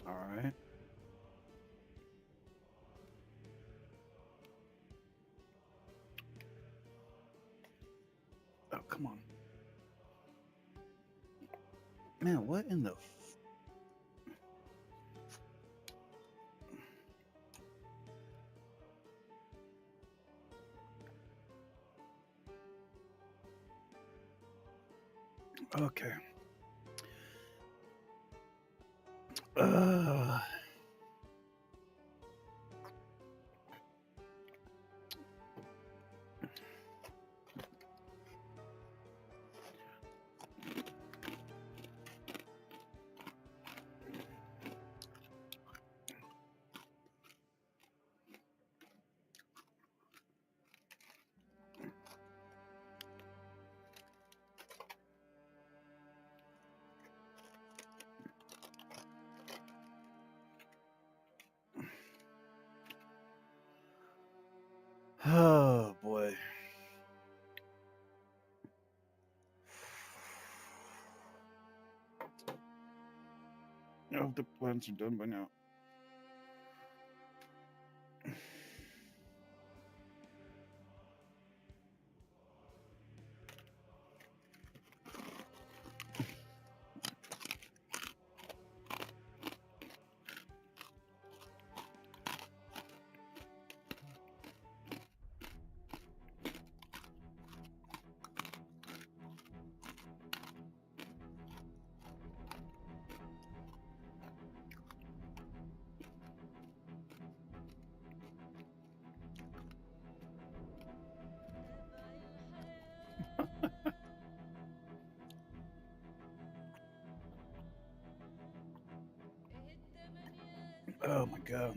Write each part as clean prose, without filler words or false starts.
All right. Oh, come on. Man, what in the Okay. Uh, oh boy. I hope the plants are done by now. Oh my god.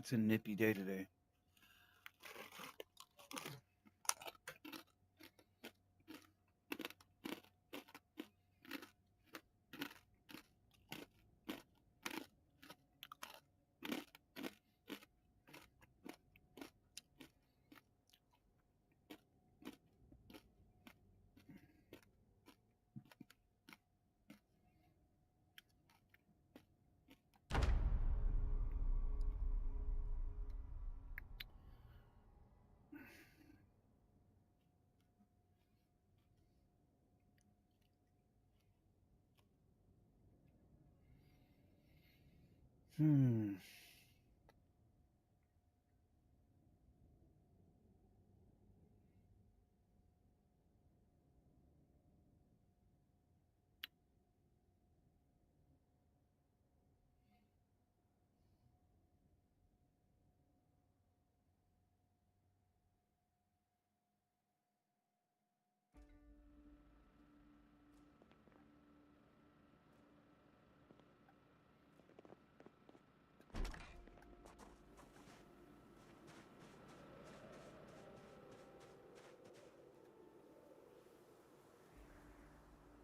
It's a nippy day today. Hmm.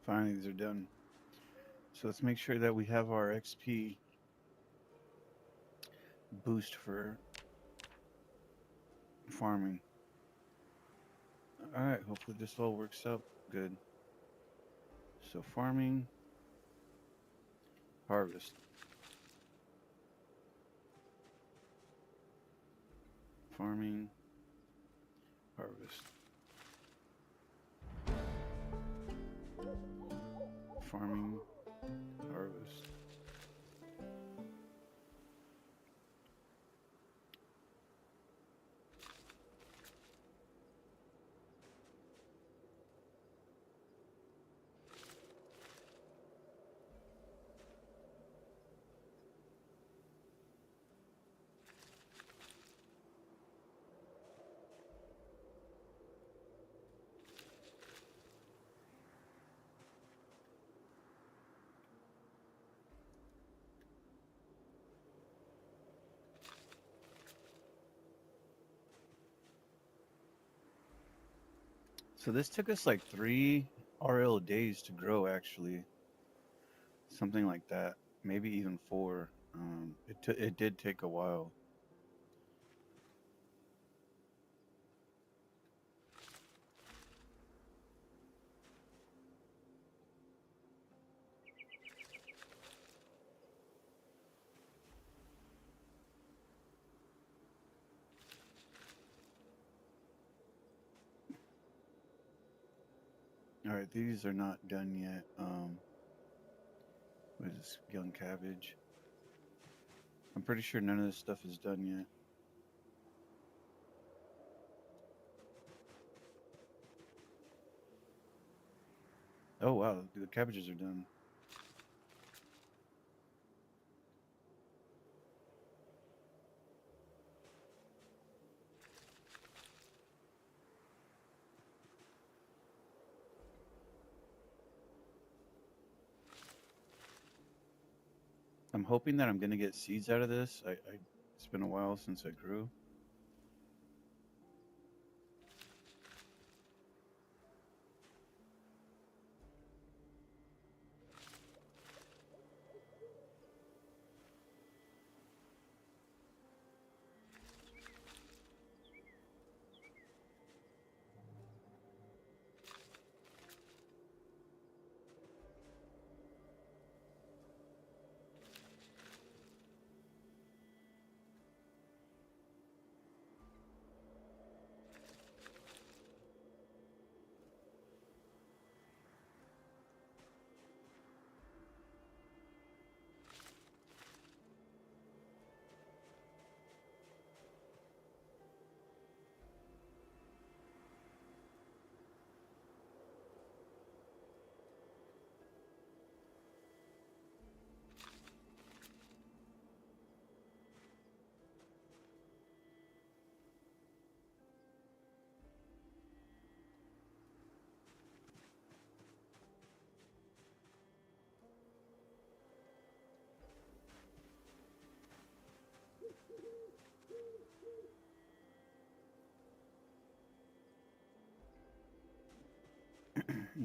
Finally, these are done. So let's make sure that we have our XP boost for farming. All right. Hopefully this all works out good. So farming, harvest, farming, harvest, farming, harvest. So this took us like 3 RL days to grow, actually. Something like that. Maybe even 4. It did take a while. All right, these are not done yet. What is this? Young cabbage. I'm pretty sure none of this stuff is done yet. Oh wow, the cabbages are done. I'm hoping that I'm gonna get seeds out of this. It's been a while since I grew.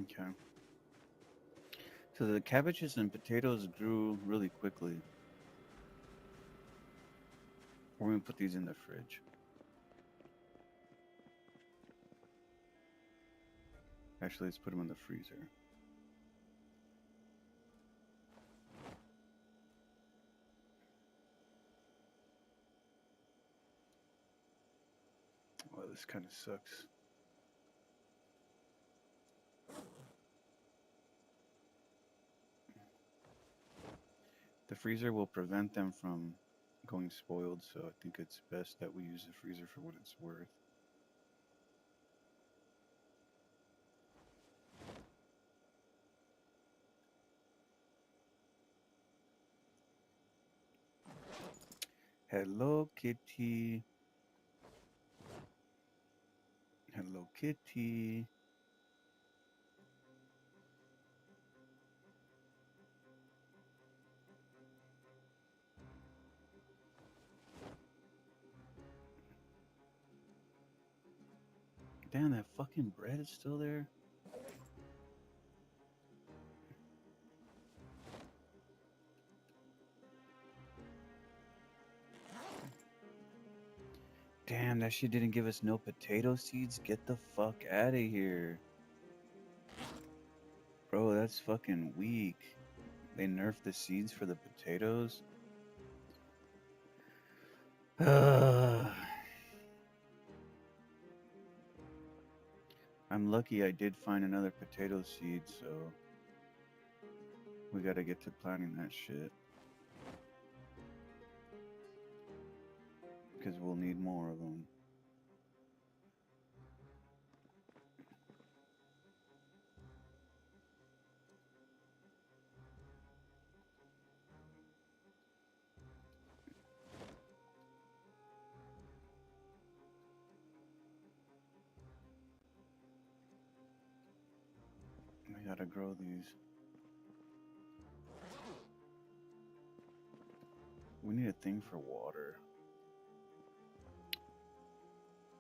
Okay. So the cabbages and potatoes grew really quickly. We're gonna put these in the fridge. Actually, let's put them in the freezer. Well, this kind of sucks. The freezer will prevent them from going spoiled, so I think it's best that we use the freezer for what it's worth. Hello, kitty. Hello, kitty. Damn, that fucking bread is still there. Damn, that shit didn't give us no potato seeds. Get the fuck out of here. Bro, that's fucking weak. They nerfed the seeds for the potatoes. I'm lucky I did find another potato seed, so we gotta get to planting that shit. Because we'll need more of them. We gotta grow these. We need a thing for water.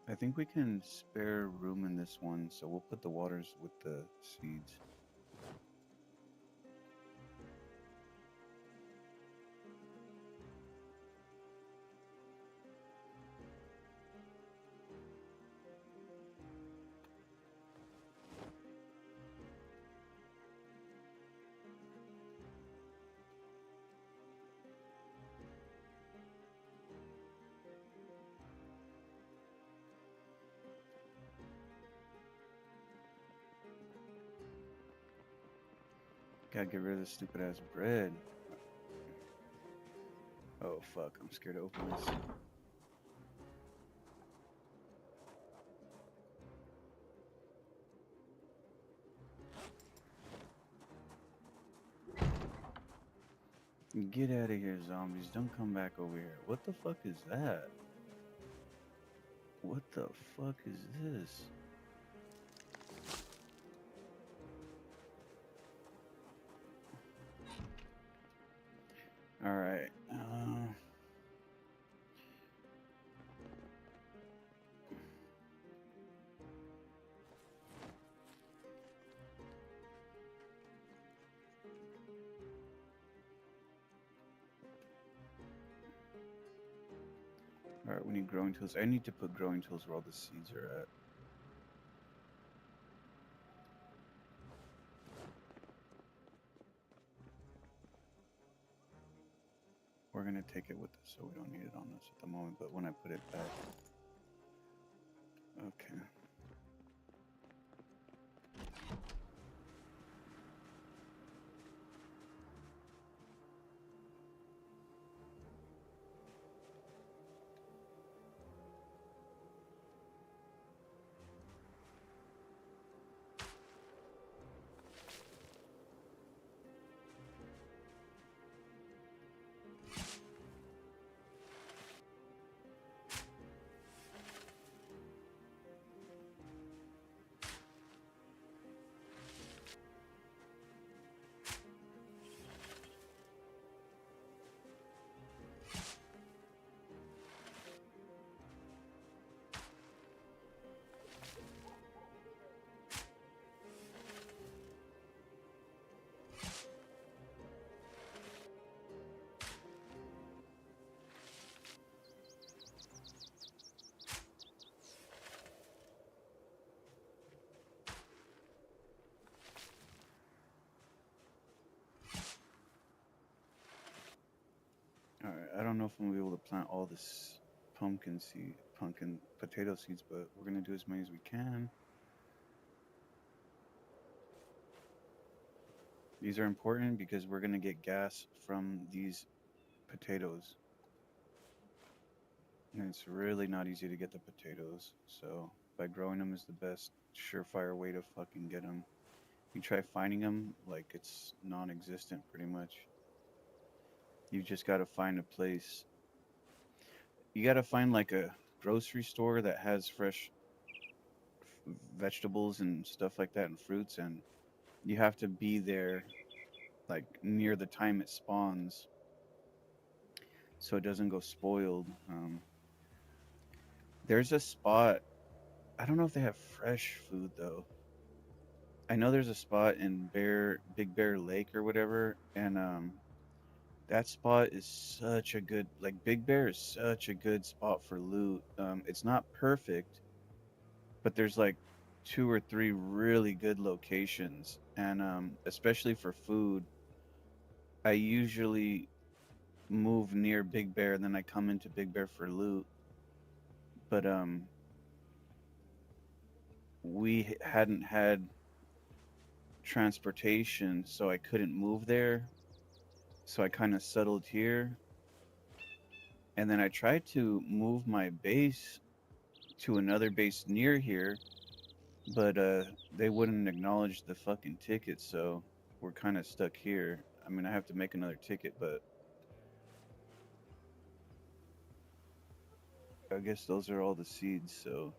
I think we can spare room in this one, so we'll put the waters with the seeds. Gotta get rid of this stupid ass bread. Oh fuck, I'm scared to open this. Get out of here, zombies. Don't come back over here. What the fuck is that? What the fuck is this? Alright. Alright, we need growing tools. I need to put growing tools where all the seeds are at. We're gonna take it with us, so we don't need it on us at the moment, but when I put it back. Okay. Alright, I don't know if I'm gonna be able to plant all this pumpkin potato seeds, but we're gonna do as many as we can. These are important because we're gonna get gas from these potatoes. And it's really not easy to get the potatoes, so by growing them is the best surefire way to fucking get them. You try finding them, like it's non-existent pretty much. You just gotta find a place. You gotta find like a grocery store that has fresh vegetables and stuff like that and fruits, and you have to be there like near the time it spawns so it doesn't go spoiled. There's a spot. I don't know if they have fresh food though. I know there's a spot in Big Bear Lake or whatever, and that spot is such a good, like Big Bear is such a good spot for loot. It's not perfect, but there's like two or three really good locations, and especially for food, I usually move near Big Bear, and then I come into Big Bear for loot. But we hadn't had transportation, so I couldn't move there. So I kind of settled here, and then I tried to move my base to another base near here, but they wouldn't acknowledge the fucking ticket, so we're kind of stuck here. I mean, I have to make another ticket, but I guess those are all the seeds, so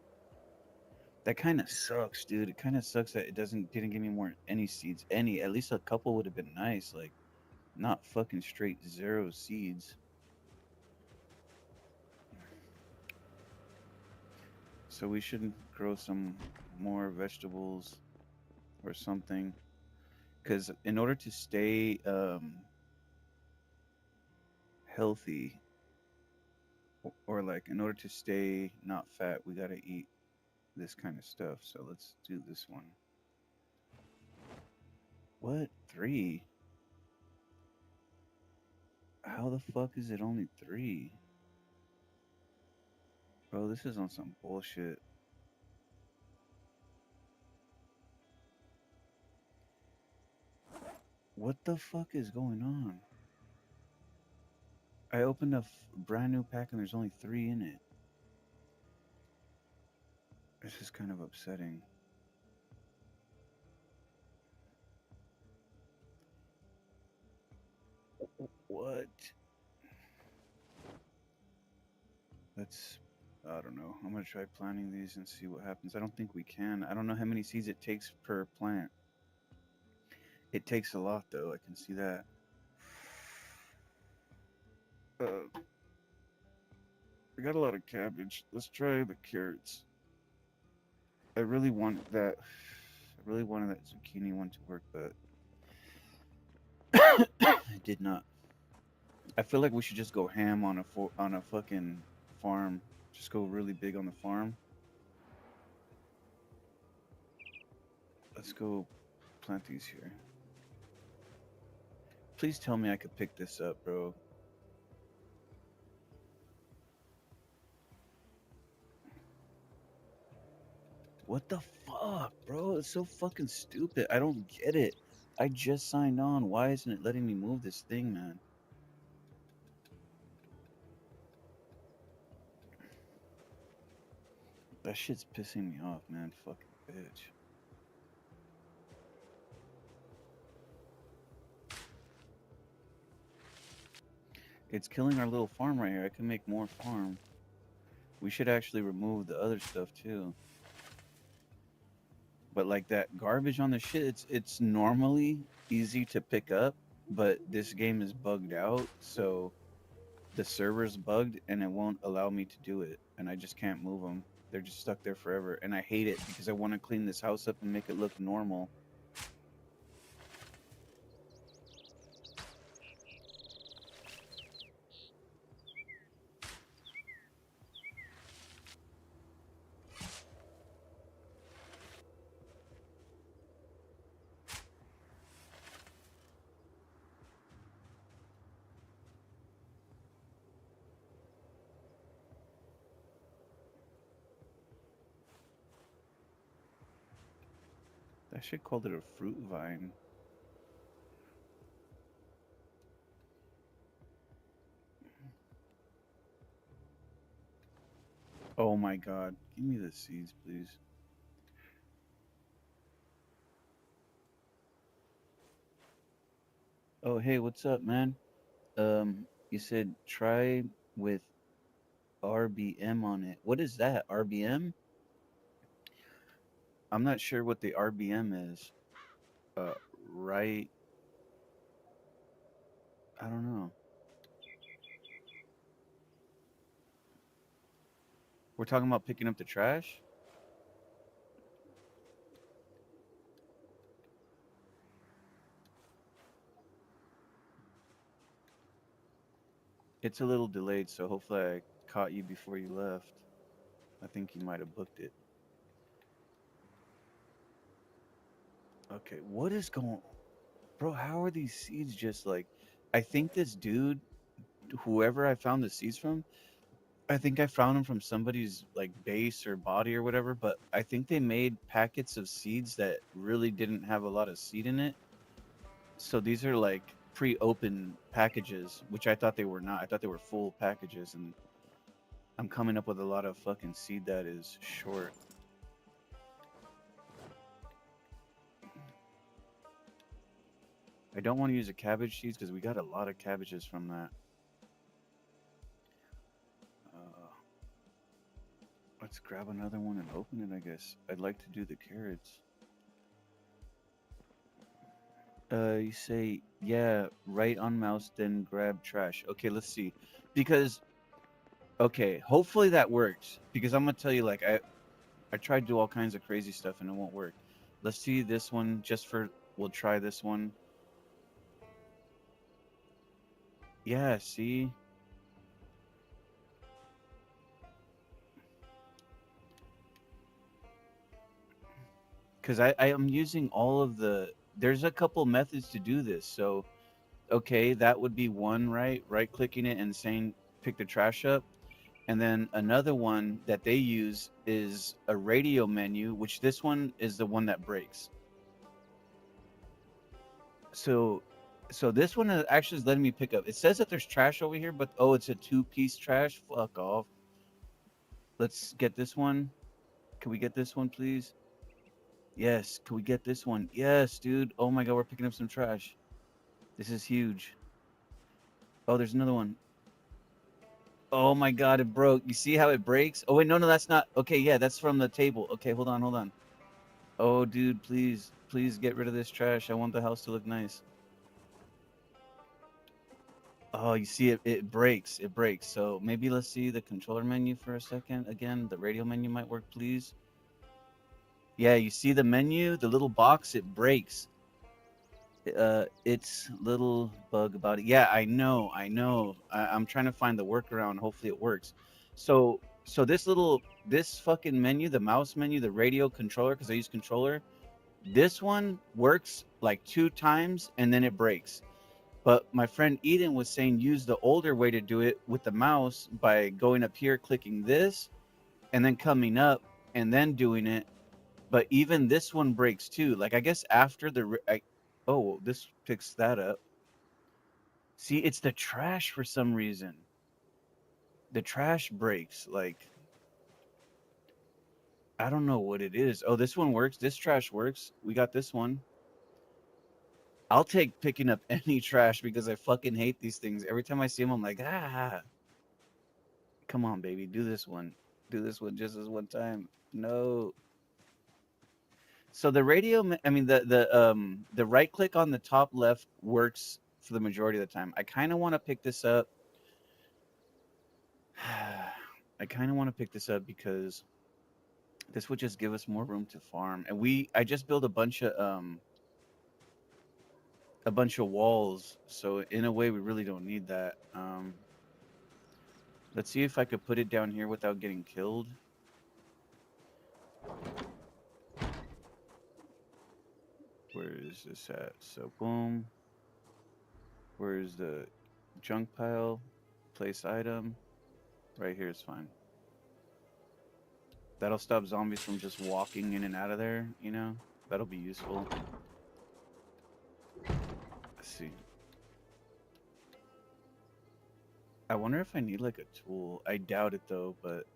that kind of sucks, dude. It kind of sucks that it didn't give me more any seeds. Any, at least a couple would have been nice, like not fucking straight zero seeds. So we should grow some more vegetables or something. Because in order to stay healthy, or like in order to stay not fat, we gotta eat this kind of stuff. So let's do this one. What? 3? How the fuck is it only 3? Bro, this is on some bullshit. What the fuck is going on? I opened a brand new pack and there's only 3 in it. This is kind of upsetting. What? Let's, I don't know. I'm gonna try planting these and see what happens. I don't think we can. I don't know how many seeds it takes per plant. It takes a lot though, I can see that. I got a lot of cabbage. Let's try the carrots. I really want that. I really wanted that zucchini one to work, but it did not. I feel like we should just go ham on a fucking farm. Just go really big on the farm. Let's go plant these here. Please tell me I could pick this up, bro. What the fuck, bro? It's so fucking stupid. I don't get it. I just signed on. Why isn't it letting me move this thing, man? That shit's pissing me off, man. Fucking bitch. It's killing our little farm right here. I can make more farm. We should actually remove the other stuff too. But like that garbage on the shit, it's normally easy to pick up, but this game is bugged out, so the server's bugged and it won't allow me to do it, and I just can't move them. They're just stuck there forever, and I hate it because I want to clean this house up and make it look normal. That shit called it a fruit vine. Oh my god. Give me the seeds, please. Oh, hey, what's up, man? You said try with RBM on it. What is that? RBM? I'm not sure what the RBM is. Uh, right. I don't know. We're talking about picking up the trash? It's a little delayed, so hopefully I caught you before you left. I think you might have booked it. Okay, what is going... Bro, how are these seeds just like... I think this dude, whoever I found the seeds from, I think I found them from somebody's like base or body or whatever, but I think they made packets of seeds that really didn't have a lot of seed in it. So these are like pre-open packages, which I thought they were not. I thought they were full packages, and I'm coming up with a lot of fucking seed that is short. I don't want to use the cabbage seeds because we got a lot of cabbages from that. Let's grab another one and open it, I guess. I'd like to do the carrots. You say, yeah, right on mouse, then grab trash. Okay, let's see. Because, okay, hopefully that works. Because I'm gonna tell you, like, I tried to do all kinds of crazy stuff and it won't work. Let's see this one just for. We'll try this one. Yeah, see, because I am using all of the. There's a couple methods to do this. So okay, that would be one, right? Right clicking it and saying pick the trash up. And then another one that they use is a radio menu, which this one is the one that breaks. So so this one actually is letting me pick up. It says that there's trash over here, but oh, it's a two-piece trash. Fuck off. Let's get this one. Can we get this one, please? Yes. Can we get this one? Yes, dude. Oh my God, we're picking up some trash. This is huge. Oh, there's another one. Oh my God, it broke. You see how it breaks? Oh wait, no, no, that's not. Okay, yeah, that's from the table. Okay, hold on, hold on. Oh, dude, please, please get rid of this trash. I want the house to look nice. Oh, you see it, it breaks. It breaks. So maybe let's see the controller menu for a second. Again, the radio menu might work, please. Yeah, you see the menu, the little box, it breaks. It's little bug about it. Yeah, I know, I know. I'm trying to find the workaround. Hopefully it works. So this fucking menu, the mouse menu, the radio controller, because I use controller, this one works like 2 times and then it breaks. But my friend Eden was saying use the older way to do it with the mouse by going up here, clicking this, and then coming up and then doing it. But even this one breaks too. Like I guess after oh, this picks that up. See, it's the trash for some reason. The trash breaks. Like I don't know what it is. Oh, this one works. This trash works. We got this one. I'll take picking up any trash because I fucking hate these things. Every time I see them, I'm like, ah, come on, baby, do this one. Do this one just as one time. No. So the I mean the right click on the top left works for the majority of the time. I kind of want to pick this up. I kind of want to pick this up because this would just give us more room to farm. And I just built a bunch of walls, so in a way we really don't need that. Let's see if I could put it down here without getting killed. Where is this at? So boom. Where's the junk pile? Place item. Right here is fine. That'll stop zombies from just walking in and out of there, you know? That'll be useful. Let's see. I wonder if I need like a tool. I doubt it though, but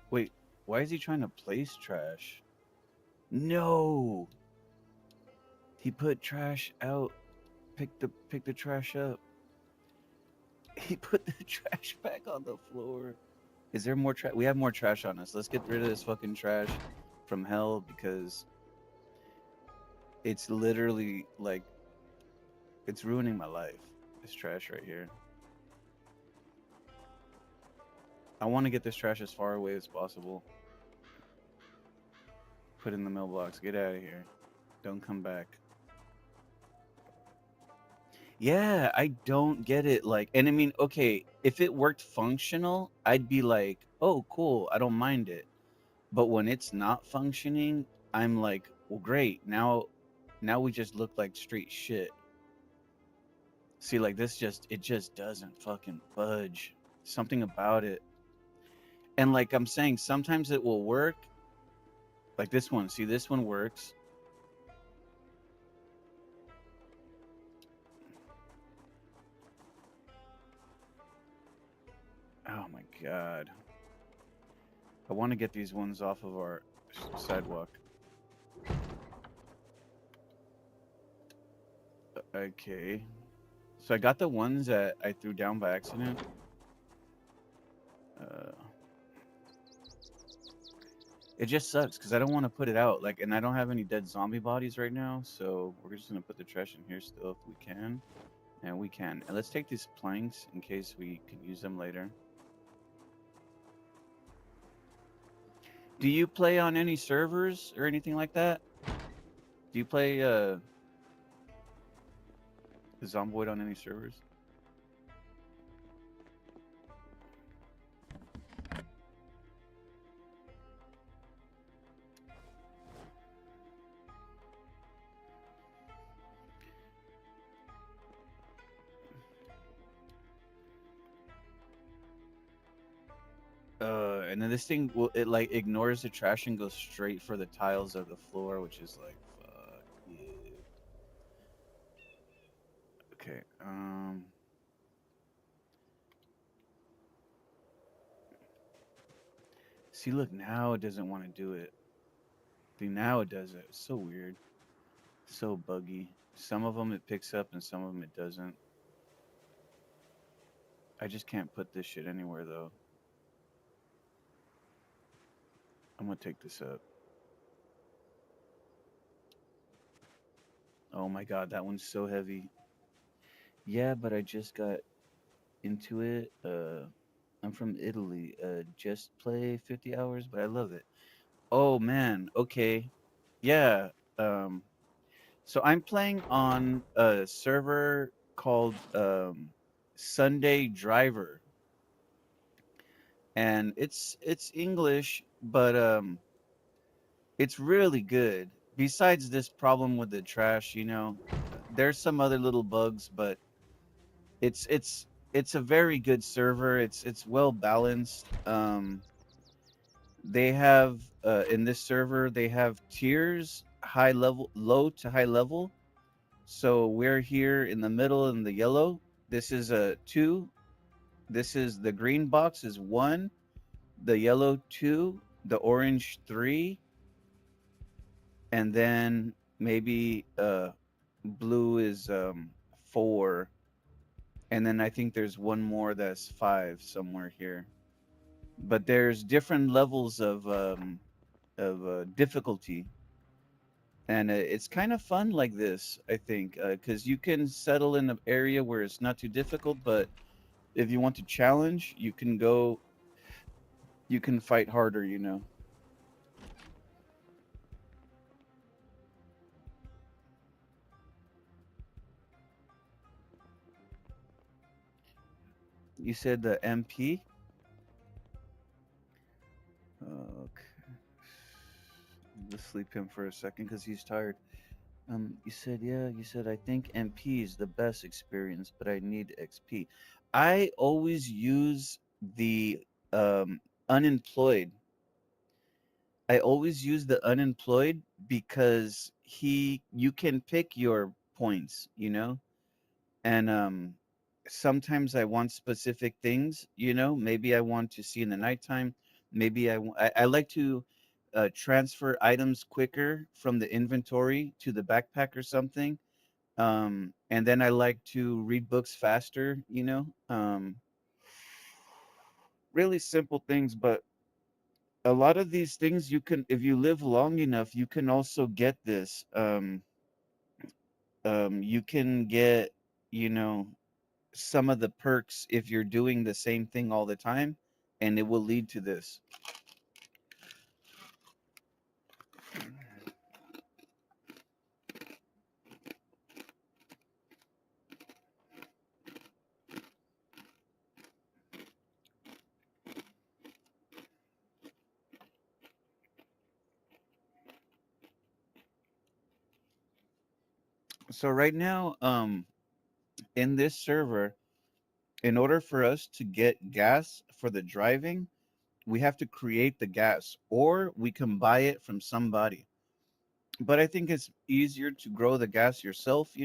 wait, why is he trying to place trash? No. He put trash out. Pick the trash up. He put the trash back on the floor. Is there more trash? We have more trash on us. Let's get rid of this fucking trash from hell because it's literally like it's ruining my life. This trash right here. I want to get this trash as far away as possible. Put in the mailbox. Get out of here. Don't come back. Yeah, I don't get it. Like, and I mean, okay, if it worked functional, I'd be like, oh, cool. I don't mind it. But when it's not functioning, I'm like, well, great. Now we just look like straight shit. See, like it just doesn't fucking budge. Something about it. And like I'm saying, sometimes it will work. Like this one. See, this one works. Oh my God. I want to get these ones off of our sidewalk. Okay. So I got the ones that I threw down by accident. Uh, it just sucks because I don't want to put it out. Like, and I don't have any dead zombie bodies right now. So we're just going to put the trash in here still if we can. And we can. And let's take these planks in case we can use them later. Do you play on any servers or anything like that? Do you play Zomboid on any servers? And then this thing will it like ignores the trash and goes straight for the tiles of the floor, which is like fuck yeah. Okay. See, look, now it doesn't want to do it. See, now it does it. It's so weird. So buggy. Some of them it picks up and some of them it doesn't. I just can't put this shit anywhere though. I'm gonna take this up. Oh my god, that one's so heavy. Yeah, but I just got into it. I'm from Italy. Just play 50 hours, but I love it. Oh man, okay. Yeah. Um so I'm playing on a server called Sunday Driver, and it's English, but it's really good. Besides this problem with the trash, there's some other little bugs, but it's it's it's a very good server. It's well balanced. They have in this server they have tiers, high level, low to high level. So we're here in the middle in the yellow. This is a 2. This is the green box is 1, the yellow 2, the orange 3, and then maybe blue is 4, and then I think there's one more that's 5 somewhere here. But there's different levels of difficulty, and it's kind of fun like this, I think, because you can settle in an area where it's not too difficult, but if you want to challenge, you can fight harder. You said the MP. Okay, let's sleep him for a second because he's tired. You said, yeah, you said, I think MP is the best experience, but I need XP. I always use the um, unemployed. I always use the unemployed because you can pick your points. And sometimes I want specific things. Maybe I want to see in the nighttime. Maybe I like to transfer items quicker from the inventory to the backpack or something. And then I like to read books faster. Really simple things, but a lot of these things you can, if you live long enough, you can also get this. You can get, you know, some of the perks if you're doing the same thing all the time, and it will lead to this. So right now, in this server, in order for us to get gas for the driving, we have to create the gas, or we can buy it from somebody. But I think it's easier to grow the gas yourself.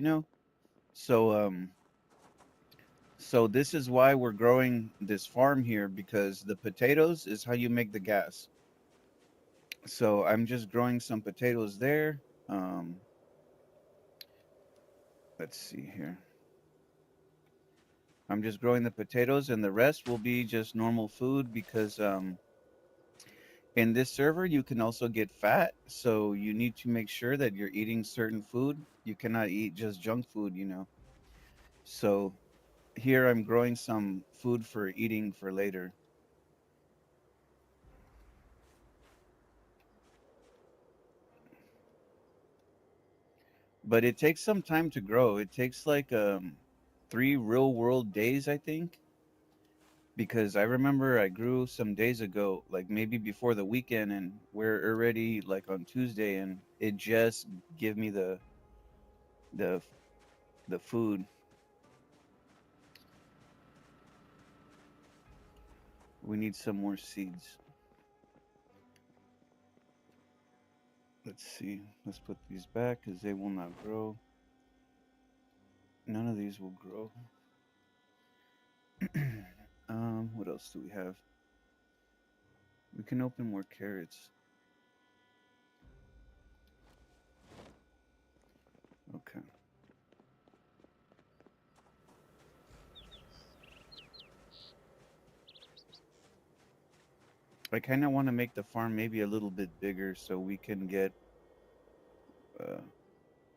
So so this is why we're growing this farm here, because the potatoes is how you make the gas. So I'm just growing some potatoes there. Um, let's see here. I'm just growing the potatoes, and the rest will be just normal food because in this server you can also get fat. So you need to make sure that you're eating certain food. You cannot eat just junk food. So here I'm growing some food for eating for later. but it takes some time to grow. It takes like 3 real world days, I think, because I remember I grew some days ago, like maybe before the weekend, and we're already like on Tuesday, and it just give me the the food. We need some more seeds. Let's see. Let's put these back because they will not grow. None of these will grow. What else do we have? We can open more carrots. Okay. I kind of want to make the farm maybe a little bit bigger so we can get uh,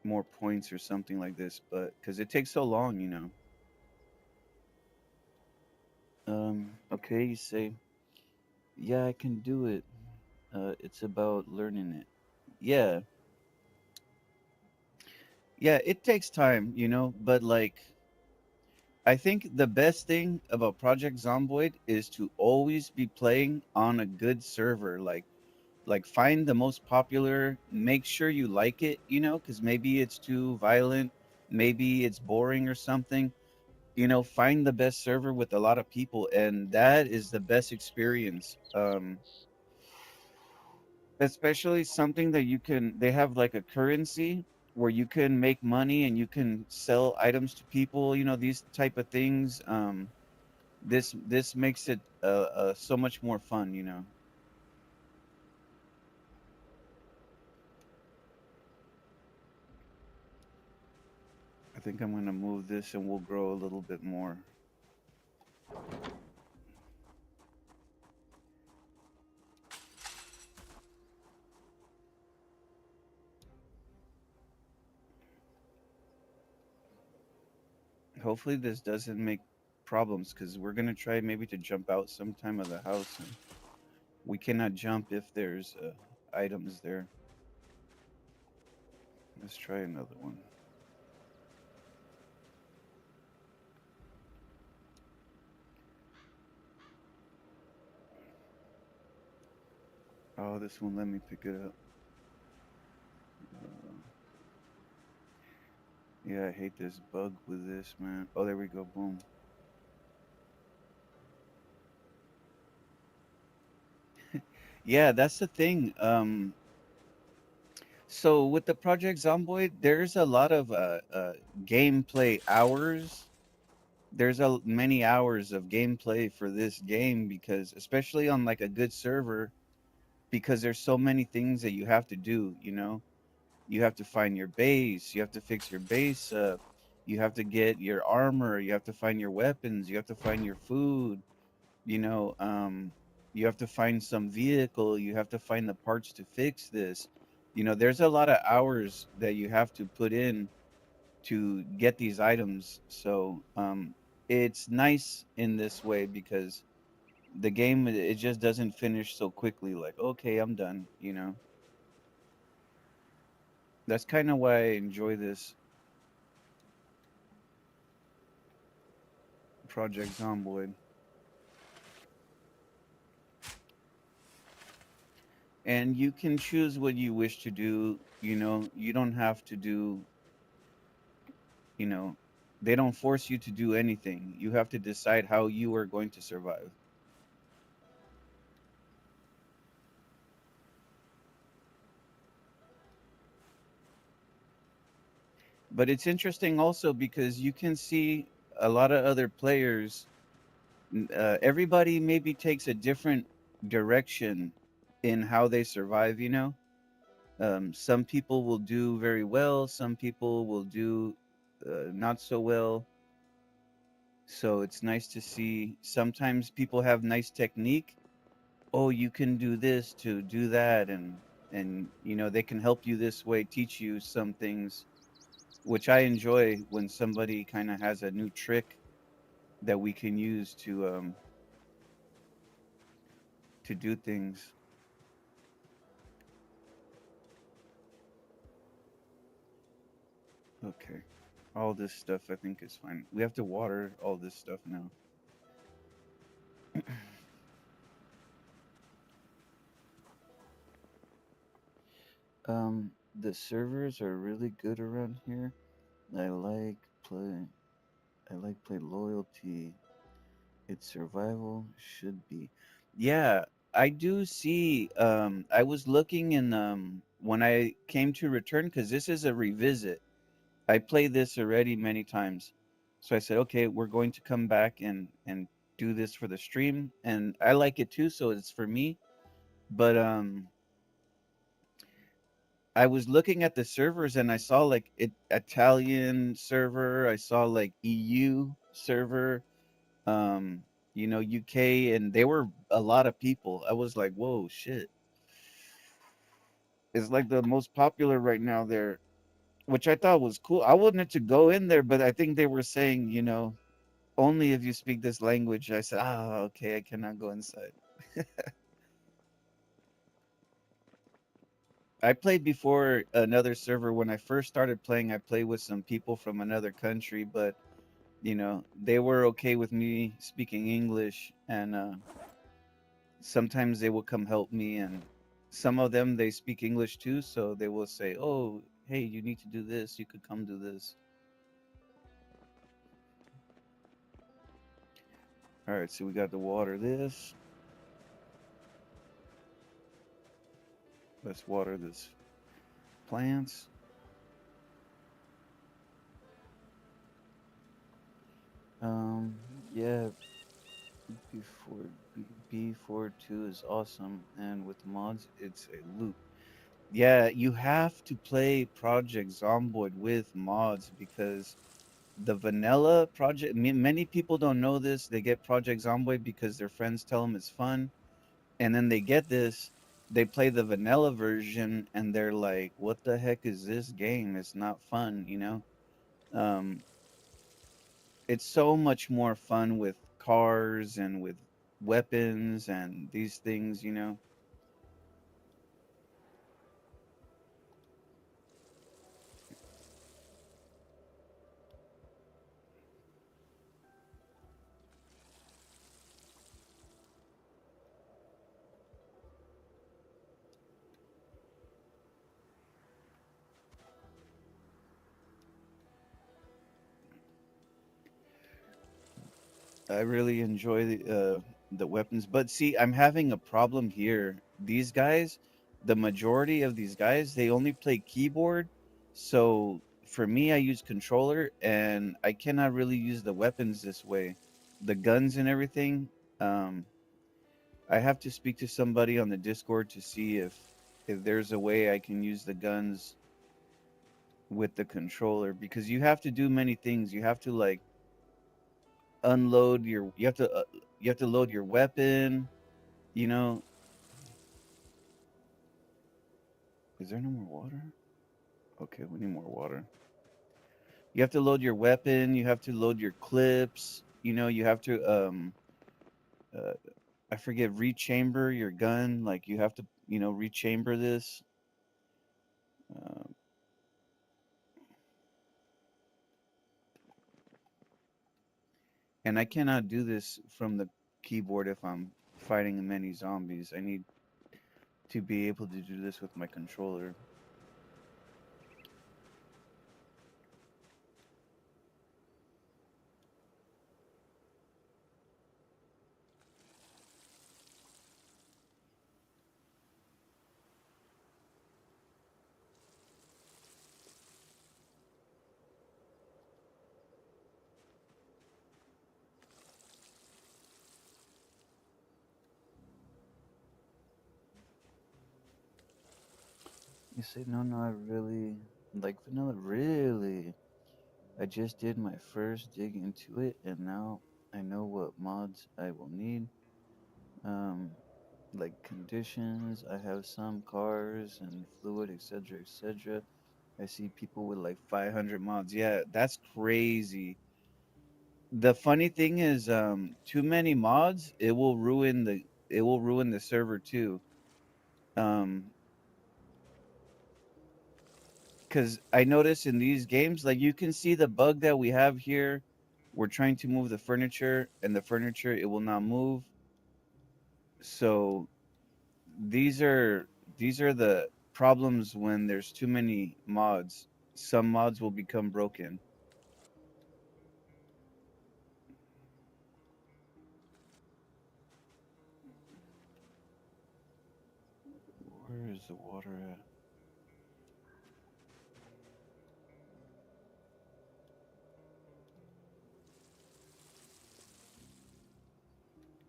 more points or something like this, but because it takes so long, you know. Okay, you say, yeah, I can do it. It's about learning it. Yeah, yeah, it takes time, you know, but like, I think the best thing about Project Zomboid is to always be playing on a good server. Like find the most popular, make sure you like it, you know, because maybe it's too violent, maybe it's boring or something. You know, find the best server with a lot of people, and that is the best experience. Especially something that you can, they have like a currency where you can make money and you can sell items to people, you know, these type of things. This makes it so much more fun, you know. I think I'm gonna move this and we'll grow a little bit more. Hopefully this doesn't make problems because we're gonna try maybe to jump out sometime of the house, and we cannot jump if there's items there. Let's try another one. Oh, this one let me pick it up. Uh, yeah, I hate this bug with this, man. Oh, there we go. Boom. Yeah, that's the thing. So with the Project Zomboid, there's a lot of gameplay hours. There's a many hours of gameplay for this game because, especially on like a good server, because there's so many things that you have to do. You know, you have to find your base, you have to fix your base up, you have to get your armor, you have to find your weapons, you have to find your food. You know, you have to find some vehicle, you have to find the parts to fix this. You know, there's a lot of hours that you have to put in to get these items. So it's nice in this way because the game, it just doesn't finish so quickly. Like, okay, I'm done. You know, that's kind of why I enjoy this Project Zomboid. And you can choose what you wish to do. You know, you don't have to do, you know, they don't force you to do anything. You have to decide how you are going to survive. But it's interesting also because you can see a lot of other players. Everybody maybe takes a different direction in how they survive, you know? Some people will do very well, some people will do not so well. So it's nice to see sometimes people have nice technique. Oh, you can do this to do that, and you know, they can help you this way, teach you some things, which I enjoy when somebody kind of has a new trick that we can use to do things. Okay. All this stuff I think is fine. We have to water all this stuff now. The servers are really good around here. I like play. I like play loyalty. It's survival should be. Yeah, I do see. I was looking in when I came to return because this is a revisit. I played this already many times, so I said, okay, we're going to come back and do this for the stream, and I like it too, so it's for me. But I was looking at the servers and I saw like Italian server, I saw like EU server, um, UK, and they were a lot of people. I was like, whoa, shit. It's like the most popular right now there, which I thought was cool. I wanted to go in there, but I think they were saying, only if you speak this language. I said, okay, I cannot go inside. I played before another server when I first started playing. I played with some people from another country, but they were okay with me speaking English, and sometimes they will come help me, and some of them they speak English too, so they will say, "Oh, hey, you need to do this. You could come do this." All right, so we got to water this. Let's water this plants. Um, yeah, before B42 is awesome, and with mods, it's a loop. Yeah, you have to play Project Zomboid with mods because the vanilla project, many people don't know this. They get Project Zomboid because their friends tell them it's fun, and then they get this, they play the vanilla version, and they're like, "What the heck is this game? It's not fun." Um, it's so much more fun with cars and with weapons and these things. I really enjoy the weapons, but see, I'm having a problem here. These guys, the majority of these guys, they only play keyboard. So for me, I use controller, and I cannot really use the weapons this way. The guns and everything. Um, I have to speak to somebody on the Discord to see if there's a way I can use the guns with the controller, because you have to do many things. You have to like unload your you have to load your weapon. You know, is there no more water? Okay, we need more water. You have to load your weapon, you have to load your clips, you have to uh I forget, rechamber your gun, like you have to, rechamber this. Um, and I cannot do this from the keyboard if I'm fighting many zombies. I need to be able to do this with my controller. You say, no, no, I really like vanilla. Really? I just did my first dig into it, and now I know what mods I will need. Um, like conditions, I have some cars and fluid, etc., etc. I see people with like 500 mods. Yeah, that's crazy. The funny thing is, too many mods, it will ruin the server too. Um, because I notice in these games, like you can see the bug that we have here. We're trying to move the furniture, and the furniture it will not move. So these are these are the problems when there's too many mods. Some mods will become broken. Where is the water at?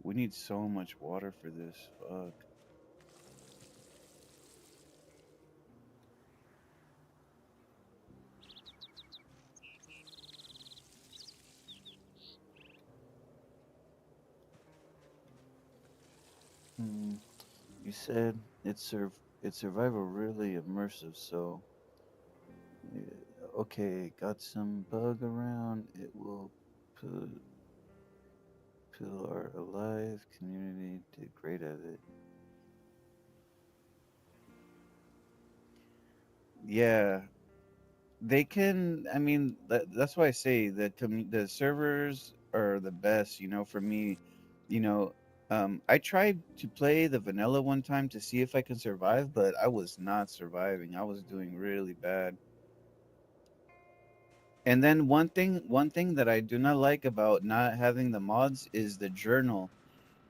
We need so much water for this. Fuck. Hmm. You said it's survival really immersive, so okay, got some bug around. It will put our alive community did great at it. Yeah, they can. I mean, that's why I say that the servers are the best. For me, you know, I tried to play the vanilla one time to see if I can survive, but I was not surviving. I was doing really bad. And then one thing that I do not like about not having the mods is the journal.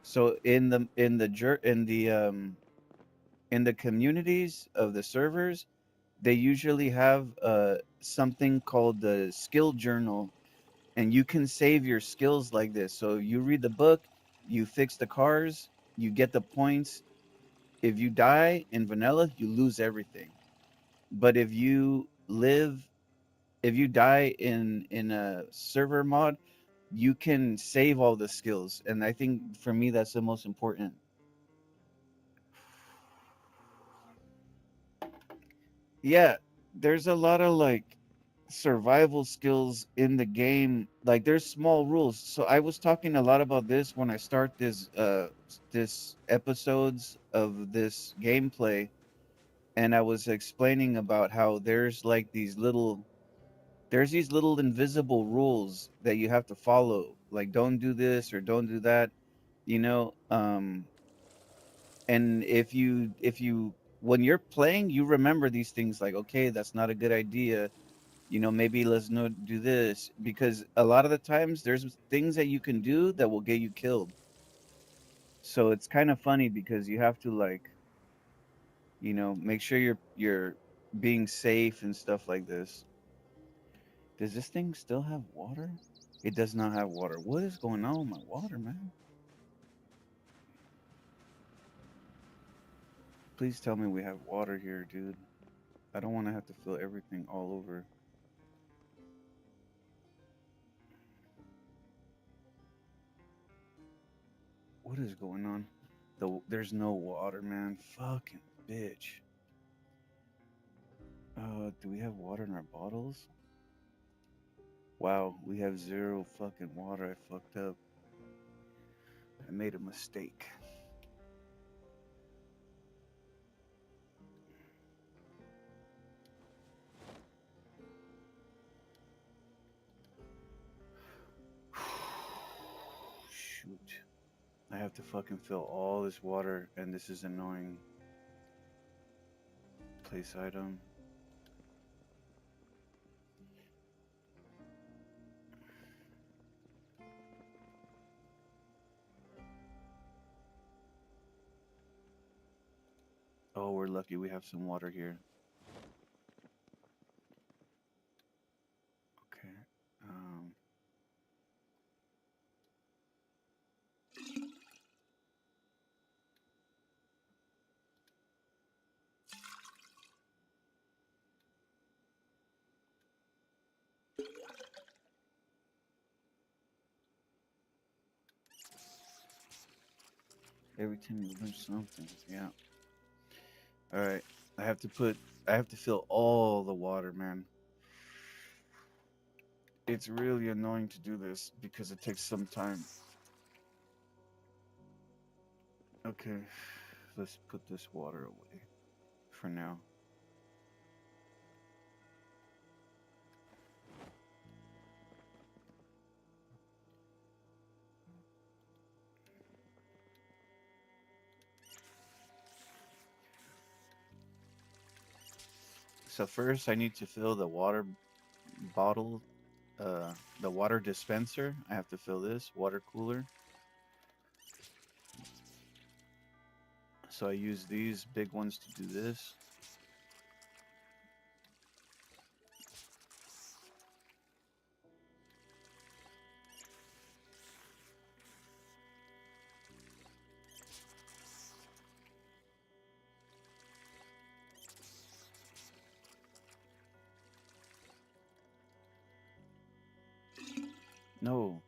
So in the communities of the servers, they usually have something called the skill journal, and you can save your skills like this. So you read the book, you fix the cars, you get the points. If you die in vanilla, you lose everything. But if you die in a server mod, you can save all the skills, and I think for me that's the most important. Yeah, there's a lot of like survival skills in the game. Like there's small rules. So I was talking a lot about this when I start this episodes of this gameplay, and I was explaining about how there's these little invisible rules that you have to follow. Like don't do this or don't do that, you know? And if you when you're playing, you remember these things like, okay, that's not a good idea. Maybe let's not do this, because a lot of the times there's things that you can do that will get you killed. So it's kind of funny because you have to like, make sure you're being safe and stuff like this. Does this thing still have water? It does not have water. What is going on with my water, man? Please tell me we have water here, dude. I don't want to have to fill everything all over. What is going on? There's no water, man. Fucking bitch. Do we have water in our bottles? Wow, we have zero fucking water. I fucked up. I made a mistake. Shoot. I have to fucking fill all this water, and this is annoying. Place item. Oh, we're lucky we have some water here. Okay. Um, every time you learn something. Yeah. All right. I have to put. I have to fill all the water, man. It's really annoying to do this because it takes some time. Okay. Let's put this water away for now. So first, I need to fill the water bottle, the water dispenser. I have to fill this water cooler. So I use these big ones to do this. No.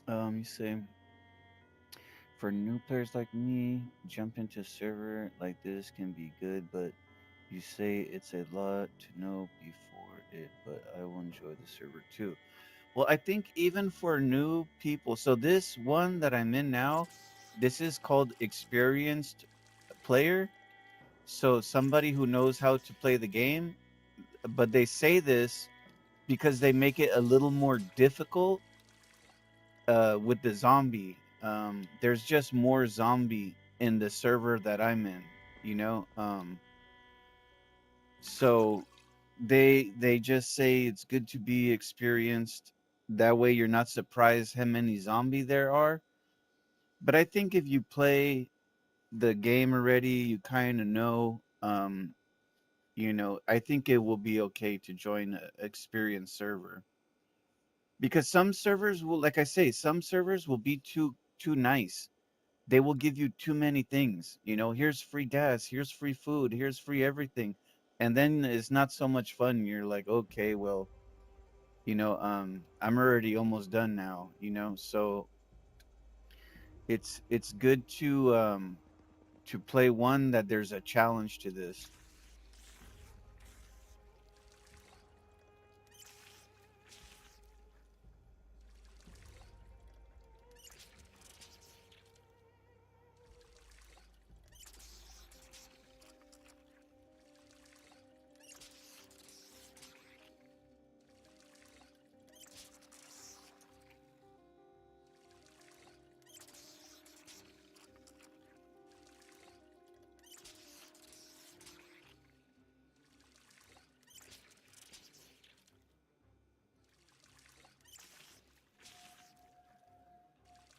You say for new players like me, jump into a server like this can be good, but you say it's a lot to know before it, but I will enjoy the server too. Well, I think even for new people, so this one that I'm in now, this is called experienced player. So somebody who knows how to play the game, but they say this because they make it a little more difficult with the zombie. There's just more zombie in the server that I'm in, you know. So they just say it's good to be experienced. That way you're not surprised how many zombie there are. But I think if you play the game already, you kind of know. I think it will be okay to join a experienced server because some servers will, like I say, some servers will be too nice. They will give you too many things. Here's free gas, here's free food, here's free everything, and then it's not so much fun. You're like, okay, well, I'm already almost done now. So it's good to play one that there's a challenge to this.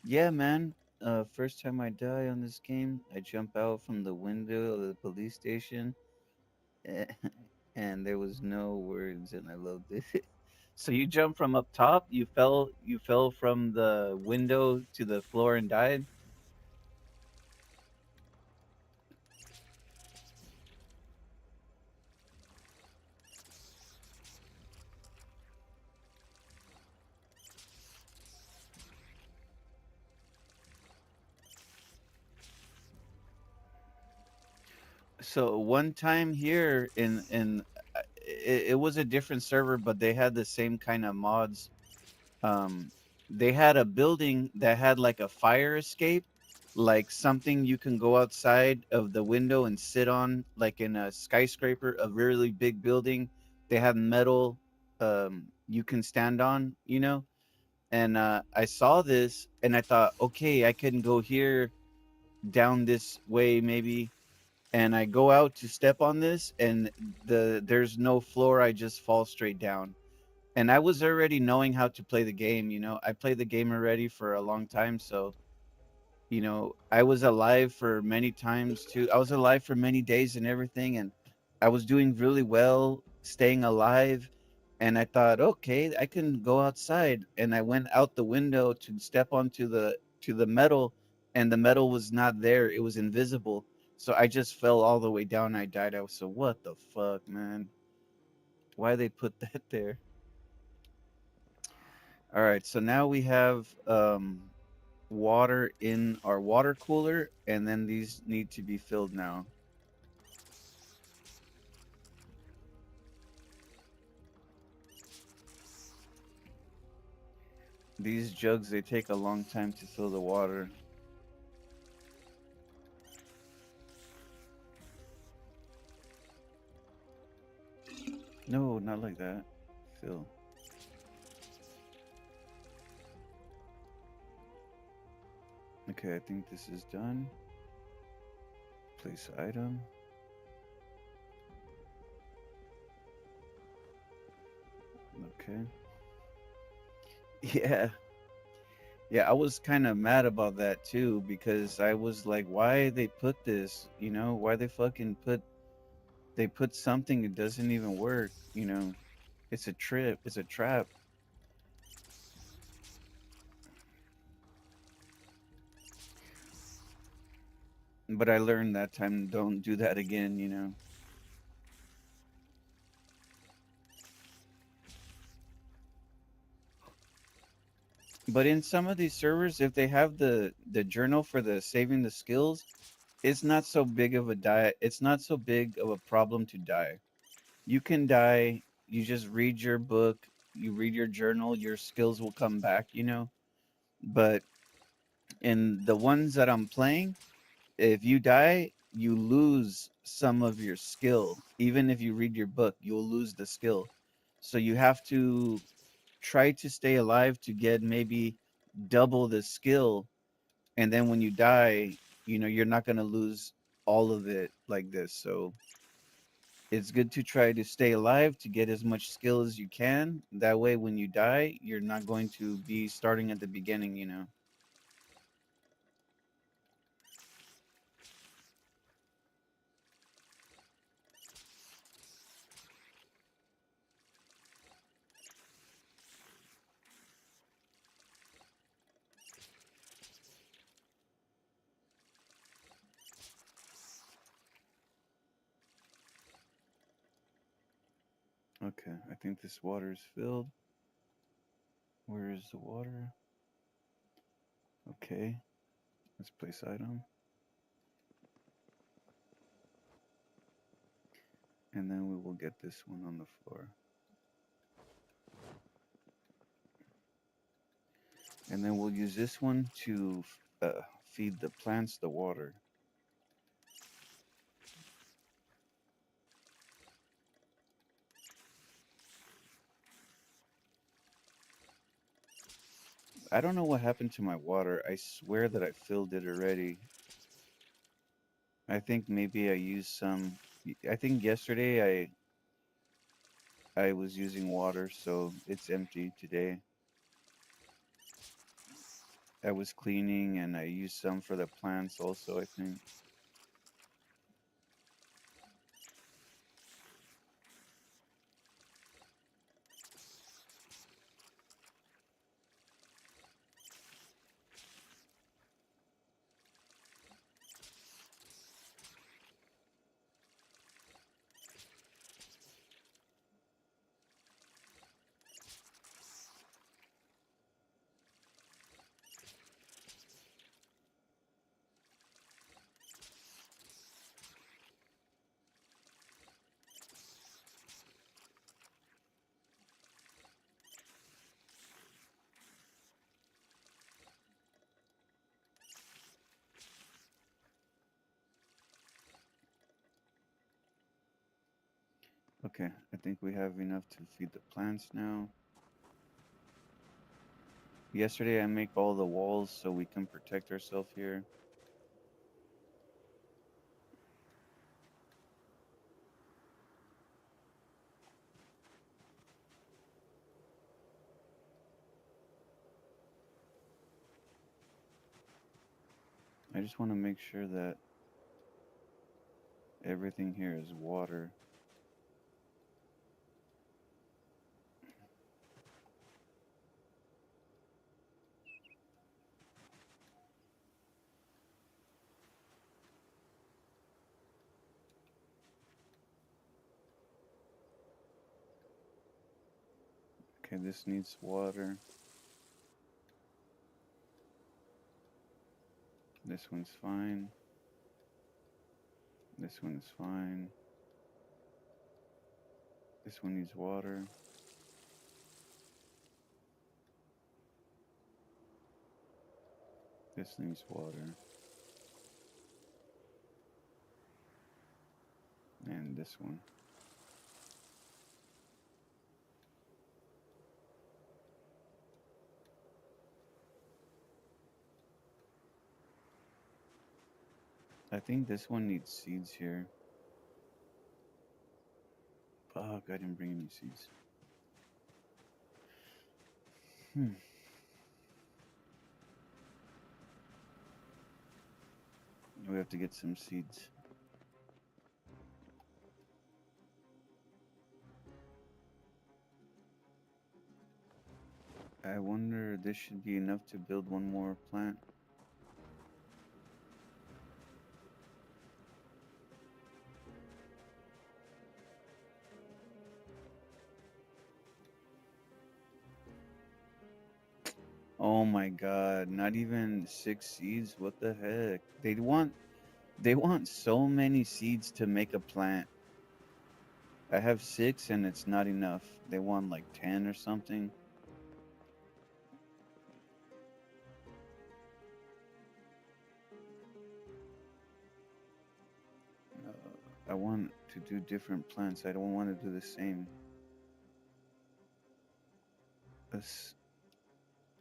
Yeah, man. First time I die on this game, I jump out from the window of the police station, eh, and there was no words, and I loved it. So you jump from up top, you fell from the window to the floor and died. So one time here in it was a different server, but they had the same kind of mods. um they had a building that had like a fire escape, like something you can go outside of the window and sit on, like in a skyscraper, a really big building. They had metal you can stand on, and I saw this and I thought, okay, I can go here down this way maybe, and I go out to step on this and there's no floor, I just fall straight down. And I was already knowing how to play the game. I played the game already for a long time, so I was alive for many times too. I was alive for many days and everything, and I was doing really well staying alive. And I thought, okay, I can go outside, and I went out the window to step onto the metal, and the metal was not there, it was invisible. So I just fell all the way down. I died. I was so what the fuck, man? Why they put that there? All right, so now we have water in our water cooler, and then these need to be filled now. These jugs, they take a long time to fill the water. No, not like that. Fill. Okay, I think this is done. Place item. Okay. Yeah. Yeah, I was kind of mad about that too because I was like, why they put this? Why they fucking put something that doesn't even work. It's a trip, it's a trap. But I learned that time don't do that again. But in some of these servers, if they have the journal for the saving the skills, it's not so big of a die. It's not so big of a problem to die. You can die. You just read your book. You read your journal. Your skills will come back. But in the ones that I'm playing, if you die, you lose some of your skill. Even if you read your book, you'll lose the skill. So you have to try to stay alive to get maybe double the skill, and then when you die, you're not going to lose all of it like this. So it's good to try to stay alive to get as much skill as you can. That way when you die, you're not going to be starting at the beginning. Okay, I think this water is filled. Where is the water? Okay, let's place item. And then we will get this one on the floor. And then we'll use this one to feed the plants the water. I don't know what happened to my water. I swear that I filled it already. I think maybe I used some. I think yesterday I was using water, so it's empty today. I was cleaning and I used some for the plants also, I think. Okay, I think we have enough to feed the plants now. Yesterday I make all the walls so we can protect ourselves here. I just want to make sure that everything here is water. Okay, this needs water. This one's fine. This one's fine. This one needs water. This needs water. And this one. I think this one needs seeds here. Fuck, I didn't bring any seeds. We have to get some seeds. I wonder, this should be enough to build one more plant. Oh my god, not even 6 seeds? What the heck? They want so many seeds to make a plant. I have 6 and it's not enough. They want like 10 or something. I want to do different plants. I don't want to do the same.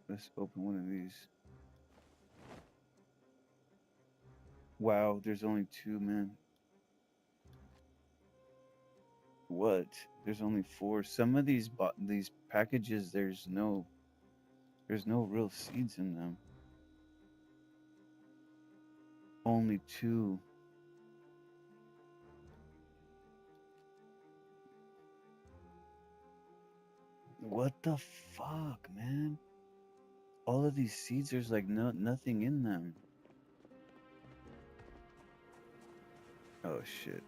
Let's open one of these. Wow, there's only 2, man. What? There's only 4. Some of these packages, there's no real seeds in them. Only 2. What the fuck, man? All of these seeds, there's like nothing in them. Oh shit.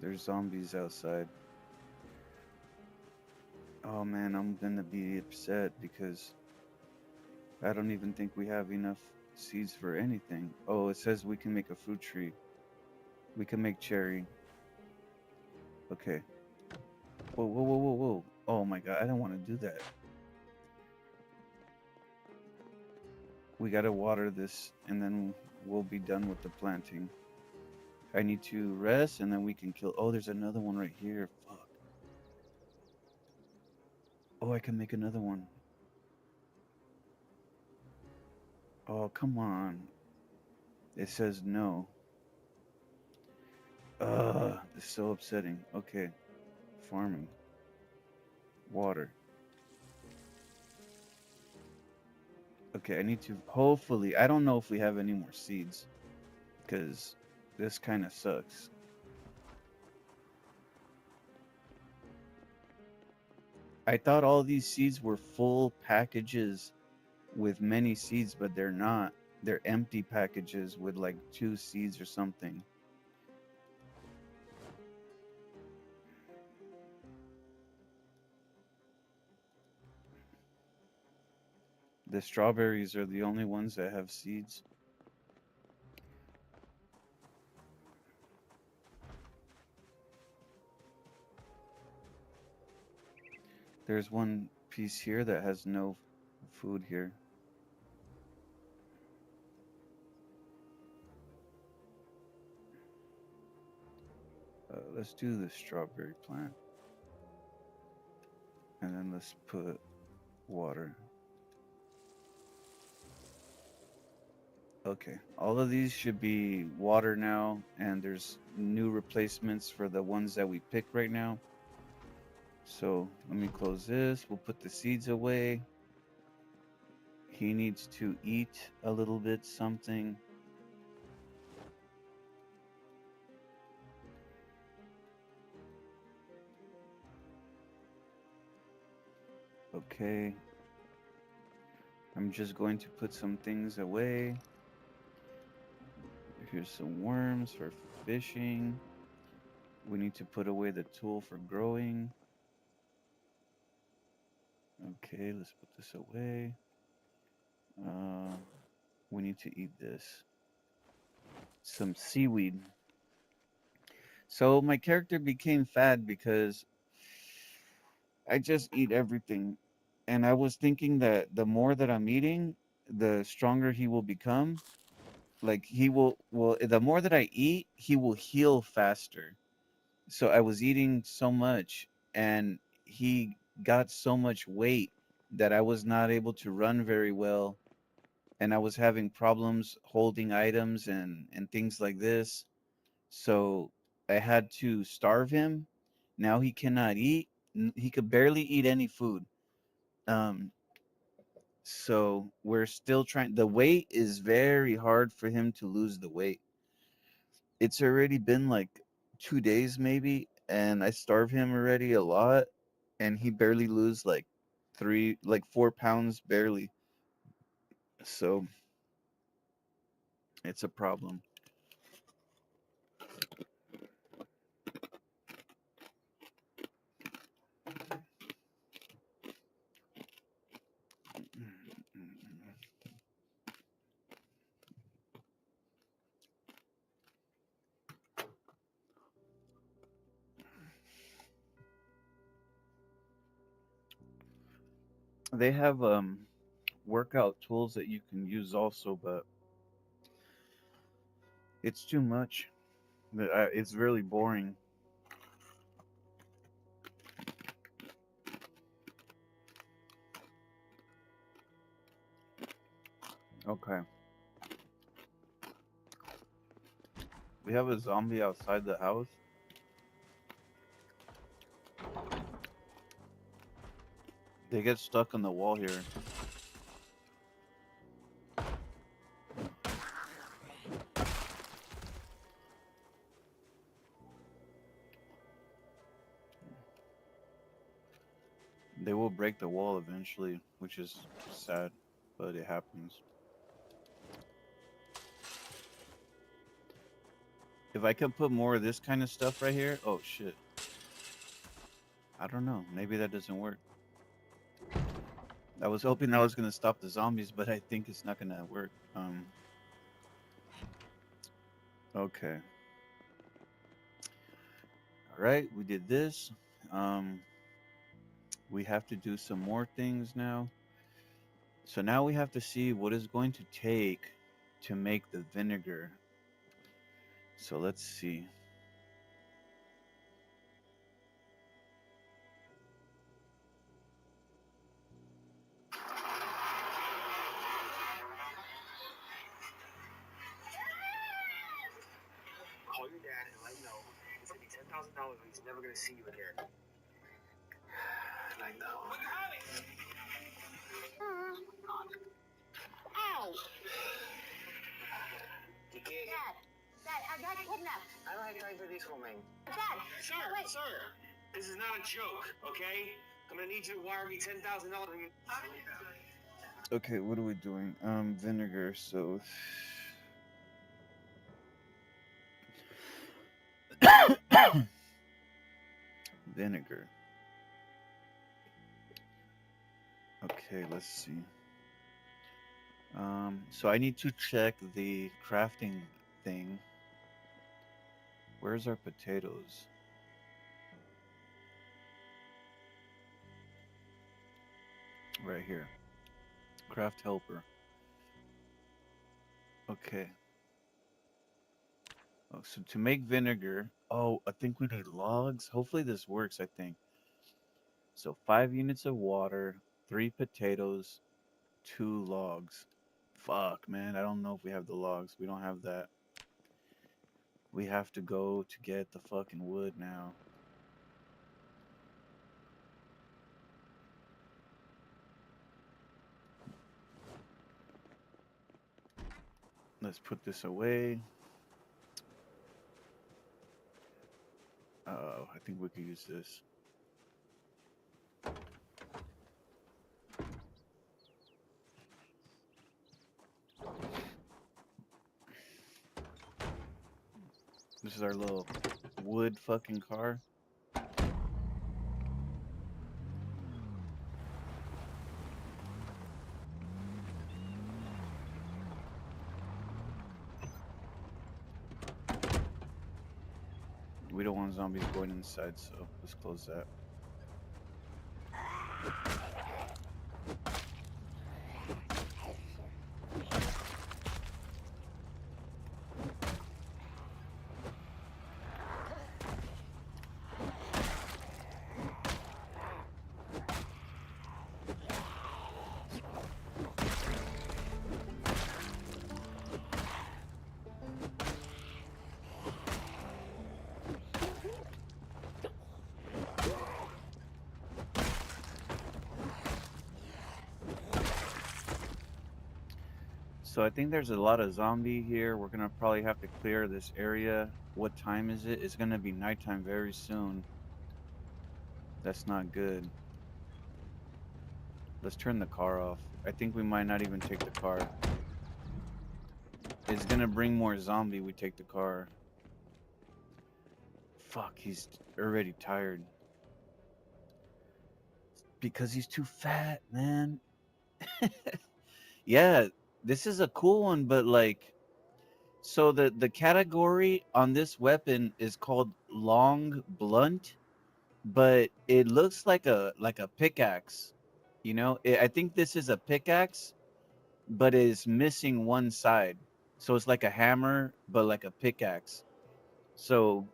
There's zombies outside. Oh man, I'm gonna be upset because I don't even think we have enough seeds for anything. Oh, it says we can make a fruit tree. We can make cherry. Okay. Whoa, whoa, whoa, whoa, whoa. Oh my god, I don't want to do that. We gotta water this and then we'll be done with the planting. I need to rest and then we can kill. Oh, there's another one right here. Fuck. Oh, I can make another one. Oh, come on. It says no. It's so upsetting. Okay. Farming. Water. Okay, I need to. Hopefully, I don't know if we have any more seeds. Because this kind of sucks. I thought all these seeds were full packages with many seeds, but they're not. They're empty packages with like 2 seeds or something. The strawberries are the only ones that have seeds. There's one piece here that has no food here. Let's do the strawberry plant. And then let's put water. Okay, all of these should be water now, and there's new replacements for the ones that we picked right now. So let me close this. We'll put the seeds away. He needs to eat a little bit something. Okay. I'm just going to put some things away. Here's some worms for fishing. We need to put away the tool for growing. Okay, let's put this away. Uh, we need to eat this. Some seaweed. So my character became fat because I just eat everything. And I was thinking that the more that I'm eating, the stronger he will become. Like he will the more that I eat, he will heal faster. So I was eating so much and he got so much weight that I was not able to run very well and I was having problems holding items and things like this. So I had to starve him. Now he cannot eat. He could barely eat any food. Um, so we're still trying. The weight is very hard for him to lose the weight. It's already been like 2 days maybe, and I starve him already a lot, and he barely lose like 4 pounds barely. So it's a problem. They have workout tools that you can use also, but it's too much. It's really boring. Okay. We have a zombie outside the house. They get stuck on the wall here. They will break the wall eventually, which is sad, but it happens. If I could put more of this kind of stuff right here, oh shit. I don't know. Maybe that doesn't work. I was hoping I was gonna stop the zombies, but I think it's not gonna work. Okay. All right, we did this. Um, we have to do some more things now. So now we have to see what is going to take to make the vinegar. So let's see. Call your dad and let him know it's gonna be $10,000 or he's never gonna see you again. I know. Ow! Dad, I got kidnapped. I don't have time for this, woman. Dad, sir, wait. Sir, this is not a joke, okay? I'm gonna need you to wire me $10,000. Okay, what are we doing? Vinegar. So vinegar. Okay, let's see. So I need to check the crafting thing. Where's our potatoes? Right here. Craft helper. Okay. Oh, so to make vinegar, oh, I think we need logs. Hopefully this works, I think. So 5 units of water, 3 potatoes, 2 logs. Fuck, man. I don't know if we have the logs. We don't have that. We have to go to get the fucking wood now. Let's put this away. I think we could use this. This is our little wood fucking car. We don't want zombies going inside, so let's close that. So I think there's a lot of zombie here. We're gonna probably have to clear this area. What time is it? It's gonna be nighttime very soon. That's not good. Let's turn the car off. I think we might not even take the car. It's gonna bring more zombie. We take the car. Fuck, he's already tired. Because he's too fat, man. Yeah, this is a cool one, but like, so the category on this weapon is called long blunt, but it looks like a pickaxe. You know, I think this is a pickaxe, but is missing one side. So it's like a hammer, but like a pickaxe. So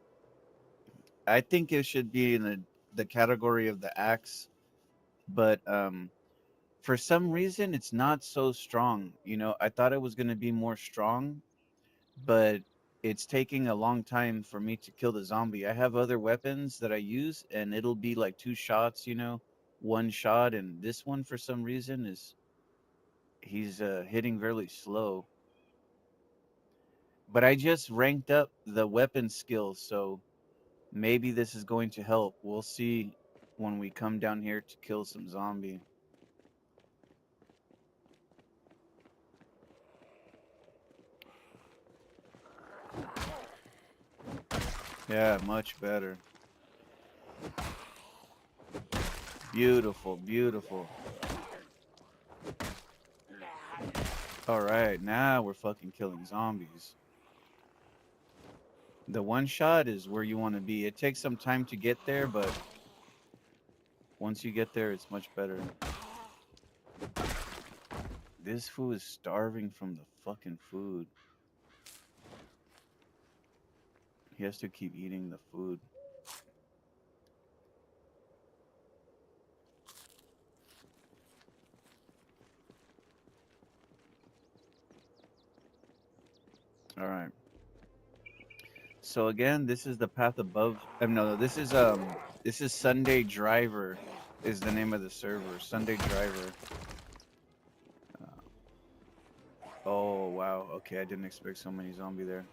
I think it should be in the category of the axe, but for some reason it's not so strong. You know, I thought it was going to be more strong, but it's taking a long time for me to kill the zombie. I have other weapons that I use and it'll be like two shots, you know, one shot, and this one for some reason is he's hitting really slow. But I just ranked up the weapon skills, so maybe this is going to help. We'll see when we come down here to kill some zombie. Yeah, much better. Beautiful, beautiful. All right, now we're fucking killing zombies. The one shot is where you want to be. It takes some time to get there, but once you get there, it's much better. This fool is starving from the fucking food. He has to keep eating the food. All right. So again, this is the path above. No, this is Sunday Driver, is the name of the server. Sunday Driver. Oh wow. Okay, I didn't expect so many zombie there.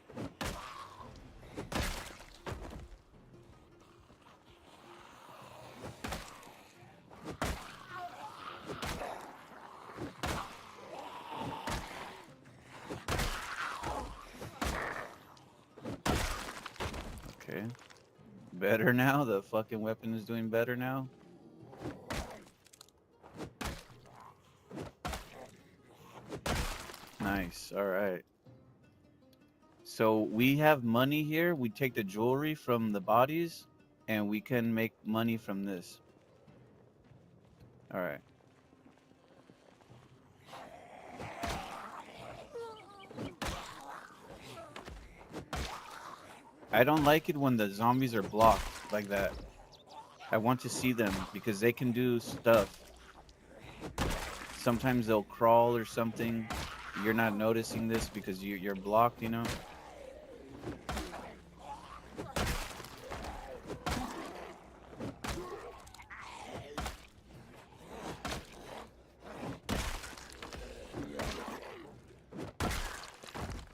Okay. Better now. The fucking weapon is doing better now. Nice. All right. So we have money here. We take the jewelry from the bodies, and we can make money from this. All right. I don't like it when the zombies are blocked like that. I want to see them because they can do stuff. Sometimes they'll crawl or something. You're not noticing this because you're blocked, you know?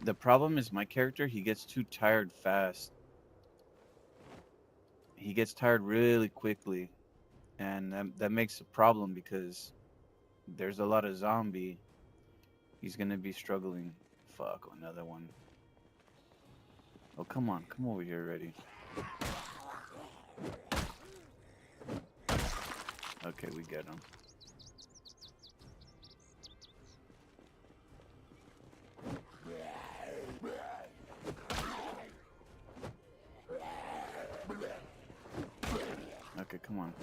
The problem is my character, he gets too tired fast. He gets tired really quickly. And that makes a problem because there's a lot of zombie. He's gonna be struggling. Fuck, another one. Oh, come on. Come over here already. Okay, we get him. Okay, come on.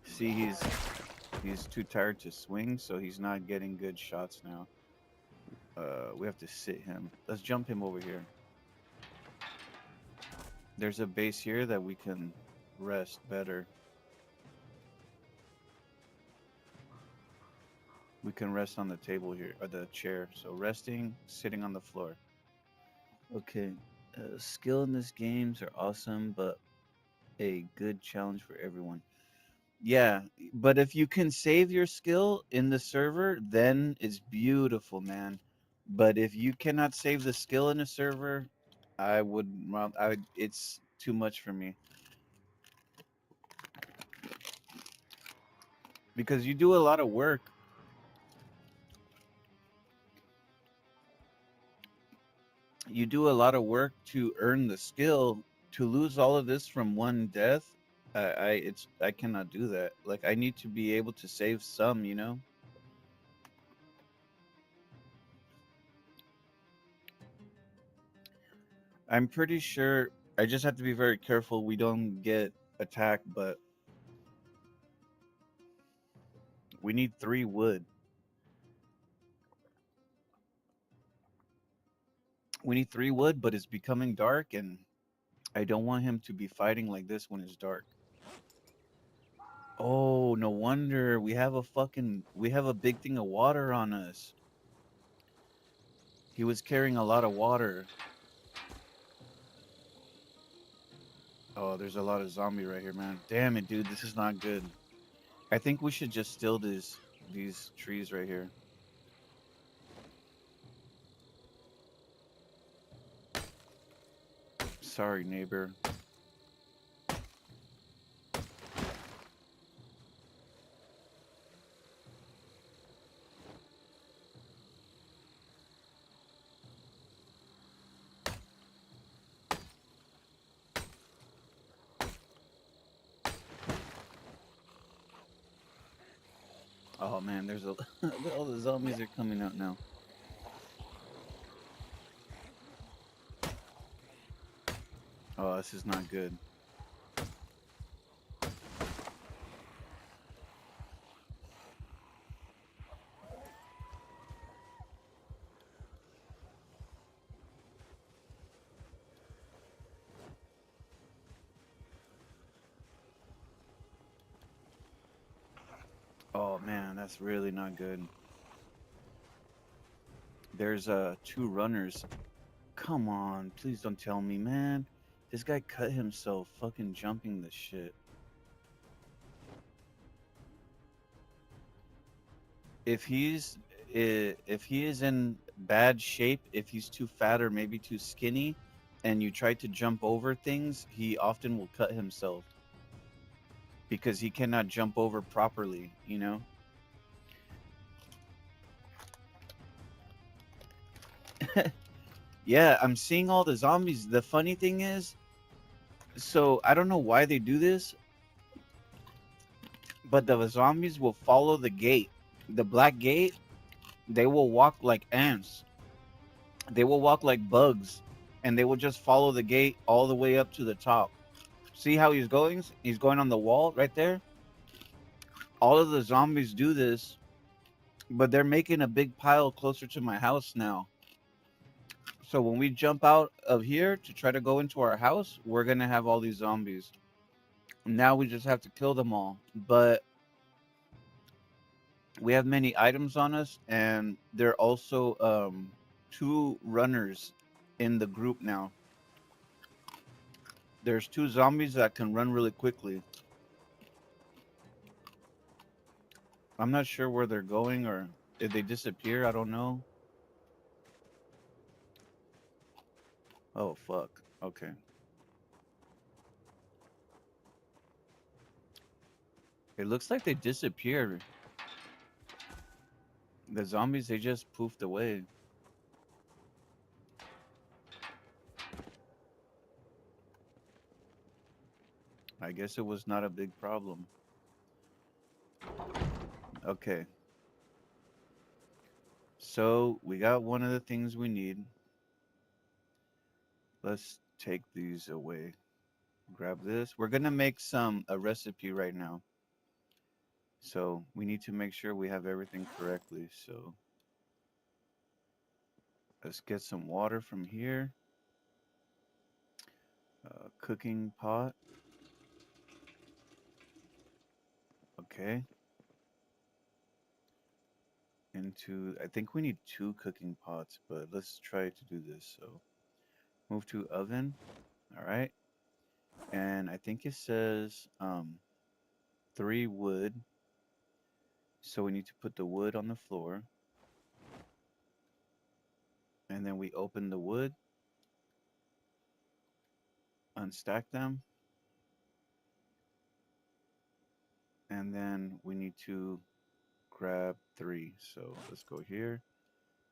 See, he's too tired to swing, so he's not getting good shots now. We have to sit him. Let's jump him over here. There's a base here that we can rest better. We can rest on the table here, or the chair. So resting, sitting on the floor. Okay. Skill in this games are awesome, but a good challenge for everyone. Yeah, but if you can save your skill in the server, then it's beautiful, man. But if you cannot save the skill in a server, it's too much for me because you do a lot of work. You do a lot of work to earn the skill. To lose all of this from one death, I cannot do that. Like I need to be able to save some, you know? I'm pretty sure I just have to be very careful we don't get attacked, but we need 3 wood. We need 3 wood, but it's becoming dark and I don't want him to be fighting like this when it's dark. Oh, no wonder we have a big thing of water on us. He was carrying a lot of water. Oh, there's a lot of zombie right here, man. Damn it, dude, this is not good. I think we should just steal these trees right here. Sorry, neighbor. Oh man, there's a all the zombies are coming out now. Oh, this is not good. Oh man, that's really not good. There's 2 runners. Come on, please don't tell me, man. This guy cut himself fucking jumping this shit. If he's if he is in bad shape, if he's too fat or maybe too skinny, and you try to jump over things, he often will cut himself because he cannot jump over properly, you know? Yeah, I'm seeing all the zombies. The funny thing is, so I don't know why they do this, but the zombies will follow the gate. The black gate, they will walk like ants. They will walk like bugs and they will just follow the gate all the way up to the top. See how he's going? He's going on the wall right there. All of the zombies do this, but they're making a big pile closer to my house now. So when we jump out of here to try to go into our house, we're going to have all these zombies. Now we just have to kill them all. But we have many items on us, and there are also 2 runners in the group now. There's 2 zombies that can run really quickly. I'm not sure where they're going or if they disappear. I don't know. Oh, fuck. Okay. It looks like they disappeared. The zombies, they just poofed away. I guess it was not a big problem. Okay. So we got one of the things we need. Let's take these away. Grab this. We're gonna make a recipe right now. So we need to make sure we have everything correctly. So let's get some water from here. Cooking pot. Okay. I think we need two cooking pots, but let's try to do this. So move to oven. All right. And I think it says 3 wood. So we need to put the wood on the floor. And then we open the wood, unstack them. And then we need to grab 3. So let's go here.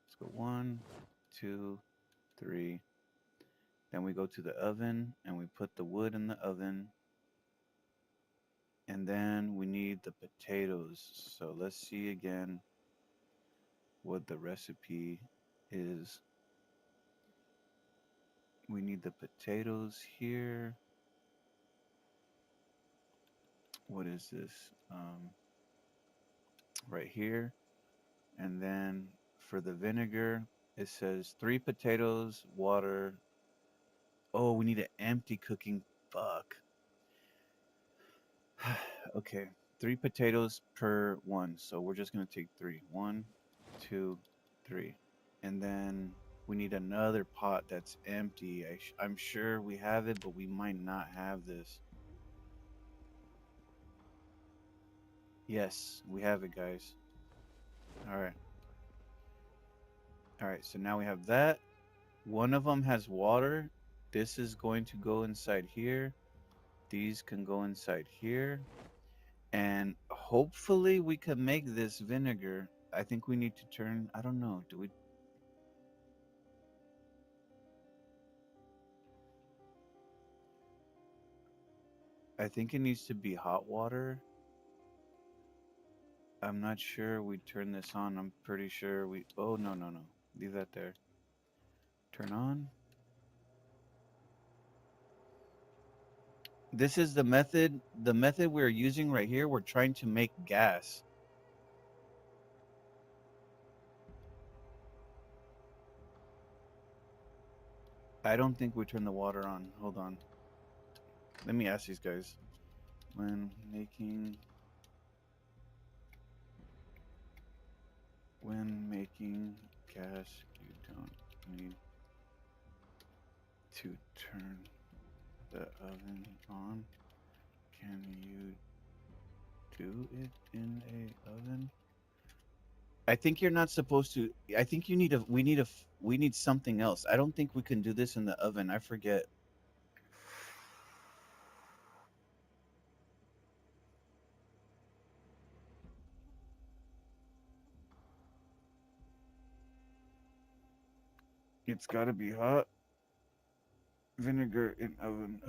Let's go 1, 2, 3. Then we go to the oven and we put the wood in the oven. And then we need the potatoes. So let's see again what the recipe is. We need the potatoes here. What is this? Right here. And then for the vinegar, it says 3 potatoes, water. Oh, we need an empty cooking. Fuck. Okay, 3 potatoes per one. So we're just gonna take 3. 1, 2, 3. And then we need another pot that's empty. I'm sure we have it, but we might not have this. Yes, we have it, guys. All right. All right, so now we have that. One of them has water. This is going to go inside here. These can go inside here. And hopefully we can make this vinegar. I think we need to turn, I don't know, do we? I think it needs to be hot water. I'm not sure we turn this on. I'm pretty sure we, oh, no, no, no. Leave that there. Turn on. This is the method we're using right here. We're trying to make gas. I don't think we turn the water on. Hold on. Let me ask these guys. When making gas, you don't need to turn the oven on. Can you do it in a oven? I think you're not supposed to. I think you need a. We need something else. I don't think we can do this in the oven. I forget. It's got to be hot. Vinegar in oven.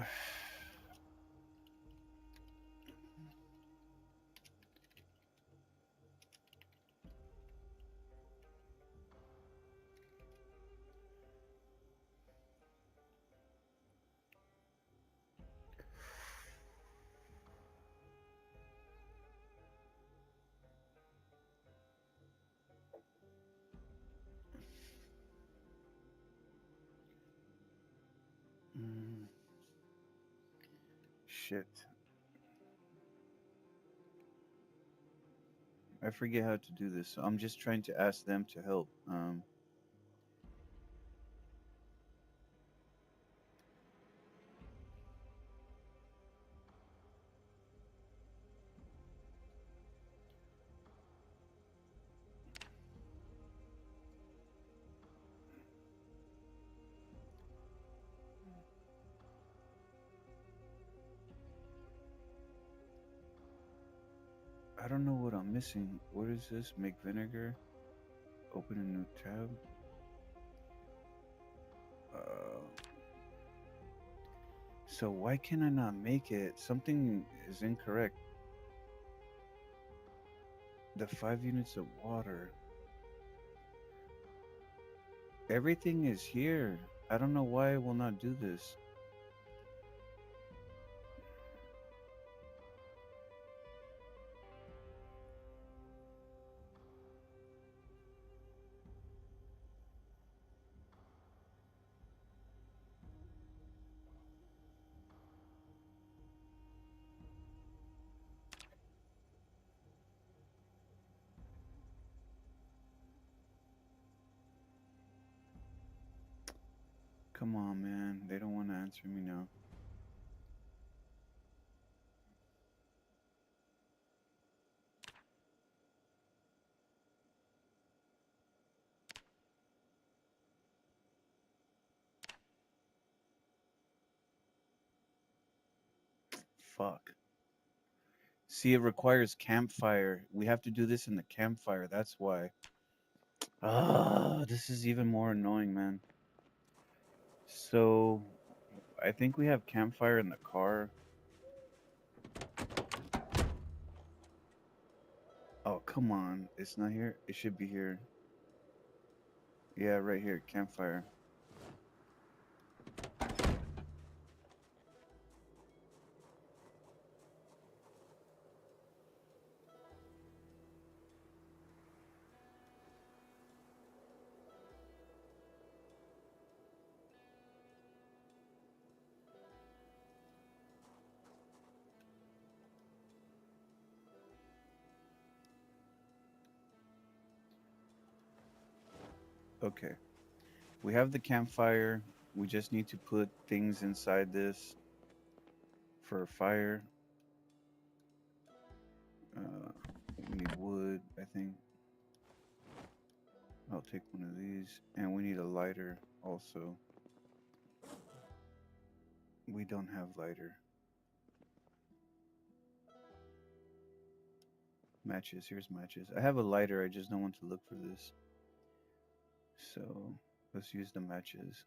Mm, shit. I forget how to do this. So I'm just trying to ask them to help. I don't know what I'm missing. What is this? Make vinegar. Open a new tab. Uh, so why can I not make it? Something is incorrect. The 5 units of water. Everything is here. I don't know why it will not do this. Come on, man. They don't want to answer me now. Fuck. See, it requires campfire. We have to do this in the campfire. That's why. Ah, this is even more annoying, man. So, I think we have campfire in the car. Oh, come on. It's not here. It should be here. Yeah, right here. Campfire. Okay. We have the campfire. We just need to put things inside this for a fire. Uh, we need wood, I think. I'll take one of these. And we need a lighter also. We don't have lighter. Matches. Here's matches. I have a lighter. I just don't want to look for this. So let's use the matches.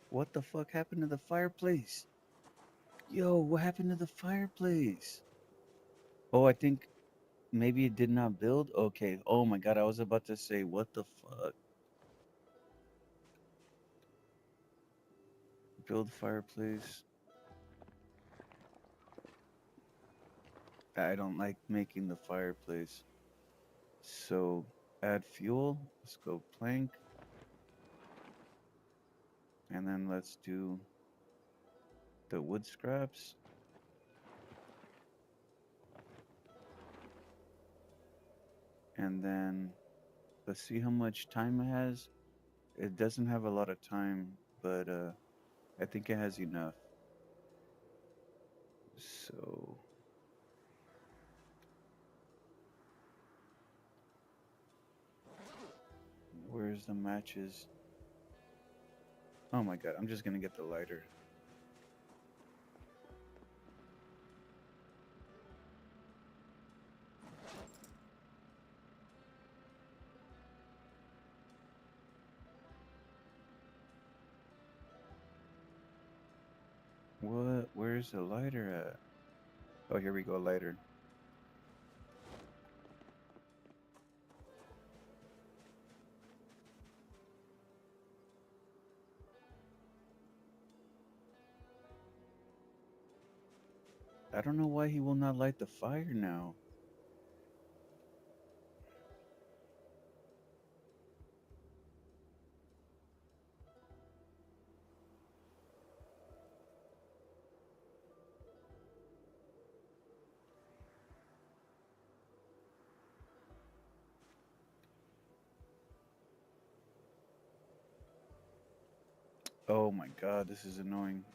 What the fuck happened to the fireplace? Yo, what happened to the fireplace? Oh, I think maybe it did not build? Okay. Oh my god, I was about to say, what the fuck? Build fireplace. I don't like making the fireplace. So add fuel. Let's go plank. And then let's do the wood scraps. And then let's see how much time it has. It doesn't have a lot of time, but I think it has enough. So where's the matches? Oh my god, I'm just gonna get the lighter. What? Where's the lighter at? Oh, here we go, lighter. I don't know why he will not light the fire now. Oh my god, this is annoying.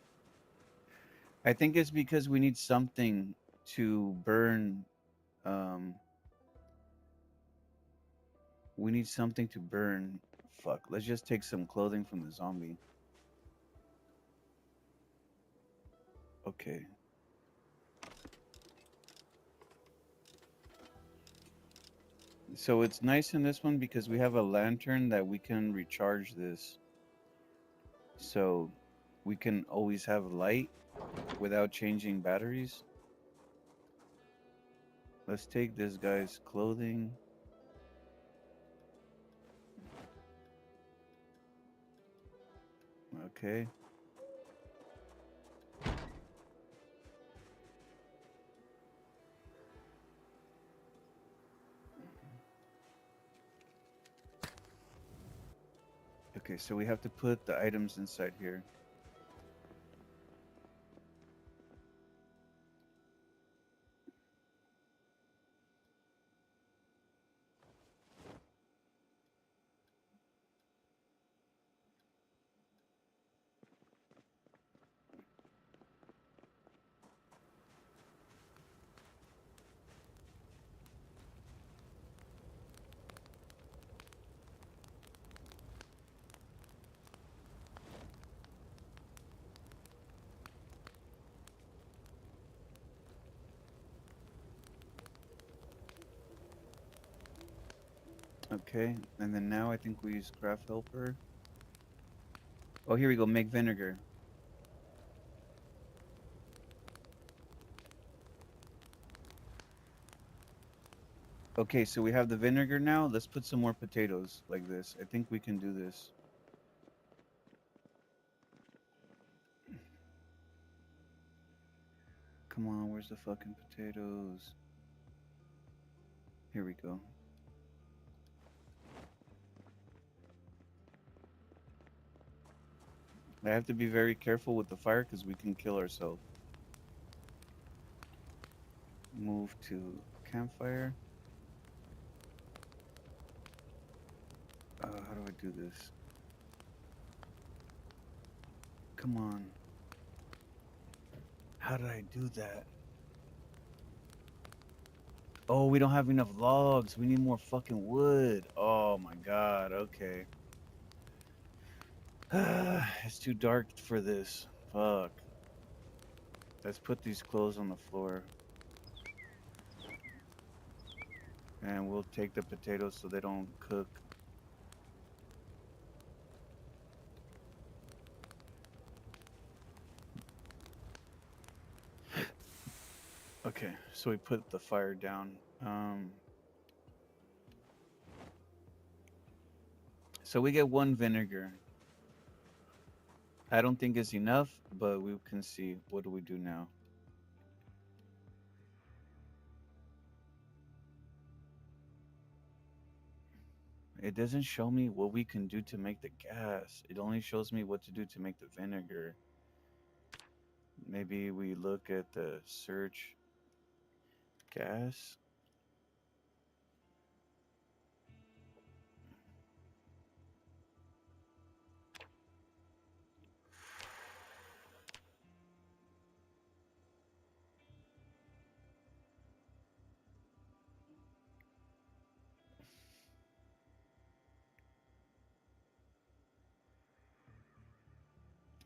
I think it's because we need something to burn. Um, we need something to burn. Fuck, let's just take some clothing from the zombie. Okay. So it's nice in this one because we have a lantern that we can recharge this. So we can always have light without changing batteries. Let's take this guy's clothing. Okay. Okay, so we have to put the items inside here. Okay, and then now I think we use craft helper. Oh, here we go. Make vinegar. Okay, so we have the vinegar now. Let's put some more potatoes like this. I think we can do this. Come on, where's the fucking potatoes? Here we go. I have to be very careful with the fire because we can kill ourselves. Move to campfire. How do I do this? Come on. How did I do that? Oh, we don't have enough logs. We need more fucking wood. Oh my god. Okay. It's too dark for this. Fuck. Let's put these clothes on the floor. And we'll take the potatoes so they don't cook. Okay, so we put the fire down. So we get one vinegar. I don't think it's enough, but we can see. What do we do now? It doesn't show me what we can do to make the gas. It only shows me what to do to make the vinegar. Maybe we look at the search gas.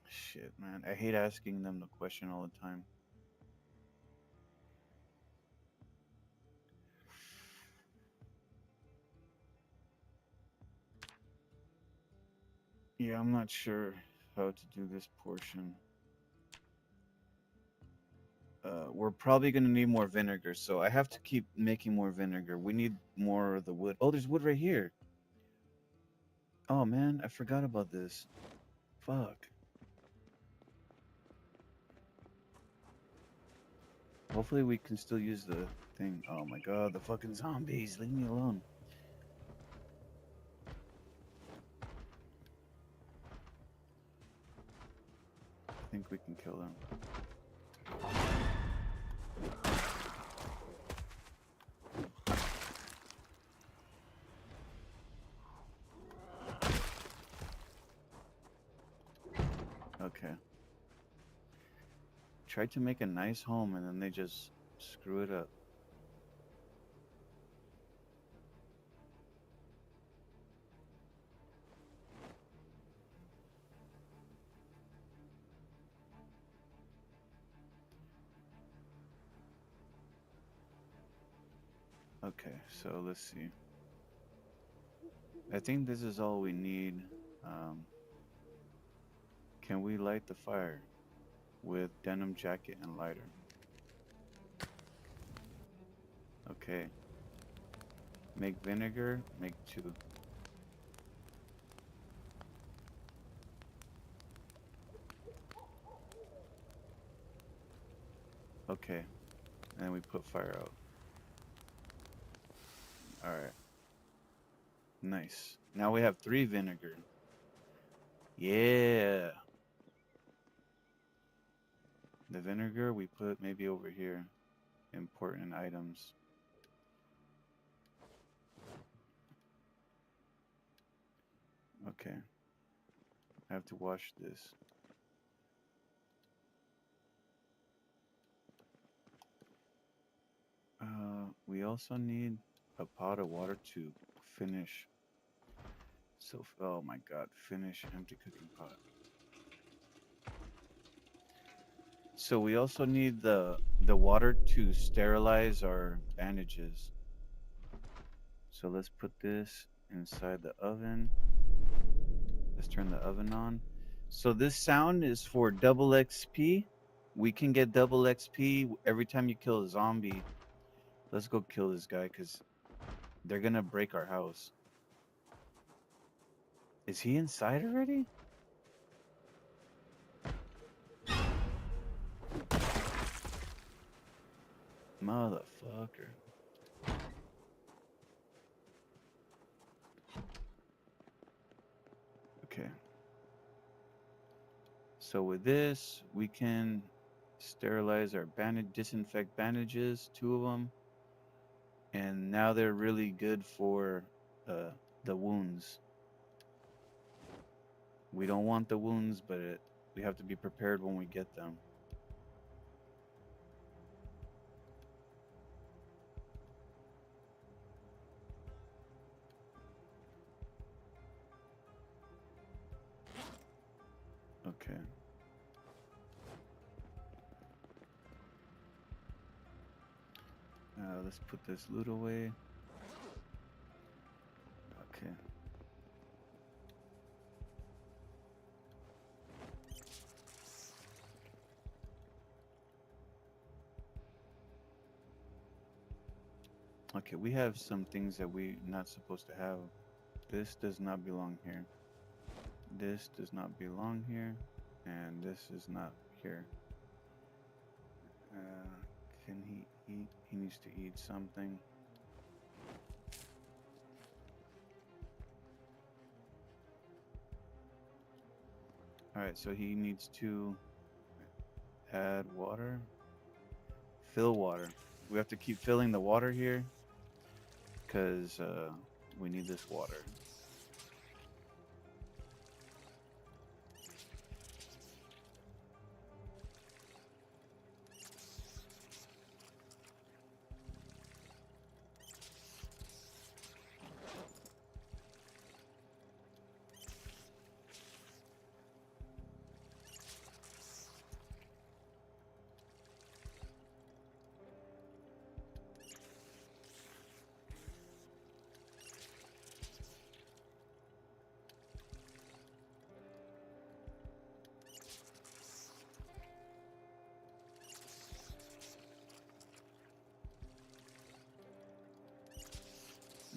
Shit, man. I hate asking them the question all the time. Yeah, I'm not sure how to do this portion. We're probably gonna need more vinegar, so I have to keep making more vinegar. We need more of the wood. Oh, there's wood right here. Oh man, I forgot about this. Fuck. Hopefully we can still use the thing. Oh my god, the fucking zombies. Leave me alone. I think we can kill them. Okay. Tried to make a nice home and then they just screw it up. Okay, so let's see. I think this is all we need. Um, can we light the fire with denim jacket and lighter? Okay. Make vinegar. Make 2. Okay. And then we put fire out. Alright. Nice. Now we have 3 vinegar. Yeah. The vinegar we put maybe over here. Important items. Okay. I have to wash this. We also need a pot of water to finish. So, oh my god, finish empty cooking pot. So we also need the water to sterilize our bandages. So let's put this inside the oven. Let's turn the oven on. So this sound is for double XP. We can get double XP every time you kill a zombie. Let's go kill this guy because they're gonna break our house. Is he inside already? Motherfucker. Okay. So with this, we can sterilize our bandage, disinfect bandages, 2 of them. And now they're really good for uh, the wounds. We don't want the wounds, but we have to be prepared when we get them. Okay. Let's put this loot away. Okay. Okay, we have some things that we're not supposed to have. This does not belong here. This does not belong here. And this is not here. Can he eat? He needs to eat something. Alright, so he needs to add water. Fill water. We have to keep filling the water here because we need this water.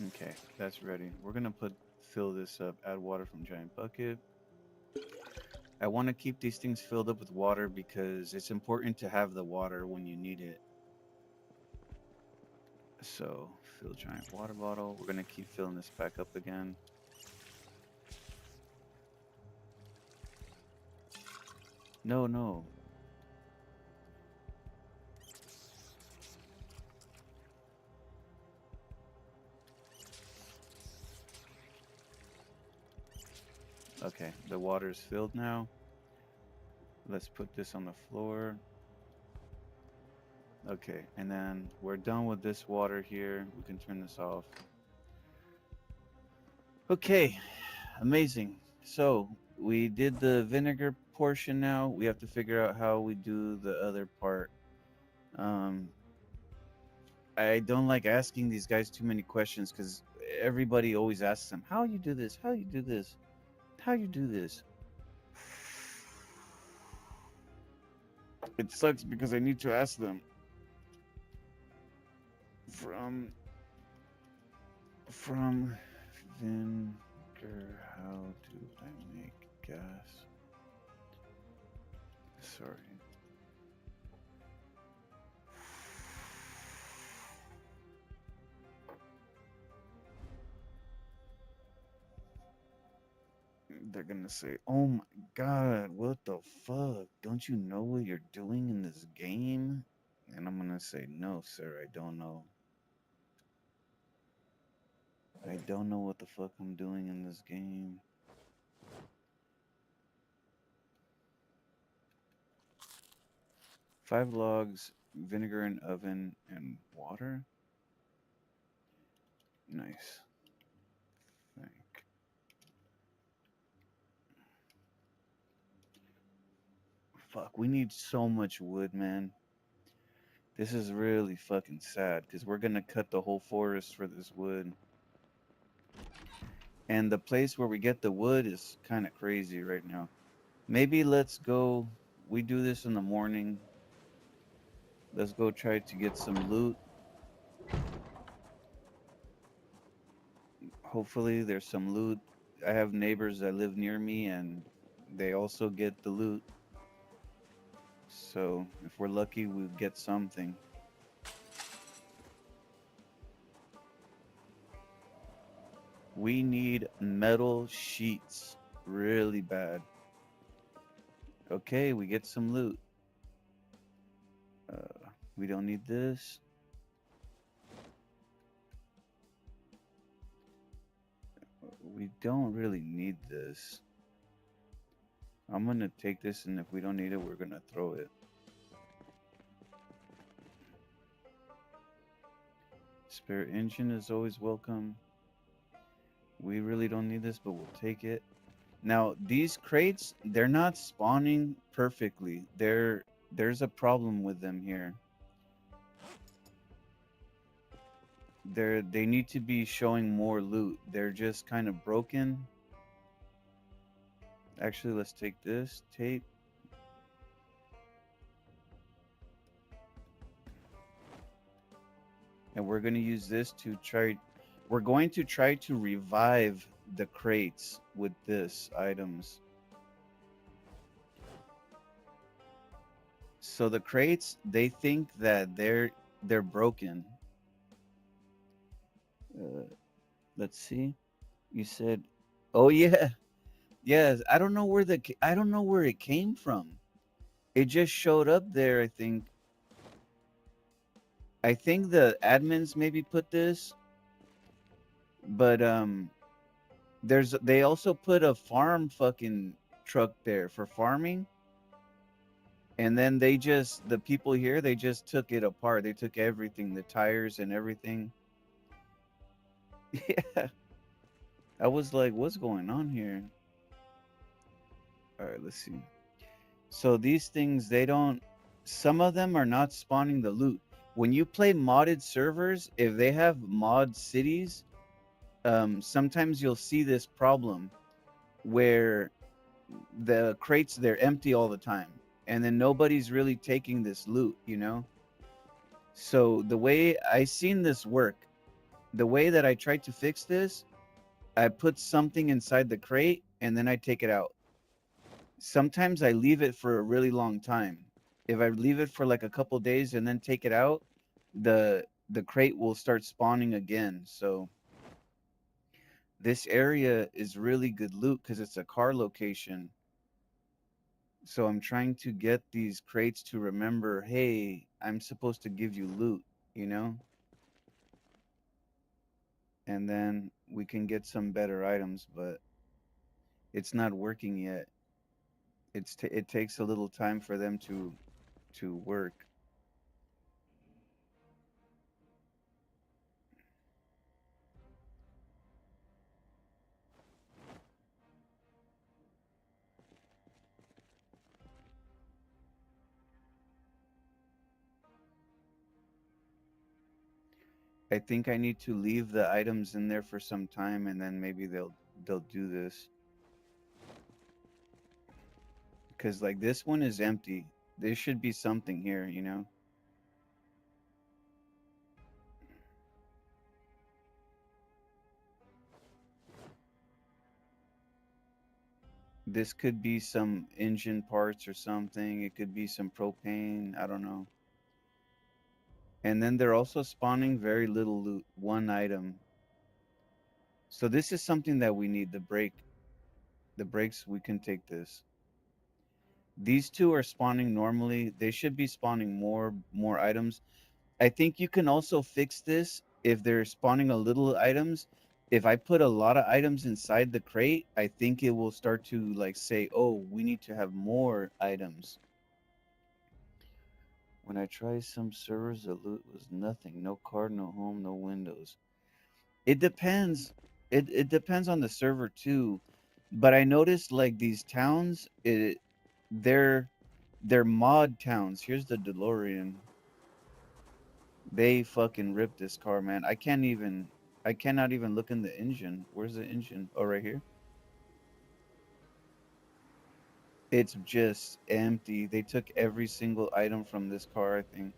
Okay, that's ready. We're gonna fill this up. Add water from giant bucket. I want to keep these things filled up with water because it's important to have the water when you need it. So fill giant water bottle. We're gonna keep filling this back up again. No, no. Okay, the water is filled now. Let's put this on the floor. Okay, and then we're done with this water here. We can turn this off. Okay, amazing. So we did the vinegar portion now. We have to figure out how we do the other part. Um, I don't like asking these guys too many questions because everybody always asks them, how you do this? How you do this? How you do this? It sucks because I need to ask them. From from vinegar, how do I make gas? Sorry. They're gonna say, "Oh my God, what the fuck? Don't you know what you're doing in this game?" And I'm gonna say, "No, sir, I don't know. I don't know what the fuck I'm doing in this game." 5 logs, vinegar in oven, and water. Nice. Thank. Fuck, we need so much wood, man. This is really fucking sad because we're gonna cut the whole forest for this wood. And the place where we get the wood is kind of crazy right now. Maybe let's go. We do this in the morning. Let's go try to get some loot. Hopefully, there's some loot. I have neighbors that live near me and they also get the loot. So if we're lucky, we'll get something. We need metal sheets really bad. Okay, we get some loot. We don't need this. We don't really need this. I'm gonna take this, and if we don't need it, we're gonna throw it. Spare engine is always welcome. We really don't need this, but we'll take it. Now, these crates, they're not spawning perfectly. There's a problem with them here. They need to be showing more loot. They're just kind of broken. Actually, let's take this tape. And we're going to use this to try. We're going to try to revive the crates with this items. So the crates, they think that they're broken. Uh, let's see. You said, "Oh yeah, yes." I don't know where it came from. It just showed up there. I think. I think the admins maybe put this, but they also put a farm fucking truck there for farming. And then the people here, they just took it apart. They took everything, the tires and everything. Yeah. I was like, what's going on here? All right, let's see. So these things, some of them are not spawning the loot. When you play modded servers, if they have mod cities, sometimes you'll see this problem where the crates, they're empty all the time. And then nobody's really taking this loot, you know? So the way I seen this work, the way that I tried to fix this, I put something inside the crate and then I take it out. Sometimes I leave it for a really long time. If I leave it for like a couple days and then take it out, the crate will start spawning again. So this area is really good loot because it's a car location. So I'm trying to get these crates to remember, hey, I'm supposed to give you loot, you know? And then we can get some better items, but it's not working yet. It takes a little time for them to work. I think I need to leave the items in there for some time and then maybe they'll do this. Cuz like this one is empty. There should be something here, you know. This could be some engine parts or something. It could be some propane. I don't know. And then they're also spawning very little loot, one item. So this is something that we need. The brake, the brakes. We can take this. These two are spawning normally. They should be spawning more items. I think you can also fix this if they're spawning a little items. If I put a lot of items inside the crate, I think it will start to like say, "Oh, we need to have more items." When I tried some servers, the loot was nothing. No card, no home, no windows. It depends. It depends on the server too. But I noticed like these towns, they're they're mod towns. Here's the DeLorean. They fucking ripped this car, man. I cannot even look in the engine. Where's the engine? Oh, right here. It's just empty. They took every single item from this car, I think.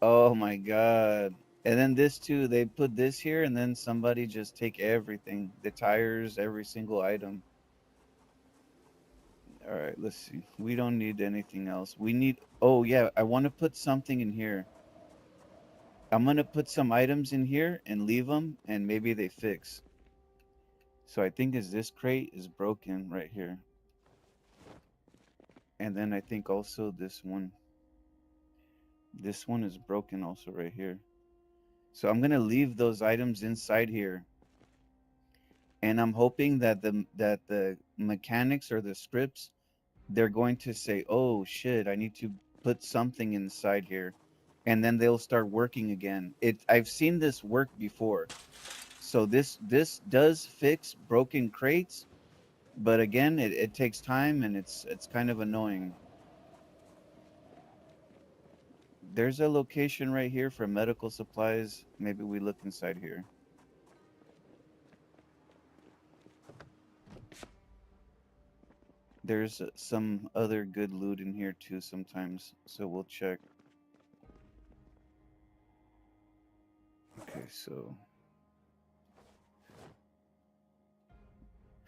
Oh my God. And then this too, they put this here and then somebody just take everything. The tires, every single item. All right, let's see. We don't need anything else. We need, oh yeah, I want to put something in here. I'm gonna put some items in here and leave them and maybe they fix. So I think is this crate is broken right here. And then I think also this one. This one is broken also right here. So I'm gonna leave those items inside here. And I'm hoping that the mechanics or the scripts they're going to say, "Oh shit, I need to put something inside here." And then they'll start working again. I've seen this work before. So this does fix broken crates, but again, it takes time and it's kind of annoying. There's a location right here for medical supplies. Maybe we look inside here. There's some other good loot in here too sometimes, so we'll check. Okay, so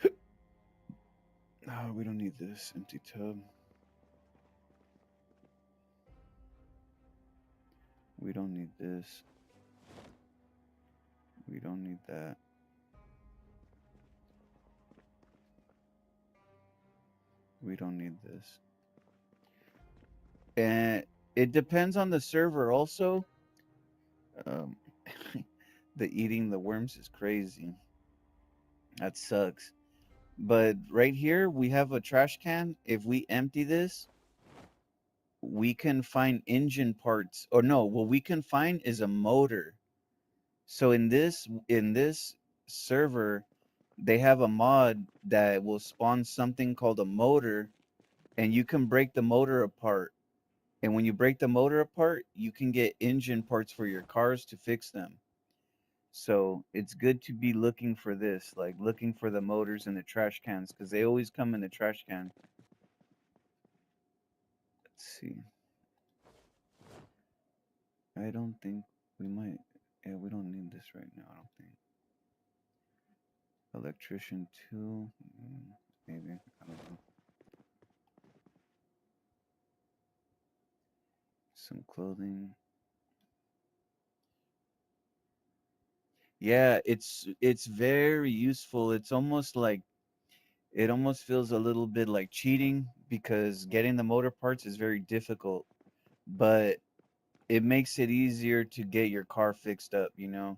oh, we don't need this empty tub. We don't need this. We don't need that. We don't need this. And it depends on the server also. Um, the eating the worms is crazy. That sucks. But right here, we have a trash can. If we empty this, we can find engine parts. Or no, what we can find is a motor. So in this server, they have a mod that will spawn something called a motor, and you can break the motor apart. And when you break the motor apart, you can get engine parts for your cars to fix them. So it's good to be looking for this, like looking for the motors in the trash cans, because they always come in the trash can. Let's see. I don't think we might. Yeah, we don't need this right now. I don't think. Electrician two, maybe. I don't know. Some clothing. Yeah, it's very useful. It's almost like it almost feels a little bit like cheating because getting the motor parts is very difficult, but it makes it easier to get your car fixed up, you know?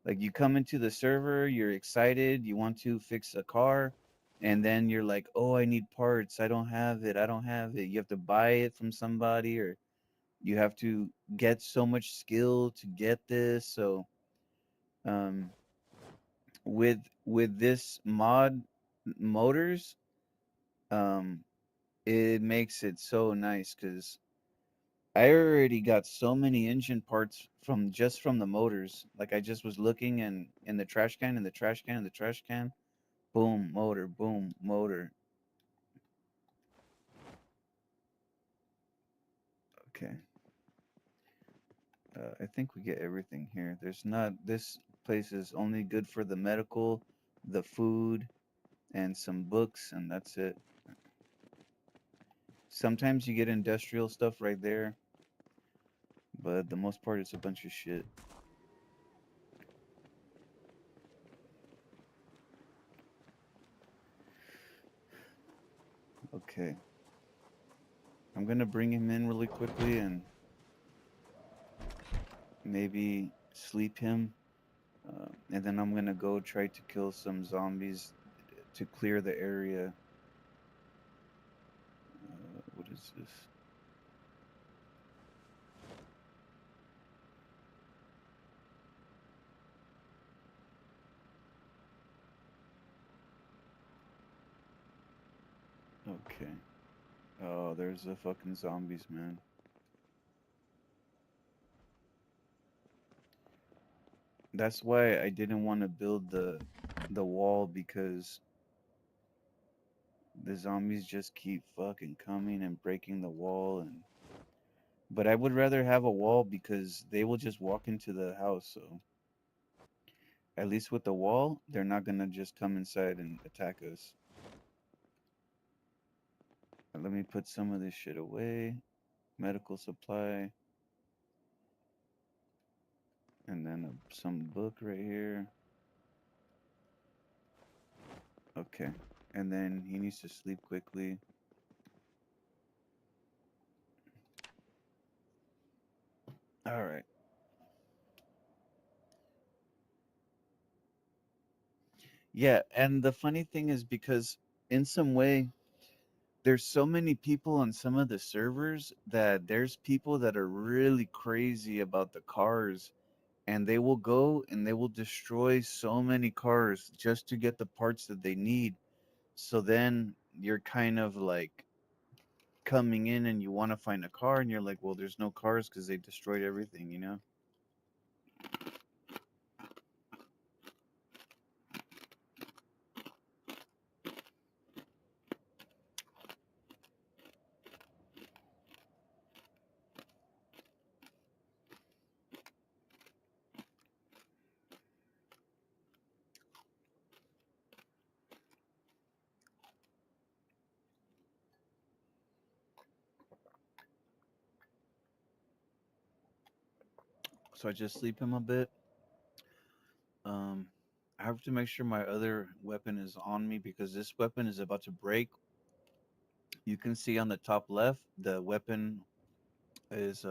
Like you come into the server, you're excited, you want to fix a car, and then you're like, "Oh, I need parts. I don't have it. I don't have it." You have to buy it from somebody or you have to get so much skill to get this. So, um with this mod motors, um it makes it so nice cuz I already got so many engine parts from just from the motors. Like I just was looking and in the trash can, in the trash can, in the trash can. Boom, motor, boom, motor. Okay. I think we get everything here. There's not this. place is only good for the medical, the food, and some books, and that's it. Sometimes you get industrial stuff right there, but the most part it's a bunch of shit. Okay. I'm gonna bring him in really quickly and maybe sleep him. And then I'm gonna go try to kill some zombies to clear the area. What is this? Okay. Oh, there's the fucking zombies, man. That's why I didn't want to build the wall because the zombies just keep fucking coming and breaking the wall and but I would rather have a wall because they will just walk into the house, so at least with the wall, they're not gonna just come inside and attack us. Let me put some of this shit away. Medical supply. And then some book right here. Okay. And then he needs to sleep quickly. All right. Yeah, and the funny thing is because in some way there's so many people on some of the servers that there's people that are really crazy about the cars and they will go and they will destroy so many cars just to get the parts that they need. So then you're kind of like coming in and you want to find a car and you're like, well, there's no cars because they destroyed everything, you know? So I just sleep him a bit. Um, I have to make sure my other weapon is on me because this weapon is about to break. You can see on the top left, the weapon is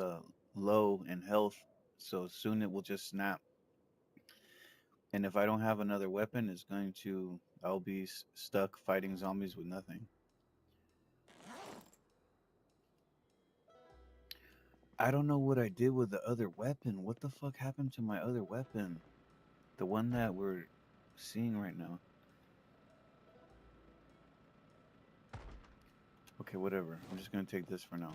low in health, so soon it will just snap. And if I don't have another weapon, I'll be stuck fighting zombies with nothing. I don't know what I did with the other weapon. What the fuck happened to my other weapon? The one that we're seeing right now. Okay, whatever. I'm just gonna take this for now.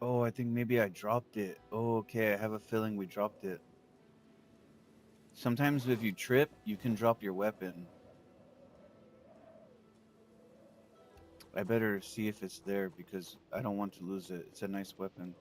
Oh, I think maybe I dropped it. Oh, okay. I have a feeling we dropped it. Sometimes if you trip, you can drop your weapon. I better see if it's there because I don't want to lose it. It's a nice weapon.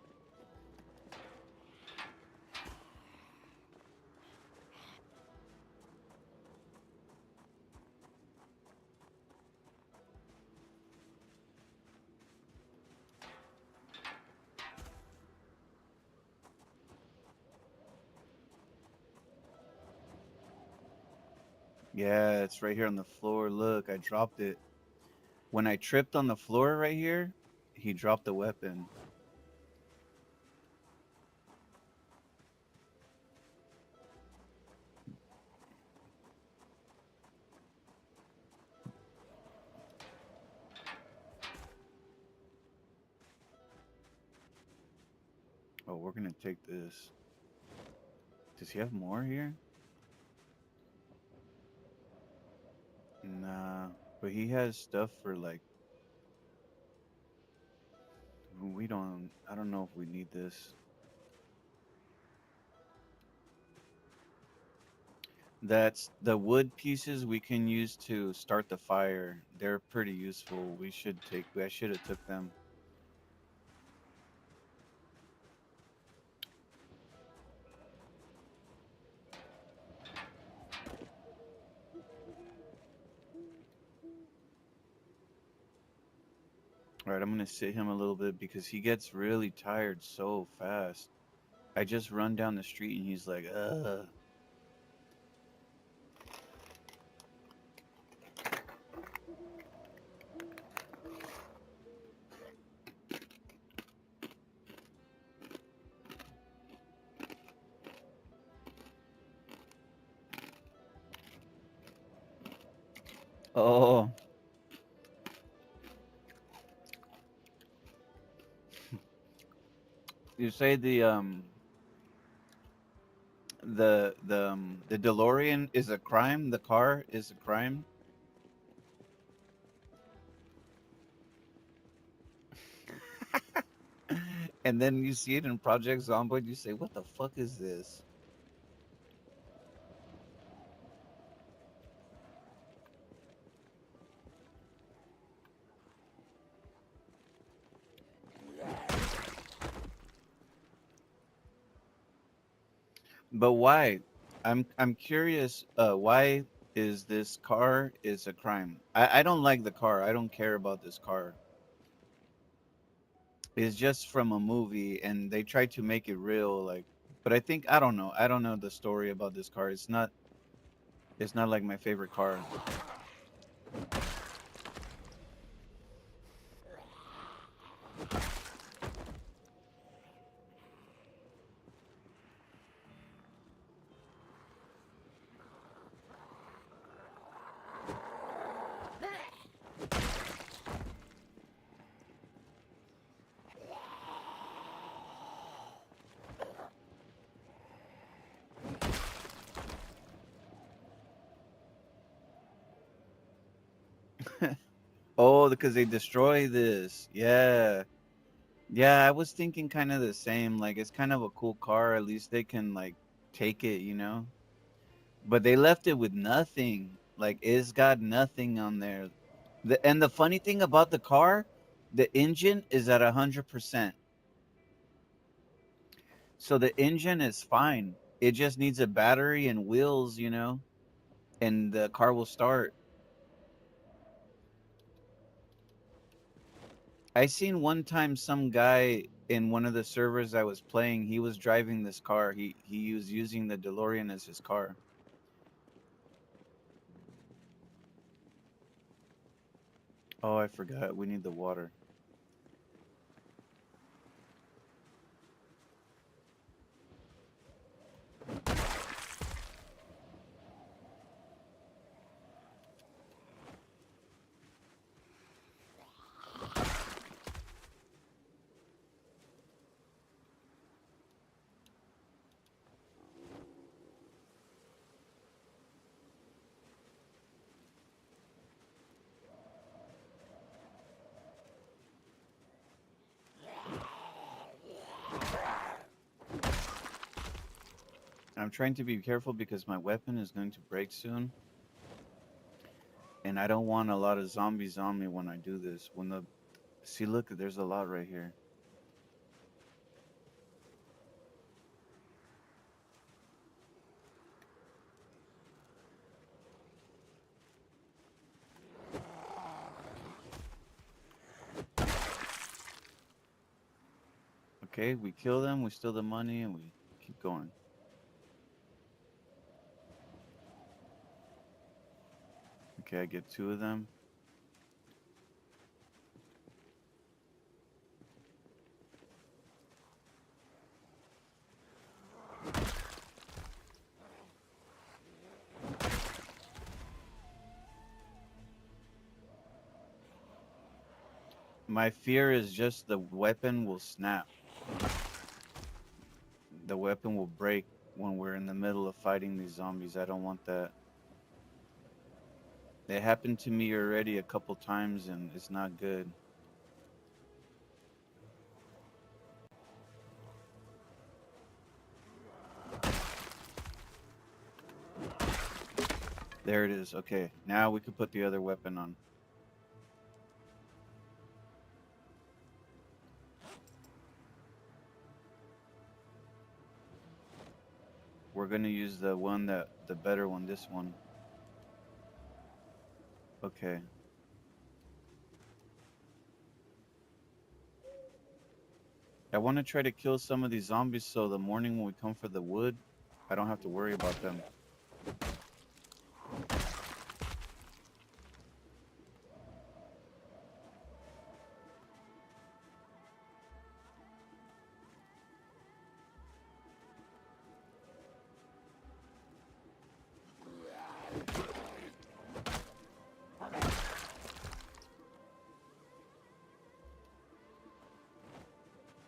Yeah, it's right here on the floor. Look, I dropped it. When I tripped on the floor right here, he dropped the weapon. Oh, we're gonna take this. Does he have more here? Nah, but he has stuff for like I don't know if we need this. That's the wood pieces we can use to start the fire. They're pretty useful. I should have took them. All right, I'm gonna sit him a little bit because he gets really tired so fast. I just run down the street and he's like, ugh. Oh, you say the DeLorean is a crime? The car is a crime? And then you see it in Project Zomboid, you say, what the fuck is this? But why? I'm curious, why is this car is a crime? I don't like the car. I don't care about this car. It's just from a movie and they tried to make it real, like, but I think I don't know. I don't know the story about this car. It's not like my favorite car. Oh, because they destroy this. Yeah. Yeah, I was thinking kind of the same. Like it's kind of a cool car. At least they can like take it, you know? But they left it with nothing. Like it's got nothing on there. And the funny thing about the car, the engine is at 100%. So the engine is fine. It just needs a battery and wheels, you know, and the car will start. I seen one time some guy in one of the servers I was playing, he was driving this car. He was using the DeLorean as his car. Oh, I forgot. We need the water. I'm trying to be careful because my weapon is going to break soon, and I don't want a lot of zombies on me when I do this. When the See, look, there's a lot right here. Okay, we kill them, we steal the money, and we keep going. Okay, I get two of them. My fear is just the weapon will snap. The weapon will break when we're in the middle of fighting these zombies. I don't want that. It happened to me already a couple times and it's not good. There it is. Okay, now we can put the other weapon on. We're gonna use the better one, this one. Okay. I want to try to kill some of these zombies so the morning when we come for the wood, I don't have to worry about them.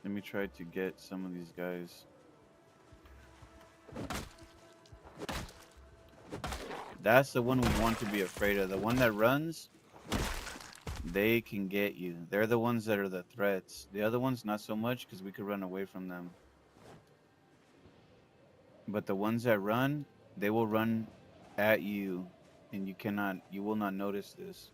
Let me try to get some of these guys. That's the one we want to be afraid of. The one that runs, they can get you. They're the ones that are the threats. The other ones, not so much because we could run away from them. But the ones that run, they will run at you and you will not notice this.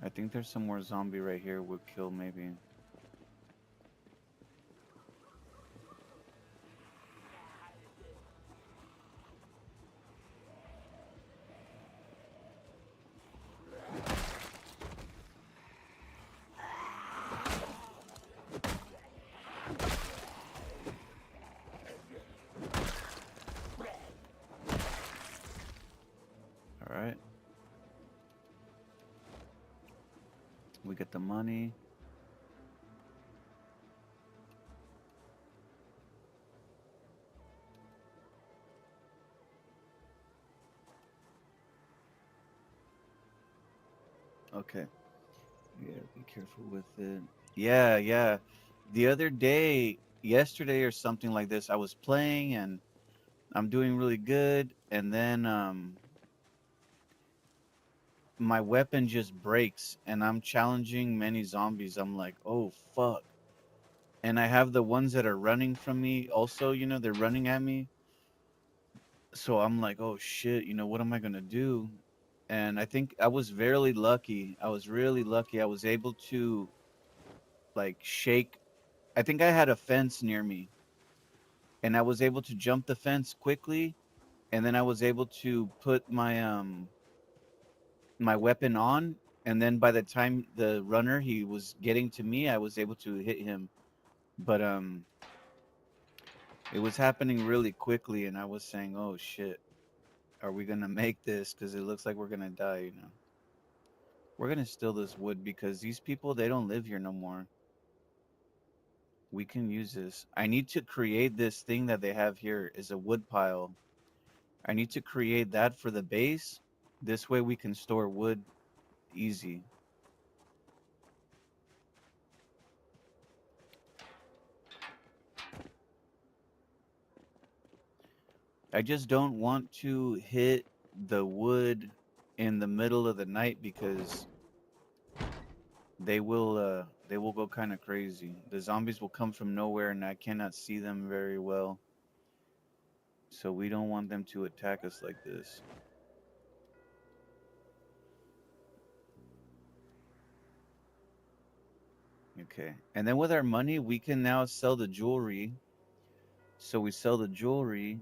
I think there's some more zombie right here we'll kill maybe. All right. We get the money. Okay. Yeah, be careful with it. Yeah, yeah. The other day, yesterday or something like this, I was playing and I'm doing really good and then my weapon just breaks and I'm challenging many zombies. I'm like, "Oh fuck." And I have the ones that are running from me also, they're running at me. So I'm like, "Oh shit, what am I going to do?" And I think I was very lucky. I was really lucky. I was able to like shake. I think I had a fence near me and I was able to jump the fence quickly and then I was able to put my weapon on and then by the time the runner he was getting to me, I was able to hit him. But it was happening really quickly and I was saying, "Oh shit, are we going to make this cuz it looks like we're going to die. We're going to steal this wood because these people they don't live here no more. We can use this. I need to create this thing that they have here is a wood pile. I need to create that for the base. This way we can store wood easy. I just don't want to hit the wood in the middle of the night because they will go kind of crazy. The zombies will come from nowhere and I cannot see them very well. So we don't want them to attack us like this. Okay. And then with our money, we can now sell the jewelry. So we sell the jewelry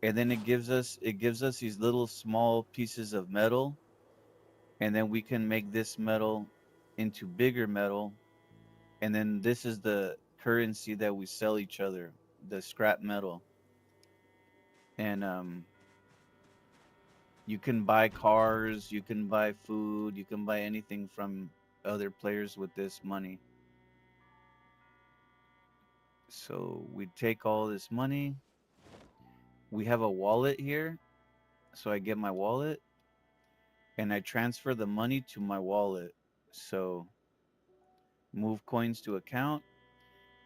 and then it gives us these little small pieces of metal and then we can make this metal into bigger metal and then this is the currency that we sell each other, the scrap metal. And you can buy cars, you can buy food, you can buy anything from other players with this money. So we take all this money. We have a wallet here, so I get my wallet and I transfer the money to my wallet. So move coins to account,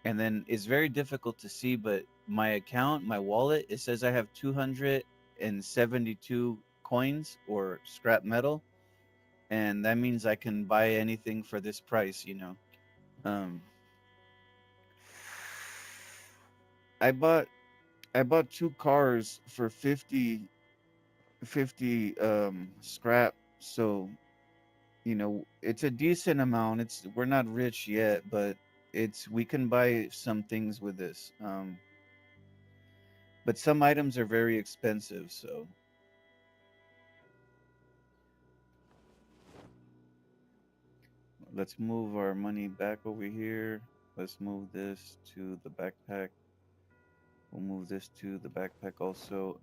and then it's very difficult to see, but my account, my wallet, it says I have 272 coins or scrap metal, and that means I can buy anything for this price. Um, I bought I bought two cars for 50 scrap, so it's a decent amount. We're not rich yet, but it's we can buy some things with this. But some items are very expensive, so Let's move our money back over here. Let's move this to the backpack. We'll move this to the backpack also.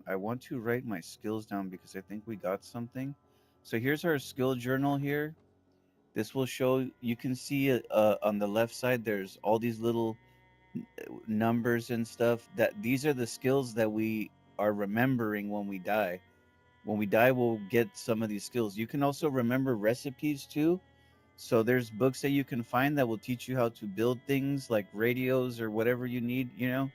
I want to write my skills down because I think we got something. So here's our skill journal here. This will show, you can see on the left side, there's all these little numbers and stuff. That these are the skills that we are remembering when we die. When we die, we'll get some of these skills. You can also remember recipes too. So there's books that you can find that will teach you how to build things like radios or whatever you need, you know.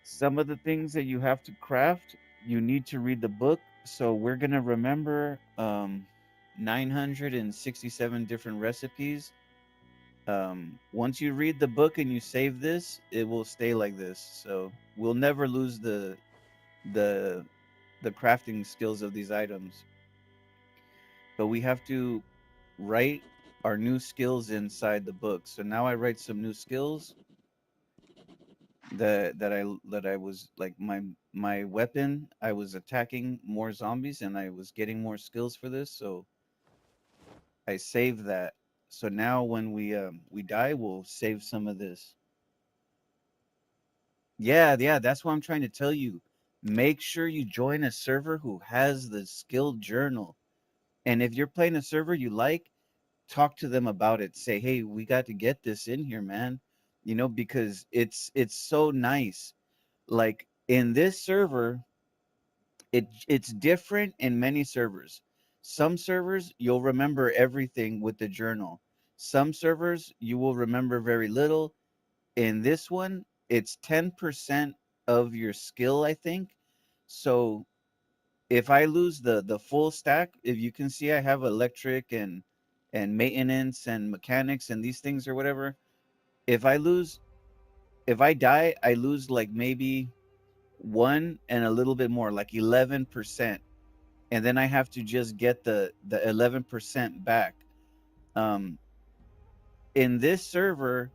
Some of the things that you have to craft, you need to read the book. So we're going to remember 967 different recipes. Once you read the book and you save this, it will stay like this. So we'll never lose the the crafting skills of these items. But we have to write our new skills inside the book. So now I write some new skills that I was like my weapon. I was attacking more zombies and I was getting more skills for this. So I saved that. So now when we die, we'll save some of this. Yeah, yeah, that's what I'm trying to tell you. Make sure you join a server who has the skill journal. And if you're playing a server you like, talk to them about it. Say, "Hey, we got to get this in here, man." You know, because it's so nice. Like in this server, it's different in many servers. Some servers you'll remember everything with the journal. Some servers you will remember very little. In this one, it's 10% of your skill, I think. So if I lose the full stack, if you can see I have electric and maintenance and mechanics and these things or whatever, if I lose if I die, I lose like maybe one and a little bit more, like 11%. And then I have to just get the 11% back. Um in this server,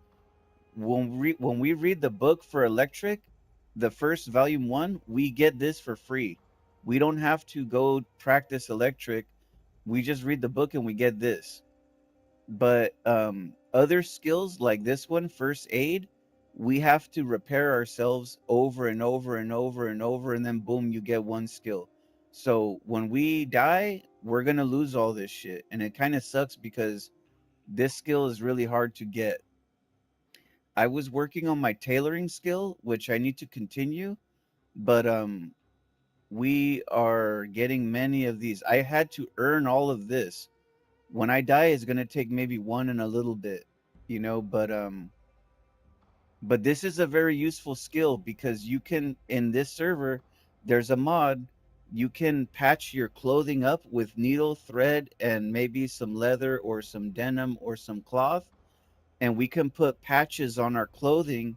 when we read the book for electric, the first volume 1, we get this for free. We don't have to go practice electric. We just read the book and we get this. But other skills like this one, first aid, we have to repair ourselves over and over and over and over, and then boom, you get one skill. So when we die, we're gonna lose all this shit, and it kind of sucks because this skill is really hard to get. I was working on my tailoring skill, which I need to continue, but we are getting many of these. I had to earn all of this. When I die, it's gonna take maybe one and a little bit, you know. But this is a very useful skill because you can, in this server, there's a mod. You can patch your clothing up with needle, thread, and maybe some leather or some denim or some cloth, and we can put patches on our clothing,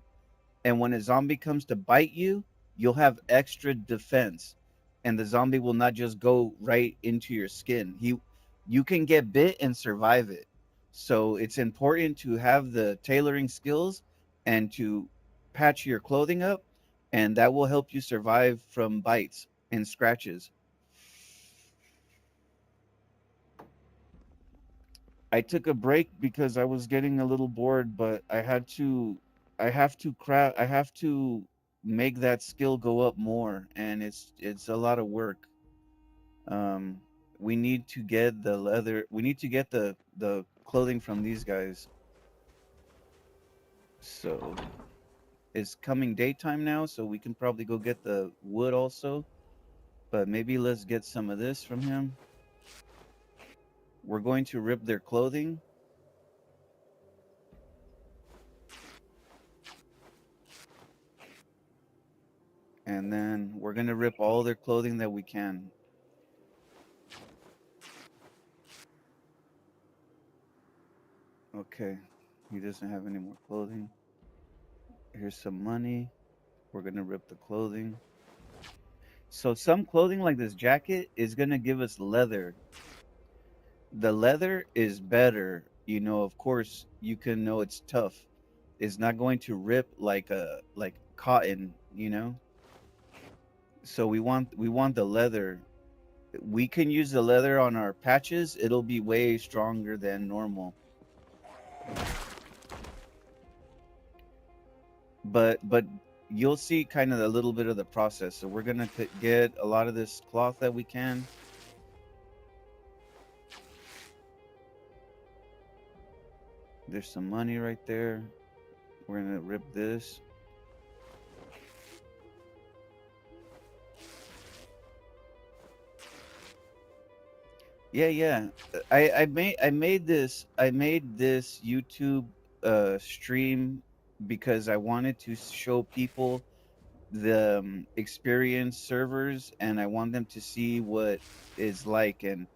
and when a zombie comes to bite you, you'll have extra defense, and the zombie will not just go right into your skin. You can get bit and survive it. So it's important to have the tailoring skills and to patch your clothing up, and that will help you survive from bites and scratches. I took a break because I was getting a little bored, but I have to make that skill go up more, and it's a lot of work. Um we need to get the leather, we need to get the clothing from these guys. So it's coming daytime now, so we can probably go get the wood also, but maybe let's get some of this from him. We're going to rip their clothing, and then we're going to rip all their clothing that we can. Okay, he doesn't have any more clothing. Here's some money. We're gonna rip the clothing. So some clothing like this jacket is gonna give us leather. The leather is better, you know. Of course, you can know it's tough. It's not going to rip like a like cotton, you know. So we want the leather. We can use the leather on our patches. It'll be way stronger than normal. But you'll see kind of a little bit of the process. So we're gonna get a lot of this cloth that we can. There's some money right there. We're gonna rip this. Yeah, yeah. I made this YouTube stream because I wanted to show people the experience servers, and I want them to see what is like. And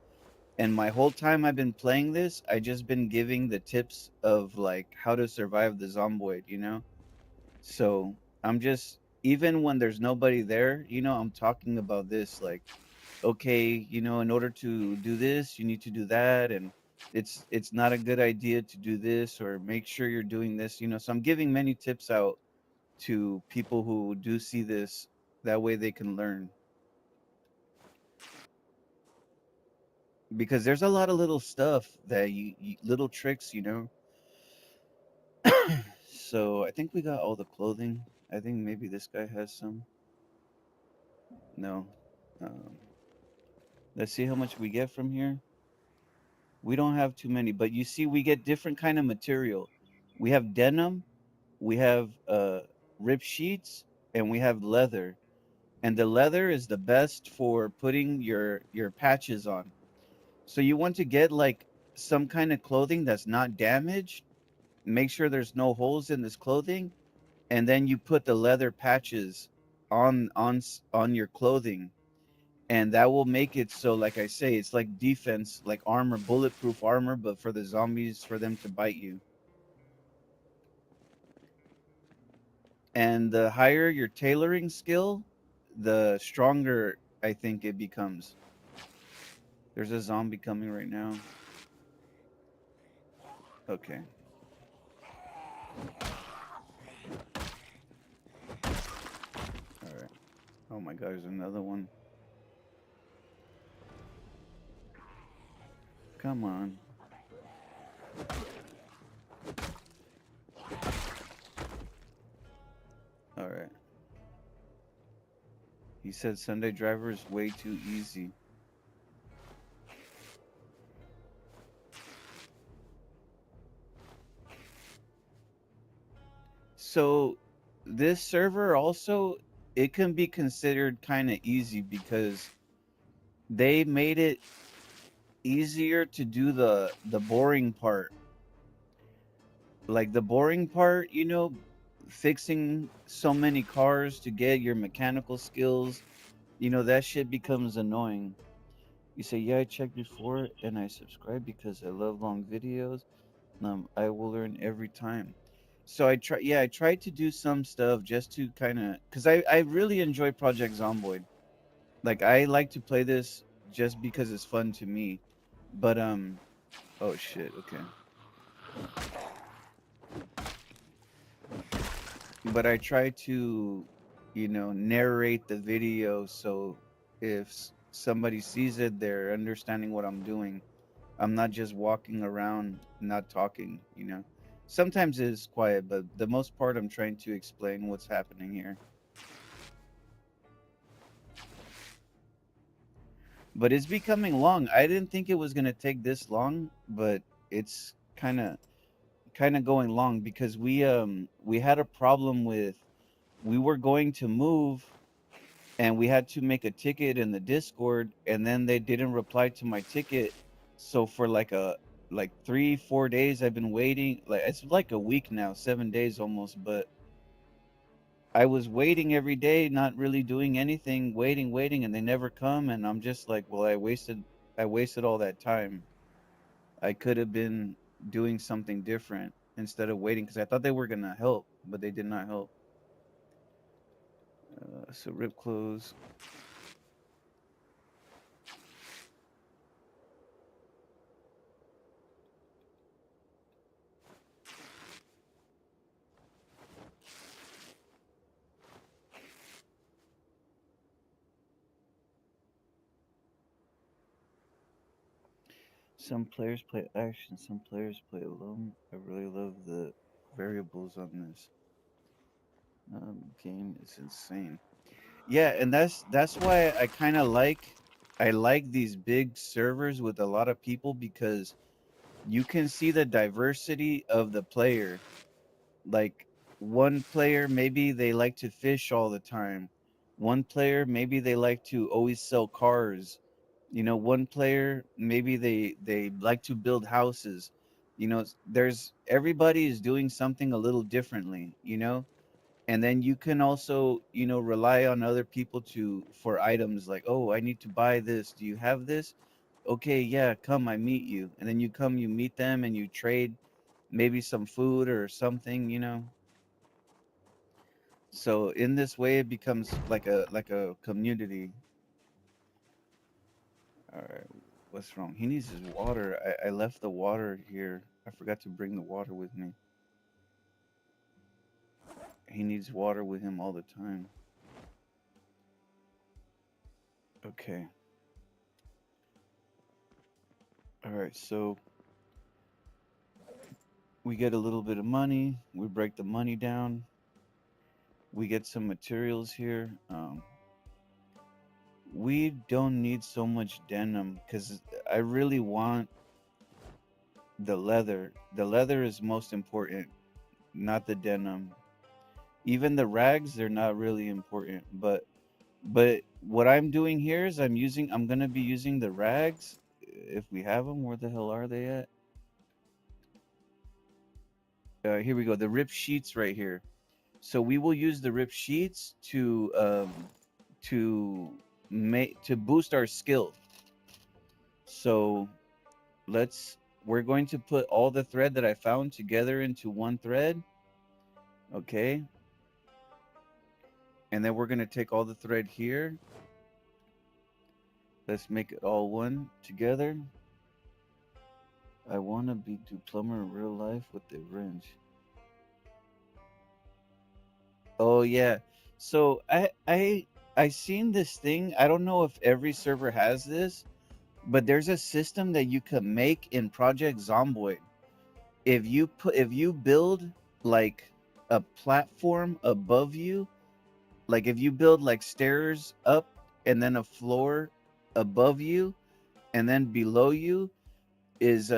my whole time I've been playing this, I just been giving the tips of like how to survive the zomboid, you know? So I'm just, even when there's nobody there, I'm talking about this like, okay, in order to do this, you need to do that, and it's not a good idea to do this, or make sure you're doing this, so I'm giving many tips out to people who do see this, that way they can learn, because there's a lot of little stuff that little tricks, so I think we got all the clothing. I think maybe this guy has some. No. um, let's see how much we get from here. We don't have too many, but you see, we get different kind of material. We have denim, we have rib sheets, and we have leather. And the leather is the best for putting your patches on. So you want to get like some kind of clothing that's not damaged. Make sure there's no holes in this clothing, and then you put the leather patches on your clothing, and that will make it so, like I say, it's like defense, like armor, bulletproof armor, but for the zombies, for them to bite you. And the higher your tailoring skill, the stronger I think it becomes. There's a zombie coming right now. Okay. All right. Oh my god, there's another one. Come on. All right. He said Sunday driver is way too easy. So this server also, it can be considered kind of easy because they made it easier to do the boring part. Like the boring part, fixing so many cars to get your mechanical skills, that shit becomes annoying. You say, yeah, I checked before and I subscribe because I love long videos. I will learn every time. So I tried to do some stuff just to kind of, because I really enjoy Project Zomboid. Like, I like to play this just because it's fun to me. But, oh shit, okay. But I try to, narrate the video, so if somebody sees it, they're understanding what I'm doing. I'm not just walking around not talking. Sometimes it's quiet, but the most part I'm trying to explain what's happening here. But it's becoming long. I didn't think it was gonna take this long, but it's kind of going long because we had a problem with, we were going to move, and we had to make a ticket in the Discord, and then they didn't reply to my ticket. So for like 3-4 days I've been waiting. Like, it's like a week now, 7 days almost, but I was waiting every day, not really doing anything, waiting, and they never come, and I'm just like, well, I wasted all that time. I could have been doing something different instead of waiting, because I thought they were gonna help, but they did not help. So rip clothes. Some players play action, some players play alone. I really love the variables on this game. It's insane. Yeah, and that's why I kind of I like these big servers with a lot of people because you can see the diversity of the player. Like one player, maybe they like to fish all the time. One player, maybe they like to always sell cars. You know, one player, maybe they like to build houses. You know, there's everybody is doing something a little differently, you know? And then you can also, you know, rely on other people to for items like, "Oh, I need to buy this. Do you have this?" "Okay, yeah, come, I meet you." And then you come, you meet them and you trade maybe some food or something, you know. So in this way, it becomes like a community. All right, what's wrong? He needs his water. I left the water here. I forgot to bring the water with me. He needs water with him all the time. Okay. All right. So we get a little bit of money. We break the money down. We get some materials here. We don't need so much denim because I really want the leather. The leather is most important, not the denim. Even the rags, they're not really important. But what I'm doing here is I'm gonna be using the rags if we have them. Where the hell are they at? Here we go. The rip sheets right here. So we will use the rip sheets to make to boost our skill. So let's we're going to put all the thread that I found together into one thread. Okay. And then we're going to take all the thread here. Let's make it all one together. I want to be do plumber in real life with the wrench. Oh yeah. So I seen this thing. I don't know if every server has this, but there's a system that you could make in Project Zomboid. If you build like a platform above you, like if you build like stairs up and then a floor above you and then below you is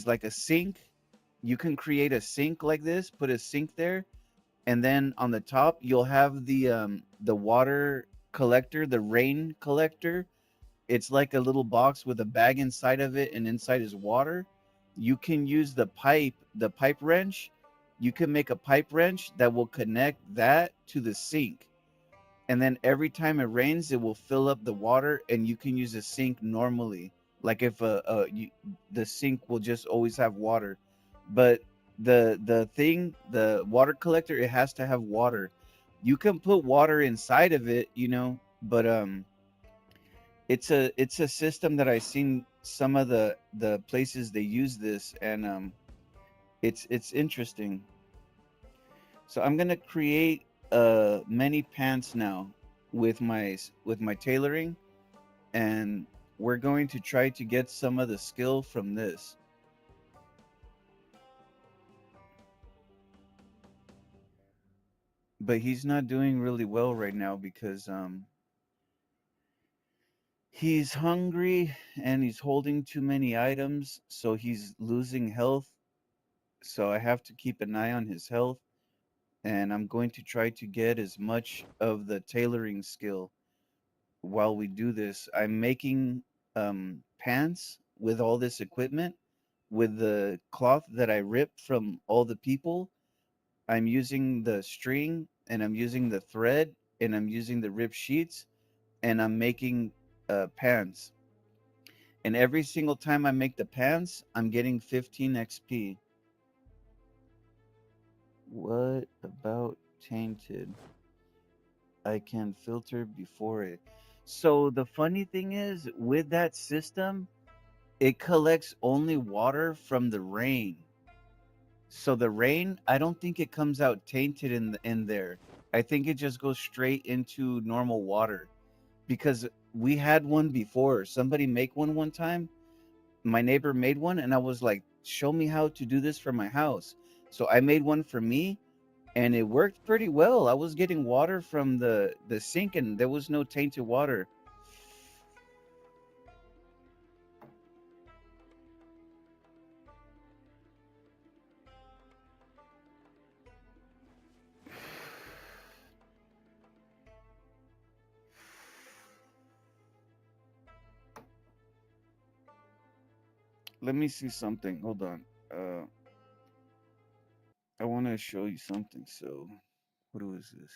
like a sink. You can create a sink like this, put a sink there, and then on the top you'll have the water collector, the rain collector. It's like a little box with a bag inside of it, and inside is water. You can use the pipe wrench. You can make a pipe wrench that will connect that to the sink, and then every time it rains it will fill up the water and you can use a sink normally, like if the sink will just always have water. But the water collector, it has to have water. You can put water inside of it, you know, but it's a system that I seen some of the places they use this, and it's interesting. So I'm gonna create many pants now with my tailoring, and we're going to try to get some of the skill from this. But he's not doing really well right now because he's hungry and he's holding too many items, so he's losing health. So I have to keep an eye on his health, and I'm going to try to get as much of the tailoring skill while we do this. I'm making pants with all this equipment, with the cloth that I ripped from all the people. I'm using the string and I'm using the thread and I'm using the rip sheets and I'm making pants. And every single time I make the pants, I'm getting 15 XP. What about tainted? I can filter before it. So the funny thing is, with that system, it collects only water from the rain. So the rain, I don't think it comes out tainted in there. I think it just goes straight into normal water because we had one before. Somebody make one time, my neighbor made one, and I was like, show me how to do this for my house. So I made one for me, and it worked pretty well. I was getting water from the sink, and there was no tainted water. Let me see something. Hold on. I want to show you something. So, what was this?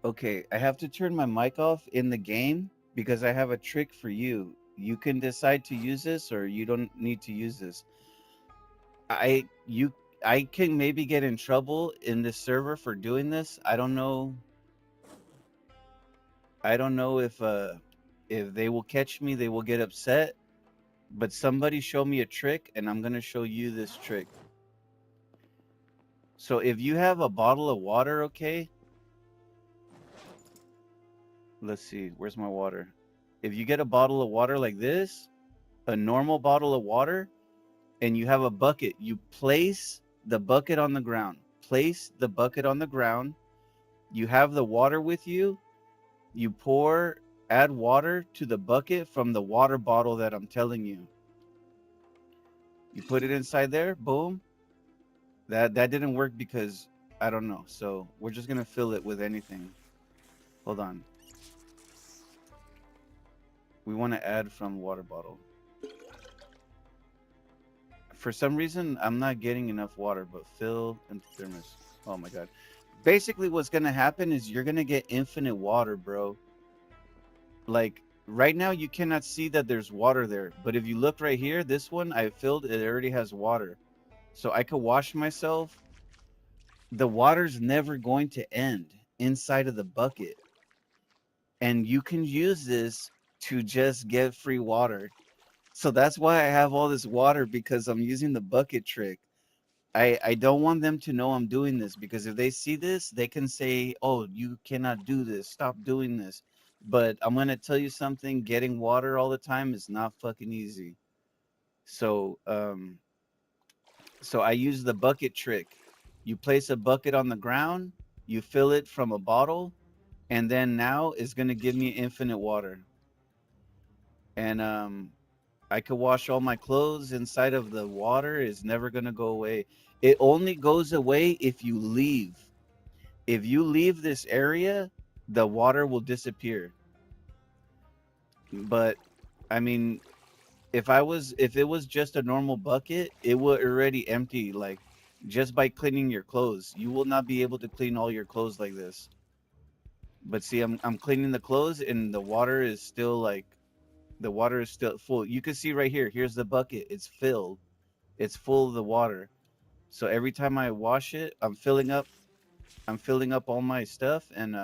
Okay, I have to turn my mic off in the game because I have a trick for you. You can decide to use this or you don't need to use this. I you I can maybe get in trouble in this server for doing this. I don't know. I don't know if they will catch me, they will get upset, but somebody show me a trick and I'm going to show you this trick. So if you have a bottle of water, okay? Let's see. Where's my water? If you get a bottle of water like this, a normal bottle of water, and you have a bucket, you place the bucket on the ground. Place the bucket on the ground. You have the water with you. You add water to the bucket from the water bottle that I'm telling you. You put it inside there, boom. That didn't work because I don't know. So we're just gonna fill it with anything. Hold on. We want to add from water bottle. For some reason, I'm not getting enough water, but fill and thermos. Oh my god. Basically, what's gonna happen is you're gonna get infinite water, bro. Like right now, you cannot see that there's water there, but if you look right here, this one I filled, it already has water, so I could wash myself. The water's never going to end inside of the bucket, and you can use this to just get free water. So that's why I have all this water because I'm using the bucket trick. I don't want them to know I'm doing this because if they see this, they can say, "Oh, you cannot do this. Stop doing this." But I'm gonna tell you something: getting water all the time is not fucking easy. So, so I use the bucket trick. You place a bucket on the ground, you fill it from a bottle, and then now it's gonna give me infinite water. And I could wash all my clothes inside of the water. It's never gonna go away. It only goes away if you leave. If you leave this area, the water will disappear. But I mean, if it was just a normal bucket, it would already empty like just by cleaning your clothes. You will not be able to clean all your clothes like this. But see, I'm cleaning the clothes and the water is still full. You can see right here. Here's the bucket. It's filled. It's full of the water. So every time I wash it, I'm filling up all my stuff, and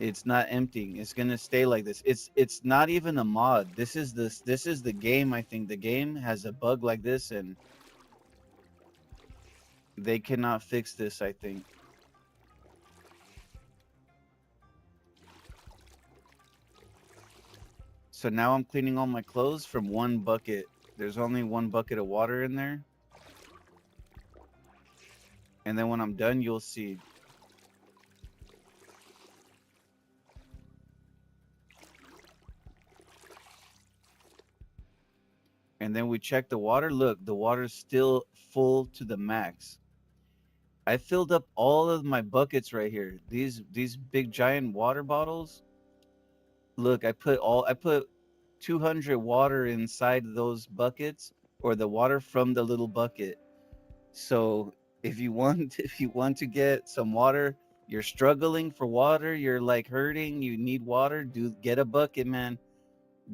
it's not emptying. It's gonna stay like this. It's not even a mod. This is the game. I think the game has a bug like this, and they cannot fix this. I think. So now I'm cleaning all my clothes from one bucket. There's only one bucket of water in there, and then when I'm done, you'll see. And then we check the water. Look, the water's still full to the max. I filled up all of my buckets right here. These big giant water bottles. Look, I put 200 water inside those buckets or the water from the little bucket. So if you want if you want to get some water, you're struggling for water, you're like hurting, you need water, do get a bucket, man.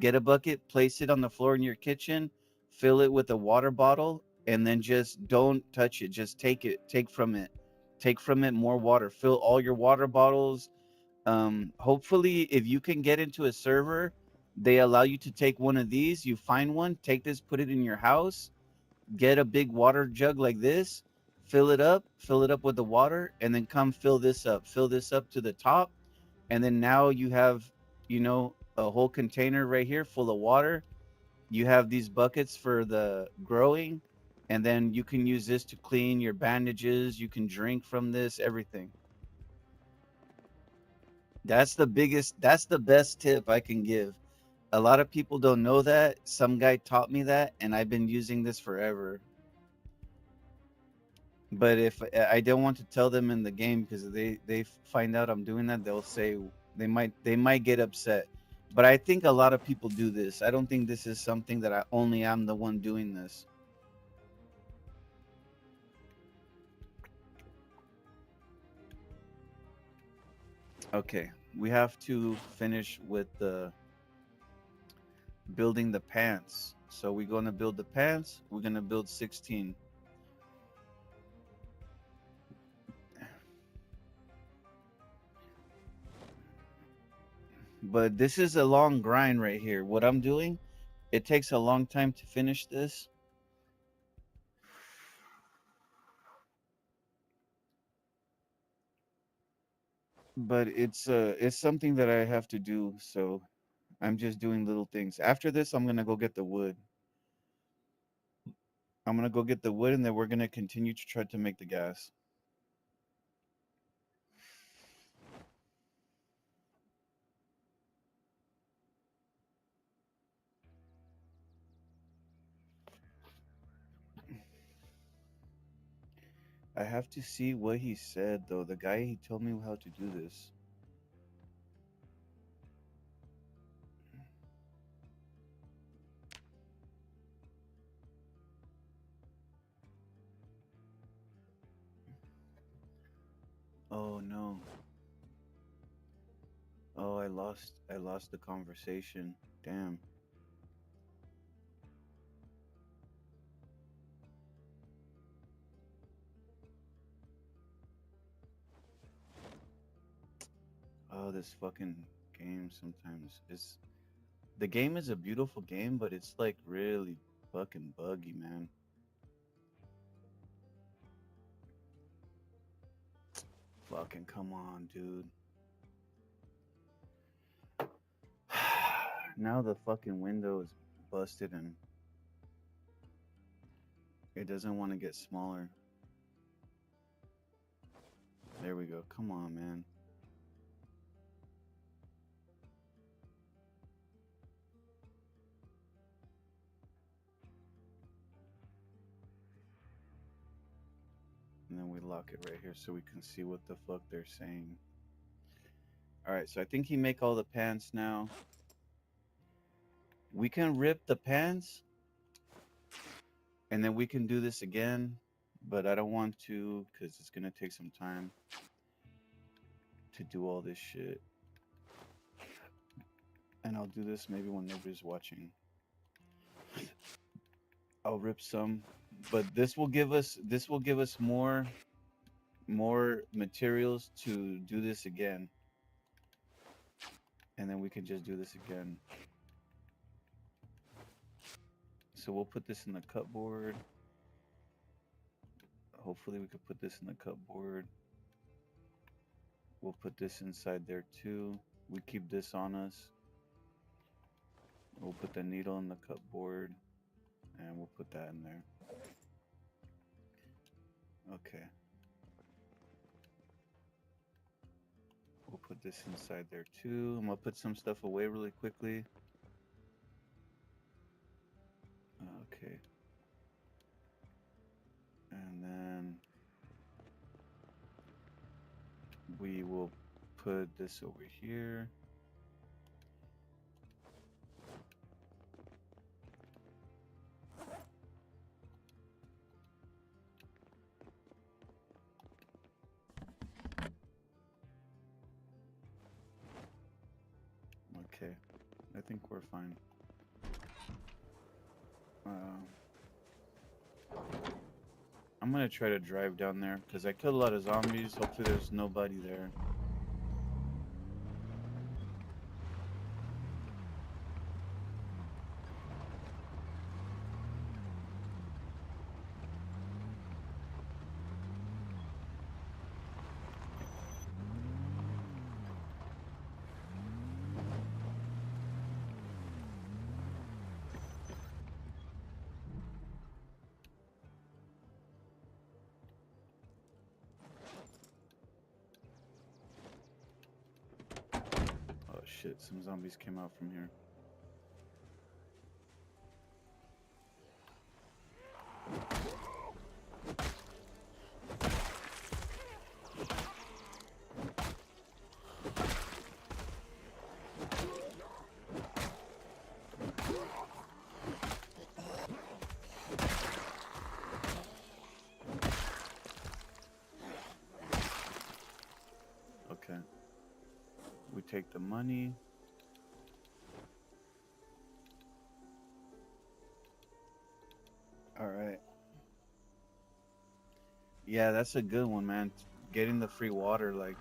Get a bucket, place it on the floor in your kitchen, fill it with a water bottle, and then just don't touch it. Just take from it. Take from it more water. Fill all your water bottles. Hopefully, if you can get into a server, they allow you to take one of these. You find one, take this, put it in your house, get a big water jug like this, fill it up with the water, and then come fill this up to the top, and then now you have, a whole container right here full of water. You have these buckets for the growing, and then you can use this to clean your bandages. You can drink from this, everything. That's the best tip I can give. A lot of people don't know that. Some guy taught me that, and I've been using this forever. But if I don't want to tell them in the game, because they find out I'm doing that, they'll say they might get upset. But I think a lot of people do this. I don't think this is something that I only am the one doing this. Okay, we have to finish with the building the pants. So we're gonna build the pants. We're gonna build 16. But this is a long grind right here. What I'm doing, it takes a long time to finish this. But it's something that I have to do, so I'm just doing little things. After this, I'm gonna go get the wood. I'm gonna go get the wood, and then we're gonna continue to try to make the gas. I have to see what he said though. The guy, he told me how to do this. Oh no. Oh, I lost the conversation. Damn. Oh, this fucking game sometimes is the game is a beautiful game, but it's like really fucking buggy, man. Fucking come on, dude. Now the fucking window is busted and it doesn't want to get smaller. There we go. Come on, man. And then we lock it right here so we can see what the fuck they're saying. All right, so I think he make all the pants now. We can rip the pants and then we can do this again, but I don't want to because it's gonna take some time to do all this shit. And I'll do this maybe when nobody's watching. I'll rip some, but this will give us more materials to do this again, and then we can just do this again. So we'll put this in the cupboard. Hopefully we could put this in the cupboard. We'll put this inside there too. We keep this on us. We'll put the needle in the cupboard and we'll put that in there. Okay. We'll put this inside there too. I'm gonna put some stuff away really quickly. Okay. And then we will put this over here. Okay, I think we're fine. I'm gonna try to drive down there because I killed a lot of zombies. Hopefully there's nobody there. shit, some zombies came out from here. Okay. We take the money. All right. Yeah, that's a good one, man. Getting the free water, like,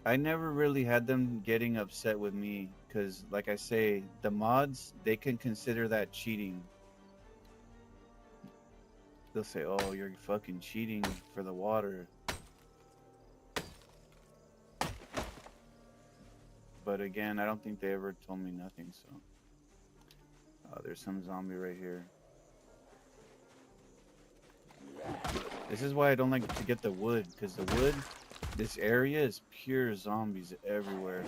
I never really had them getting upset with me because, like I say, the mods, they can consider that cheating. They'll say, oh, you're fucking cheating for the water. But again, I don't think they ever told me nothing, so. There's some zombie right here. This is why I don't like to get the wood, because the wood, this area is pure zombies everywhere.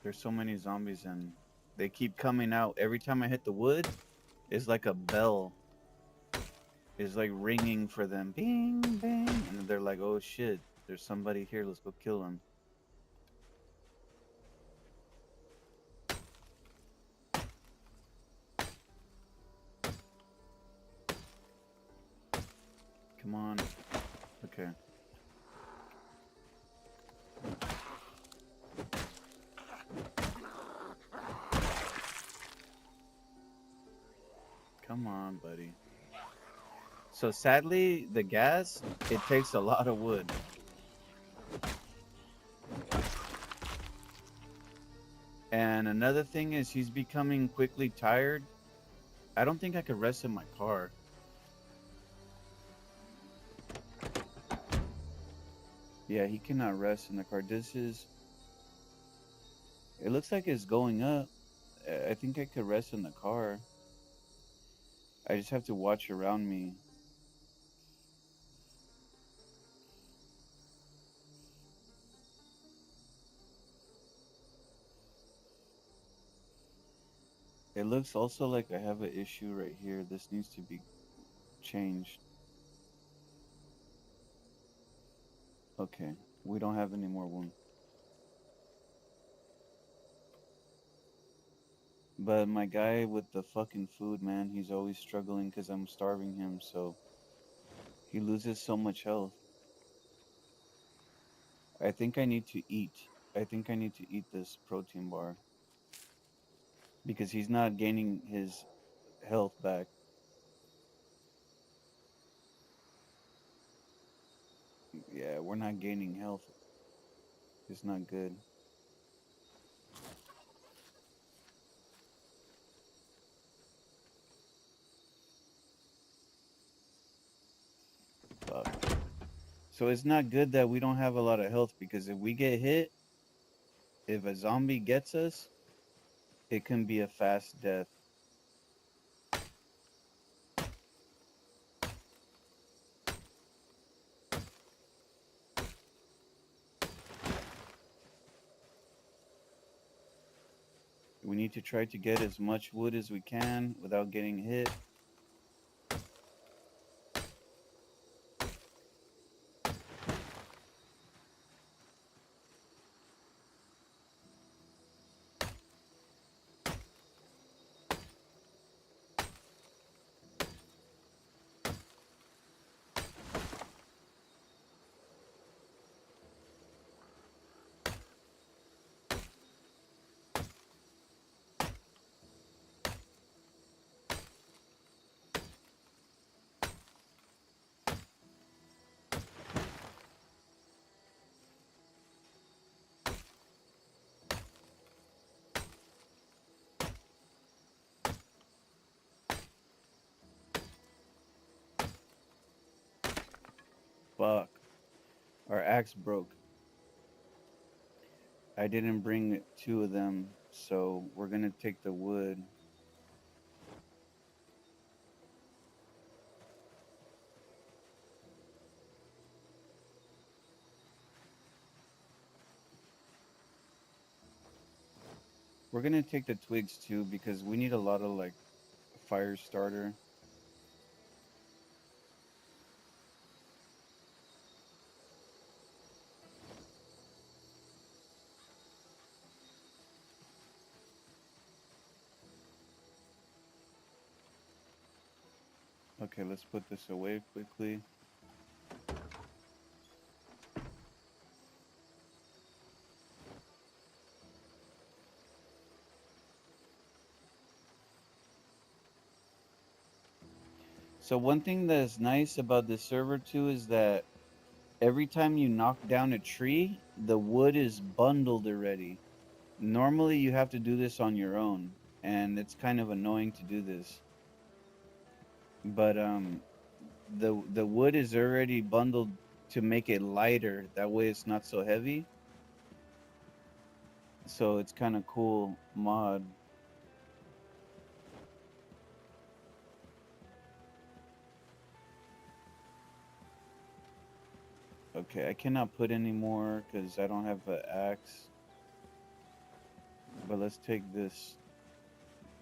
There's so many zombies and they keep coming out. Every time I hit the wood, it's like a bell. It's like ringing for them. Bing, bang. And they're like, oh shit, there's somebody here. Let's go kill him. Come on. Okay. Come on, buddy. So sadly, the gas, it takes a lot of wood. And another thing is he's becoming quickly tired. I don't think I could rest in my car. Yeah, he cannot rest in the car. This is... It looks like it's going up. I think I could rest in the car. I just have to watch around me. It looks also like I have an issue right here. This needs to be changed. Okay, we don't have any more wounds. But my guy with the fucking food, man, he's always struggling because I'm starving him, so he loses so much health. I think I need to eat. I think I need to eat this protein bar because he's not gaining his health back. Yeah, we're not gaining health. It's not good. Fuck. So it's not good that we don't have a lot of health because if we get hit, if a zombie gets us, it can be a fast death. We need to try to get as much wood as we can without getting hit. Fuck. Our axe broke. I didn't bring 2 of them, so we're gonna take the wood. We're gonna take the twigs too because we need a lot of like fire starter. Okay, let's put this away quickly. So one thing that's nice about this server too is that every time you knock down a tree, the wood is bundled already. Normally you have to do this on your own, and it's kind of annoying to do this. But the wood is already bundled to make it lighter. That way it's not so heavy. So it's kind of cool mod. Okay, I cannot put any more because I don't have an axe. But let's take the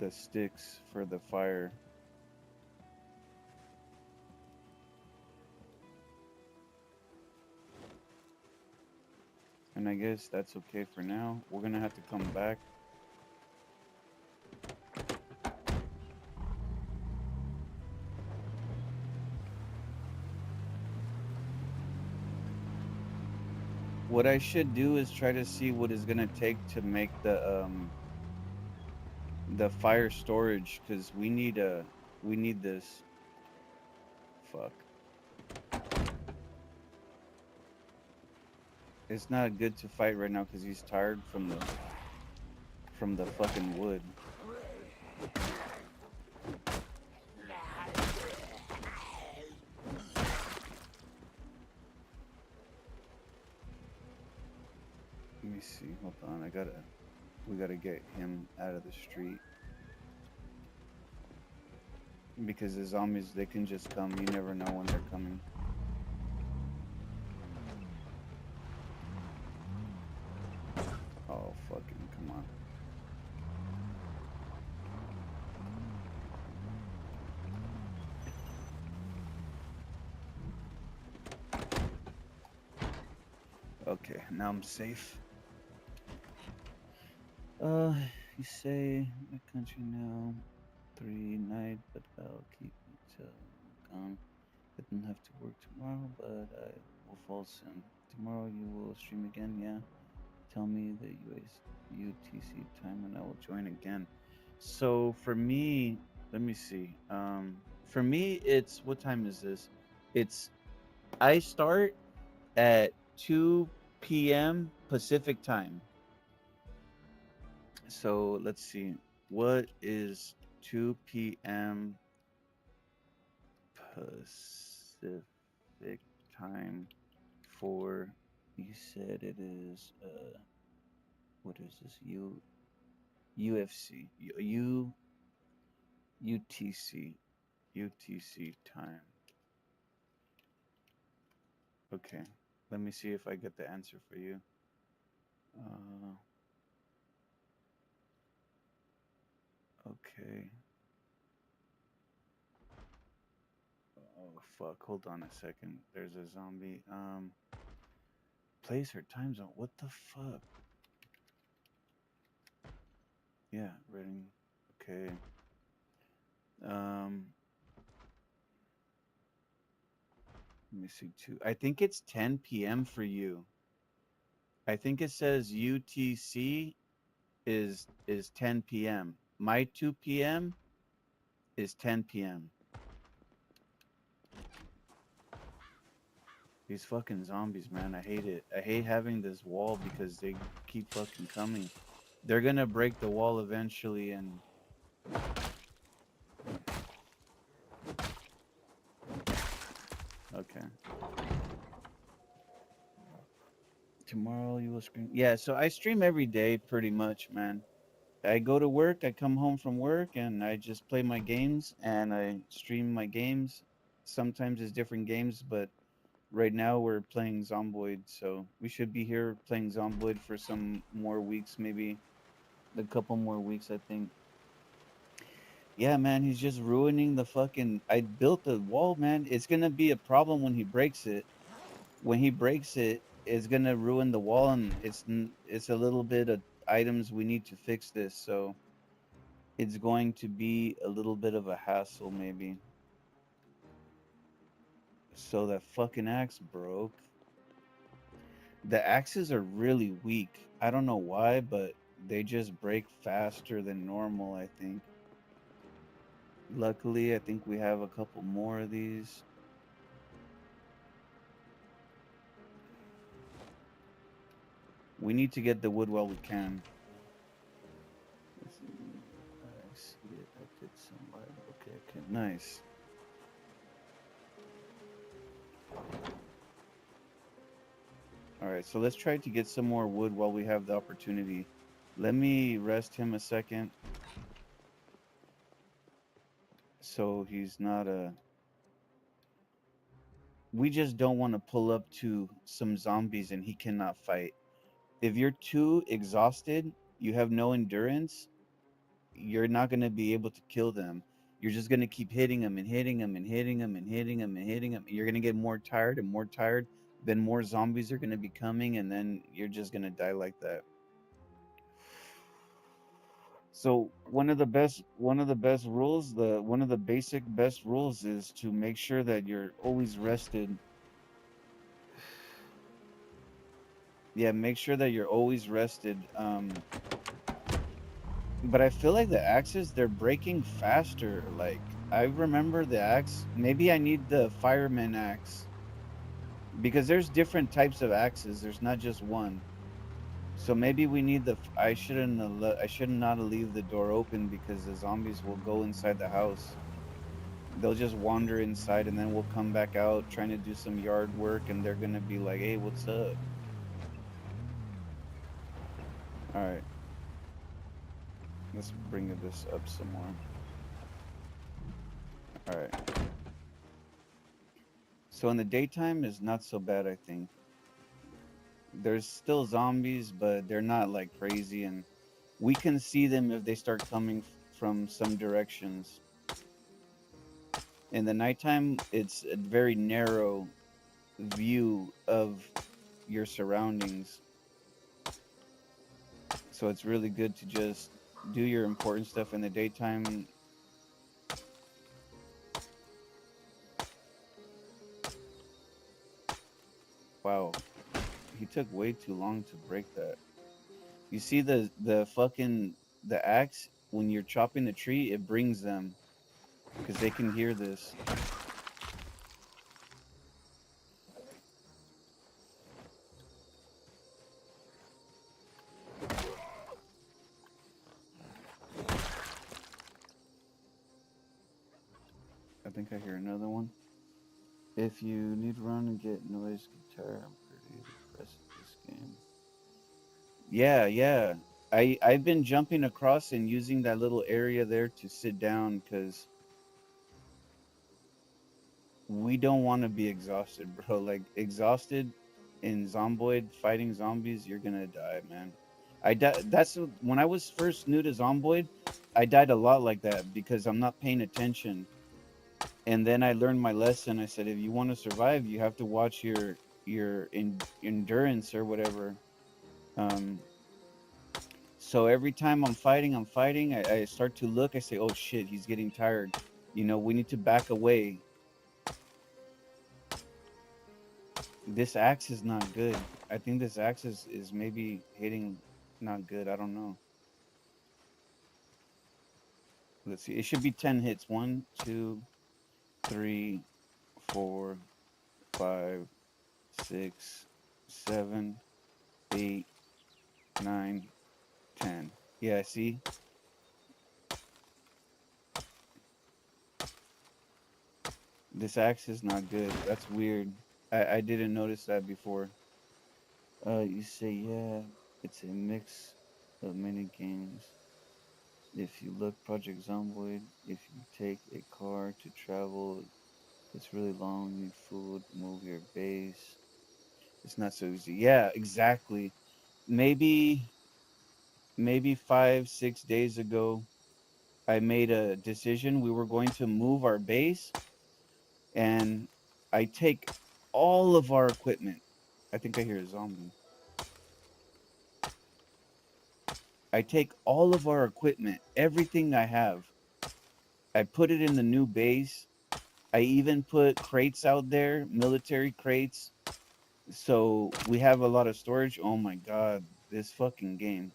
sticks for the fire. And I guess that's okay for now. We're gonna have to come back. What I should do is try to see what it's gonna take to make the fire storage, because we need this. Fuck. It's not good to fight right now because he's tired from the fucking wood. Let me see. Hold on. We gotta get him out of the street because the zombies, they can just come. You never know when they're coming. Oh fucking come on. Okay, now I'm safe. Uh, you say my country now 3 night, but I'll keep it till I'm gone. I don't have to work tomorrow, but I will fall soon. Tomorrow you will stream again, yeah? Tell me the UTC time and I will join again. So for me, let me see. For me, it's what time is this? It's I start at 2 p.m. Pacific time. So let's see. What is 2 p.m. Pacific time for? You said it is what is this? UFC. UTC. UTC time. Okay. Let me see if I get the answer for you. Uh, okay. Oh fuck. Hold on a second. There's a zombie. Place or time zone. What the fuck? Yeah, Reading. Okay. Um, let me see too. I think it's 10 p.m. for you. I think it says UTC is 10 p.m. My 2 p.m. is 10 p.m. These fucking zombies, man. I hate it. I hate having this wall because they keep fucking coming. They're gonna break the wall eventually and okay. Tomorrow you will stream. Yeah, so I stream every day pretty much, man. I go to work, I come home from work, and I just play my games and I stream my games. Sometimes it's different games, but right now we're playing Zomboid, so we should be here playing Zomboid for some more weeks, maybe a couple more weeks, I think. Yeah, man, he's just ruining the fucking. I built the wall, man. It's gonna be a problem when he breaks it. When he breaks it, it's gonna ruin the wall, and it's a little bit of items we need to fix this. So it's going to be a little bit of a hassle, maybe. So that fucking axe broke. The axes are really weak. I don't know why, but they just break faster than normal, I think. Luckily, I think we have a couple more of these. We need to get the wood while we can. Let's see. I see it. I did some light. Okay, okay, nice. All right, so let's try to get some more wood while we have the opportunity. Let me rest him a second so he's not a. We just don't want to pull up to some zombies and he cannot fight. If you're too exhausted, you have no endurance, you're not going to be able to kill them. You're just going to keep hitting them and hitting them and hitting them and hitting them and hitting them. You're going to get more tired and more tired. Then more zombies are going to be coming, and then you're just going to die like that. So one of the best rules, the one of the basic best rules is to make sure that you're always rested. Yeah, make sure that you're always rested. But I feel like the axes, they're breaking faster. Like I remember the axe. Maybe I need the fireman axe because there's different types of axes. There's not just one. So maybe we need the. I shouldn't. I should not leave the door open because the zombies will go inside the house. They'll just wander inside and then we'll come back out trying to do some yard work and they're gonna be like, "Hey, what's up?" All right, let's bring this up some more. All right. So in the daytime is not so bad, I think. There's still zombies, but they're not like crazy, and we can see them if they start coming from some directions. In the nighttime, it's a very narrow view of your surroundings, so it's really good to just do your important stuff in the daytime. Wow, he took way too long to break that. You see the fucking the axe when you're chopping the tree, it brings them because they can hear this. I think I hear another one. If you need to run and get noise guitar, I'm pretty impressed with this game. Yeah, yeah. I've been jumping across and using that little area there to sit down because we don't want to be exhausted, bro. Like exhausted in Zomboid fighting zombies, you're gonna die, man. I died. When I was first new to Zomboid, I died a lot like that because I'm not paying attention. And then I learned my lesson. I said, if you want to survive, you have to watch your endurance or whatever. Um, so every time I'm fighting, I start to look. I say, oh shit, he's getting tired. We need to back away. This axe is not good. I think this axe is maybe hitting not good. I don't know. Let's see. It should be 10 hits. One, two, three, 4, 5, 6, 7, 8, 9, 10. Yeah, see? This axe is not good. That's weird. I didn't notice that before. You say, yeah, it's a mix of many games. If you look Project Zomboid, if you take a car to travel, it's really long. You need food, move your base. It's not so easy. Yeah, exactly. Maybe, maybe 5, 6 days ago, I made a decision. We were going to move our base, and I take all of our equipment. I think I hear a zombie. I take all of our equipment, everything I have. I put it in the new base. I even put crates out there, military crates. So we have a lot of storage. Oh my god, this fucking game.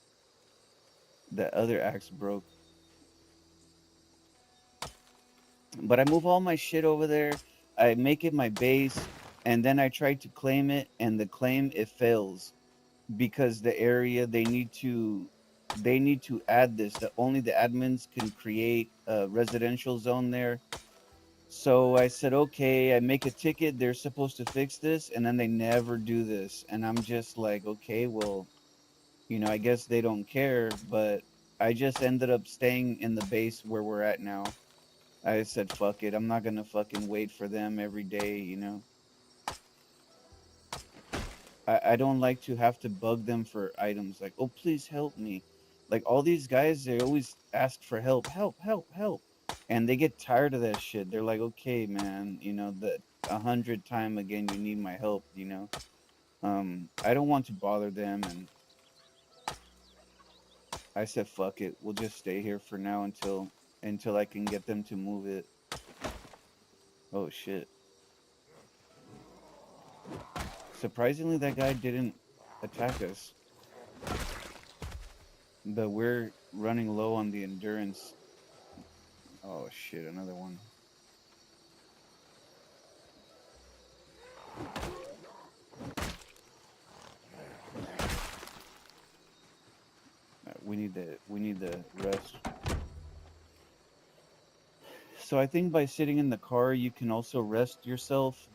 The other axe broke. But I move all my shit over there. I make it my base, and then I try to claim it, and the claim it fails because the area they need to add this. That only the admins can create a residential zone there. So I said, okay, I make a ticket. They're supposed to fix this, and then they never do this. And I'm just like, okay, well, I guess they don't care. But I just ended up staying in the base where we're at now. I said, fuck it. I'm not gonna fucking wait for them every day. I don't like to have to bug them for items like, oh, please help me. Like all these guys, they always ask for help, help, help, help. And they get tired of that shit. They're like, okay, man, the 100th time again, you need my help. I don't want to bother them. And I said, fuck it. We'll just stay here for now until I can get them to move it. Oh, shit. Surprisingly, that guy didn't attack us, but we're running low on the endurance. Oh shit, another one. We need the rest. So I think by sitting in the car, you can also rest yourself.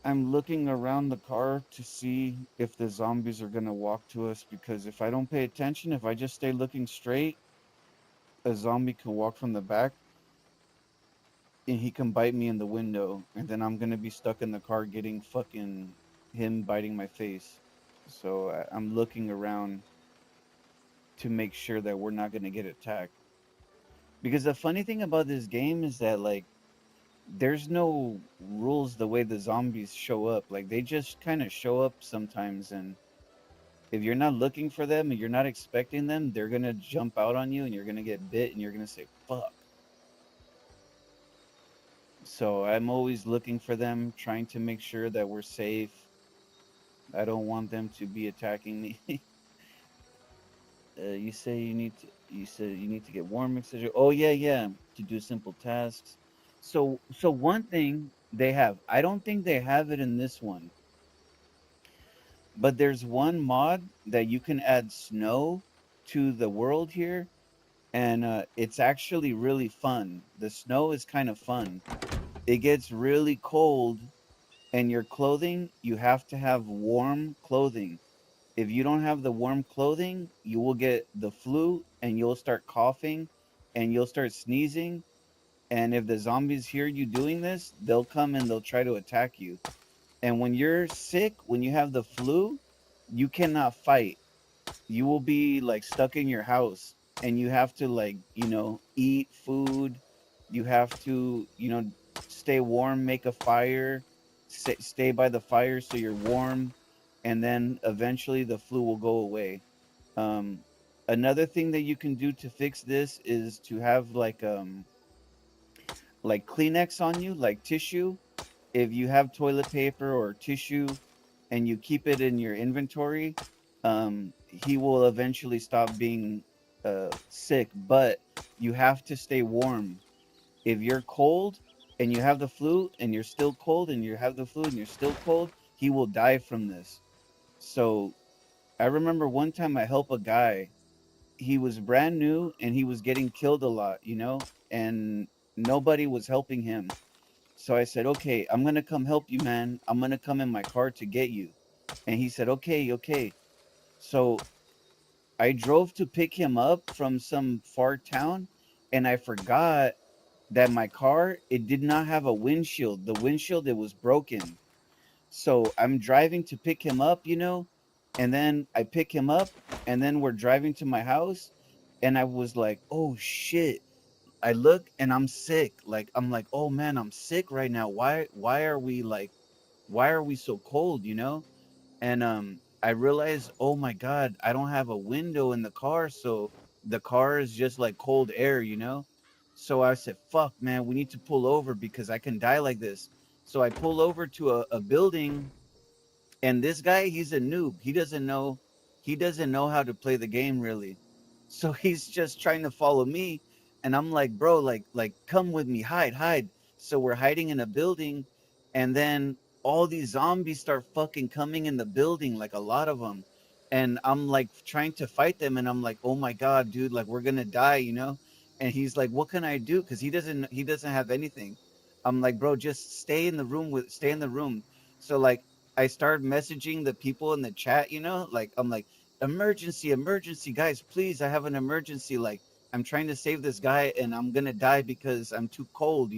I'm looking around the car to see if the zombies are gonna walk to us because if I don't pay attention, if I just stay looking straight, a zombie can walk from the back and he can bite me in the window, and then I'm gonna be stuck in the car getting fucking him biting my face. So I'm looking around to make sure that we're not gonna get attacked. Because the funny thing about this game is that like there's no rules the way the zombies show up. Like they just kind of show up sometimes, and if you're not looking for them and you're not expecting them, they're gonna jump out on you and you're gonna get bit and you're gonna say fuck. So I'm always looking for them, trying to make sure that we're safe. I don't want them to be attacking me. You said you need to get warm mixture. Oh yeah, yeah, to do simple tasks. So one thing they have, I don't think they have it in this one, but there's one mod that you can add snow to the world here, and it's actually really fun. The snow is kind of fun. It gets really cold, and your clothing, you have to have warm clothing. If you don't have the warm clothing, you will get the flu and you'll start coughing and you'll start sneezing. And if the zombies hear you doing this, they'll come and they'll try to attack you. And when you're sick, when you have the flu, you cannot fight. You will be like stuck in your house and you have to like, eat food. You have to, stay warm, make a fire, stay by the fire so you're warm, and then eventually the flu will go away. Um, Another thing that you can do to fix this is to have like Kleenex on you, like tissue. If you have toilet paper or tissue and you keep it in your inventory, he will eventually stop being sick. But you have to stay warm. If you're cold and you have the flu and you're still cold and you have the flu and you're still cold, he will die from this. So I remember one time I helped a guy. He was brand new and he was getting killed a lot, and nobody was helping him. So I said, okay, I'm gonna come help you, man. I'm gonna come in my car to get you. And he said, okay, okay. So I drove to pick him up from some far town, and I forgot that my car, it did not have a windshield. The windshield, it was broken. So I'm driving to pick him up, and then I pick him up, and then we're driving to my house, and I was like, oh shit. I look and I'm sick. Like I'm like, oh man, I'm sick right now. Why are we so cold, And I realized, oh my God, I don't have a window in the car, so the car is just like cold air, So I said, fuck man, we need to pull over because I can die like this. So I pull over to a building, and this guy, he's a noob. He doesn't know how to play the game really. So he's just trying to follow me, and I'm like, bro, like come with me, hide, hide. So we're hiding in a building, and then all these zombies start fucking coming in the building, like a lot of them. And I'm like trying to fight them, and I'm like, oh my God, dude, like we're gonna die. And he's like, what can I do? Because he doesn't have anything. I'm like, bro, just stay in the room. So like I started messaging the people in the chat, like I'm like, emergency, emergency, guys, please, I have an emergency. Like I'm trying to save this guy and I'm gonna die because I'm too cold,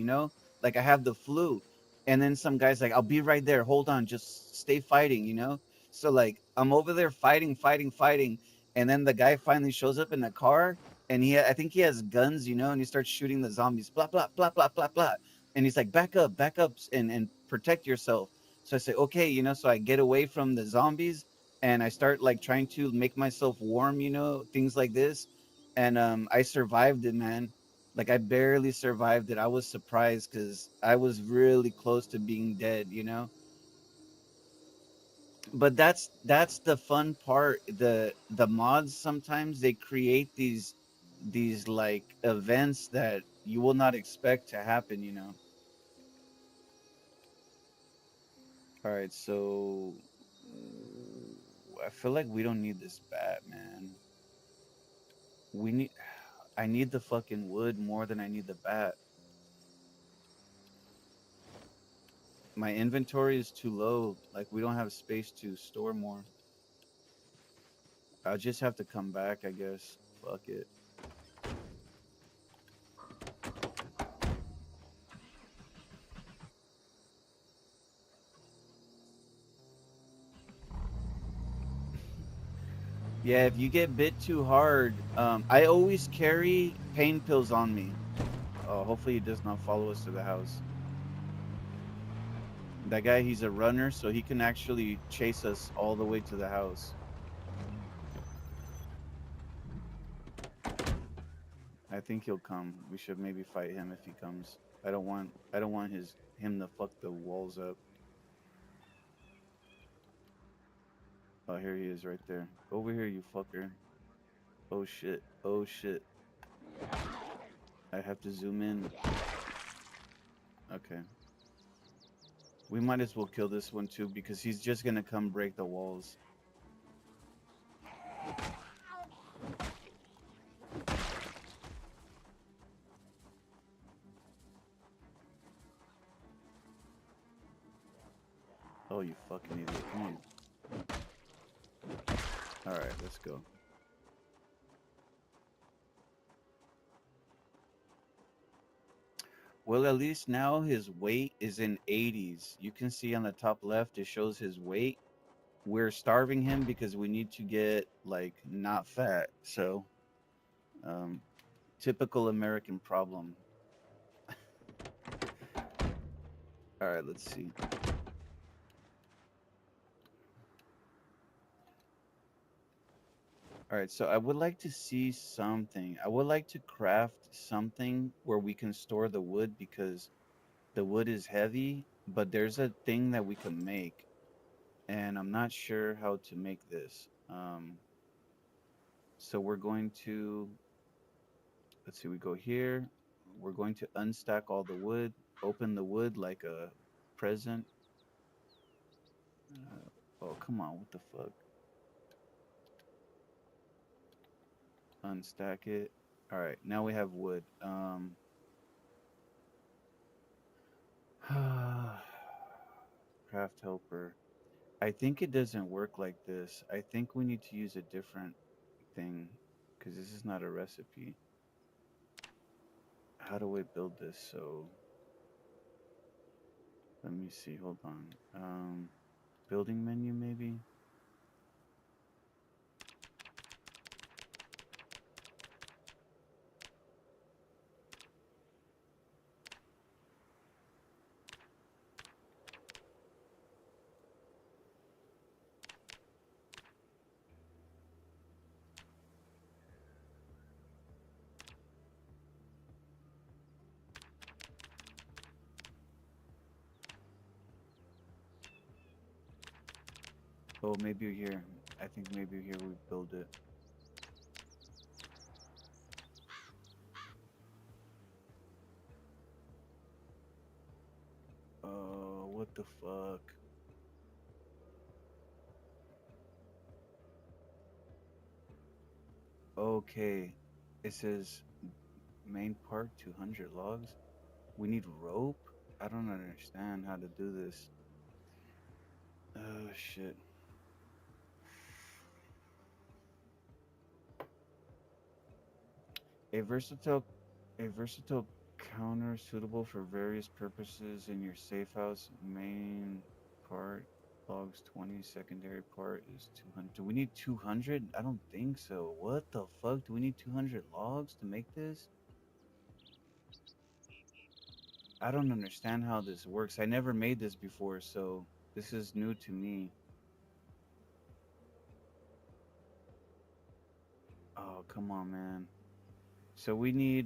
like I have the flu. And then some guy's like, I'll be right there. Hold on, just stay fighting. So like I'm over there fighting, fighting, fighting. And then the guy finally shows up in the car, and I think he has guns, and he starts shooting the zombies, blah, blah, blah, blah, blah, blah. And he's like, back up and protect yourself. So I say, okay, so I get away from the zombies, and I start like trying to make myself warm, things like this. And I survived it, man. Like I barely survived it. I was surprised because I was really close to being dead, But that's the fun part. The mods, sometimes they create these like events that you will not expect to happen. All right, so I feel like we don't need this bat, man. We need I need the fucking wood more than I need the bat. My inventory is too low. Like we don't have space to store more. I'll just have to come back, I guess. Fuck it. Yeah, if you get bit too hard, I always carry pain pills on me. Oh, hopefully he does not follow us to the house. That guy, he's a runner, so he can actually chase us all the way to the house. I think he'll come. We should maybe fight him if he comes. I don't want him to fuck the walls up. Oh, here he is right there. Over here, you fucker. Oh shit. Oh shit. I have to zoom in. Okay. We might as well kill this one too because he's just gonna come break the walls. Oh, you fucking idiot. Come on. Alright, let's go. Well, at least now his weight is in 80s. You can see on the top left, it shows his weight. We're starving him because we need to get, like, not fat. So, um, typical American problem. Alright, let's see. All right, so I would like to see something. I would like to craft something where we can store the wood because the wood is heavy, but there's a thing that we can make, and I'm not sure how to make this. So we're going to, let's see, we go here. We're going to unstack all the wood, open the wood like a present. Oh, come on, what the fuck? Unstack it. All right, now we have wood. Craft helper. I think it doesn't work like this. I think we need to use a different thing because this is not a recipe. How do I build this? So let me see. Hold on. Building menu maybe. Oh, maybe here. I think maybe here we build it. Oh, what the fuck? Okay. It says main part 200 logs. We need rope? I don't understand how to do this. Oh shit. A versatile a versatile counter suitable for various purposes in your safe house. Main part logs 20, secondary part is 200. Do we need 200? I don't think so. What the fuck? Do we need 200 logs to make this? I don't understand how this works. I never made this before, so this is new to me. Oh, come on, man. So we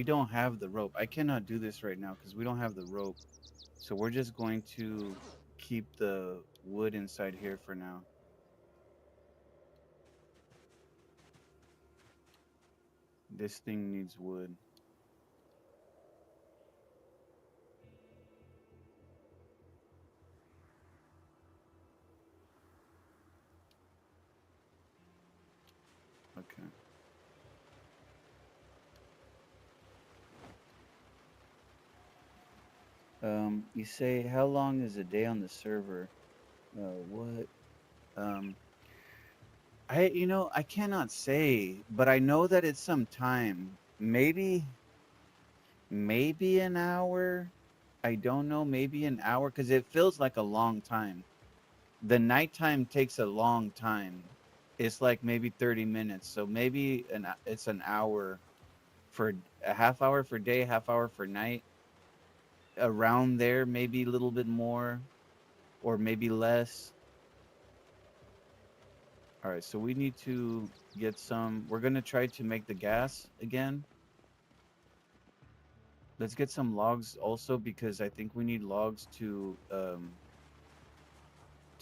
don't have the rope. I cannot do this right now because we don't have the rope. So we're just going to keep the wood inside here for now. This thing needs wood. Okay. You say how long is a day on the server? What? Um, I cannot say, but I know that it's some time. Maybe an hour. I don't know, maybe an hour because it feels like a long time. The nighttime takes a long time. It's like maybe 30 minutes. So maybe it's an hour for a half hour for day, half hour for night. Around there, maybe a little bit more or maybe less. All right, so we need to get some. We're going to try to make the gas again. Let's get some logs also because I think we need logs to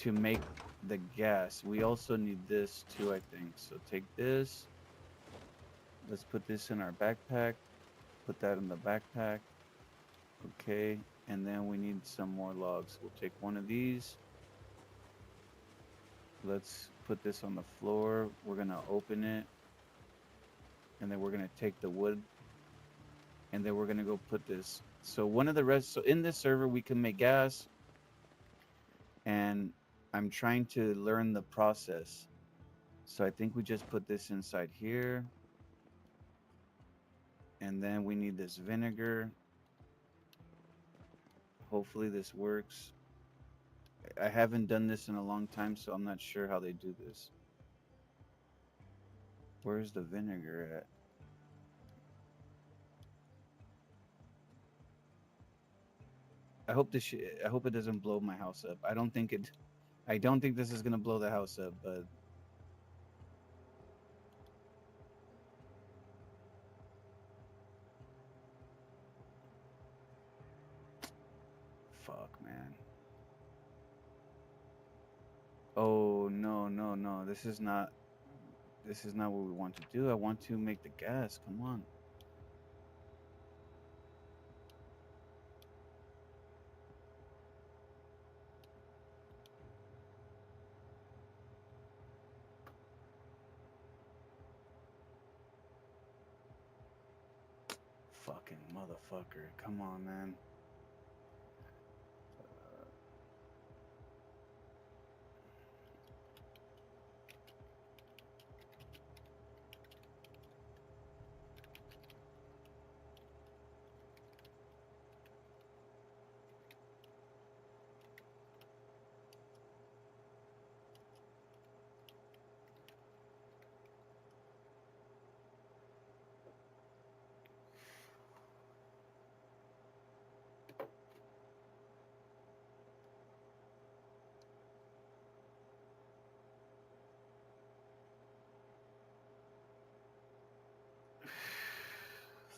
make the gas. We also need this too, I think. So take this. Let's put this in our backpack. Put that in the backpack. Okay. And then we need some more logs. We'll take one of these. Let's put this on the floor. We're going to open it. And then we're going to take the wood. And then we're going to go put this. So so in this server, we can make gas. And I'm trying to learn the process. So I think we just put this inside here. And then we need this vinegar. Hopefully this works. I haven't done this in a long time, so I'm not sure how they do this. Where's the vinegar at? I hope it doesn't blow my house up. I don't think this is gonna blow the house up, but fuck, man. Oh no, no, no. This is not what we want to do. I want to make the gas. Come on. Fucking motherfucker. Come on, man.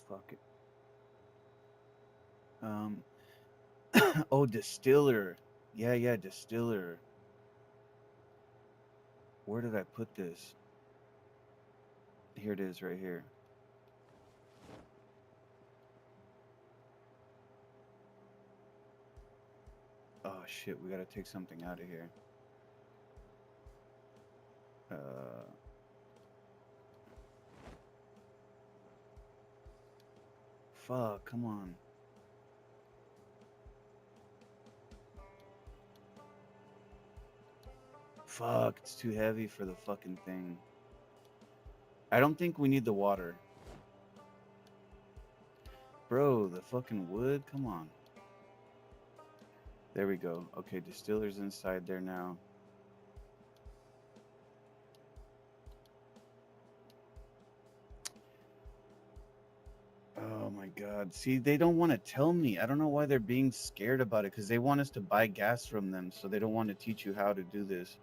Fuck it. Um. Oh, distiller. Yeah, yeah, distiller. Where did I put this? Here it is, right here. Oh shit, we gotta take something out of here. Uh. Fuck. Come on. Fuck. It's too heavy for the fucking thing. I don't think we need the water. Bro, the fucking wood? Come on. There we go. Okay, distiller's inside there now. Oh my god. See, they don't want to tell me. I don't know why they're being scared about it, because they want us to buy gas from them, so they don't want to teach you how to do this.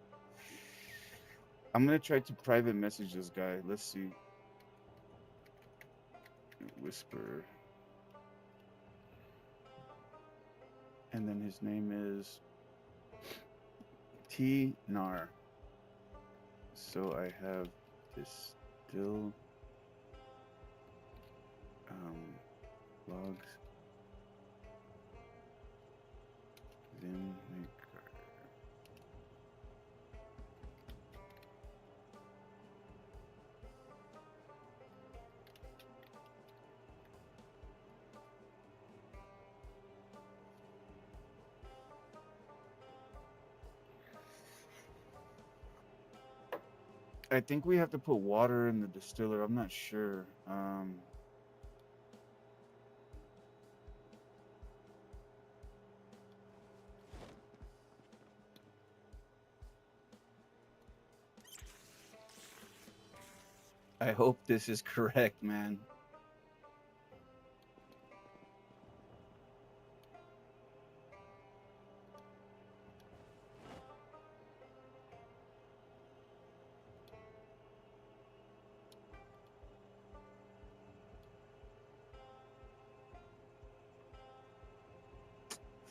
I'm gonna try to private message this guy. Let's see. Whisper. And then his name is T Nar. So I have this still logs vinegar. I think we have to put water in the distiller. I'm not sure. I hope this is correct, man.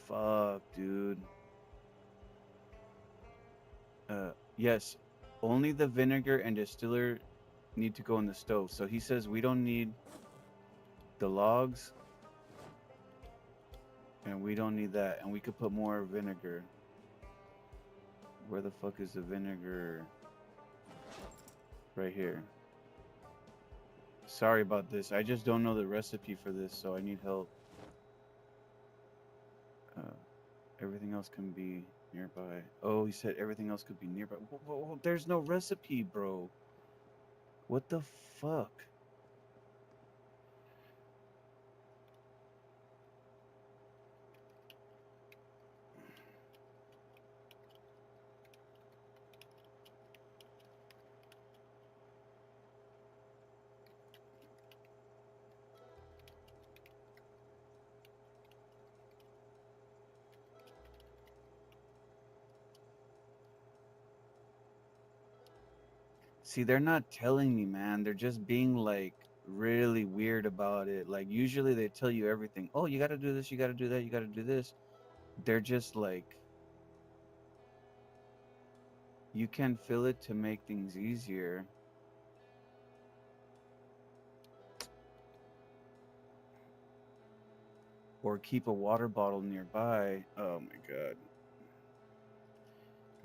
Fuck, dude. Yes, only the vinegar and distiller need to go in the stove. So he says we don't need the logs, and we don't need that, and we could put more vinegar. Where the fuck is the vinegar? Right here. Sorry about this. I just don't know the recipe for this, so I need help. Uh, everything else can be nearby. Oh, he said everything else could be nearby. Whoa, whoa, whoa, there's no recipe, bro. What the fuck? See, they're not telling me, man. They're just being like really weird about it. Like usually they tell you everything. Oh, you got to do this, you got to do that, you got to do this. They're just like you can fill it to make things easier. Or keep a water bottle nearby. Oh my god.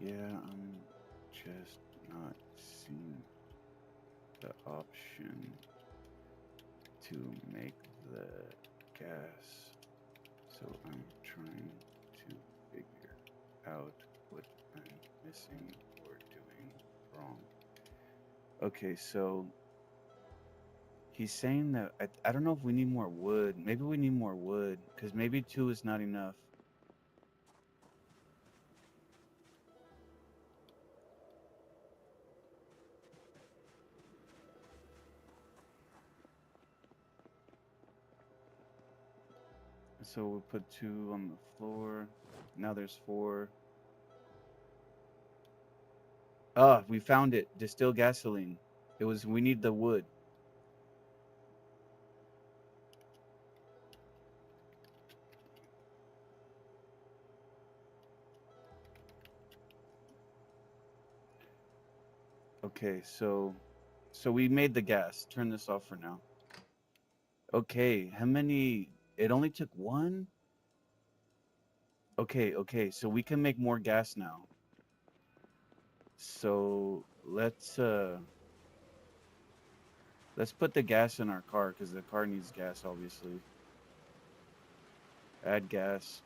Yeah, I'm just not seeing the option to make the gas. So I'm trying to figure out what I'm missing or doing wrong. Okay, so he's saying that I don't know if we need more wood. Maybe we need more wood because maybe two is not enough. So we'll put two on the floor. Now there's four. Ah, we found it. Distilled gasoline. We need the wood. Okay, so we made the gas. Turn this off for now. Okay, how many? It only took one? Okay, okay, so we can make more gas now. So let's put the gas in our car because the car needs gas, obviously. Add gas.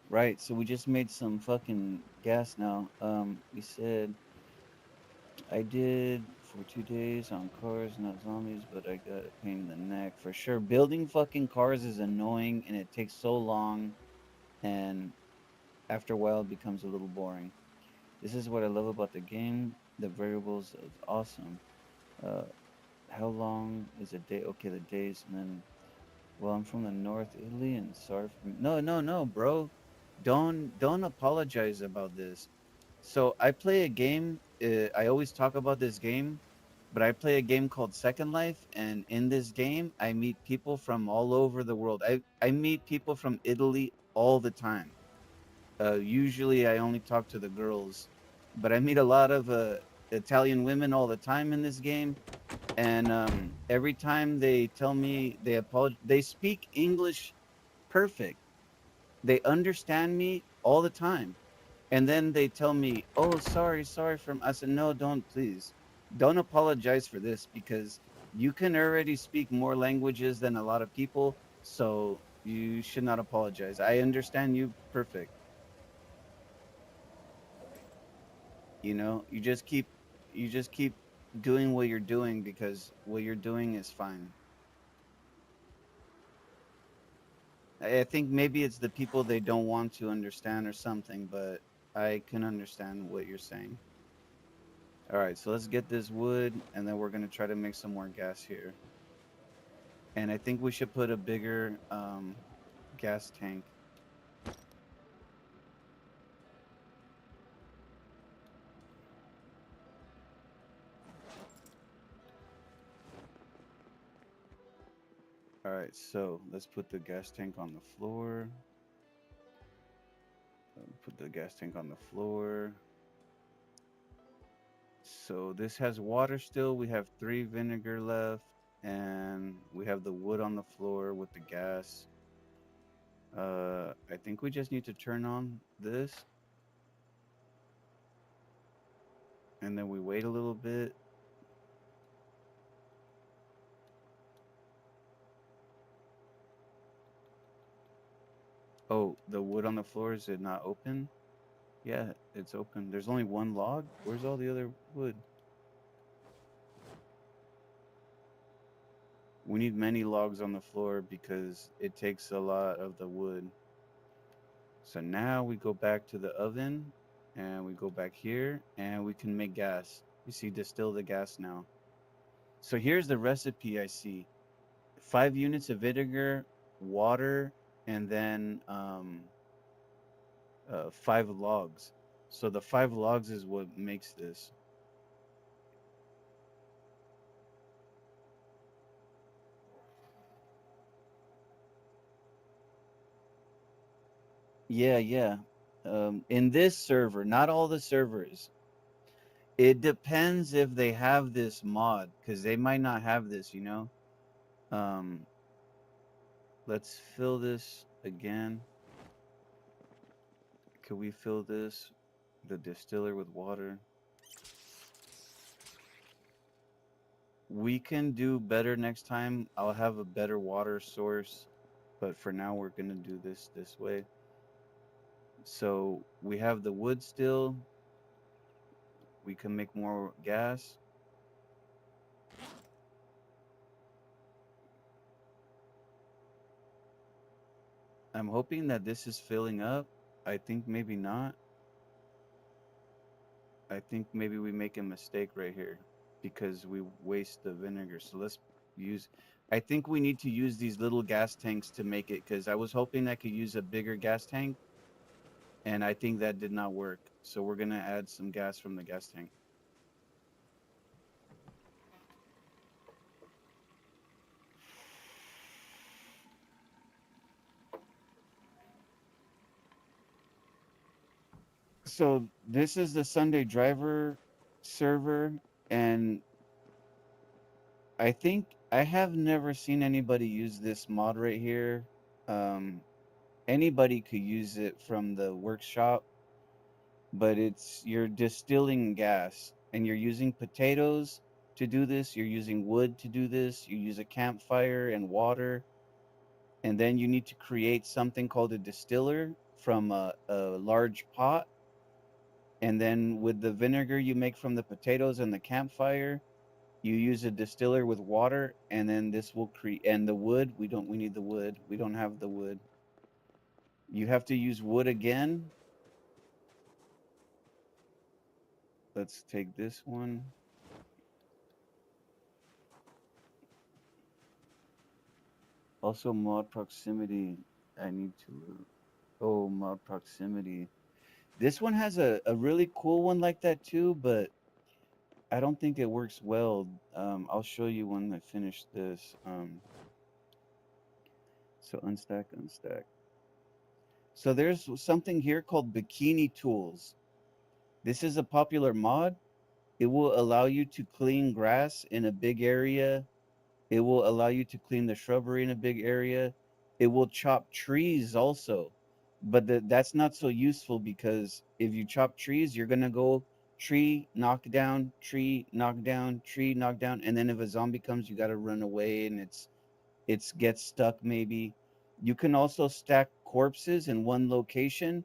Right, so we just made some fucking gas now. We said I did for 2 days on cars, not zombies, but I got a pain in the neck for sure. Building fucking cars is annoying and it takes so long, and after a while it becomes a little boring. This is what I love about the game. The variables is awesome. Uh, how long is a day? Okay, the days, and then well, I'm from the North Italy, and sorry for no, no, no, bro. Don't apologize about this. So I play a game. I always talk about this game, but I play a game called Second Life, and in this game, I meet people from all over the world. I meet people from Italy all the time. Usually, I only talk to the girls, but I meet a lot of Italian women all the time in this game, and every time they tell me they apologize, they speak English perfect. They understand me all the time, and then they tell me, "Oh, sorry, sorry." From I said, "No, don't please, don't apologize for this because you can already speak more languages than a lot of people, so you should not apologize. I understand you perfect. You know, you just keep doing what you're doing because what you're doing is fine." I think maybe it's the people they don't want to understand or something, but I can understand what you're saying. All right, so let's get this wood, and then we're gonna try to make some more gas here. And I think we should put a bigger gas tank. All right, so let's put the gas tank on the floor. Put the gas tank on the floor. So this has water still. We have 3 vinegar left, and we have the wood on the floor with the gas. I think we just need to turn on this, and then we wait a little bit. Oh, the wood on the floor, is it not open? Yeah, it's open. There's only one log. Where's all the other wood? We need many logs on the floor because it takes a lot of the wood. So now we go back to the oven and we go back here and we can make gas. You see, distill the gas now. So here's the recipe I see: 5 units of vinegar, water, and then 5 logs. So the 5 logs is what makes this. Yeah, yeah. In this server, not all the servers. It depends if they have this mod, because they might not have this, you know? Um, let's fill this again. Could we fill this, the distiller, with water? We can do better next time. I'll have a better water source, but for now we're gonna do this way. So we have the wood still. We can make more gas. I'm hoping that this is filling up. I think maybe not. I think maybe we make a mistake right here because we waste the vinegar. So let's use, I think we need to use these little gas tanks to make it because I was hoping I could use a bigger gas tank and I think that did not work. So we're going to add some gas from the gas tank. So this is the Sunday driver server, and I think I have never seen anybody use this mod right here. Um, Anybody could use it from the workshop, but it's you're distilling gas and you're using potatoes to do this. You're using wood to do this. You use a campfire and water, and then you need to create something called a distiller from a large pot. And then with the vinegar you make from the potatoes and the campfire, you use a distiller with water, and then this will create. And the wood, we need the wood. We don't have the wood. You have to use wood again. Let's take this one. Also, mod proximity. I need to. Oh, mod proximity. This one has a really cool one like that too, but I don't think it works well. I'll show you when I finish this. So unstack, unstack. So there's something here called bikini tools. This is a popular mod. It will allow you to clean grass in a big area. It will allow you to clean the shrubbery in a big area. It will chop trees also. But that's not so useful because if you chop trees, you're going to go tree, knock down, tree, knock down, tree, knock down. And then if a zombie comes, you got to run away and it's gets stuck maybe. You can also stack corpses in one location.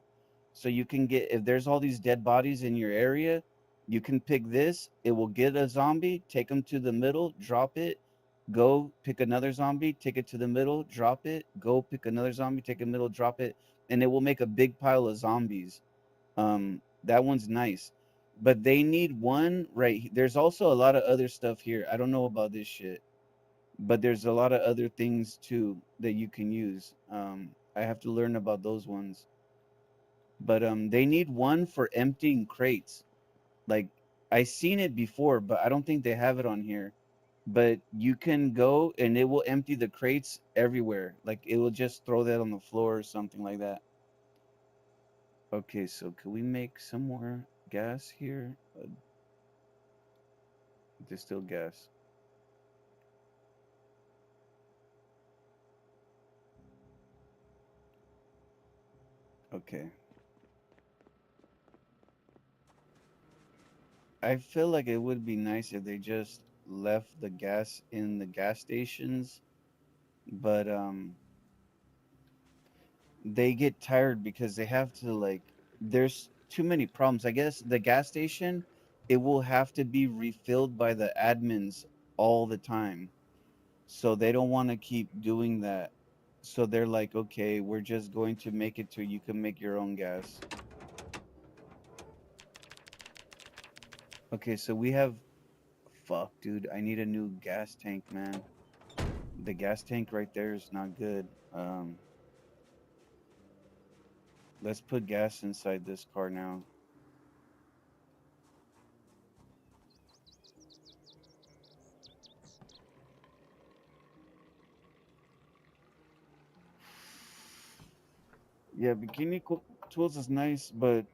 So you can get if there's all these dead bodies in your area, you can pick this, it will get a zombie, take them to the middle, drop it, go pick another zombie, take it to the middle, drop it, go pick another zombie, take a middle, drop it, and it will make a big pile of zombies. That one's nice. But they need one there's also a lot of other stuff here. I don't know about this shit, but there's a lot of other things too that you can use. I have to learn about those ones. But they need one for emptying crates. Like I seen it before, but I don't think they have it on here. But you can go and it will empty the crates everywhere. Like it will just throw that on the floor or something like that. Okay, so can we make some more gas here? Distilled gas. Okay. I feel like it would be nice if they just left the gas in the gas stations, but they get tired because they have to like there's too many problems. I guess the gas station it will have to be refilled by the admins all the time. So they don't want to keep doing that. So they're like, "Okay, we're just going to make it to you can make your own gas." Okay, so we have fuck, dude, I need a new gas tank, man. The gas tank right there is not good. Let's put gas inside this car now. Yeah, tools is nice, but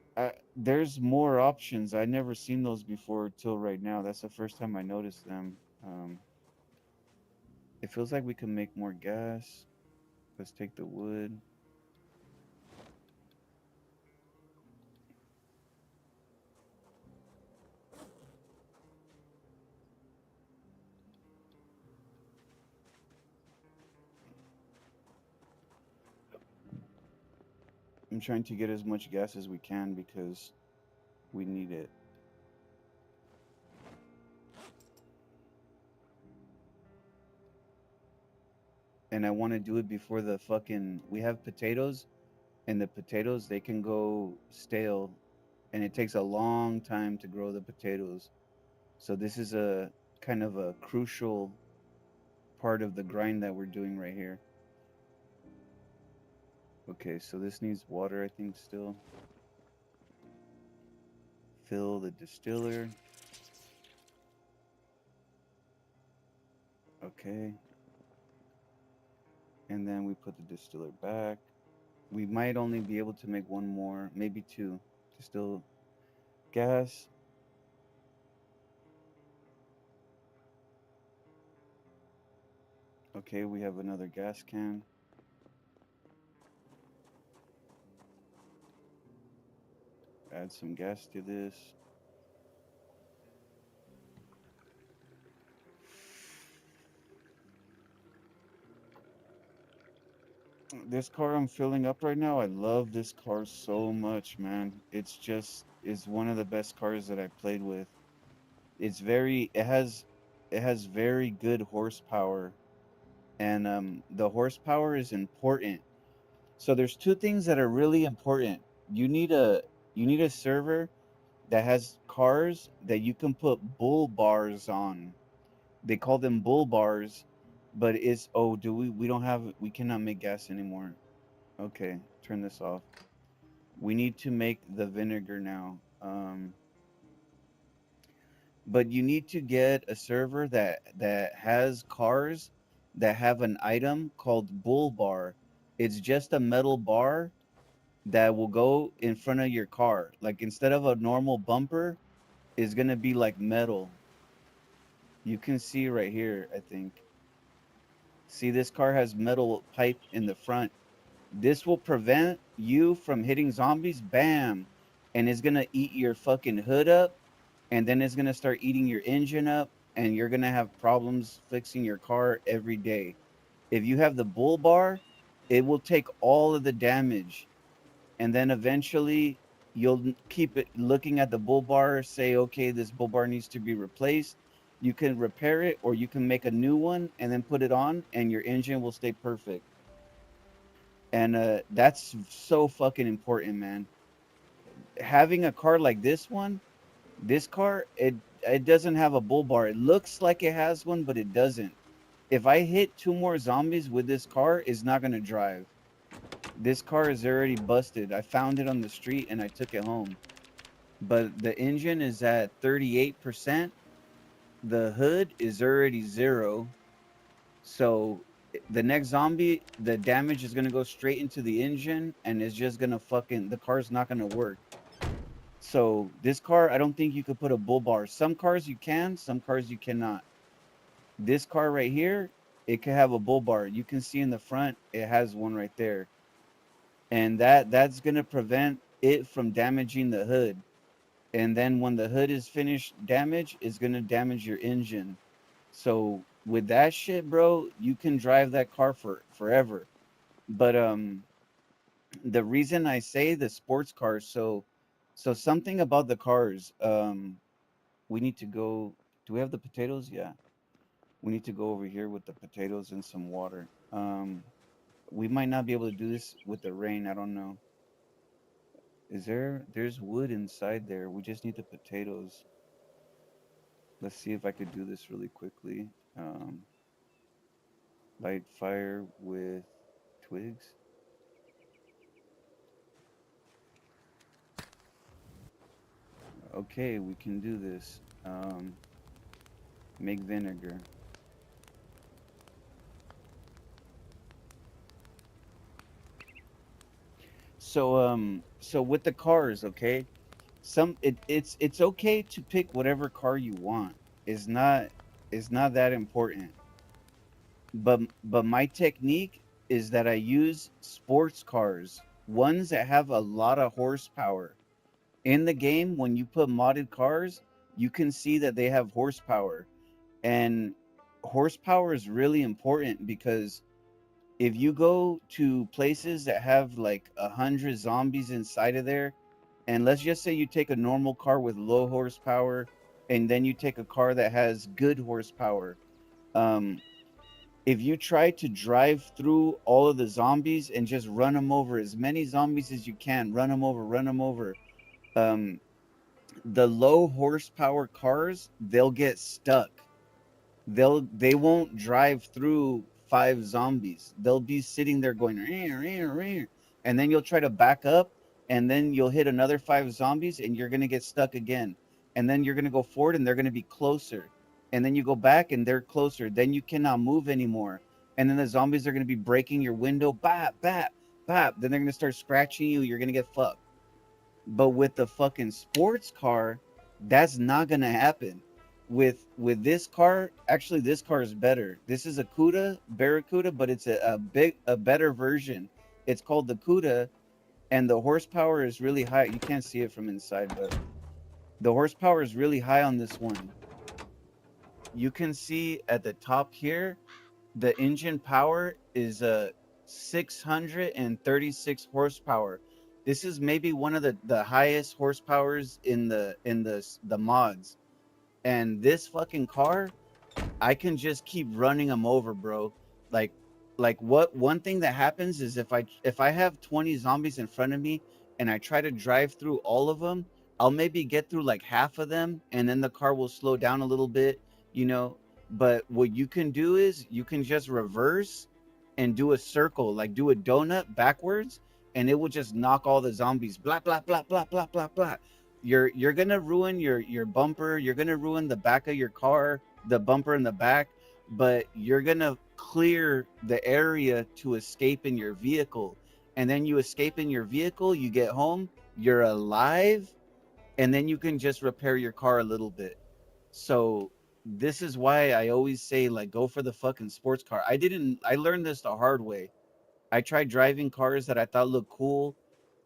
there's more options. I never seen those before till right now. That's the first time I noticed them. It feels like we can make more gas. Let's take the wood. I'm trying to get as much gas as we can because we need it. And I want to do it before the fucking. We have potatoes, and the potatoes, they can go stale, and it takes a long time to grow the potatoes. So this is a kind of a crucial part of the grind that we're doing right here. Okay, so this needs water, I think, still. Fill the distiller. Okay. And then we put the distiller back. We might only be able to make one more, maybe two. Still gas. Okay, we have another gas can. Add some gas to this. This car I'm filling up right now, I love this car so much, man. It's one of the best cars that I played with. It has very good horsepower, and the horsepower is important. So there's two things that are really important. You need a server that has cars that you can put bull bars on. They call them bull bars, but it's oh, do we don't have we cannot make gas anymore. Okay, turn this off. We need to make the vinegar now. But you need to get a server that has cars that have an item called bull bar. It's just a metal bar that will go in front of your car. Like instead of a normal bumper, is gonna be like metal. You can see right here, I think. See, this car has metal pipe in the front. This will prevent you from hitting zombies. Bam. And it's gonna eat your fucking hood up, and then it's gonna start eating your engine up, and you're gonna have problems fixing your car every day. If you have the bull bar, it will take all of the damage, and then eventually you'll keep it looking at the bull bar, say, okay, this bull bar needs to be replaced. You can repair it, or you can make a new one and then put it on, and your engine will stay perfect. And that's so fucking important, man. Having a car like this car, it doesn't have a bull bar. It looks like it has one, but it doesn't. If I hit two more zombies with this car, it's not gonna drive. This car is already busted. I found it on the street and I took it home. But the engine is at 38%. The hood is already 0. So the next zombie, the damage is gonna go straight into the engine, and it's just gonna the car's not gonna work. So this car, I don't think you could put a bull bar. Some cars you can, some cars you cannot. This car right here, it could have a bull bar. You can see in the front, it has one right there, and that's gonna prevent it from damaging the hood. And then when the hood is finished damage, it's gonna damage your engine. So with that shit, bro, you can drive that car for forever. But the reason I say the sports cars, so something about the cars, we need to go. Do we have the potatoes? Yeah. We need to go over here with the potatoes and some water. We might not be able to do this with the rain. I don't know. There's wood inside there. We just need the potatoes. Let's see if I could do this really quickly. Um, Light fire with twigs. Okay, we can do this. Make vinegar. So with the cars, okay? It's okay to pick whatever car you want. It's not that important. But my technique is that I use sports cars, ones that have a lot of horsepower. In the game, when you put modded cars, you can see that they have horsepower. And horsepower is really important because if you go to places that have like 100 zombies inside of there, and let's just say you take a normal car with low horsepower, and then you take a car that has good horsepower. um, if you try to drive through all of the zombies and just run them over, as many zombies as you can, run them over, um, the low horsepower cars, they'll get stuck. They won't drive through 5 zombies. They'll be sitting there going "Rear, rear, rear," and then you'll try to back up, and then you'll hit another 5 zombies and you're gonna get stuck again. And then you're gonna go forward and they're gonna be closer. And then you go back and they're closer. Then you cannot move anymore. And then the zombies are gonna be breaking your window, bap, bap, bap. Then they're gonna start scratching you, you're gonna get fucked. But with the fucking sports car, that's not gonna happen. With this car, actually, this car is better. This is a Cuda Barracuda, but it's a better version. It's called the Cuda, and the horsepower is really high. You can't see it from inside, but the horsepower is really high on this one. You can see at the top here, the engine power is 636 horsepower. This is maybe one of the highest horsepowers in the mods. And this fucking car, I can just keep running them over, bro. Like what one thing that happens is if I have 20 zombies in front of me and I try to drive through all of them, I'll maybe get through like half of them and then the car will slow down a little bit, you know. But what you can do is you can just reverse and do a circle, like do a donut backwards, and it will just knock all the zombies blah blah blah blah blah blah blah. You're gonna ruin your bumper, you're gonna ruin the back of your car, the bumper in the back, but you're gonna clear the area to escape in your vehicle. And then you escape in your vehicle, you get home, you're alive, and then you can just repair your car a little bit. So this is why I always say like go for the fucking sports car. I learned this the hard way. I tried driving cars that I thought looked cool,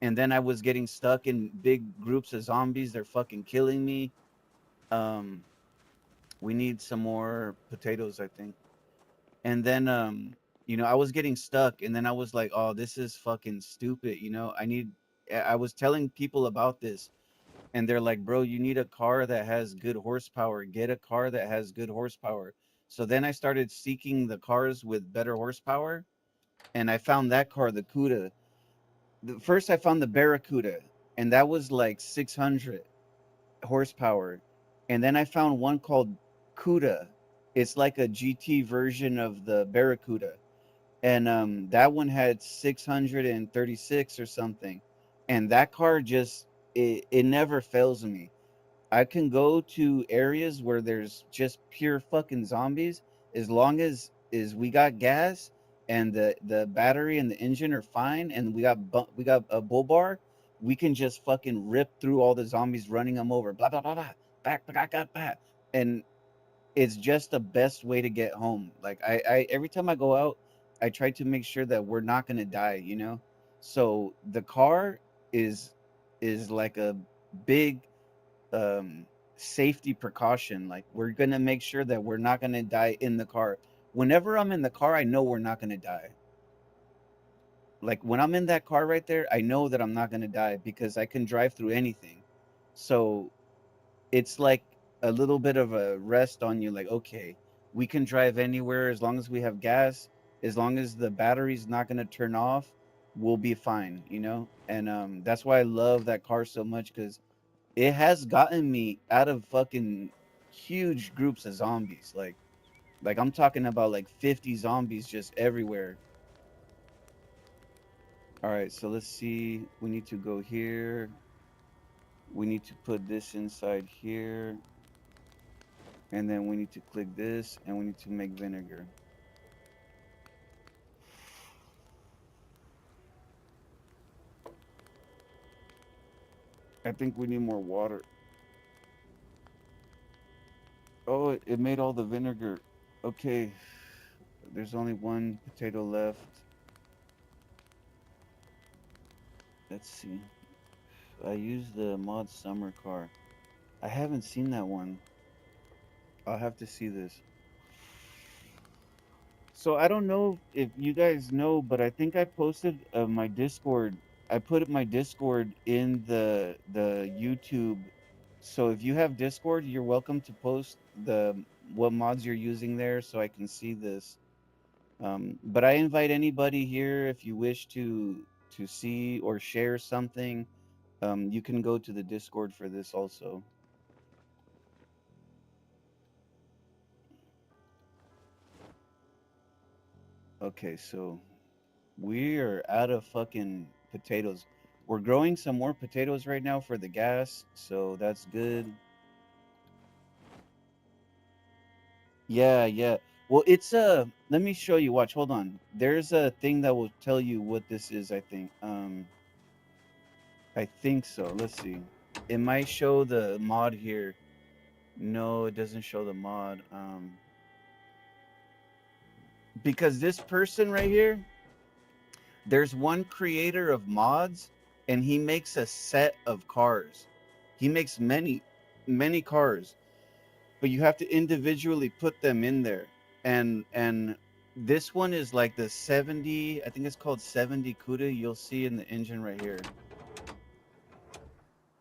and then I was getting stuck in big groups of zombies. They're fucking killing me. Um, we need some more potatoes, I think. And then I was getting stuck, and then I was like, oh, this is fucking stupid. I was telling people about this, and they're like, bro, you need a car that has good horsepower. Get a car that has good horsepower. So then I started seeking the cars with better horsepower, and I found that car, the Cuda. First I found the Barracuda, and that was like 600 horsepower. And then I found one called Cuda. It's like a GT version of the Barracuda. And that one had 636 or something. And that car just it never fails me. I can go to areas where there's just pure fucking zombies as long as we got gas and the battery and the engine are fine and we got a bull bar, we can just fucking rip through all the zombies running them over. Blah blah blah blah. Back. And it's just the best way to get home. Like I every time I go out, I try to make sure that we're not gonna die, you know? So the car is is like a big um safety precaution. Like we're gonna make sure that we're not gonna die in the car. Whenever I'm in the car, I know we're not gonna die. Like when I'm in that car right there, I know that I'm not gonna die because I can drive through anything. So it's like a little bit of a rest on you. Like, okay, we can drive anywhere as long as we have gas, as long as the battery's not gonna turn off, we'll be fine, you know? And that's why I love that car so much because it has gotten me out of fucking huge groups of zombies. Like I'm talking about like 50 zombies just everywhere. All right, so let's see. We need to go here. We need to put this inside here. And then we need to click this and we need to make vinegar. I think we need more water. Oh, it made all the vinegar. Okay, there's only one potato left. Let's see. I used the mod summer car. I haven't seen that one. I'll have to see this. So I don't know if you guys know, but I think I posted my Discord. I put my Discord in the YouTube. So if you have Discord, you're welcome to post the what mods you're using there, so I can see this. But I invite anybody here if you wish to see or share something. You can go to the Discord for this also. Okay, so we are out of fucking potatoes. We're growing some more potatoes right now for the gas, so that's good. Yeah, yeah. Well, it's a. Let me show you. Watch. Hold on. There's a thing that will tell you what this is. I think. I think so. Let's see. It might show the mod here. No, it doesn't show the mod. Because this person right here, there's one creator of mods, and he makes a set of cars. He makes many cars, but you have to individually put them in there. And this one is like the 70, I think it's called 70 CUDA. You'll see in the engine right here.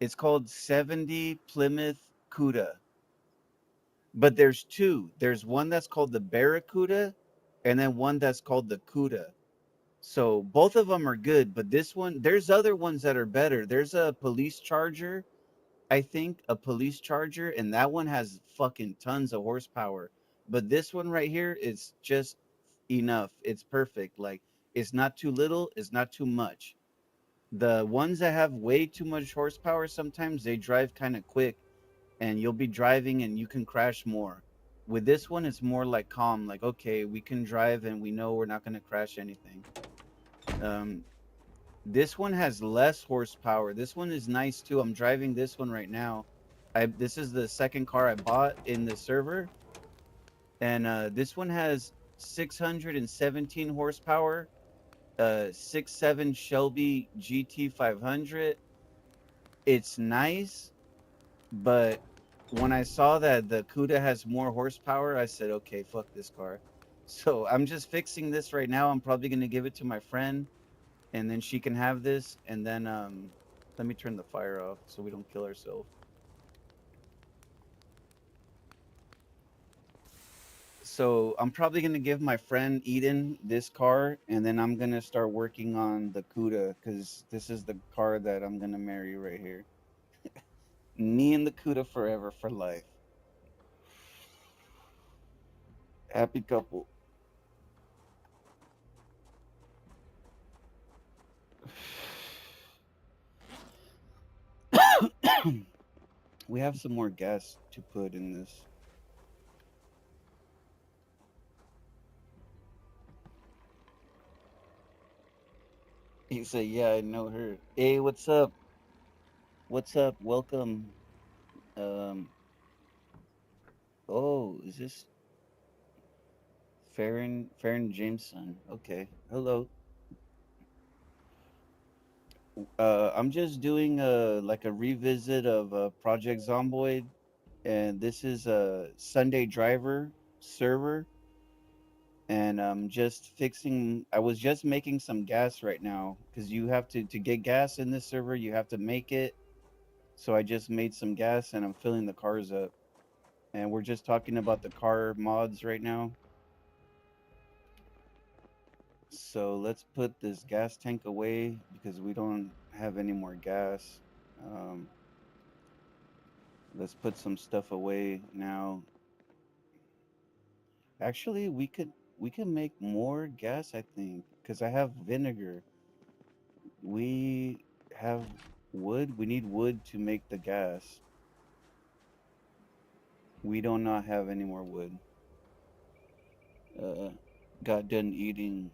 It's called 70 Plymouth CUDA. But there's two. There's one that's called the Barracuda, and then one that's called the CUDA. So both of them are good, but this one, there's other ones that are better. There's a police charger, I think, a police charger, and that one has fucking tons of horsepower. But this one right here is just enough. It's perfect. Like, it's not too little, it's not too much. The ones that have way too much horsepower, sometimes they drive kind of quick, and you'll be driving and you can crash more. With this one, it's more like calm, like, okay, we can drive and we know we're not going to crash anything. Um, this one has less horsepower. This one is nice too. I'm driving this one right now. This is the second car I bought in the server, and this one has 617 horsepower. 6.7 Shelby GT 500. It's nice, but when I saw that the Cuda has more horsepower, I said, okay, fuck this car. So I'm just fixing this right now. I'm probably gonna give it to my friend, and then she can have this, and then let me turn the fire off so we don't kill ourselves. So I'm probably gonna give my friend Eden this car, and then I'm gonna start working on the Cuda because this is the car that I'm gonna marry right here. Me and the Cuda forever for life. Happy couple. We have some more gas to put in this. He said, "Yeah, I know her." Hey, what's up? What's up? Welcome. Um. Oh, is this Farron Jameson? Okay. Hello. I'm just doing a like a revisit of Project Zomboid, and this is a Sunday Driver server, and I'm just fixing. I was just making some gas right now because you have to get gas in this server. You have to make it. So I just made some gas and I'm filling the cars up. And we're just talking about the car mods right now. So let's put this gas tank away because we don't have any more gas. Um, let's put some stuff away now. Actually, we could make more gas, I think, because I have vinegar. We have wood. We need wood to make the gas. We do not have any more wood. Uh, got done eating.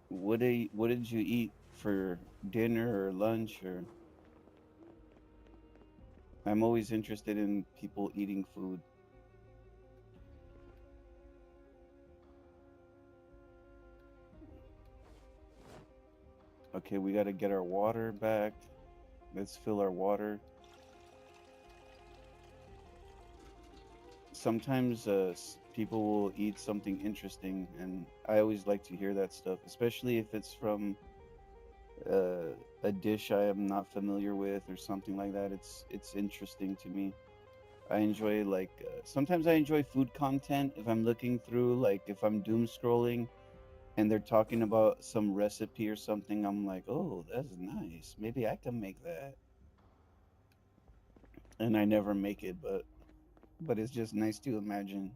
What did you eat for dinner or lunch? Or I'm always interested in people eating food. Okay, we got to get our water back. Let's fill our water. Sometimes people will eat something interesting, and I always like to hear that stuff, especially if it's from uh, a dish I am not familiar with or something like that. It's interesting to me. I enjoy like sometimes I enjoy food content if I'm looking through, like if I'm doom scrolling and they're talking about some recipe or something. I'm like, oh, that's nice. Maybe I can make that. And I never make it, but it's just nice to imagine.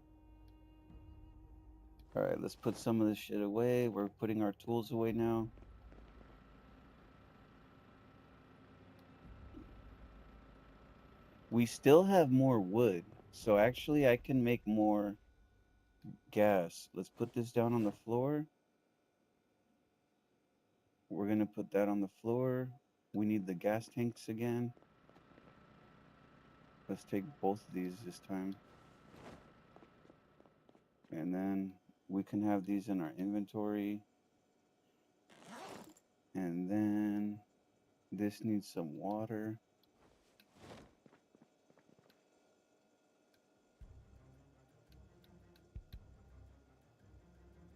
All right, let's put some of this shit away. We're putting our tools away now. We still have more wood, so actually I can make more gas. Let's put this down on the floor. We're gonna put that on the floor. We need the gas tanks again. Let's take both of these this time. And then we can have these in our inventory. And then this needs some water.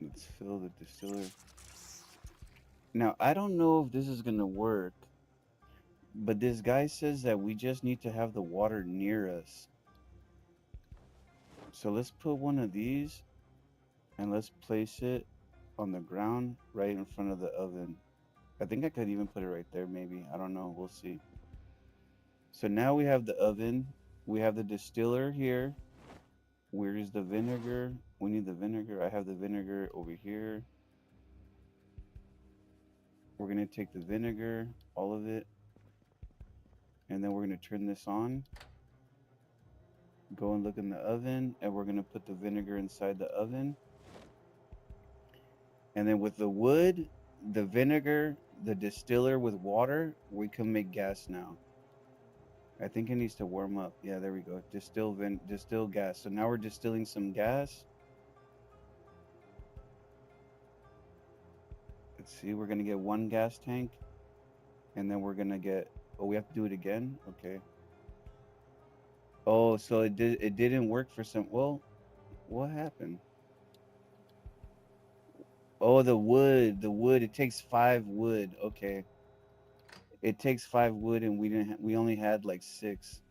Let's fill the distiller. Now, I don't know if this is going to work, but this guy says that we just need to have the water near us. So let's put one of these and let's place it on the ground right in front of the oven. I think I could even put it right there, maybe. I don't know. We'll see. So now we have the oven. We have the distiller here. Where is the vinegar? We need the vinegar. I have the vinegar over here. We're going to take the vinegar, all of it, and then we're going to turn this on. Go and look in the oven, and we're going to put the vinegar inside the oven. And then with the wood, the vinegar, the distiller with water, we can make gas now. I think it needs to warm up. Yeah, there we go. Distill gas. So now we're distilling some gas. Let's see, we're gonna get one gas tank, and then we're gonna get. Oh, we have to do it again. Okay. Oh, so it didn't work for some. Well, what happened? Oh, the wood. The wood. It takes 5 wood. Okay. It takes 5 wood, and we only had like 6.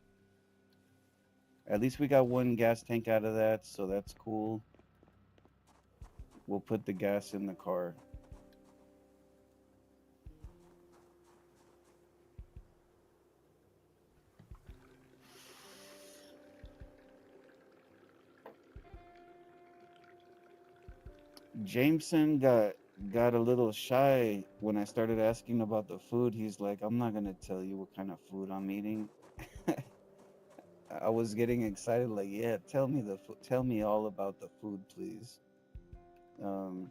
At least we got one gas tank out of that, so that's cool. We'll put the gas in the car. Jameson got a little shy when I started asking about the food. He's like, "I'm not gonna tell you what kind of food I'm eating." I was getting excited, like, "Yeah, tell me all about the food, please." Um,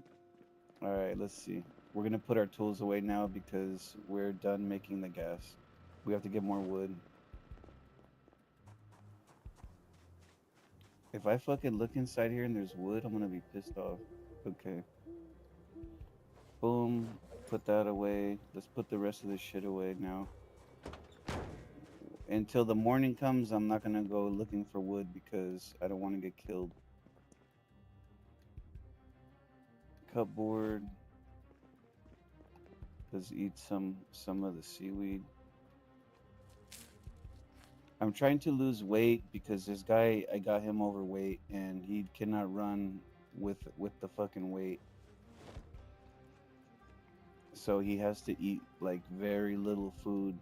all right, let's see. We're gonna put our tools away now because we're done making the gas. We have to get more wood. If I fucking look inside here and there's wood, I'm gonna be pissed off. Okay. Boom. Put that away. Let's put the rest of this shit away now. Until the morning comes, I'm not gonna go looking for wood because I don't want to get killed. Cupboard. Let's eat some of the seaweed. I'm trying to lose weight because this guy, I got him overweight and he cannot run with the fucking weight. So he has to eat like very little food.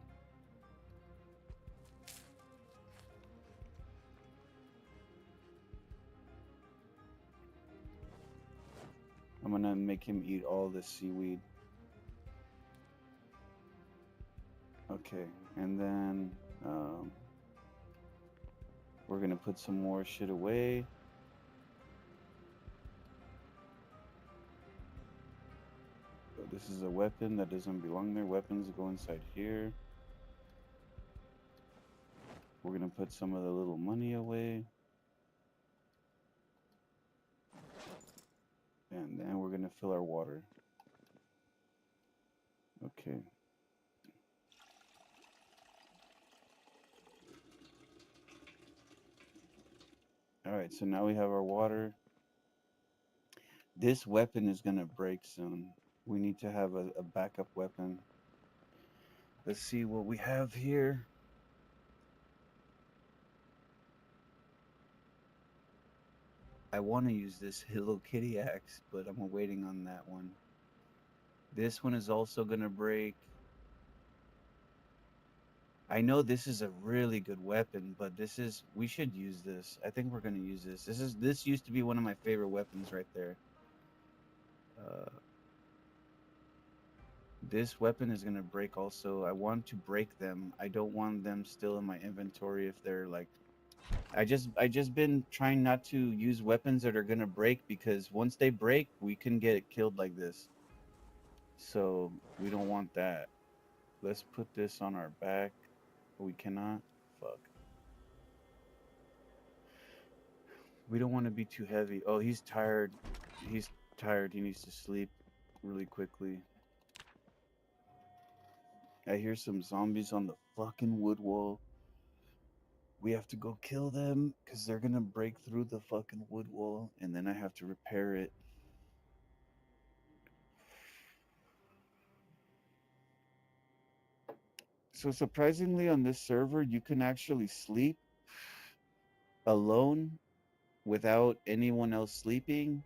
I'm gonna make him eat all the seaweed. Okay, and then we're gonna put some more shit away. This is a weapon that doesn't belong there. Weapons go inside here. We're gonna put some of the little money away. And then we're gonna fill our water. Okay. Alright, so now we have our water. This weapon is gonna break soon. We need to have a backup weapon. Let's see what we have here. I want to use this Hello Kitty axe, but I'm waiting on that one. This one is also gonna break. I know this is a really good weapon, but we should use this. I think we're gonna use this. This used to be one of my favorite weapons right there. Uh, this weapon is gonna break also. I want to break them. I don't want them still in my inventory if they're like I just been trying not to use weapons that are gonna break because once they break, we can get killed like this. So we don't want that. Let's put this on our back. We cannot. Fuck. We don't want to be too heavy. Oh, he's tired. He's tired. He needs to sleep really quickly. I hear some zombies on the fucking wood wall. We have to go kill them because they're gonna break through the fucking wood wall, and then I have to repair it. So surprisingly, on this server, you can actually sleep alone without anyone else sleeping.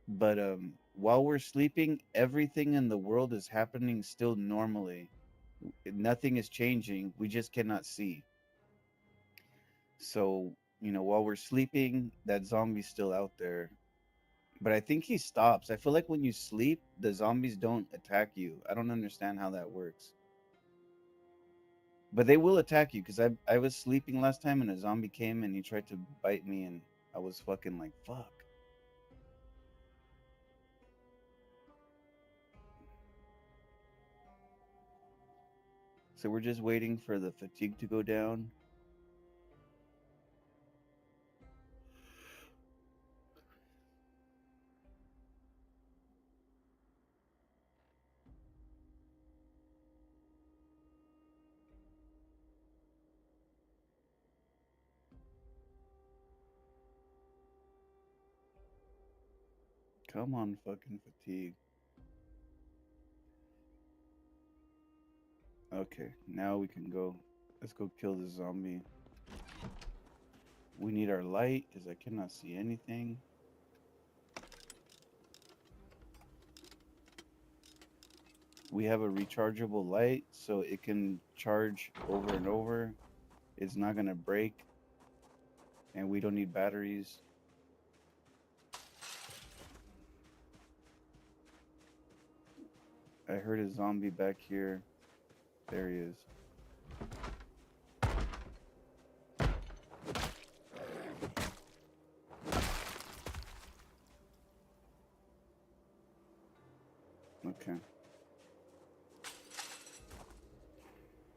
But while we're sleeping, everything in the world is happening still normally. Nothing is changing. We just cannot see. So, while we're sleeping, that zombie's still out there. But I think he stops. I feel like when you sleep, the zombies don't attack you. I don't understand how that works. But they will attack you because I was sleeping last time and a zombie came and he tried to bite me and I was fucking like, fuck. So we're just waiting for the fatigue to go down. Come on, fucking fatigue. Okay, now we can go. Let's go kill the zombie. We need our light because I cannot see anything. We have a rechargeable light so it can charge over and over. It's not going to break. And we don't need batteries. I heard a zombie back here. There he is. Okay.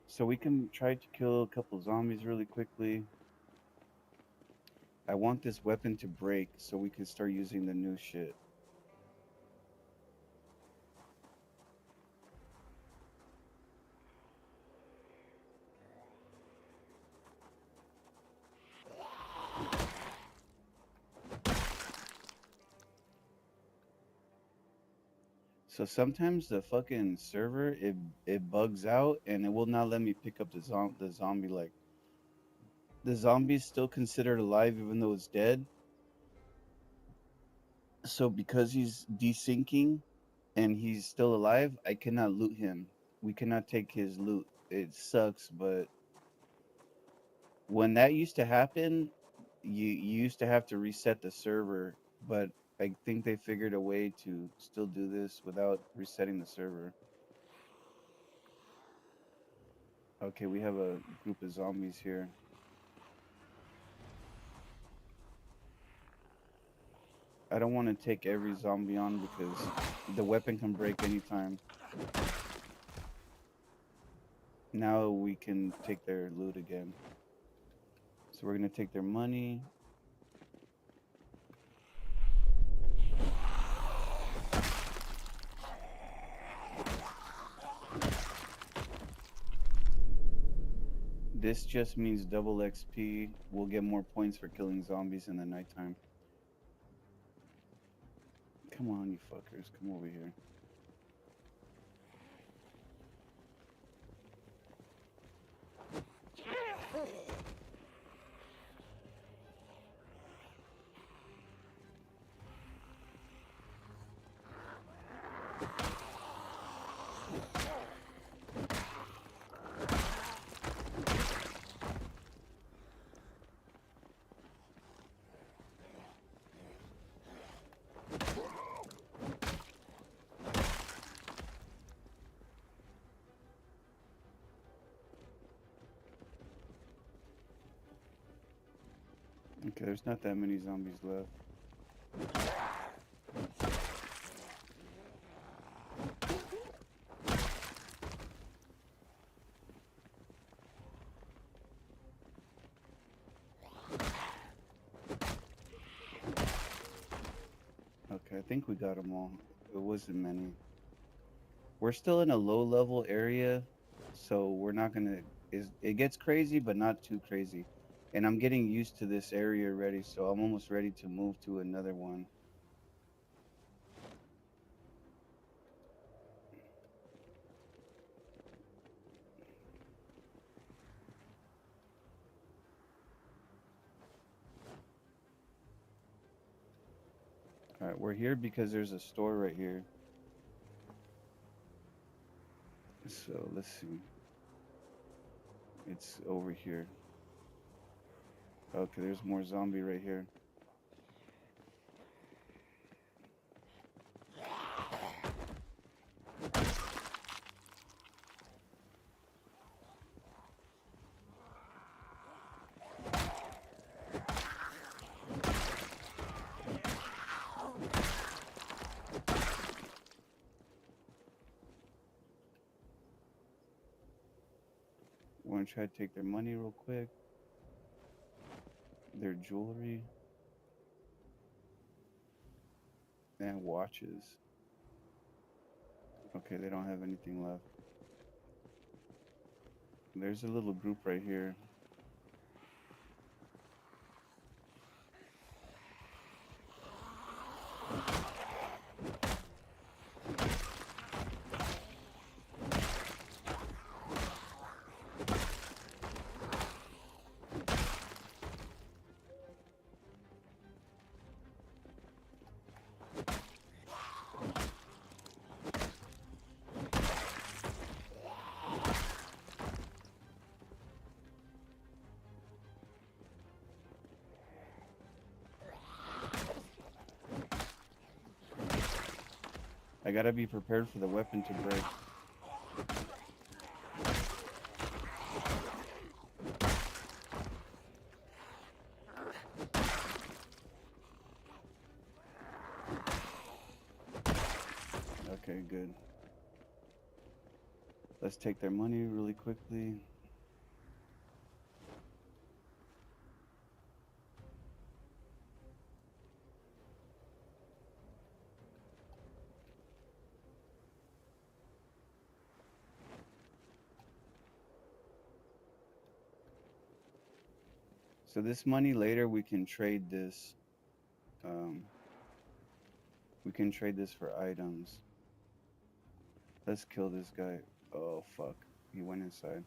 So we can try to kill a couple zombies really quickly. I want this weapon to break so we can start using the new shit. So sometimes the fucking server it bugs out and it will not let me pick up the zombie. Like the zombie's still considered alive even though it's dead. So because he's desyncing and he's still alive, I cannot loot him. We cannot take his loot. It sucks, but when that used to happen, you used to have to reset the server, but I think they figured a way to still do this without resetting the server. Okay, we have a group of zombies here. I don't want to take every zombie on because the weapon can break anytime. Now we can take their loot again. So we're gonna take their money. This just means double XP. We'll get more points for killing zombies in the nighttime. Come on, you fuckers. Come over here. Okay, there's not that many zombies left. I think we got them all. It wasn't many. We're still in a low level area, so we're not gonna. Is it gets crazy, but not too crazy. And I'm getting used to this area already, so I'm almost ready to move to another one. All right, we're here because there's a store right here. So let's see. It's over here. Okay, there's more zombie right here. Want to try to take their money real quick? Their jewelry and watches. Okay, they don't have anything left. There's a little group right here. I gotta be prepared for the weapon to break. Okay, good. Let's take their money really quickly. So this money later we can trade this. Um, we can trade this for items. Let's kill this guy. Oh fuck, he went inside.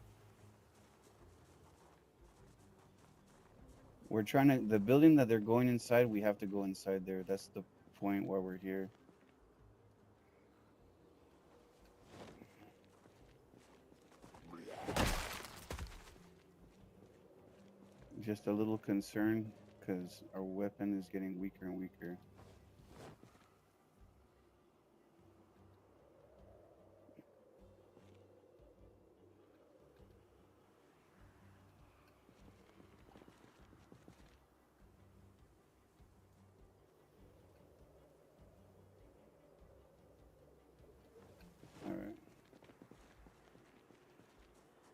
We're trying to the building that they're going inside. We have to go inside there. That's the point where we're here. Just a little concerned because our weapon is getting weaker and weaker. All right.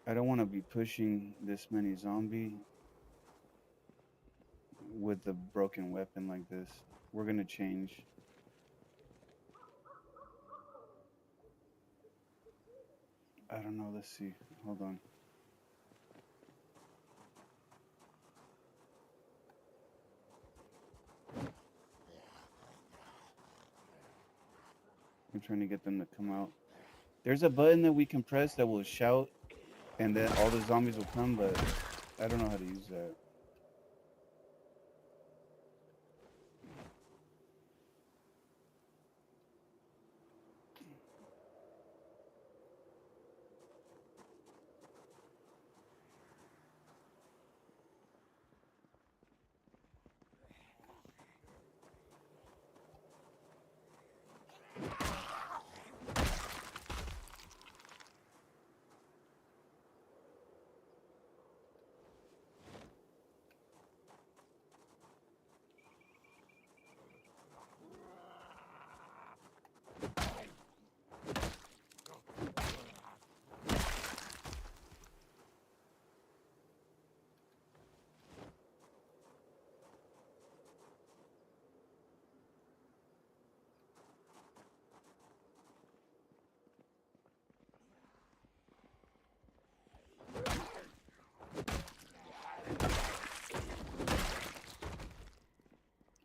I don't want to be pushing this many zombie with the broken weapon like this. We're gonna change. I don't know. Let's see. Hold on. I'm trying to get them to come out. There's a button that we can press that will shout, and then all the zombies will come, but I don't know how to use that.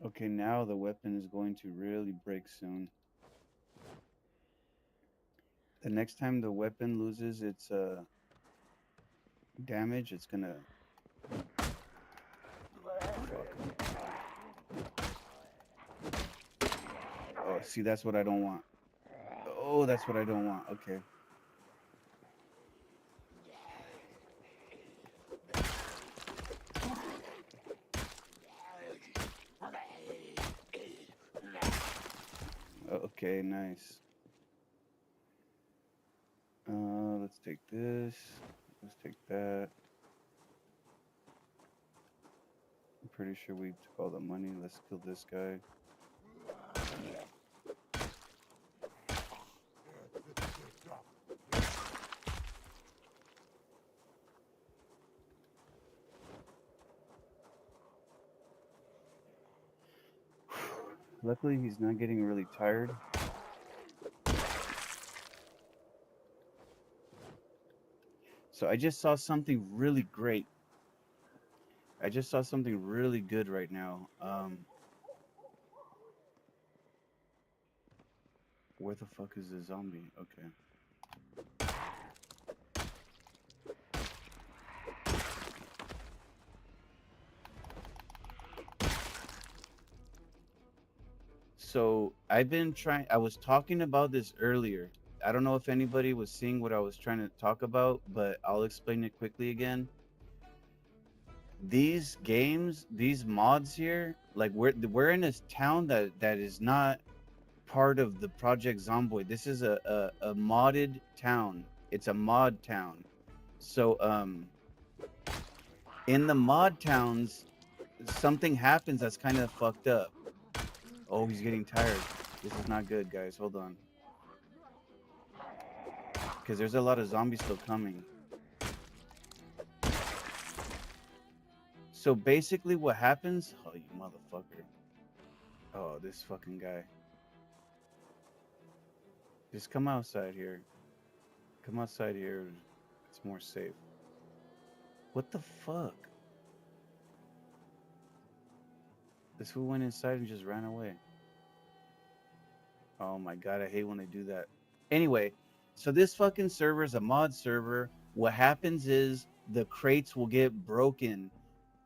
Okay, now the weapon is going to really break soon. The next time the weapon loses its damage, it's gonna fuck. Oh, see, that's what I don't want. Oh, that's what I don't want. Okay. Okay, nice. Let's take this. Let's take that. I'm pretty sure we took all the money. Let's kill this guy. Luckily, he's not getting really tired. So I just saw something really great. I just saw something really good right now. Where the fuck is the zombie? Okay. So I've been trying. I was talking about this earlier. I don't know if anybody was seeing what I was trying to talk about, but I'll explain it quickly again. These games, these mods here, like we're in a town that is not part of the Project Zomboid. This is a modded town. It's a mod town. So in the mod towns, something happens that's kind of fucked up. Oh, he's getting tired. This is not good, guys. Hold on. Because there's a lot of zombies still coming. So basically what happens... Oh, you motherfucker. Oh, this fucking guy. Just come outside here. Come outside here. It's more safe. What the fuck? This fool went inside and just ran away. Oh my god, I hate when they do that. Anyway, so this fucking server is a mod server. What happens is the crates will get broken.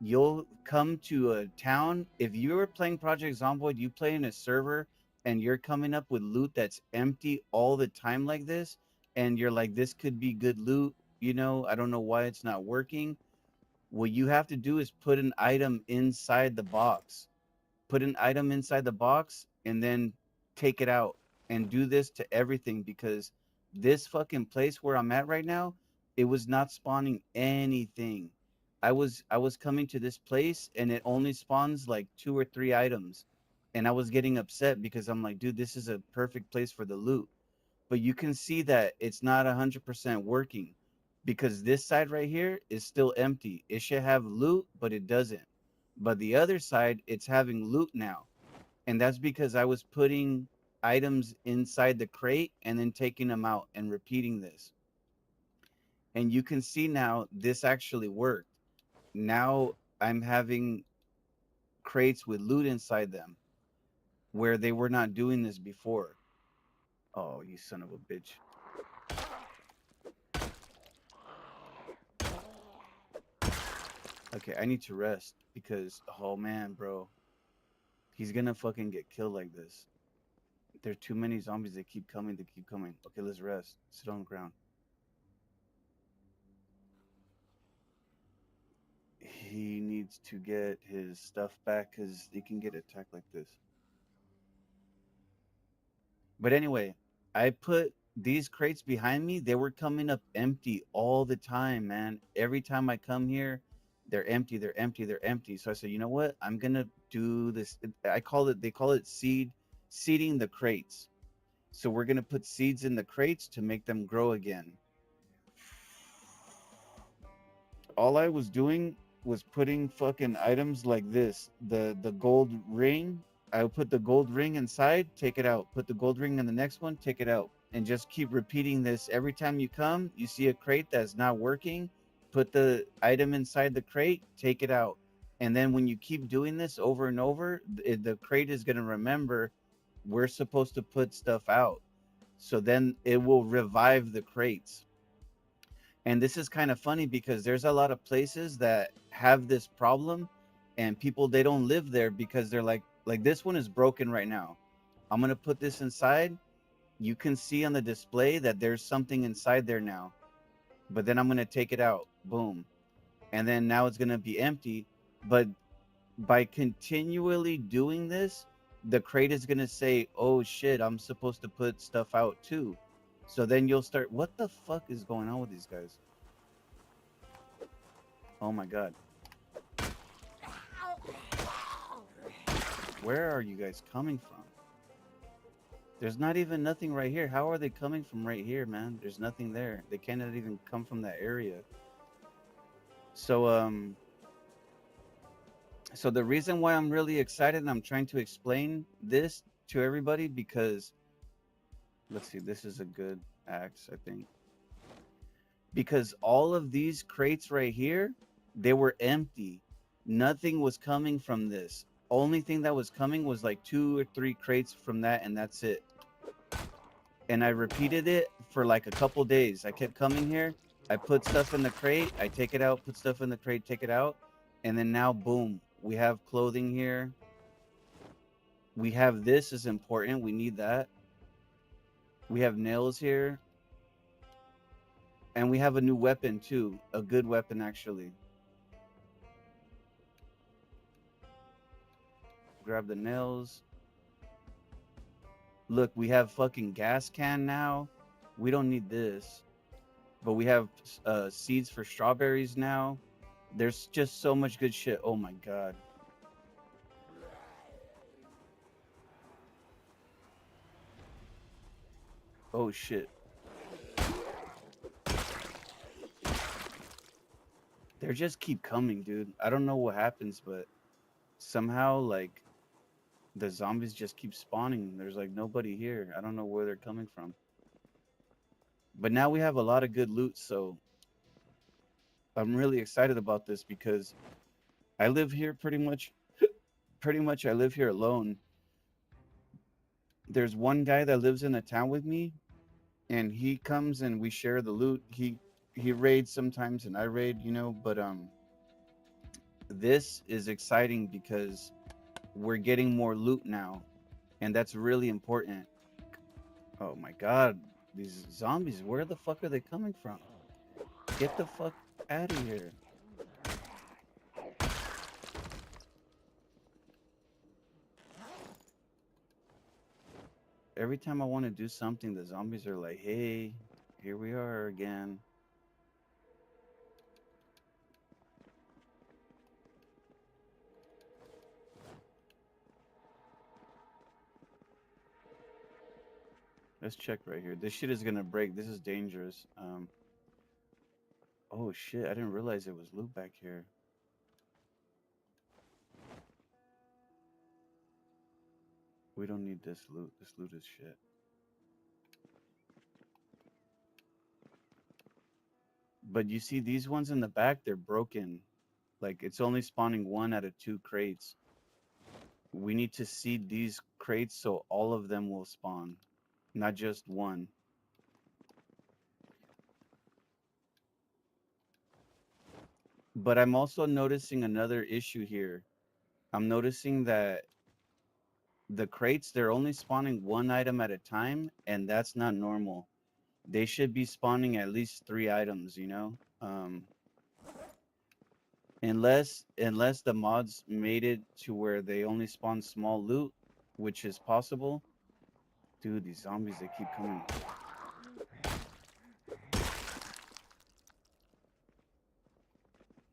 You'll come to a town. If you're playing Project Zomboid, you play in a server and you're coming up with loot that's empty all the time like this, and you're like, this could be good loot, you know, I don't know why it's not working. What you have to do is put an item inside the box. Put an item inside the box and then take it out, and do this to everything, because this fucking place where I'm at right now, it was not spawning anything. I was coming to this place and it only spawns like 2 or 3 items, and I was getting upset because I'm like, dude, this is a perfect place for the loot. But you can see that it's not 100% working, because this side right here is still empty. It should have loot, but it doesn't. But the other side, it's having loot now. And that's because I was putting items inside the crate and then taking them out and repeating this. And you can see now this actually worked. Now I'm having crates with loot inside them where they were not doing this before. Oh, you son of a bitch. Okay, I need to rest because, oh man, bro, he's gonna fucking get killed like this. There are too many zombies. They keep coming. They keep coming. Okay, let's rest. Sit on the ground. He needs to get his stuff back because he can get attacked like this. But anyway, I put these crates behind me. They were coming up empty all the time, man. Every time I come here, they're empty. They're empty. They're empty. So I said, you know what? I'm gonna do this. I call it. They call it seeding the crates. So we're gonna put seeds in the crates to make them grow again. All I was doing was putting fucking items like this. The gold ring. I would put the gold ring inside, take it out. Put the gold ring in the next one, take it out. And just keep repeating this. Every time you come, you see a crate that's not working, put the item inside the crate, take it out. And then when you keep doing this over and over, the crate is going to remember we're supposed to put stuff out. So then it will revive the crates. And this is kind of funny because there's a lot of places that have this problem, and people, they don't live there because they're like this one is broken right now. I'm going to put this inside. You can see on the display that there's something inside there now. But then I'm going to take it out. Boom. And then now it's going to be empty. But by continually doing this, the crate is going to say, oh shit, I'm supposed to put stuff out too. So then you'll start, what the fuck is going on with these guys? Oh my god. Where are you guys coming from? There's not even nothing right here. How are they coming from right here, man? There's nothing there. They cannot even come from that area. So so the reason why I'm really excited and I'm trying to explain this to everybody, because let's see, this is a good axe, I think. Because all of these crates right here, they were empty. Nothing was coming from this. Only thing that was coming was like 2 or 3 crates from that, and that's it. And I repeated it for like a couple days. I kept coming here. I put stuff in the crate. I take it out, put stuff in the crate, take it out. And then now, boom, we have clothing here. We have this is important. We need that. We have nails here. And we have a new weapon too. A good weapon, actually. Grab the nails. Look, we have fucking gas can now. We don't need this. But we have seeds for strawberries now. There's just so much good shit. Oh my god. Oh shit. They just keep coming, dude. I don't know what happens, but somehow, like, the zombies just keep spawning. There's like nobody here. I don't know where they're coming from. But now we have a lot of good loot, so I'm really excited about this because I live here pretty much I live here alone. There's one guy that lives in a town with me, and he comes and we share the loot. He raids sometimes and I raid, but this is exciting because we're getting more loot now, and that's really important. Oh my god, these zombies, where the fuck are they coming from? Get the fuck out of here. Every time I want to do something, the zombies are like, hey, here we are again. Let's check right here. This shit is gonna break. This is dangerous. Oh shit, I didn't realize it was loot back here. We don't need this loot. This loot is shit. But you see these ones in the back, they're broken. Like, it's only spawning 1 out of 2 crates. We need to seed these crates so all of them will spawn, not just one. But I'm also noticing another issue here. I'm noticing that the crates, they're only spawning 1 item at a time, and that's not normal. They should be spawning at least 3 items. Unless the mods made it to where they only spawn small loot, which is possible. Dude, these zombies, they keep coming.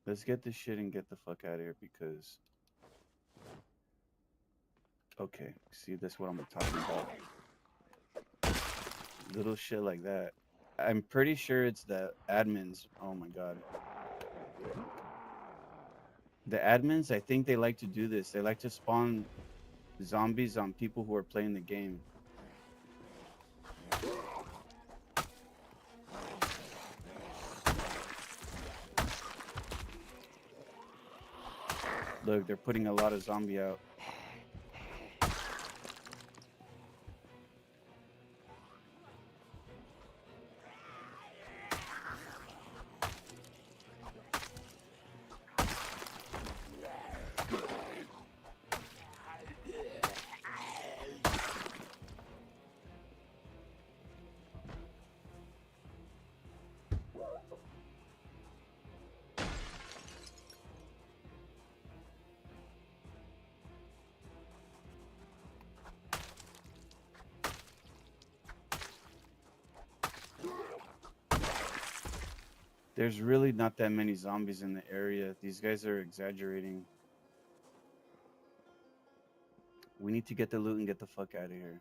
Let's get this shit and get the fuck out of here because... Okay, see, that's what I'm talking about. Little shit like that. I'm pretty sure it's the admins. Oh my god. The admins, I think they like to do this. They like to spawn zombies on people who are playing the game. Look, they're putting a lot of zombie out. There's really not that many zombies in the area. These guys are exaggerating. We need to get the loot and get the fuck out of here.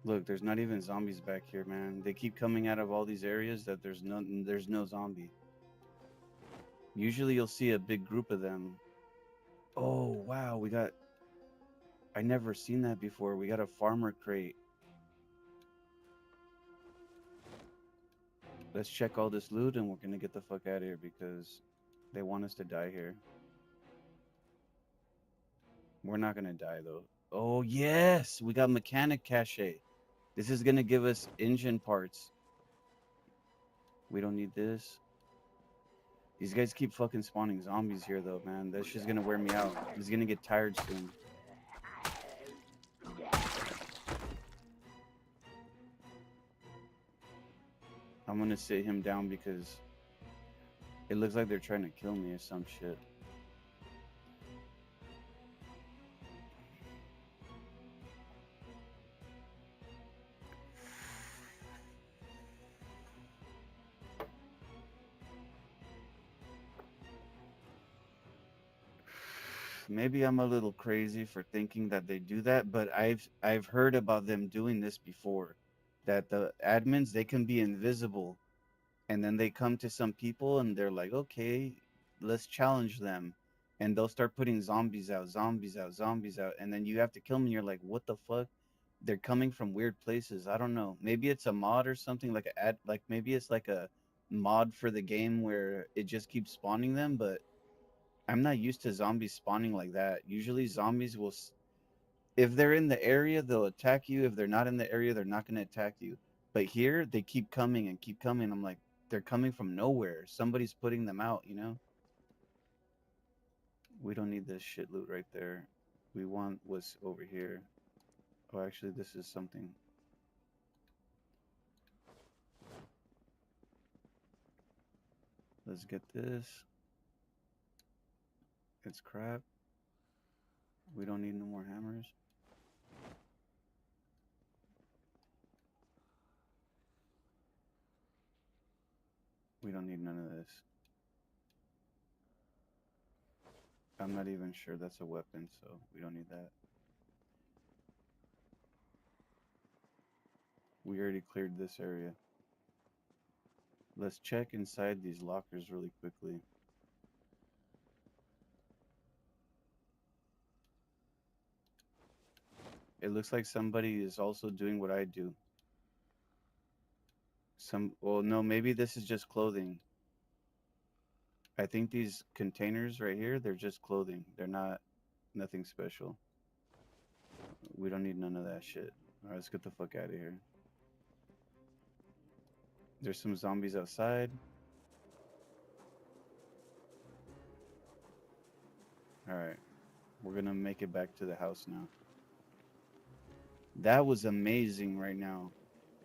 Look, there's not even zombies back here, man. They keep coming out of all these areas that there's no zombie. Usually you'll see a big group of them. Oh, wow, I never seen that before. We got a farmer crate. Let's check all this loot and we're gonna get the fuck out of here because they want us to die here. We're not gonna die though. Oh yes, we got mechanic cache. This is gonna give us engine parts. We don't need this. These guys keep fucking spawning zombies here though, man. That's just gonna wear me out. He's gonna get tired soon. I'm gonna sit him down because it looks like they're trying to kill me or some shit. Maybe I'm a little crazy for thinking that they do that, but I've heard about them doing this before. That the admins, they can be invisible and then they come to some people and they're like, "Okay, let's challenge them." And they'll start putting zombies out, zombies out, zombies out, and then you have to kill them and you're like, "What the fuck?" They're coming from weird places. I don't know. Maybe it's a mod or something like a ad, like maybe it's like a mod for the game where it just keeps spawning them, but I'm not used to zombies spawning like that. Usually zombies will, if they're in the area, they'll attack you. If they're not in the area, they're not going to attack you. But here, they keep coming and keep coming. I'm like, they're coming from nowhere. Somebody's putting them out, you know? We don't need this shit loot right there. We want what's over here. Oh, actually, this is something. Let's get this. It's crap. We don't need no more hammers. We don't need none of this. I'm not even sure that's a weapon, so we don't need that. We already cleared this area. Let's check inside these lockers really quickly. It looks like somebody is also doing what I do. Well, no, maybe this is just clothing. I think these containers right here, they're just clothing. They're not nothing special. We don't need none of that shit. All right, let's get the fuck out of here. There's some zombies outside. All right, we're gonna make it back to the house now. That was amazing right now.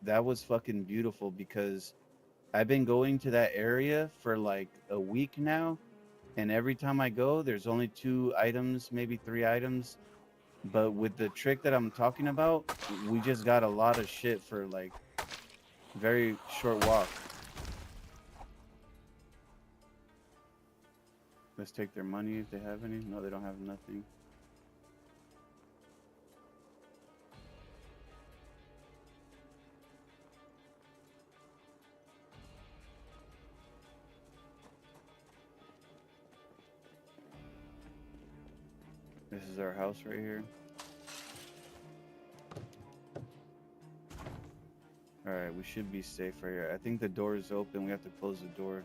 That was fucking beautiful because I've been going to that area for like a week now, and every time I go, there's only 2 items, maybe 3 items. But with the trick that I'm talking about, we just got a lot of shit for like very short walk. Let's take their money if they have any. No, they don't have nothing. This is our house right here. All right, we should be safe right here. I think the door is open. We have to close the door.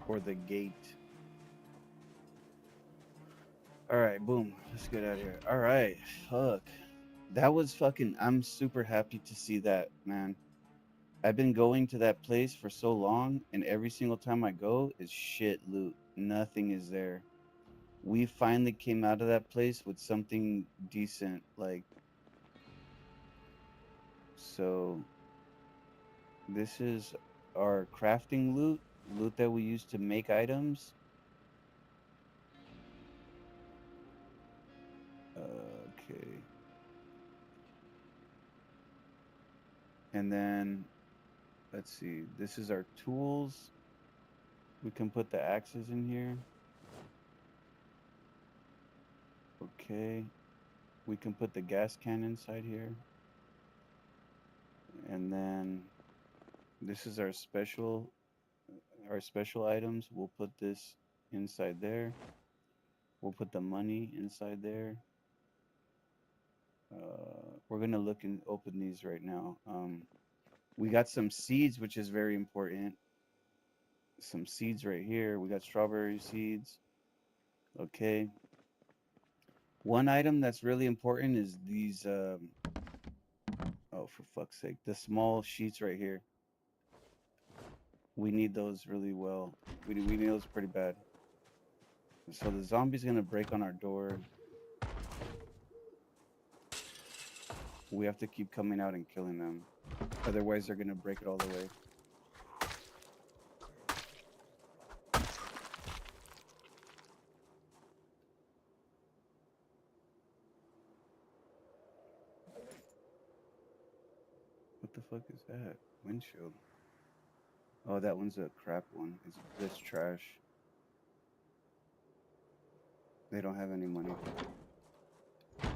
Or the gate. All right, boom. Let's get out of here. All right, fuck. That was fucking. I'm super happy to see that, man. I've been going to that place for so long, and every single time I go, it's shit loot. Nothing is there. We finally came out of that place with something decent. Like, so this is our crafting loot that we use to make items. Okay. And then, let's see, this is our tools. We can put the axes in here. Okay. We can put the gas can inside here. And then this is our special items. We'll put this inside there. We'll put the money inside there. We're gonna look and open these right now. We got some seeds, which is very important. Some seeds right here. We got strawberry seeds. Okay. One item that's really important is these. Oh, for fuck's sake, the small sheets right here. We need those really well. We need those pretty bad. So the zombie's gonna break on our door. We have to keep coming out and killing them. Otherwise, they're gonna break it all the way. What the fuck is that? Windshield. Oh, that one's a crap one. It's trash. They don't have any money. All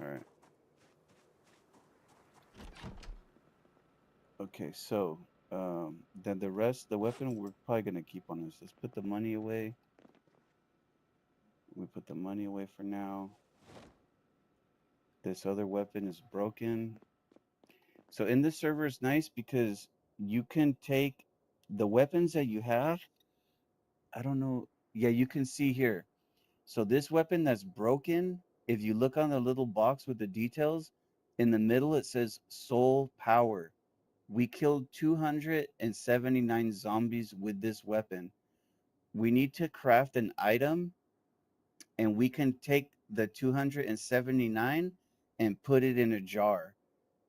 right. Okay, so then the rest, the weapon, we're probably gonna keep on this. Let's put the money away. We put the money away for now. This other weapon is broken. So in this server is nice because you can take the weapons that you have. I don't know. Yeah, you can see here. So this weapon that's broken, if you look on the little box with the details, in the middle it says soul power. We killed 279 zombies with this weapon. We need to craft an item and we can take the 279 and put it in a jar.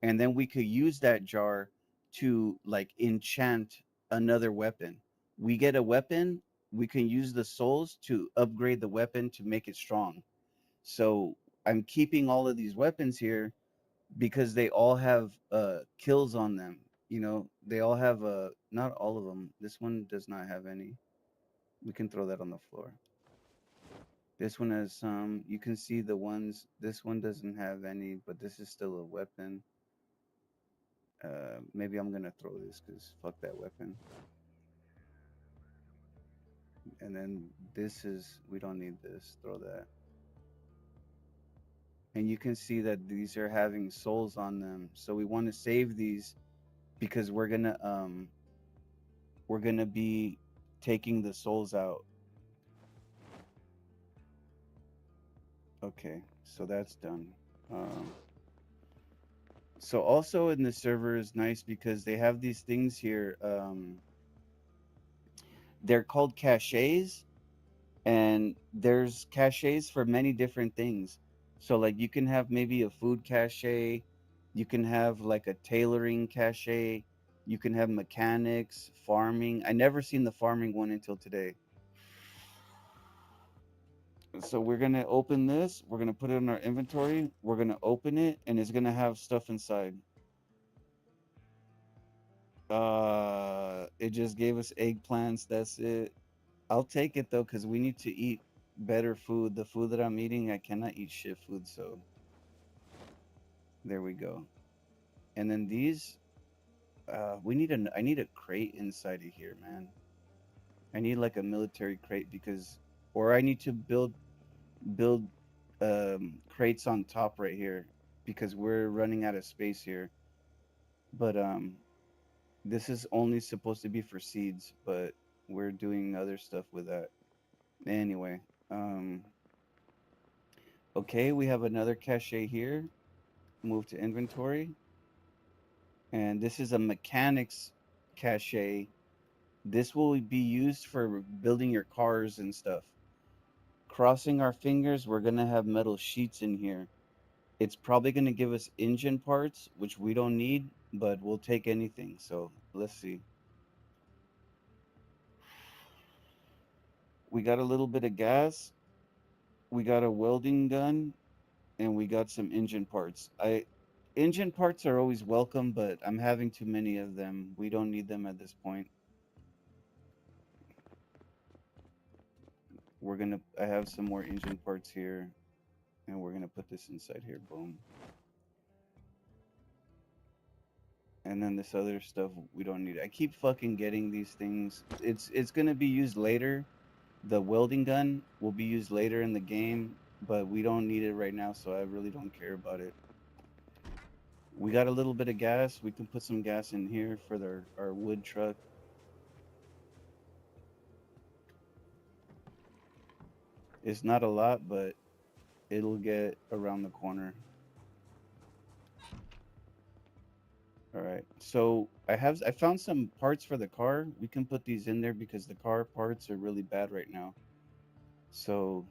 And then we could use that jar to like enchant another weapon. We get a weapon, we can use the souls to upgrade the weapon to make it strong. So I'm keeping all of these weapons here because they all have kills on them. You know, they all have not all of them. This one does not have any. We can throw that on the floor. This one has some. You can see the ones. This one doesn't have any, but this is still a weapon. Maybe I'm gonna throw this because fuck that weapon. And then this is, we don't need this. Throw that. And you can see that these are having souls on them. So we want to save these because we're gonna be taking the souls out. Okay, so that's done. Um, so also in the server is nice because they have these things here. They're called caches, and there's caches for many different things. So like you can have maybe a food cache, you can have like a tailoring cache, you can have mechanics, farming. I never seen the farming one until today. So we're gonna open this, we're gonna put it in our inventory, we're gonna open it, and it's gonna have stuff inside. It just gave us eggplants, that's it. I'll take it though, because we need to eat better food. The food that I'm eating, I cannot eat shit food, so there we go. And then these, I need a crate inside of here, man. I need like a military crate because, or I need to build crates on top right here because we're running out of space here. But this is only supposed to be for seeds, but we're doing other stuff with that. Anyway, um, okay, we have another cache here. Move to inventory, and this is a mechanics cache. This will be used for building your cars and stuff. Crossing our fingers, we're gonna have metal sheets in here. It's probably gonna give us engine parts, which we don't need, but we'll take anything. So let's see. We got a little bit of gas, we got a welding gun, and we got some engine parts. I Engine parts are always welcome, but I'm having too many of them. We don't need them at this point. I have some more engine parts here, and we're gonna put this inside here. Boom. And then this other stuff we don't need. I keep fucking getting these things. It's gonna be used later. The welding gun will be used later in the game, but we don't need it right now, so I really don't care about it. We got a little bit of gas. We can put some gas in here for our wood truck. It's not a lot, but it'll get around the corner. All right. So I found some parts for the car. We can put these in there because the car parts are really bad right now. So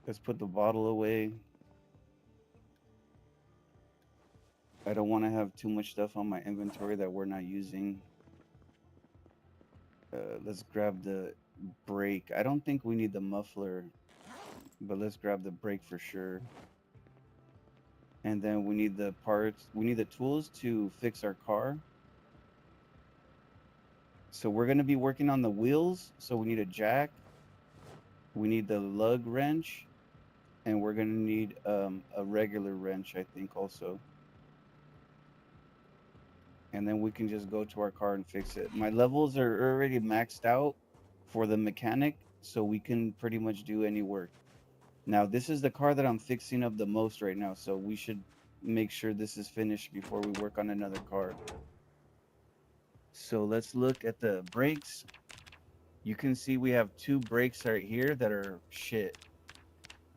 let's put the bottle away. I don't want to have too much stuff on my inventory that we're not using. Let's grab the brake. I don't think we need the muffler, but let's grab the brake for sure. And then we need the parts. We need the tools to fix our car. So we're going to be working on the wheels. So we need a jack. We need the lug wrench. And we're going to need a regular wrench, I think, also. And then we can just go to our car and fix it. My levels are already maxed out for the mechanic, so we can pretty much do any work. Now, this is the car that I'm fixing up the most right now, so we should make sure this is finished before we work on another car. So let's look at the brakes. You can see we have two brakes right here that are shit.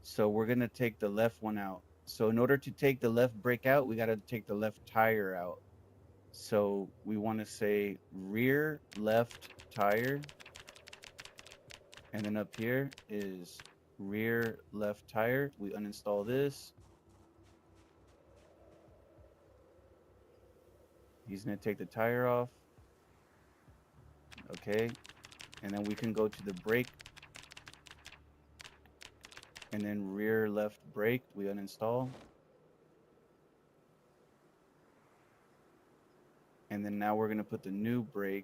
So we're going to take the left one out. So in order to take the left brake out, we got to take the left tire out. So we want to say rear left tire. And then up here is rear left tire. We uninstall this. He's going to take the tire off. Okay. And then we can go to the brake. And then rear left brake, we uninstall. And then now we're going to put the new brake.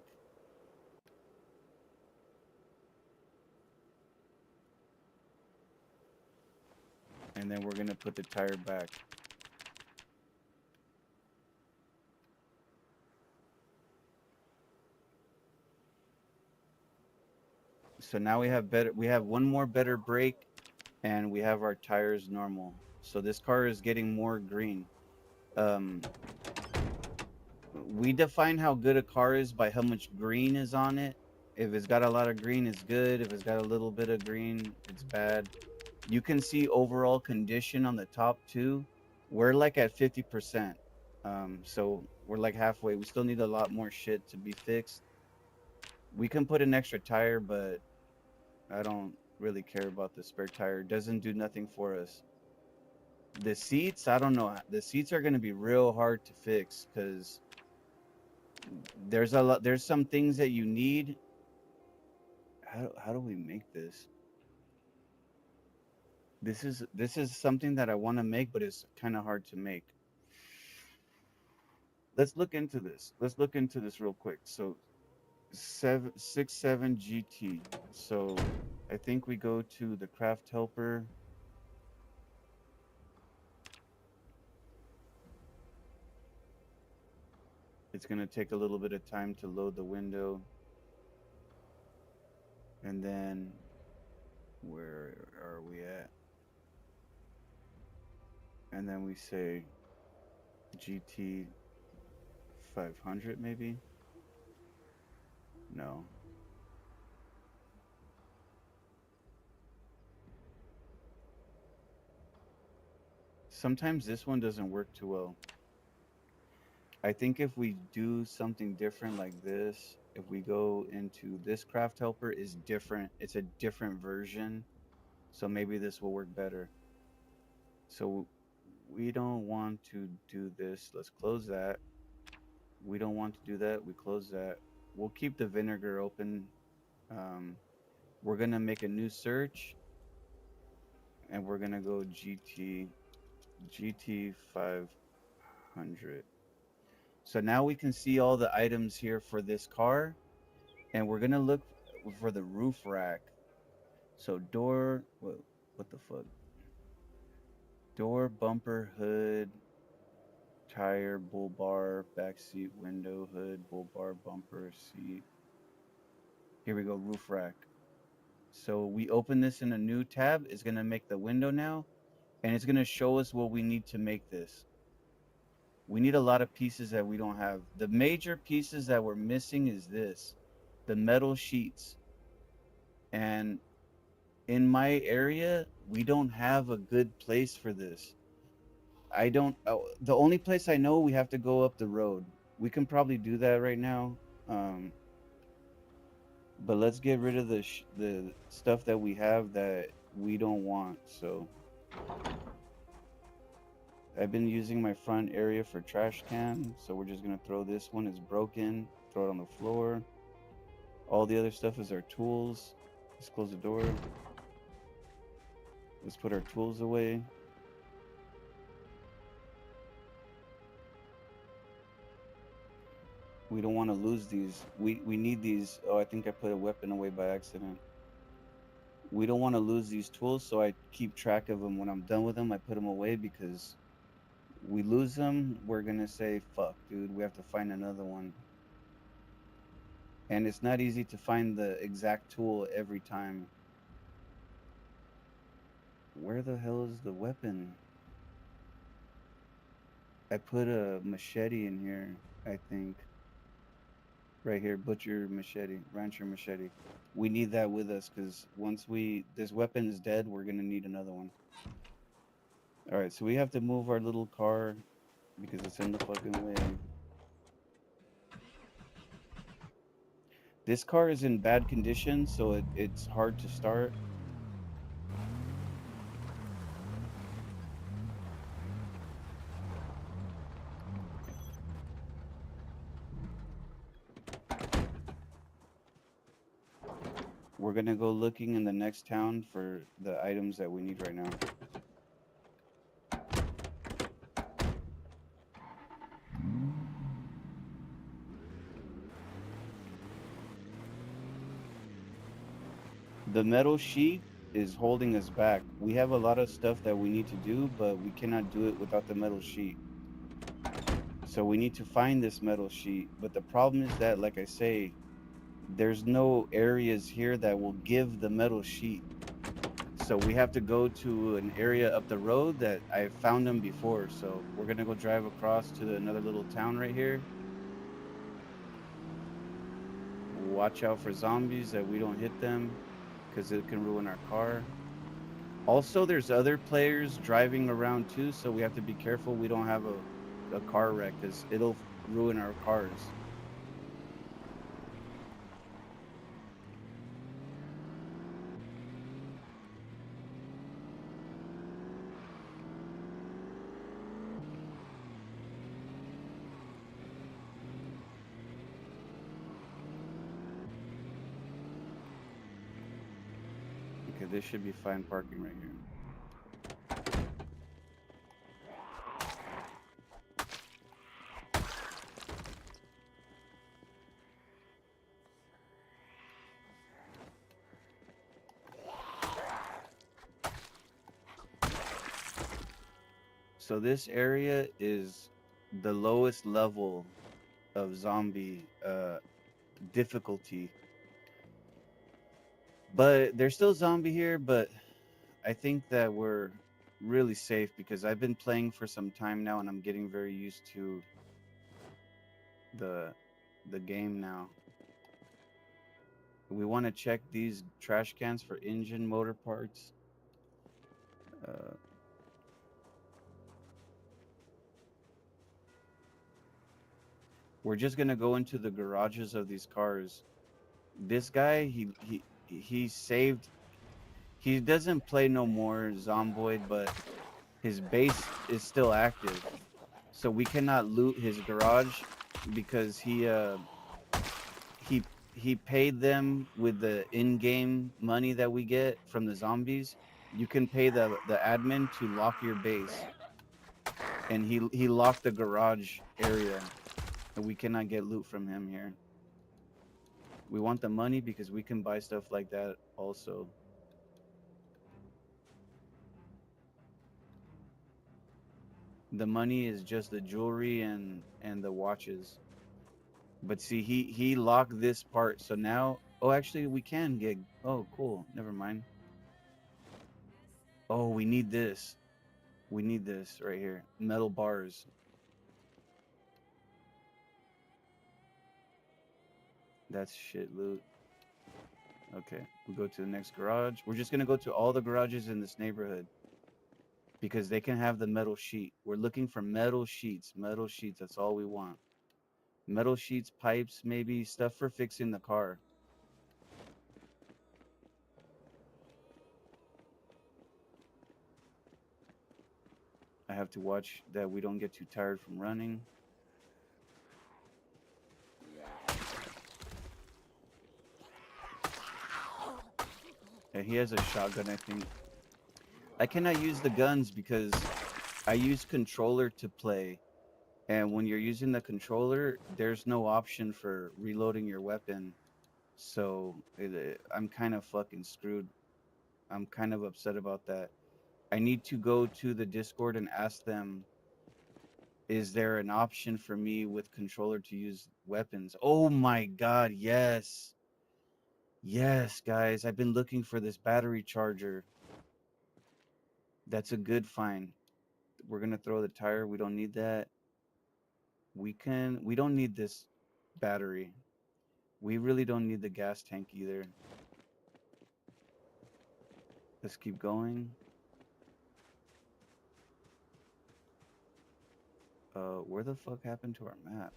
And then we're going to put the tire back. So now we have one more better brake, and we have our tires normal. So this car is getting more green. Um, we define how good a car is by how much green is on it. If it's got a lot of green, it's good. If it's got a little bit of green, it's bad. You can see overall condition on the top two. We're like at 50%. So we're like halfway. We still need a lot more shit to be fixed. We can put an extra tire, but I don't really care about the spare tire. It doesn't do nothing for us. The seats, I don't know. The seats are going to be real hard to fix because there's some things that you need. How do we make this? This is something that I want to make, but it's kind of hard to make. Let's look into this. Let's look into this real quick. So 767 GT. So I think we go to the craft helper. It It's going to take a little bit of time to load the window. And then, where are we at? And then we say GT 500 maybe? No. Sometimes this one doesn't work too well. I think if we do something different like this, if we go into this craft helper is different. It's a different version. So maybe this will work better. So we don't want to do this. Let's close that. We don't want to do that. We close that. We'll keep the vinegar open. Um, we're going to make a new search and we're going to go GT 500. So now we can see all the items here for this car, and we're gonna look for the roof rack. So door, what the fuck? Door, bumper, hood, tire, bull bar, back seat, window, hood, bull bar, bumper, seat. Here we go, roof rack. So we open this in a new tab. It's gonna make the window now, and it's gonna show us what we need to make this. We need a lot of pieces that we don't have. The major pieces that we're missing is this, the metal sheets. And in my area, we don't have a good place for this. I don't, the only place I know, we have to go up the road. We can probably do that right now. Um, but let's get rid of the stuff that we have that we don't want. So I've been using my front area for trash can. So we're just going to throw this one. It's broken. Throw it on the floor. All the other stuff is our tools. Let's close the door. Let's put our tools away. We don't want to lose these. We need these. Oh, I think I put a weapon away by accident. We don't want to lose these tools, so I keep track of them. When I'm done with them, I put them away because we lose them, we're gonna say, fuck, dude, we have to find another one. And it's not easy to find the exact tool every time. Where the hell is the weapon? I put a machete in here, I think. Right here, butcher machete, rancher machete. We need that with us because once this weapon is dead, we're gonna need another one. All right, so we have to move our little car because it's in the fucking way. This car is in bad condition, so it's hard to start. We're gonna go looking in the next town for the items that we need right now. The metal sheet is holding us back. We have a lot of stuff that we need to do, but we cannot do it without the metal sheet. So we need to find this metal sheet. But the problem is that, like I say, there's no areas here that will give the metal sheet. So we have to go to an area up the road that I found them before. So we're gonna go drive across to another little town right here. Watch out for zombies that we don't hit them because it can ruin our car. Also, there's other players driving around too, so we have to be careful we don't have a car wreck because it'll ruin our cars. Okay, this should be fine parking right here. So this area is the lowest level of zombie difficulty. But there's still zombie here, but I think that we're really safe because I've been playing for some time now and I'm getting very used to the the game now. We want to check these trash cans for engine motor parts. Uh, we're just gonna go into the garages of these cars. This guy, he saved. He doesn't play no more Zomboid, but his base is still active. So we cannot loot his garage because he he paid them with the in-game money that we get from the zombies. You can pay the admin to lock your base, and he locked the garage area, and we cannot get loot from him here. We want the money because we can buy stuff like that also. The money is just the jewelry and the watches. But see, he locked this part, so now, oh, actually we can get, oh, cool, never mind. Oh, we need this. We need this right here. Metal bars. That's shit loot. Okay, we go to the next garage. We're just gonna go to all the garages in this neighborhood because they can have the metal sheet. We're looking for metal sheets. Metal sheets. That's all we want. Metal sheets, pipes, maybe stuff for fixing the car. I have to watch that we don't get too tired from running. Yeah, he has a shotgun, I think. I cannot use the guns because I use controller to play. And when you're using the controller, there's no option for reloading your weapon. So I'm kind of fucking screwed. I'm kind of upset about that. I need to go to the Discord and ask them, is there an option for me with controller to use weapons? Oh my god, yes. Yes, guys, I've been looking for this battery charger. That's a good find. We're gonna throw the tire. We don't need that. We don't need this battery. We really don't need the gas tank either. Let's keep going. Where the fuck happened to our map?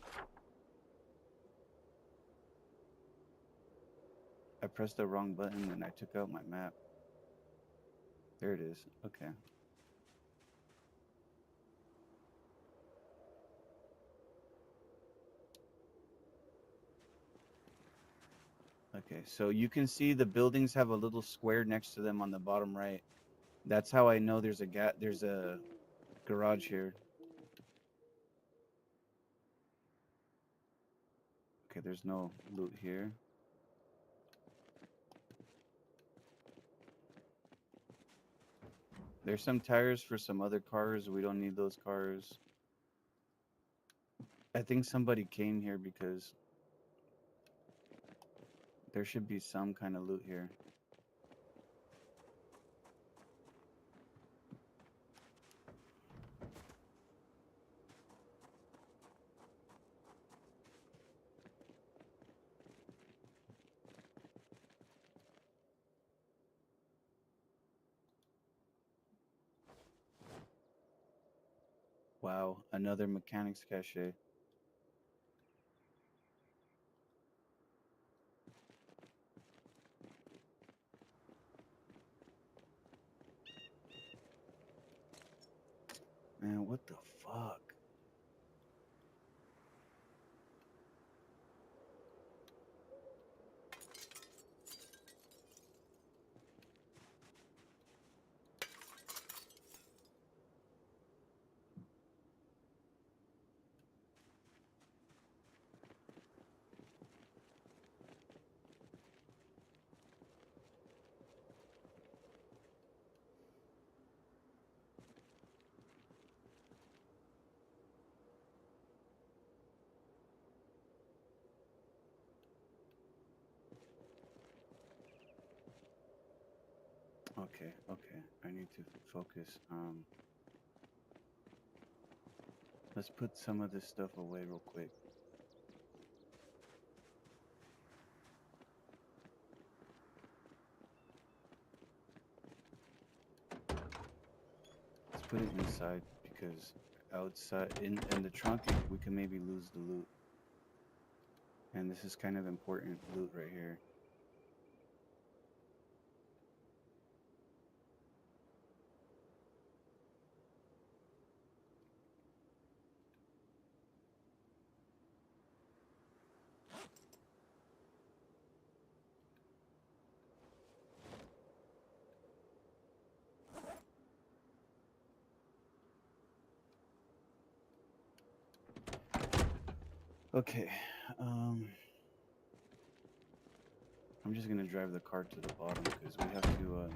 I pressed the wrong button and I took out my map. There it is. Okay. Okay, so you can see the buildings have a little square next to them on the bottom right. That's how I know there's a garage here. Okay, there's no loot here. There's some tires for some other cars. We don't need those cars. I think somebody came here because there should be some kind of loot here. Wow, another mechanics cache. Man, what the fuck? Okay, okay. I need to focus. Let's put some of this stuff away real quick. Let's put it inside because outside in the trunk we can maybe lose the loot. And this is kind of important loot right here. Okay. I'm just gonna drive the car to the bottom because we have to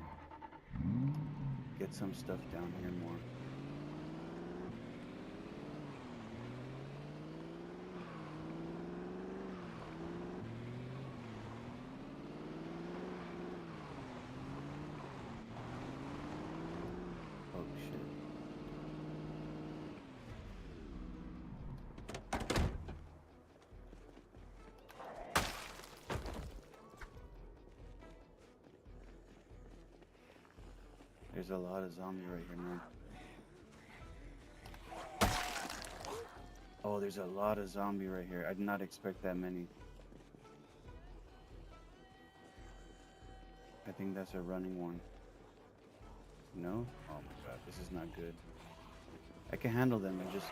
get some stuff down here more. Oh shit. There's a lot of zombie right here, man. Oh, there's a lot of zombie right here. I did not expect that many. I think that's a running one. No? Oh my god, this is not good. I can handle them. I just...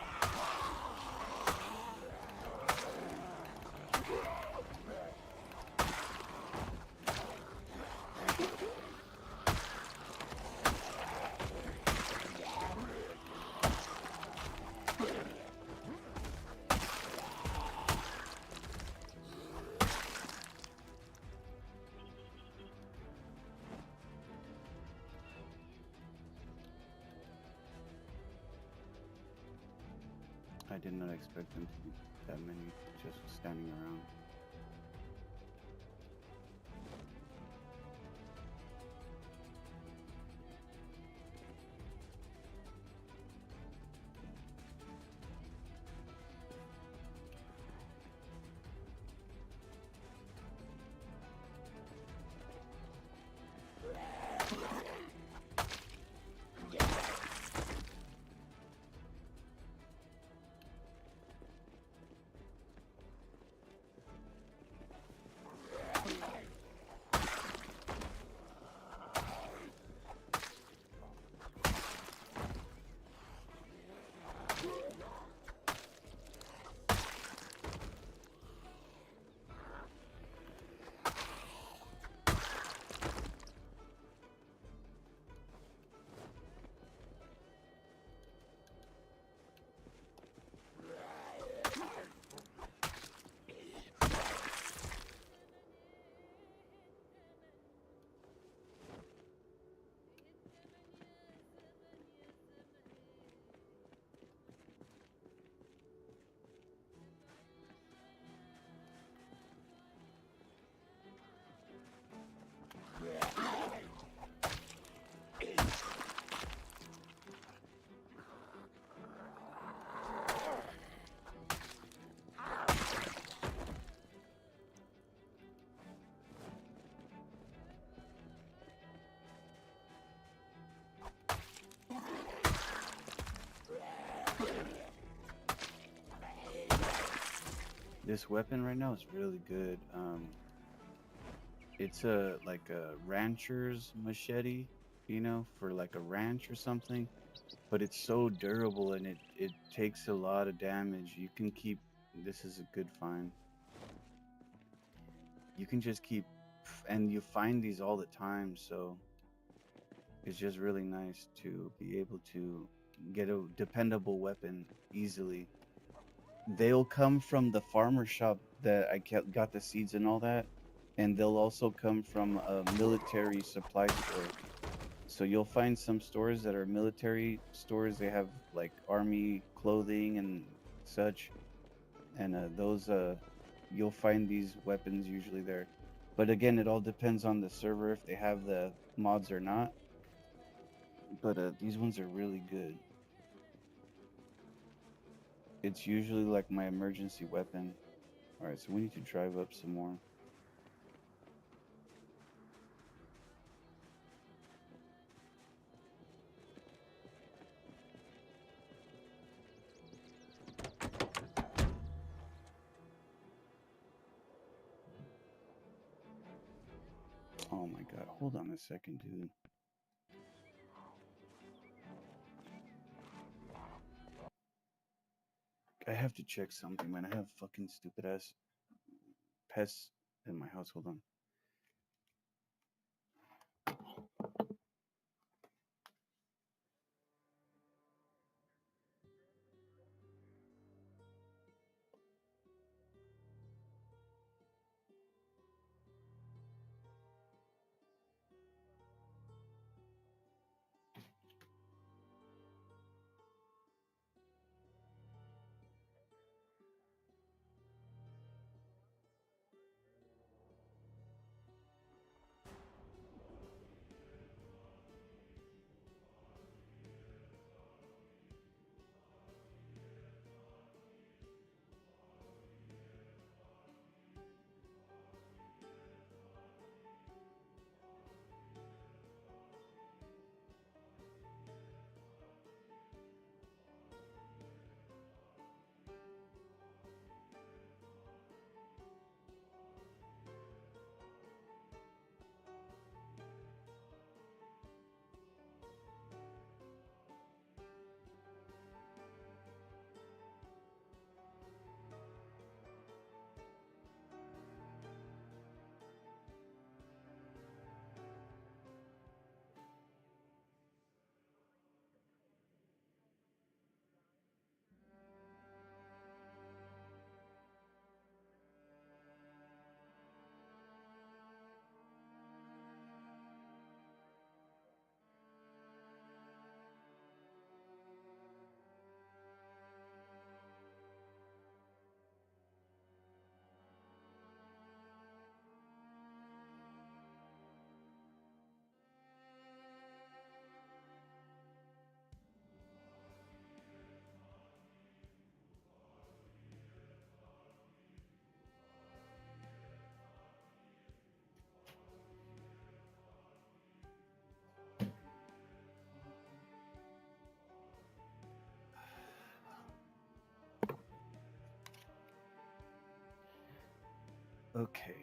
I did not expect them to be that many just standing around. This weapon right now is really good. It's a like a rancher's machete, you know, for like a ranch or something. But it's so durable and it takes a lot of damage. You can keep. This is a good find. You can just keep, and you find these all the time. So it's just really nice to be able to get a dependable weapon easily. They'll come from the farmer shop that I got the seeds and all that, and they'll also come from a military supply store. So you'll find some stores that are military stores. They have like army clothing and such, and those you'll find these weapons usually there. But again, it all depends on the server if they have the mods or not. but these ones are really good. It's usually like my emergency weapon. All right, so we need to drive up some more. Oh my god, hold on a second, dude. I have to check something, man. I have fucking stupid ass pests in my house. Hold on. Okay.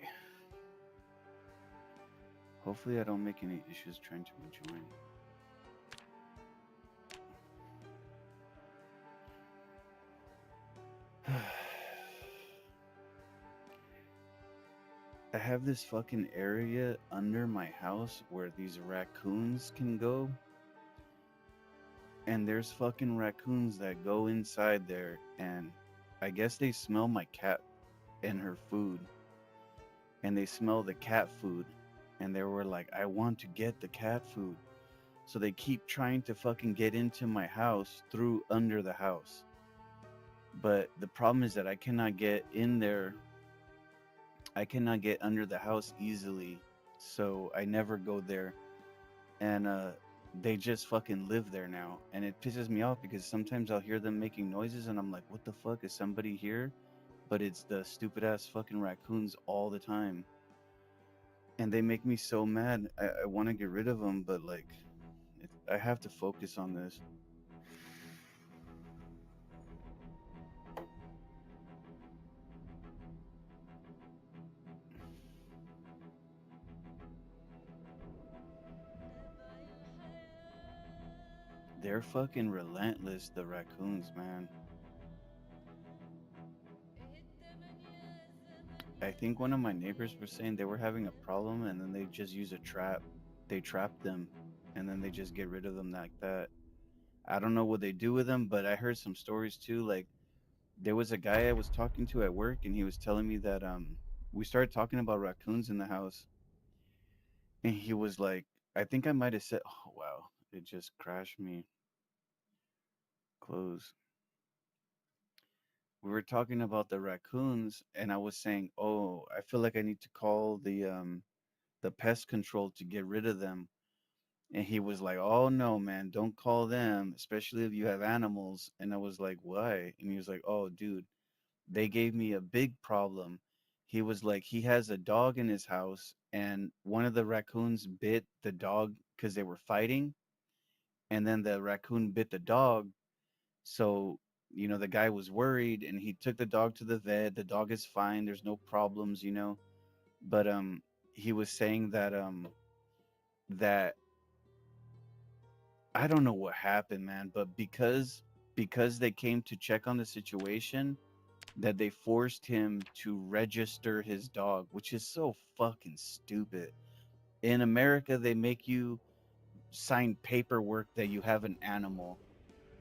Hopefully, I don't make any issues trying to rejoin. I have this fucking area under my house where these raccoons can go, and there's fucking raccoons that go inside there, and I guess they smell my cat and her food, and they smell the cat food, and they were like, I want to get the cat food. So they keep trying to fucking get into my house through under the house. But the problem is that I cannot get in there. I cannot get under the house easily. So I never go there. And they just fucking live there now. And it pisses me off because sometimes I'll hear them making noises and I'm like, what the fuck? Is somebody here? But it's the stupid ass fucking raccoons all the time. And they make me so mad. I want to get rid of them, but like, I have to focus on this. They're fucking relentless, the raccoons, man. I think one of my neighbors was saying they were having a problem and then they just use a trap. They trap them and then they just get rid of them like that. I don't know what they do with them, but I heard some stories too. Like there was a guy I was talking to at work and he was telling me that we started talking about raccoons in the house and he was like, I think I might have said, oh wow, it just crashed me. Close. We were talking about the raccoons and I was saying, "Oh, I feel like I need to call the pest control to get rid of them." And he was like, "Oh no, man, don't call them, especially if you have animals." And I was like, "Why?" And he was like, "Oh, dude, they gave me a big problem." He was like, he has a dog in his house, and one of the raccoons bit the dog because they were fighting, and then the raccoon bit the dog. So, the guy was worried, and he took the dog to the vet. The dog is fine. There's no problems. But he was saying that I don't know what happened, man, but because they came to check on the situation, that they forced him to register his dog, which is so fucking stupid. In America, they make you sign paperwork that you have an animal,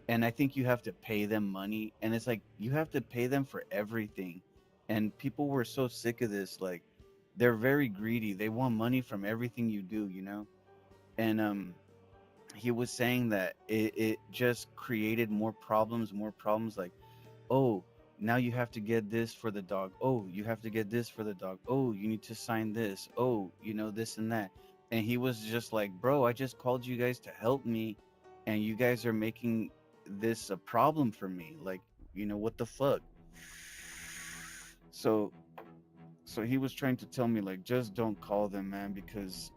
and I think you have to pay them money, and it's like you have to pay them for everything. And people were so sick of this, like they're very greedy. They want money from everything you do. And he was saying that it just created more problems, like, oh, now you have to get this for the dog. Oh, you have to get this for the dog. Oh, you need to sign this. Oh, this and that. And he was just like, bro, I just called you guys to help me, and you guys are making this a problem for me. Like, what the fuck? So, so he was trying to tell me, like, just don't call them, man, because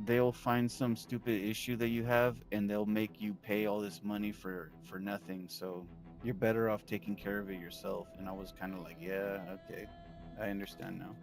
they'll find some stupid issue that you have, and they'll make you pay all this money for nothing. So you're better off taking care of it yourself. And I was kind of like, yeah, okay, I understand now.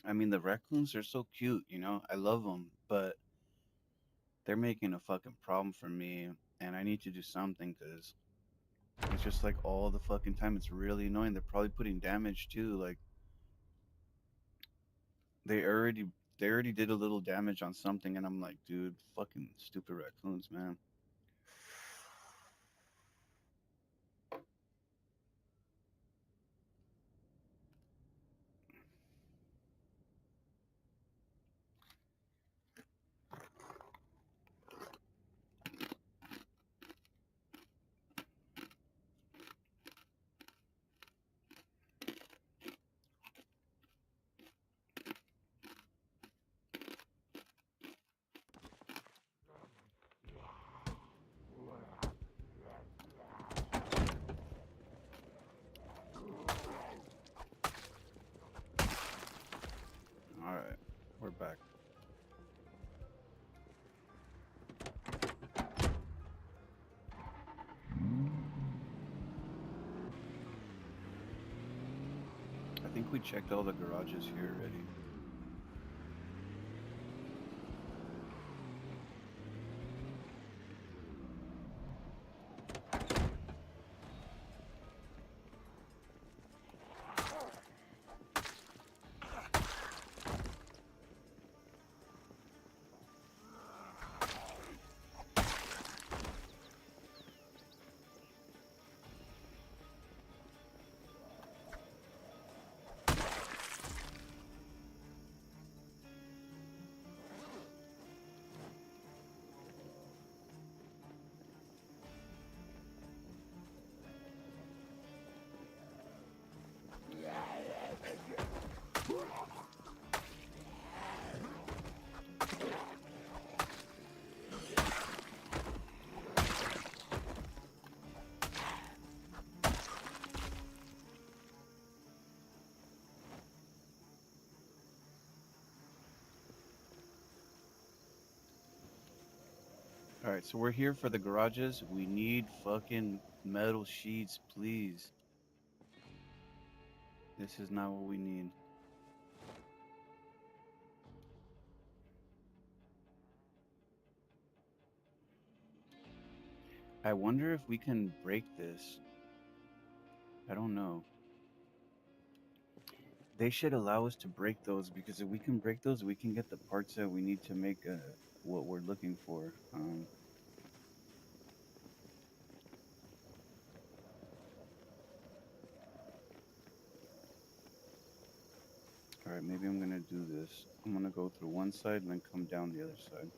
I mean, the raccoons are so cute, I love them, but they're making a fucking problem for me, and I need to do something because it's just like all the fucking time. It's really annoying. They're probably putting damage too. Like they already they already did a little damage on something, and I'm like, dude, fucking stupid raccoons, man. All right, we're back. I think we checked all the garages here already. All right, so we're here for the garages. We need fucking metal sheets, please. This is not what we need. I wonder if we can break this. I don't know. They should allow us to break those because if we can break those, we can get the parts that we need to make what we're looking for. All right, maybe I'm gonna do this. I'm gonna go through one side and then come down the other side.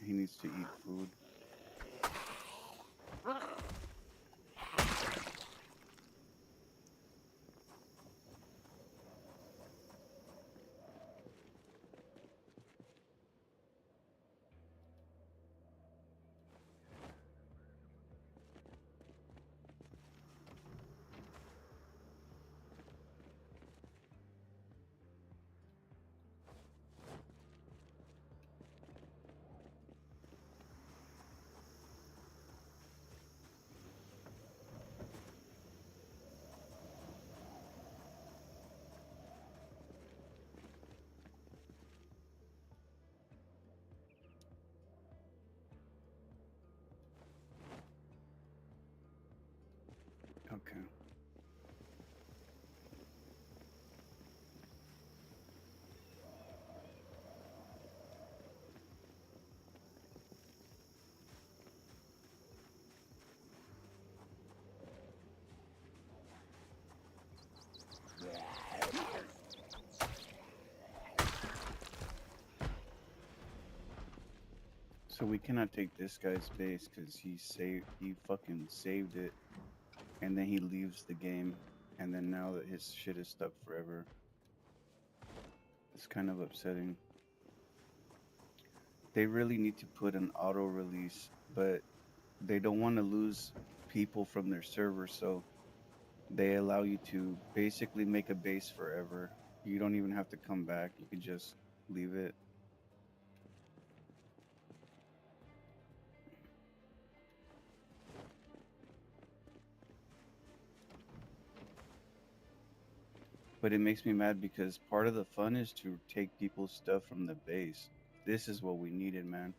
He needs to eat food. Okay. So we cannot take this guy's base because he fucking saved it, and then he leaves the game, and then now that his shit is stuck forever. It's kind of upsetting. They really need to put an auto release, but they don't want to lose people from their server, so they allow you to basically make a base forever. You don't even have to come back. You can just leave it. But it makes me mad because part of the fun is to take people's stuff from the base. This is what we needed, man.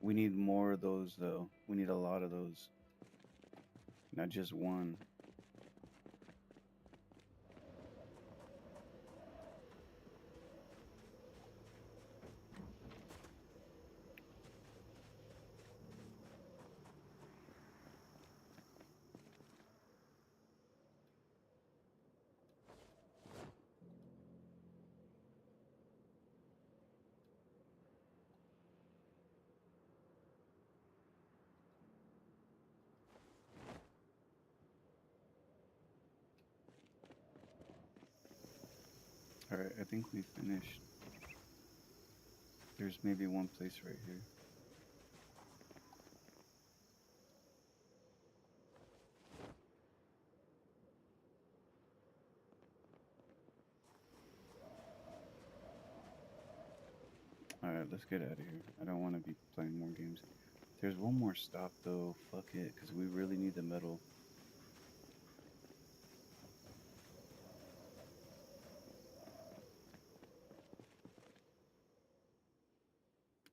We need more of those, though. We need a lot of those, not just one. All right, I think we finished. There's maybe one place right here. All right, let's get out of here. I don't want to be playing more games. There's one more stop though. Fuck it, because we really need the metal.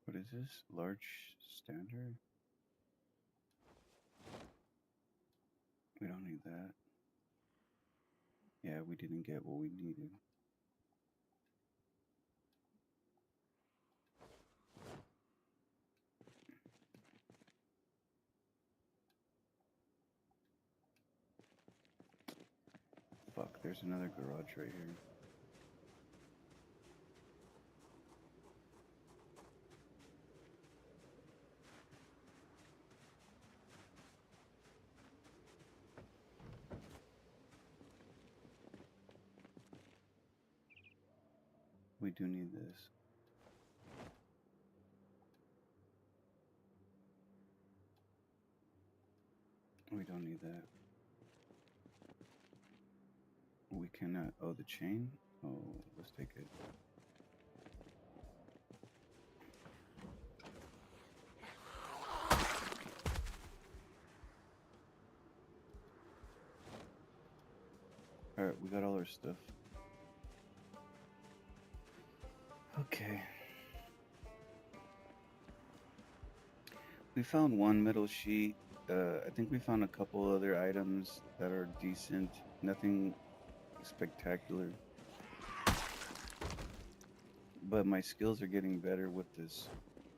What is this? Large standard? We don't need that. Yeah, we didn't get what we needed. Fuck, there's another garage right here. we do need this. We don't need that. We cannot. Oh, the chain? Oh, let's take it. Alright, we got all our stuff. Okay. We found one metal sheet. I think we found a couple other items that are decent. Nothing spectacular. But my skills are getting better with this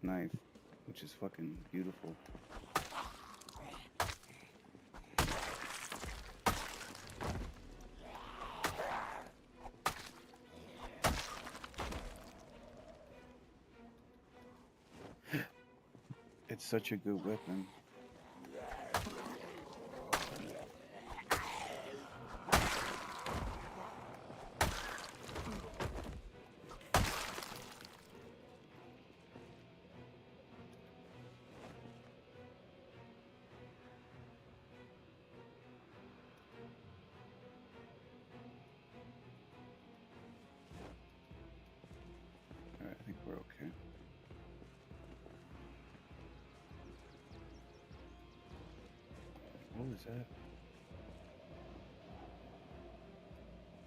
knife, which is fucking beautiful. It's such a good weapon. Alright, I think we're okay. What was that?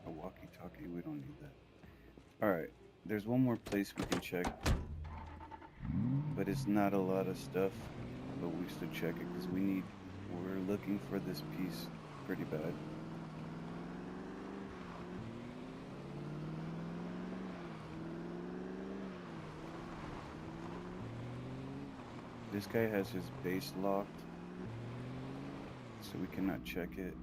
A walkie-talkie? We don't need that. Alright, there's one more place we can check. But it's not a lot of stuff. But we still check it because we're looking for this piece pretty bad. This guy has his base locked, so we cannot check it.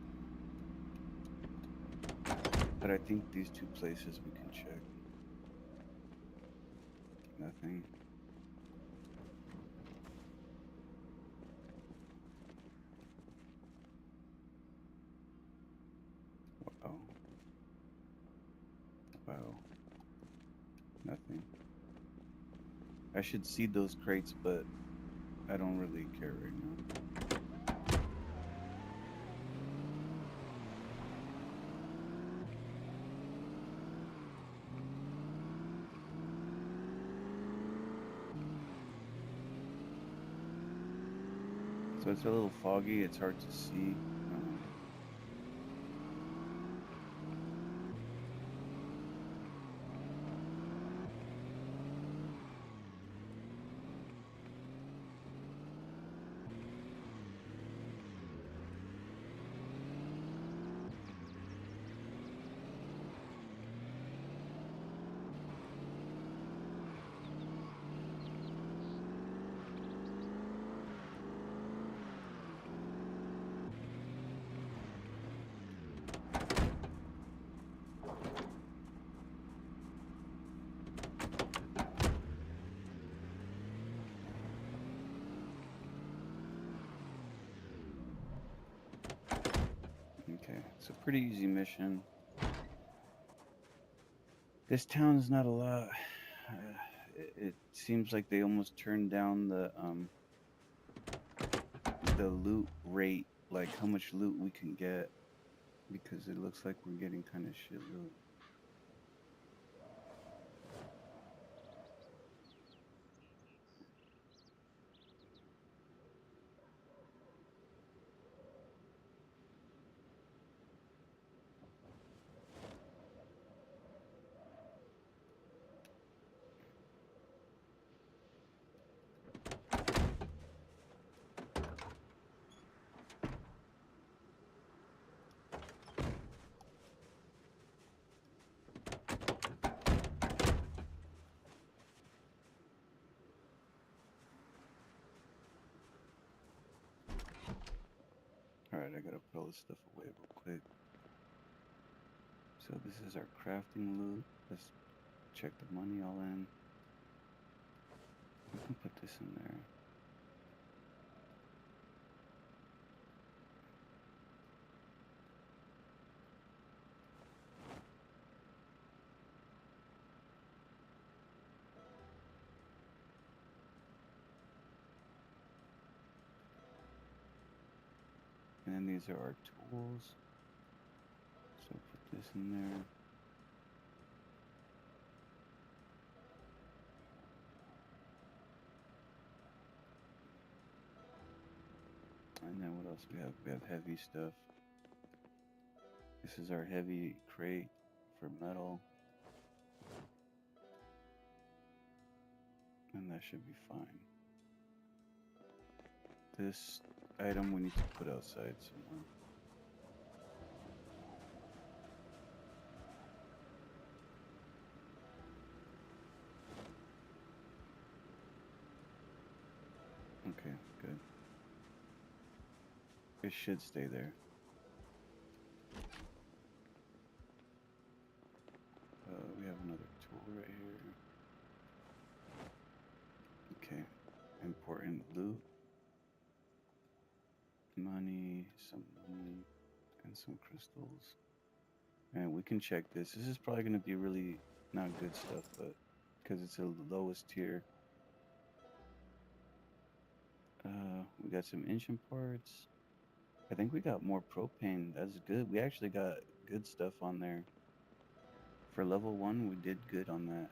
But I think these two places we can check. Nothing. Wow. Wow. Nothing. I should seed those crates, but I don't really care right now. So it's a little foggy, it's hard to see. Okay, it's a pretty easy mission. This town is not a lot. It seems like they almost turned down the loot rate, like how much loot we can get, because it looks like we're getting kind of shit loot. Alright, I gotta put all this stuff away real quick. So this is our crafting loot. Let's check the money all in. We can put this in there. And then these are our tools. So put this in there. And then what else we have? We have heavy stuff. This is our heavy crate for metal. And that should be fine. This item we need to put outside somewhere. Okay, good. It should stay there. We have another tool right here. Okay, important loot. Money, and some crystals. And we can check this. This is probably going to be really not good stuff, but because it's the lowest tier. We got some engine parts. I think we got more propane. That's good. We actually got good stuff on there. For level 1, we did good on that.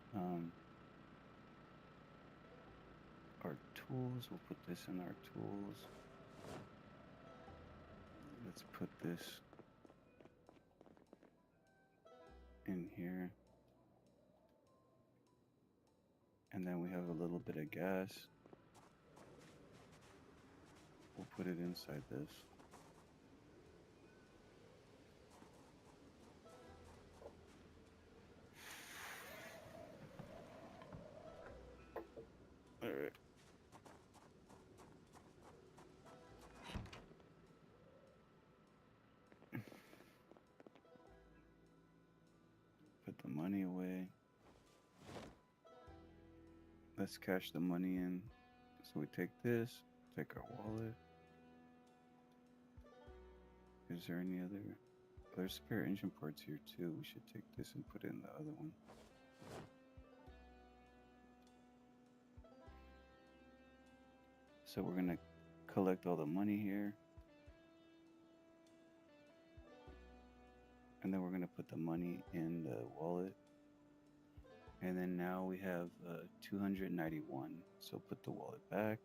Our tools, we'll put this in our tools. Let's put this in here. And then we have a little bit of gas. We'll put it inside this. All right. Put the money away. Let's cash the money in. So we take this, take our wallet. Is there any other? There's spare engine parts here too. We should take this and put it in the other one. So we're gonna collect all the money here. And then we're gonna put the money in the wallet. And then now we have 291. So put the wallet back.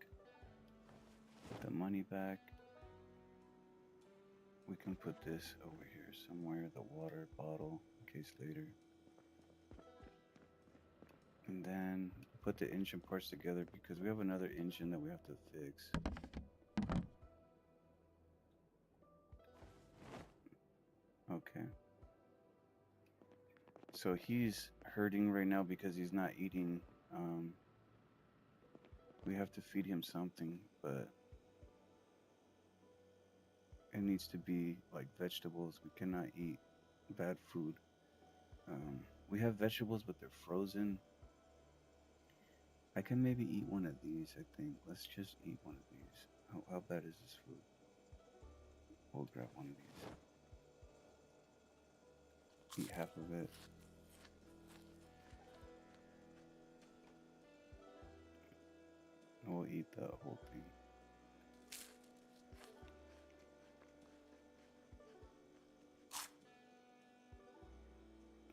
Put the money back. We can put this over here somewhere, the water bottle, in case later. And then put the engine parts together because we have another engine that we have to fix. Okay. So he's hurting right now because he's not eating. We have to feed him something, but it needs to be like vegetables. We cannot eat bad food. We have vegetables, but they're frozen. I can maybe eat one of these, I think. Let's just eat one of these. How bad is this food? We'll grab one of these. Eat half of it. And we'll eat the whole thing.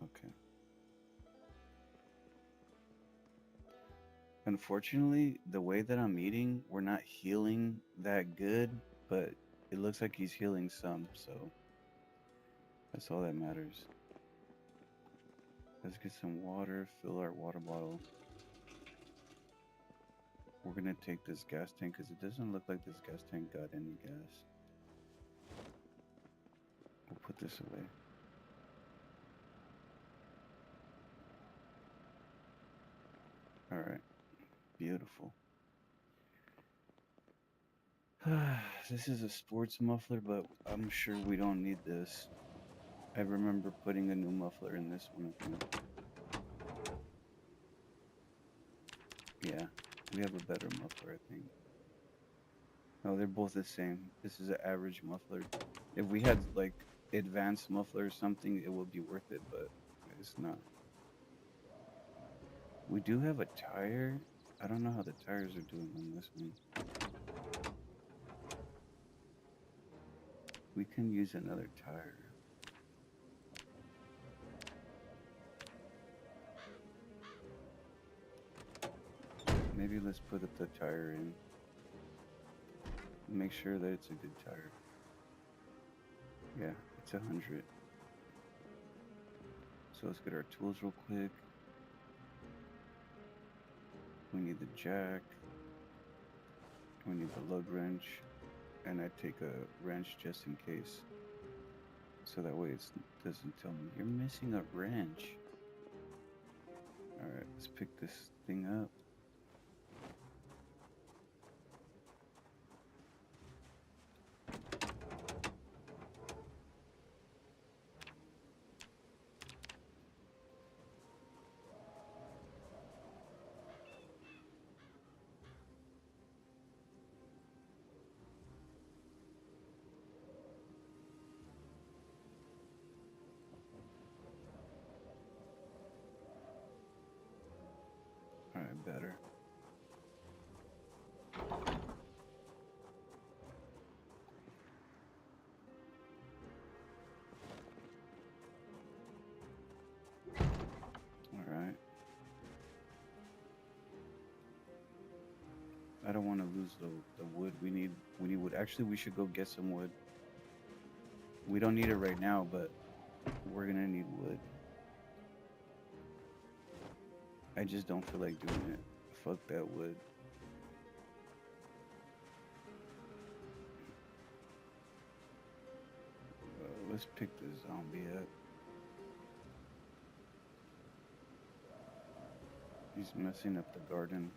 Okay. Unfortunately, the way that I'm eating, we're not healing that good, but it looks like he's healing some, so that's all that matters. Let's get some water, fill our water bottle. We're gonna take this gas tank because it doesn't look like this gas tank got any gas. We'll put this away. Alright, beautiful. This is a sports muffler, but I'm sure we don't need this. I remember putting a new muffler in this one, I think. Yeah, we have a better muffler, I think. No, they're both the same. This is an average muffler. If we had, like, advanced muffler or something, it would be worth it, but it's not. We do have a tire. I don't know how the tires are doing on this one. We can use another tire. Maybe let's put the tire in. Make sure that it's a good tire. Yeah, it's 100. So let's get our tools real quick. We need the jack. We need the lug wrench. And I take a wrench just in case. So that way it doesn't tell me, you're missing a wrench. Alright, let's pick this thing up. Alright, better. Alright. I don't want to lose the wood. We need wood. Actually, we should go get some wood. We don't need it right now, but we're gonna need wood. I just don't feel like doing it. Fuck that wood. Let's pick the zombie up. He's messing up the garden.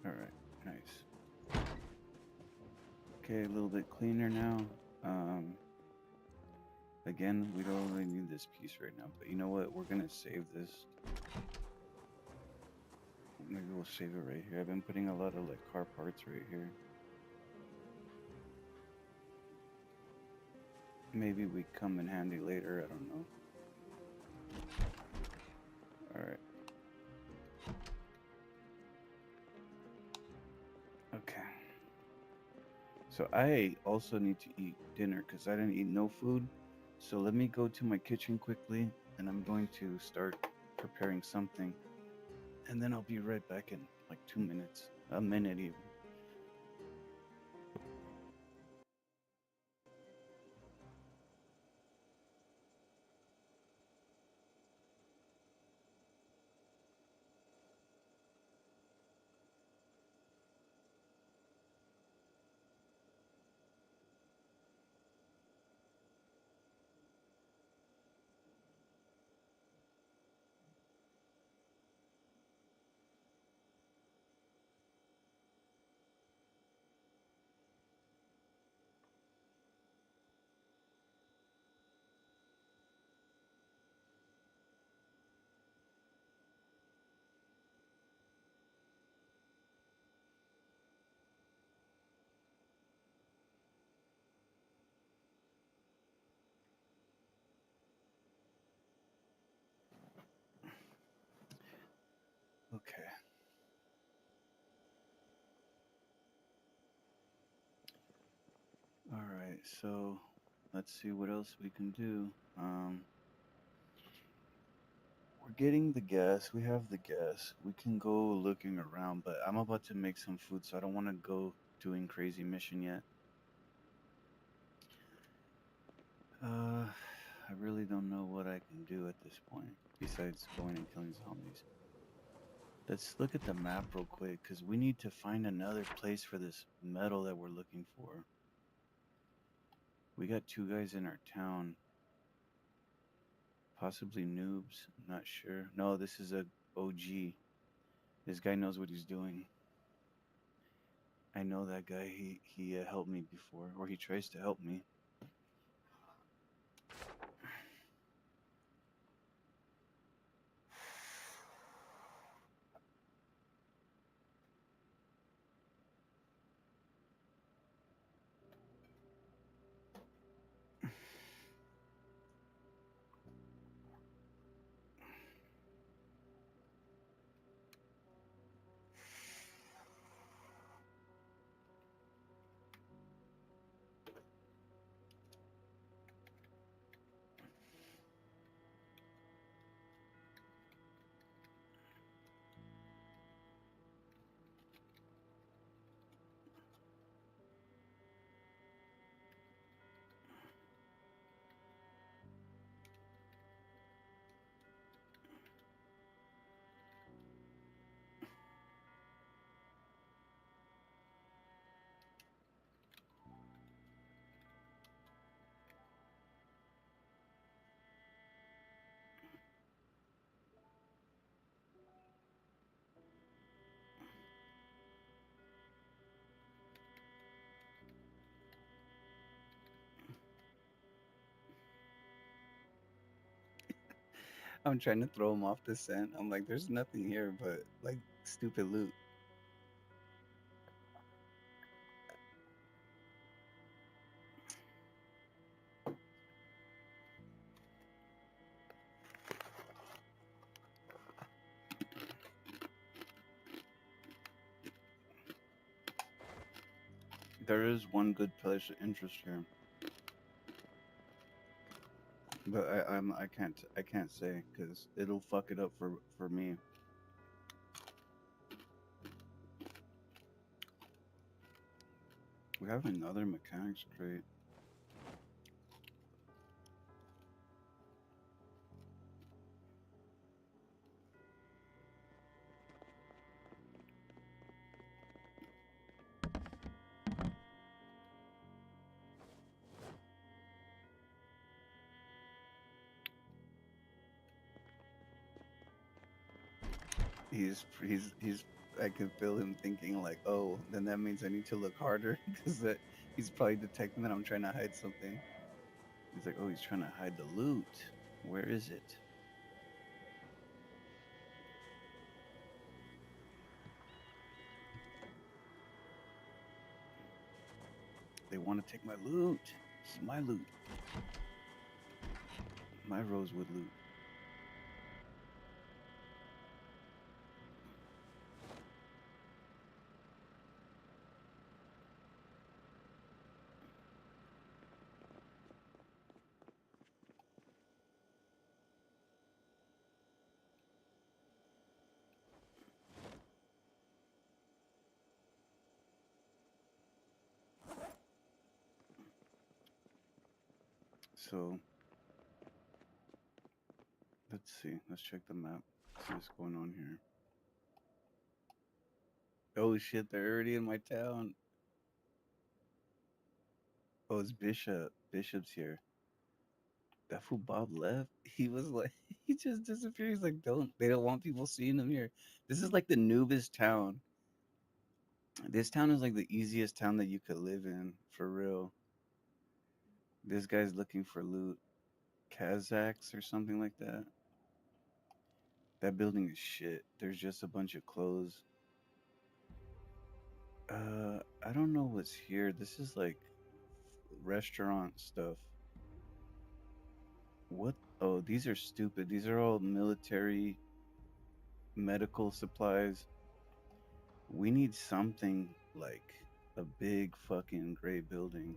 Alright, nice. Okay, a little bit cleaner now. Again, we don't really need this piece right now, but you know what? We're gonna save this. Maybe we'll save it right here. I've been putting a lot of like car parts right here. Maybe we come in handy later, I don't know. Alright. Okay. So I also need to eat dinner because I didn't eat no food. So let me go to my kitchen quickly and I'm going to start preparing something. And then I'll be right back in like 2 minutes. A minute even. Okay. All right. So let's see what else we can do. We're getting the gas. We have the gas. We can go looking around, but I'm about to make some food, so I don't want to go doing crazy mission yet. I really don't know what I can do at this point besides going and killing zombies. Let's look at the map real quick because we need to find another place for this metal that we're looking for. We got two guys in our town, possibly noobs. I'm not sure. No, this is a OG. This guy knows what he's doing. I know that guy. He helped me before, or he tries to help me. I'm trying to throw him off the scent. I'm like, there's nothing here but like stupid loot. There is one good place of interest here, but I can't say because it'll fuck it up for me. We have another mechanics crate. He's. I can feel him thinking like, oh, then that means I need to look harder because that he's probably detecting that I'm trying to hide something. He's like, oh, he's trying to hide the loot. Where is it? They want to take my loot. This is my loot. My rosewood loot. So let's see. Let's check the map. See what's going on here. Oh shit, they're already in my town. Oh, it's Bishop. Bishop's here. That fool Bob left. He was like, he just disappeared. He's like, they don't want people seeing him here. This is like the noobest town. This town is like the easiest town that you could live in, for real. This guy's looking for loot. Kazakhs or something like that. That building is shit. There's just a bunch of clothes. I don't know what's here. This is like restaurant stuff. What? Oh, these are stupid. These are all military medical supplies. We need something like a big fucking gray building.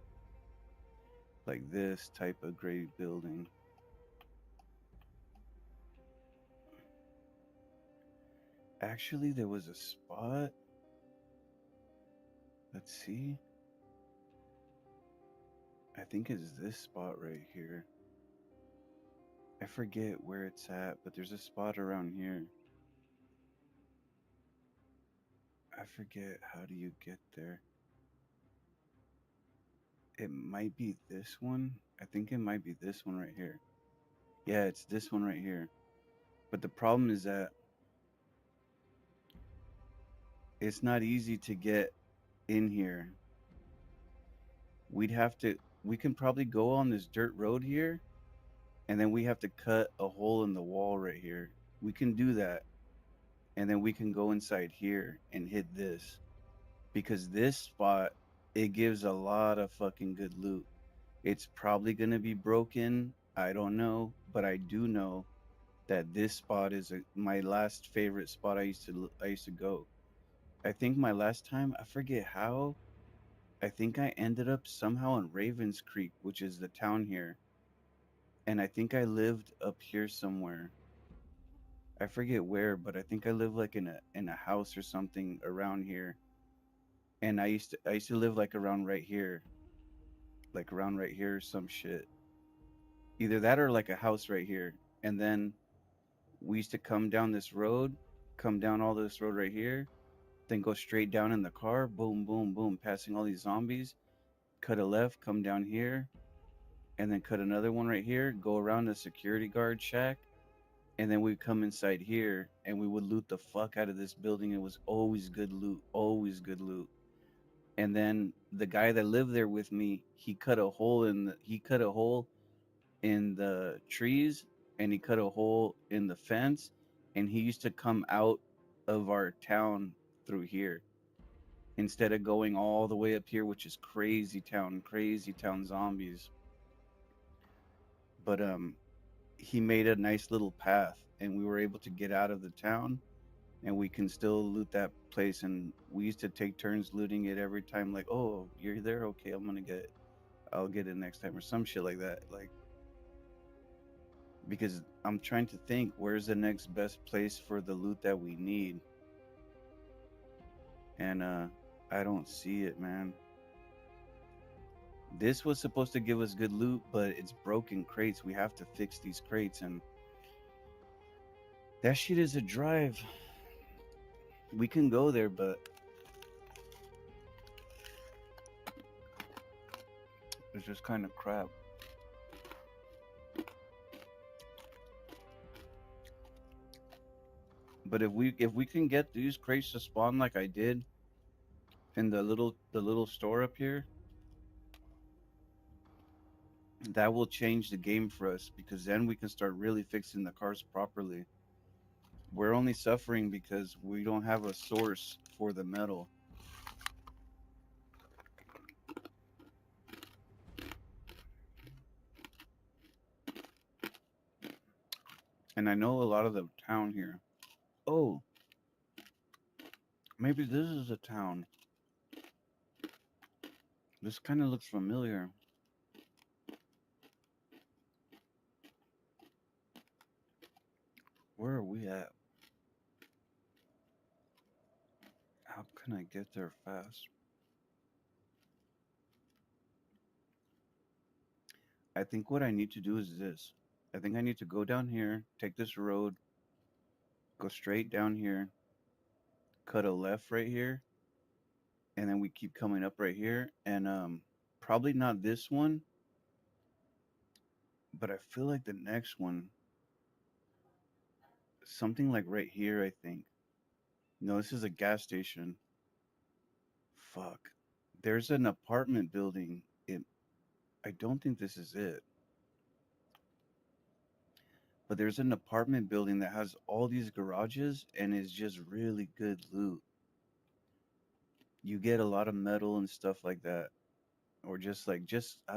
Like this type of gray building. Actually, there was a spot. Let's see. I think it's this spot right here. I forget where it's at, but there's a spot around here. I forget how do you get there. It might be this one. I think it might be this one right here. Yeah, it's this one right here. But the problem is that it's not easy to get in here. We can probably go on this dirt road here, and then we have to cut a hole in the wall right here. We can do that, and then we can go inside here and hit this. Because this spot, it gives a lot of fucking good loot. It's probably going to be broken. I don't know, but I do know that this spot is my last favorite spot I used to go. I think my last time, I forget how, I think I ended up somehow in Ravens Creek, which is the town here. And I think I lived up here somewhere. I forget where, but I think I lived like in a house or something around here. And I used to live like around right here or some shit. Either that or like a house right here. And then we used to come down this road, come down all this road right here, then go straight down in the car, boom, boom, boom, passing all these zombies, cut a left, come down here, and then cut another one right here, go around the security guard shack, and then we'd come inside here and we would loot the fuck out of this building. It was always good loot, always good loot. And then the guy that lived there with me, he cut a hole in the trees and he cut a hole in the fence and he used to come out of our town through here instead of going all the way up here, which is crazy town zombies. But he made a nice little path and we were able to get out of the town and we can still loot that place. And we used to take turns looting it every time, like, oh, you're there, okay, I'll get it next time or some shit like that. Like, because I'm trying to think where's the next best place for the loot that we need, and I don't see it, man. This was supposed to give us good loot, but it's broken crates. We have to fix these crates, and that shit is a drive. We can go there, but it's just kind of crap. But if we can get these crates to spawn like I did in the little store up here, that will change the game for us because then we can start really fixing the cars properly. We're only suffering because we don't have a source for the metal. And I know a lot of the town here. Oh, maybe this is a town. This kind of looks familiar. Where are we at? How can I get there fast? I think what I need to do is this. I think I need to go down here, take this road, go straight down here, cut a left right here, and then we keep coming up right here. And probably not this one, but I feel like the next one, something like right here, I think. No, this is a gas station. Fuck. There's an apartment building. I don't think this is it, but there's an apartment building that has all these garages and is just really good loot. You get a lot of metal and stuff like that, or just I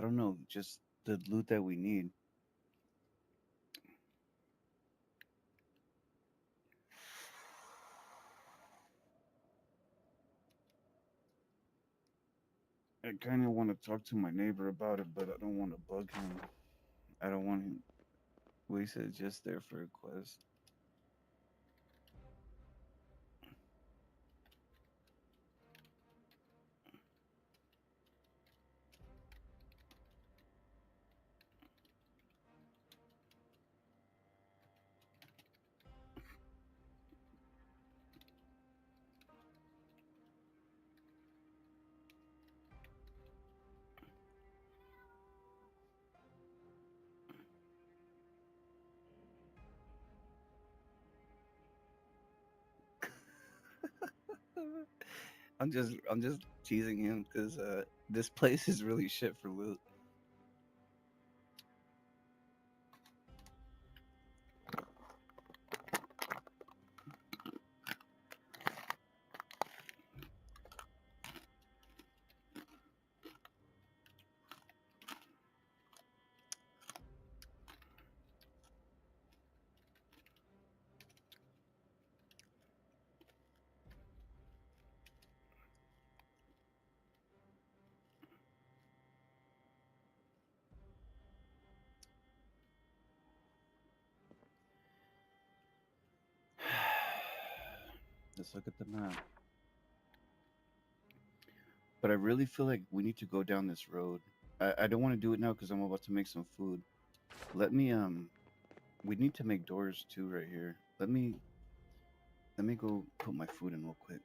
don't know, just the loot that we need. I kind of want to talk to my neighbor about it, but I don't want to bug him. I don't want him. We said just there for a quest. I'm just teasing him because this place is really shit for loot. Let's look at the map. But I really feel like we need to go down this road. I don't want to do it now because I'm about to make some food. Let me we need to make doors too right here. Let me go put my food in real quick.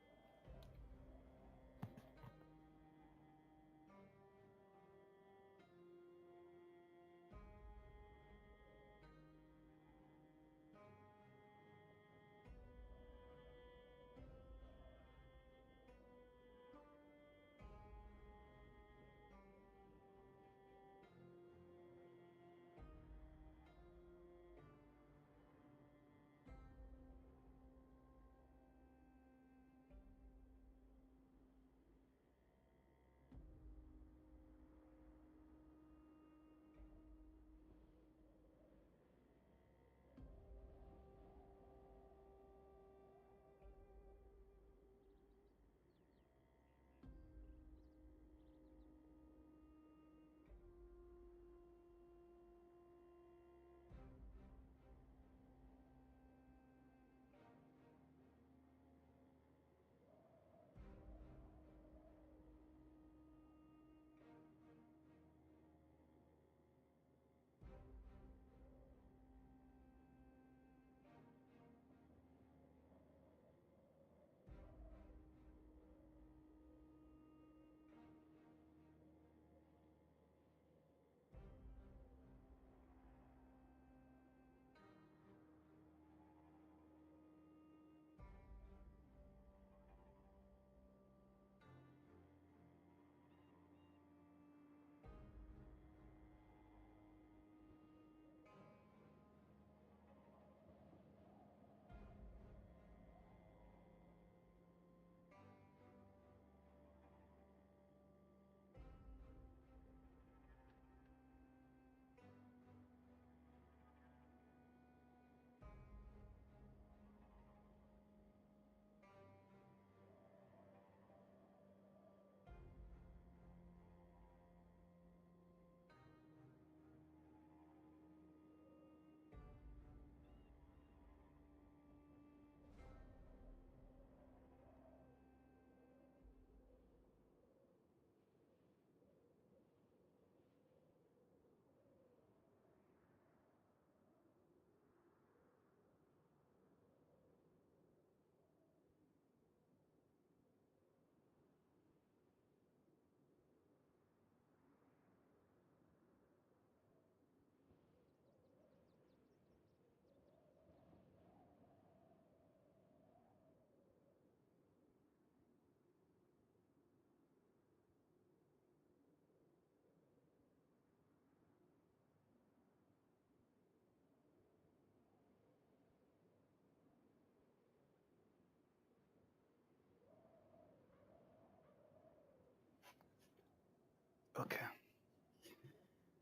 Okay.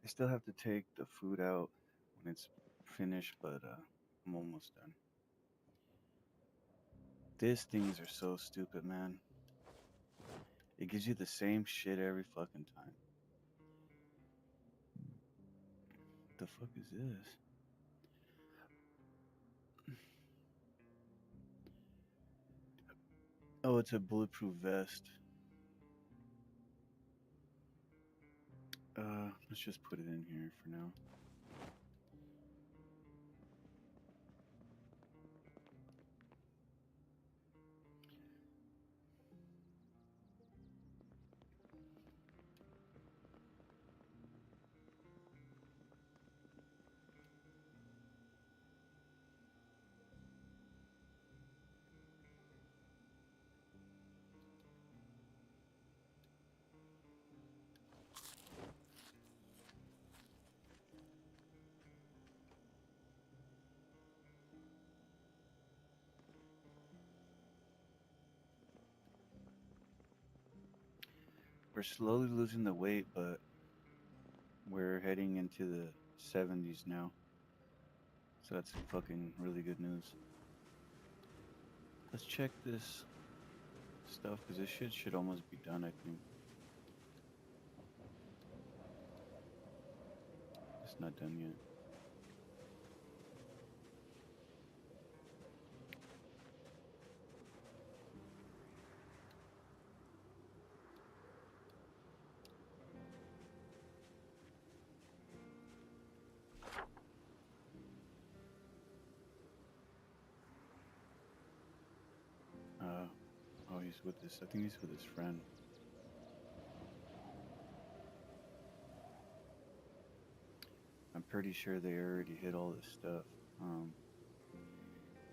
I still have to take the food out when it's finished, but I'm almost done. These things are so stupid, man. It gives you the same shit every fucking time. The fuck is this? Oh, it's a bulletproof vest. Let's just put it in here for now. we're slowly losing the weight, but we're heading into the 70s now. So that's fucking really good news. Let's check this stuff because this shit should almost be done, I think. It's not done yet. Uh, oh, he's with this. I think he's with his friend. I'm pretty sure they already hit all this stuff. Um,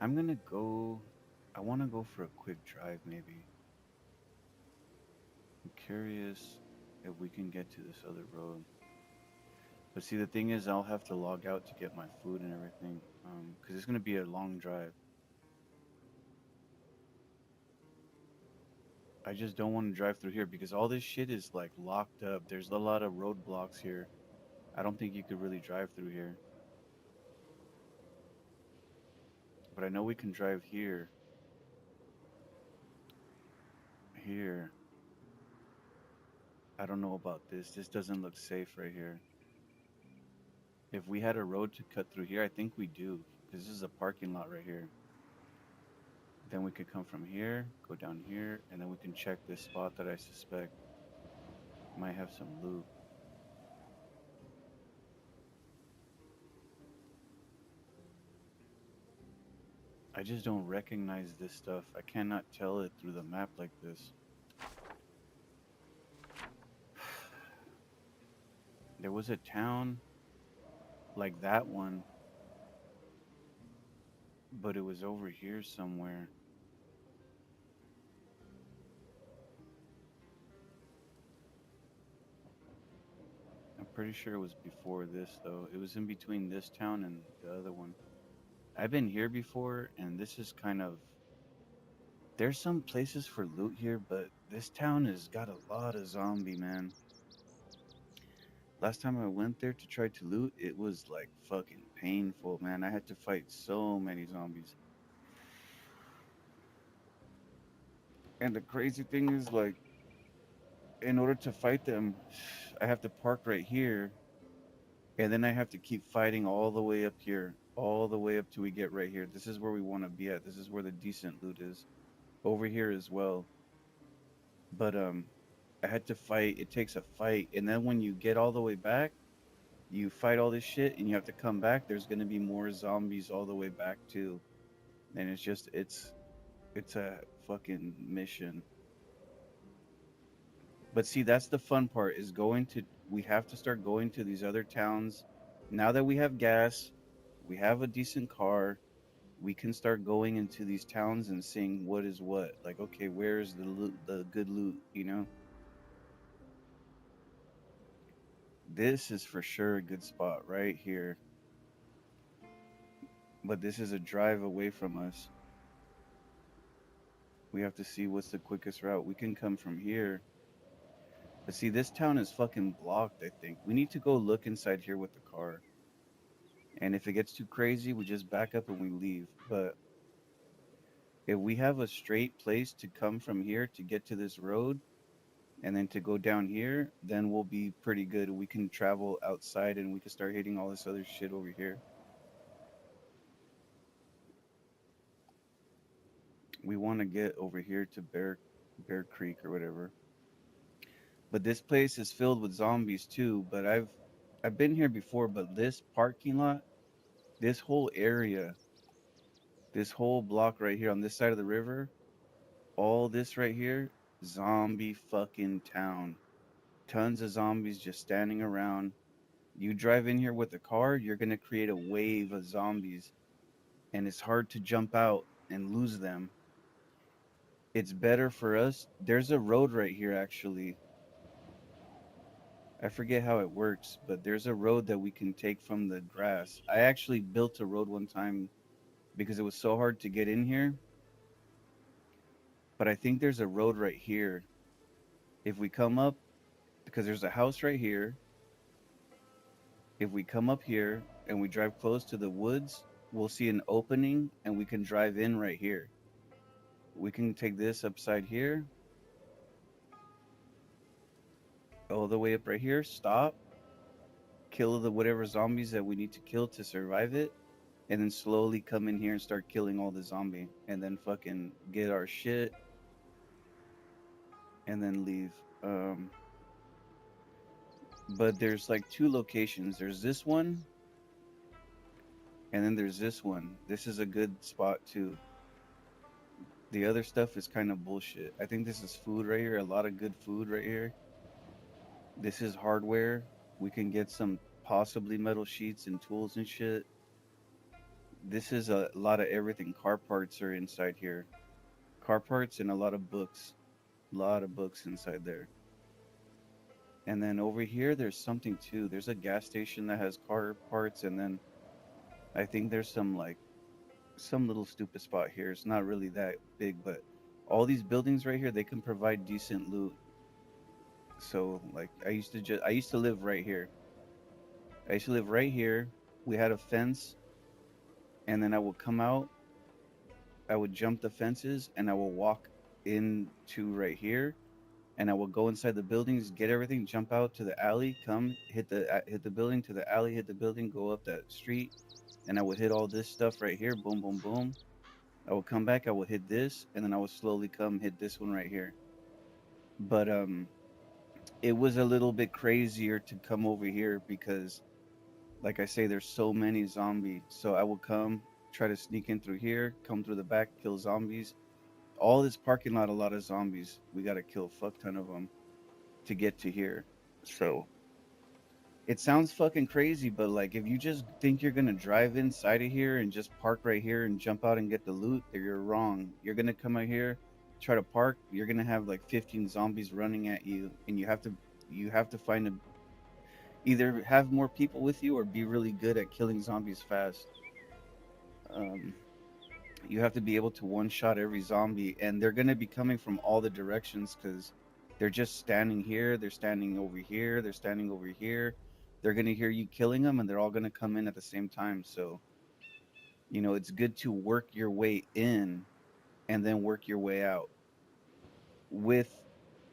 I'm gonna go. I want to go for a quick drive, maybe. I'm curious if we can get to this other road. But see, the thing is, I'll have to log out to get my food and everything. Because it's gonna be a long drive. I just don't want to drive through here because all this shit is like locked up. There's a lot of roadblocks here. I don't think you could really drive through here. But I know we can drive here. Here. I don't know about this. This doesn't look safe right here. If we had a road to cut through here, I think we do. Because this is a parking lot right here. Then we could come from here, go down here, and then we can check this spot that I suspect might have some loot. I just don't recognize this stuff. I cannot tell it through the map like this. There was a town like that one, but it was over here somewhere. I'm pretty sure it was before this, though. It was in between this town and the other one. I've been here before, and this is kind of. There's some places for loot here, but this town has got a lot of zombie, man. Last time I went there to try to loot, it was like fucking painful, man. I had to fight so many zombies. And the crazy thing is, like, in order to fight them, I have to park right here, and then I have to keep fighting all the way up here, all the way up till we get right here. This is where we want to be at. This is where the decent loot is. Over here as well. But I had to fight. It takes a fight, and then when you get all the way back, you fight all this shit, and you have to come back. There's gonna be more zombies all the way back too, and it's a fucking mission. But see, that's the fun part is going to we have to start going to these other towns. Now that we have gas, we have a decent car, we can start going into these towns and seeing what is what. Like, okay, where's the loot, the good loot, you know? This is for sure a good spot right here. But this is a drive away from us. We have to see what's the quickest route. We can come from here. But see, this town is fucking blocked, I think. We need to go look inside here with the car. And if it gets too crazy, we just back up and we leave. But if we have a straight place to come from here to get to this road and then to go down here, then we'll be pretty good. We can travel outside and we can start hitting all this other shit over here. We want to get over here to Bear Creek or whatever. But this place is filled with zombies too, but I've been here before, but this parking lot, this whole area, this whole block right here on this side of the river, all this right here, zombie fucking town. Tons of zombies just standing around. You drive in here with a car, you're going to create a wave of zombies, and it's hard to jump out and lose them. It's better for us. There's a road right here, actually. I forget how it works, but there's a road that we can take from the grass. I actually built a road one time because it was so hard to get in here, but I think there's a road right here. If we come up because there's a house right here. If we come up here and we drive close to the woods, we'll see an opening and we can drive in right here. We can take this upside here, all the way up right here, stop, kill the whatever zombies that we need to kill to survive it, and then slowly come in here and start killing all the zombie, and then fucking get our shit, and then leave. Um, but there's like two locations. There's this one, and then there's this one. This is a good spot too. The other stuff is kind of bullshit. I think this is food right here. A lot of good food right here. This is hardware. We can get some possibly metal sheets and tools and shit. This is a lot of everything. Car parts are inside here. Car parts and a lot of books. A lot of books inside there. And then over here, there's something too. There's a gas station that has car parts, and then I think there's some like some little stupid spot here. It's not really that big, but all these buildings right here, they can provide decent loot. So like I used to live right here. I used to live right here. We had a fence, and then I would come out, I would jump the fences, and I will walk into right here, and I will go inside the buildings, get everything, jump out to the alley, come hit the building to the alley, hit the building, go up that street, and I would hit all this stuff right here, boom, boom, boom. I would come back, I would hit this, and then I would slowly come hit this one right here. But it was a little bit crazier to come over here because, like I say, there's so many zombies. So I would come, try to sneak in through here, come through the back, kill zombies. All this parking lot, a lot of zombies. We got to kill a fuck ton of them to get to here. So it sounds fucking crazy, but like if you just think you're gonna drive inside of here and just park right here and jump out and get the loot, then you're wrong. You're gonna come out here, try to park, you're gonna have like 15 zombies running at you, and you have to find a either have more people with you or be really good at killing zombies fast. Um, you have to be able to one shot every zombie, and they're gonna be coming from all the directions because they're just standing here, they're standing over here, they're standing over here. They're gonna hear you killing them, and they're all gonna come in at the same time. So it's good to work your way in and then work your way out. With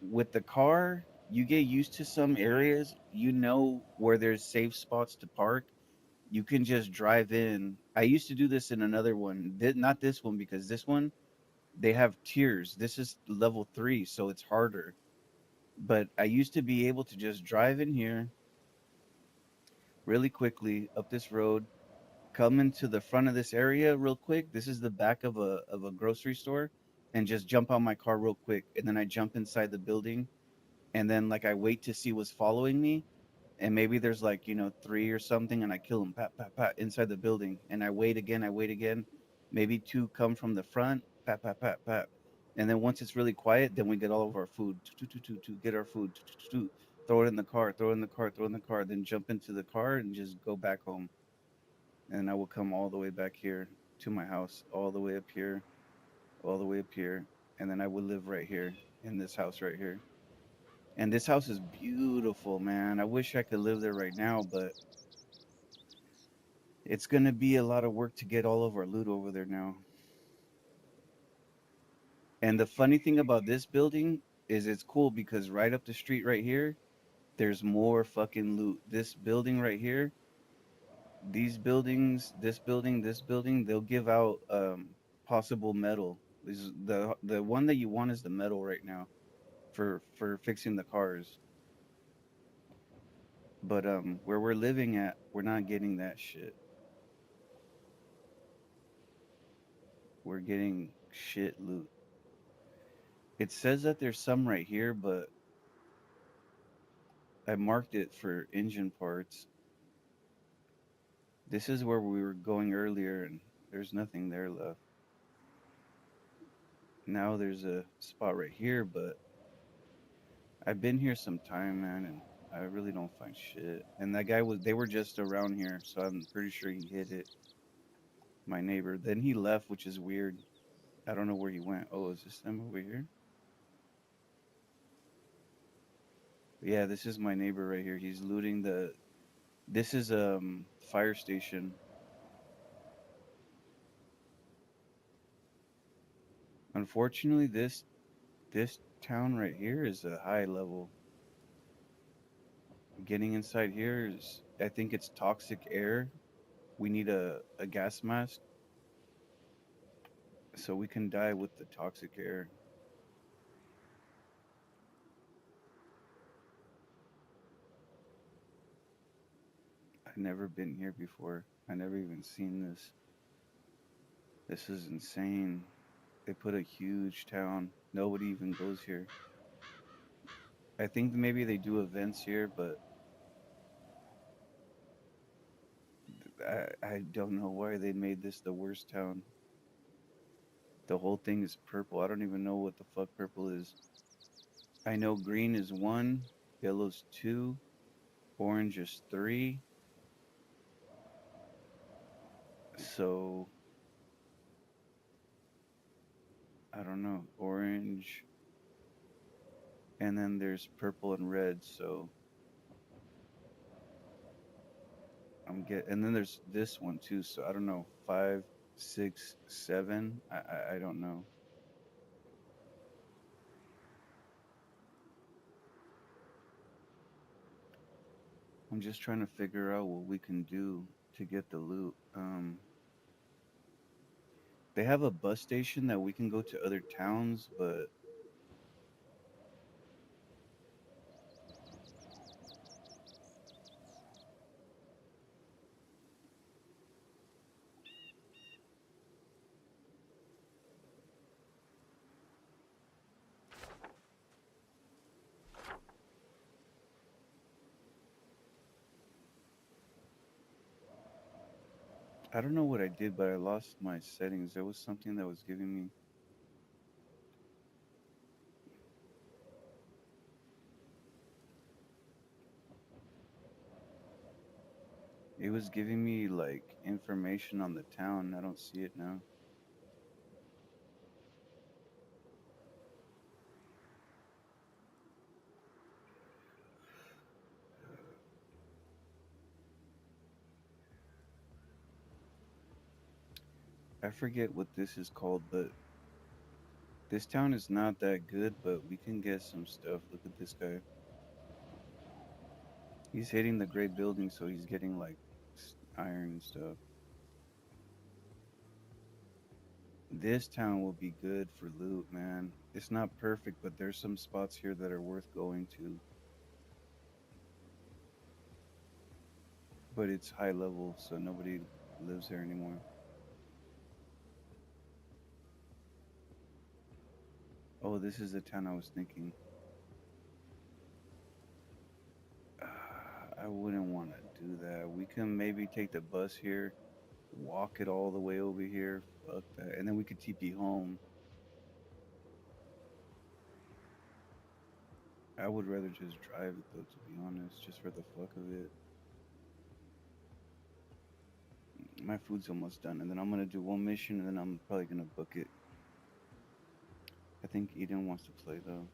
the car, you get used to some areas. You know where there's safe spots to park. You can just drive in. I used to do this in another one. Not this one because this one they have tiers. This is level 3, so it's harder. But I used to be able to just drive in here really quickly up this road, come into the front of this area real quick. This is the back of a grocery store, and just jump out my car real quick, and then I jump inside the building, and then like I wait to see what's following me, and maybe there's like 3 or something, and I kill them, pat pat pat, inside the building, and I wait again, maybe 2 come from the front, pat pat pat pat, and then once it's really quiet, then we get all of our food, get our food, throw it in the car, throw it in the car, throw it in the car, then jump into the car and just go back home, and I will come all the way back here to my house, all the way up here, all the way up here, and then I would live right here in this house right here. And this house is beautiful, man. I wish I could live there right now, but it's going to be a lot of work to get all of our loot over there now. And the funny thing about this building is it's cool because right up the street right here, there's more fucking loot. This building right here, these buildings, this building, they'll give out possible metal. This is the one that you want is the metal right now for fixing the cars. But where we're living at, we're not getting that shit. We're getting shit loot. It says that there's some right here, but I marked it for engine parts. This is where we were going earlier, and there's nothing there left. Now there's a spot right here, but I've been here some time, man, and I really don't find shit. And that guy they were just around here, so I'm pretty sure he hit it, my neighbor. Then he left, which is weird. I don't know where he went. Oh, is this them over here? Yeah, this is my neighbor right here. He's looting the. This is fire station. Unfortunately, this town right here is a high level. Getting inside here is, I think it's toxic air. We need a gas mask so we can die with the toxic air. I've never been here before. I never even seen this. This is insane. They put a huge town. Nobody even goes here. I think maybe they do events here, but I don't know why they made this the worst town. The whole thing is purple. I don't even know what the fuck purple is. I know green is one, yellow's two, orange is three. So I don't know. Orange, and then there's purple and red. So and then there's this one too. So I don't know. Five, six, seven. I don't know. I'm just trying to figure out what we can do to get the loot. They have a bus station that we can go to other towns, but I don't know what I did, but I lost my settings. There was something that was giving me. It was giving me like information on the town. I don't see it now. I forget what this is called, but this town is not that good, but we can get some stuff. Look at this guy. He's hitting the gray building, so he's getting like iron and stuff. This town will be good for loot, man. It's not perfect, but there's some spots here that are worth going to. But it's high level, so nobody lives there anymore. Oh, this is the town I was thinking. I wouldn't want to do that. We can maybe take the bus here, walk it all the way over here. Fuck that. And then we could TP home. I would rather just drive it though, to be honest, just for the fuck of it. My food's almost done, and then I'm gonna do one mission, and then I'm probably gonna book it. I think Eden wants to play though.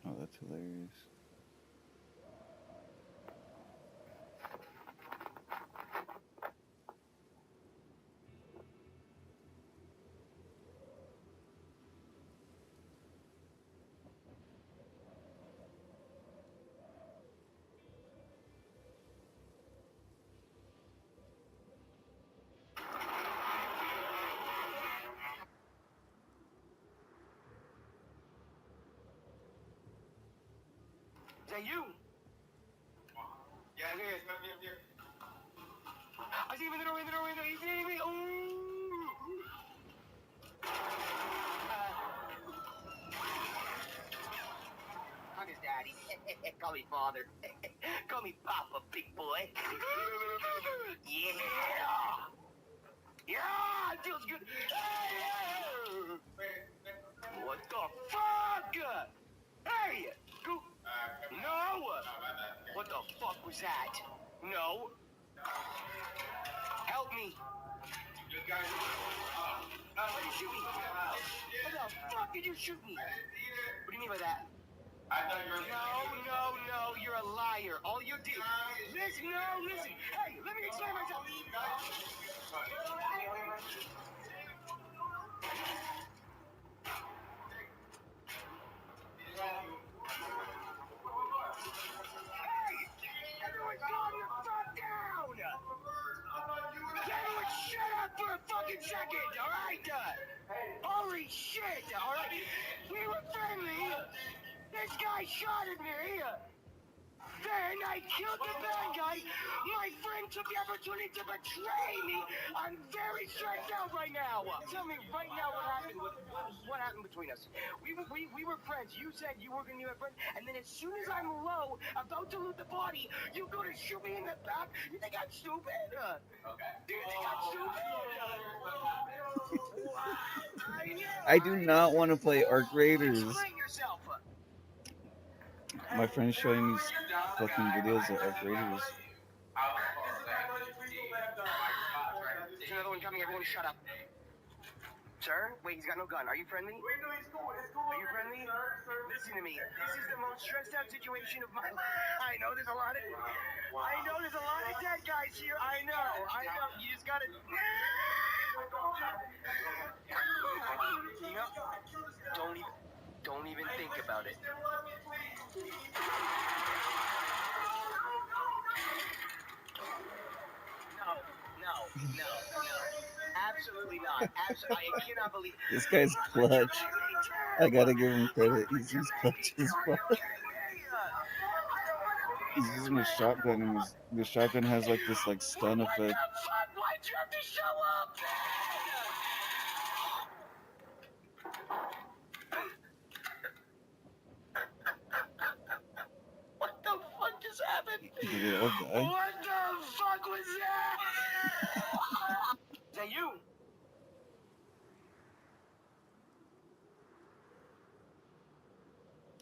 Oh, that's hilarious. Is that you? Yeah, it is. I see him in the doorway, He's hitting me. Ooh. I'm his daddy. Call me father. Call me Papa, big boy. Yeah. Yeah, it feels good. What the fuck? Hey! Go. No! What the fuck was that? No. Help me. Why did you shoot me? What the fuck did you shoot me? What do you mean by that? No, you're a liar. All you did. Listen, listen. Hey, let me explain myself. Everyone calm the fuck down! Everyone shut up for a fucking second, alright? Holy shit, alright? We were friendly. This guy shot at me. Then I killed the bad guy. My friend took the opportunity to betray me. I'm very stressed out right now. Tell me right now what happened between us. We were friends. You said you were gonna be my friend, and then as soon as I'm low, about to loot the body, you go to shoot me in the back. You think I'm stupid? Do you think I'm stupid? I do not want to play Arc Raiders. Explain yourself. My friend's showing me fucking videos of Arc Raiders. There's another one coming. Everyone shut up. Sir? Wait, he's got no gun. Are you friendly? Wait, no, it's cool. Are you friendly? Listen to me. This is the most stressed out situation of my life. I know there's a lot of dead guys here. I know. You just gotta. Don't even think about it. No. Absolutely not. I cannot believe This guy's clutch. I gotta give him credit. He's just clutch as fuck. He's using a shotgun, and the shotgun has like this like stun effect. Why'd you have to show up? What the fuck just happened? Did they all die? What the fuck was that? Is that you?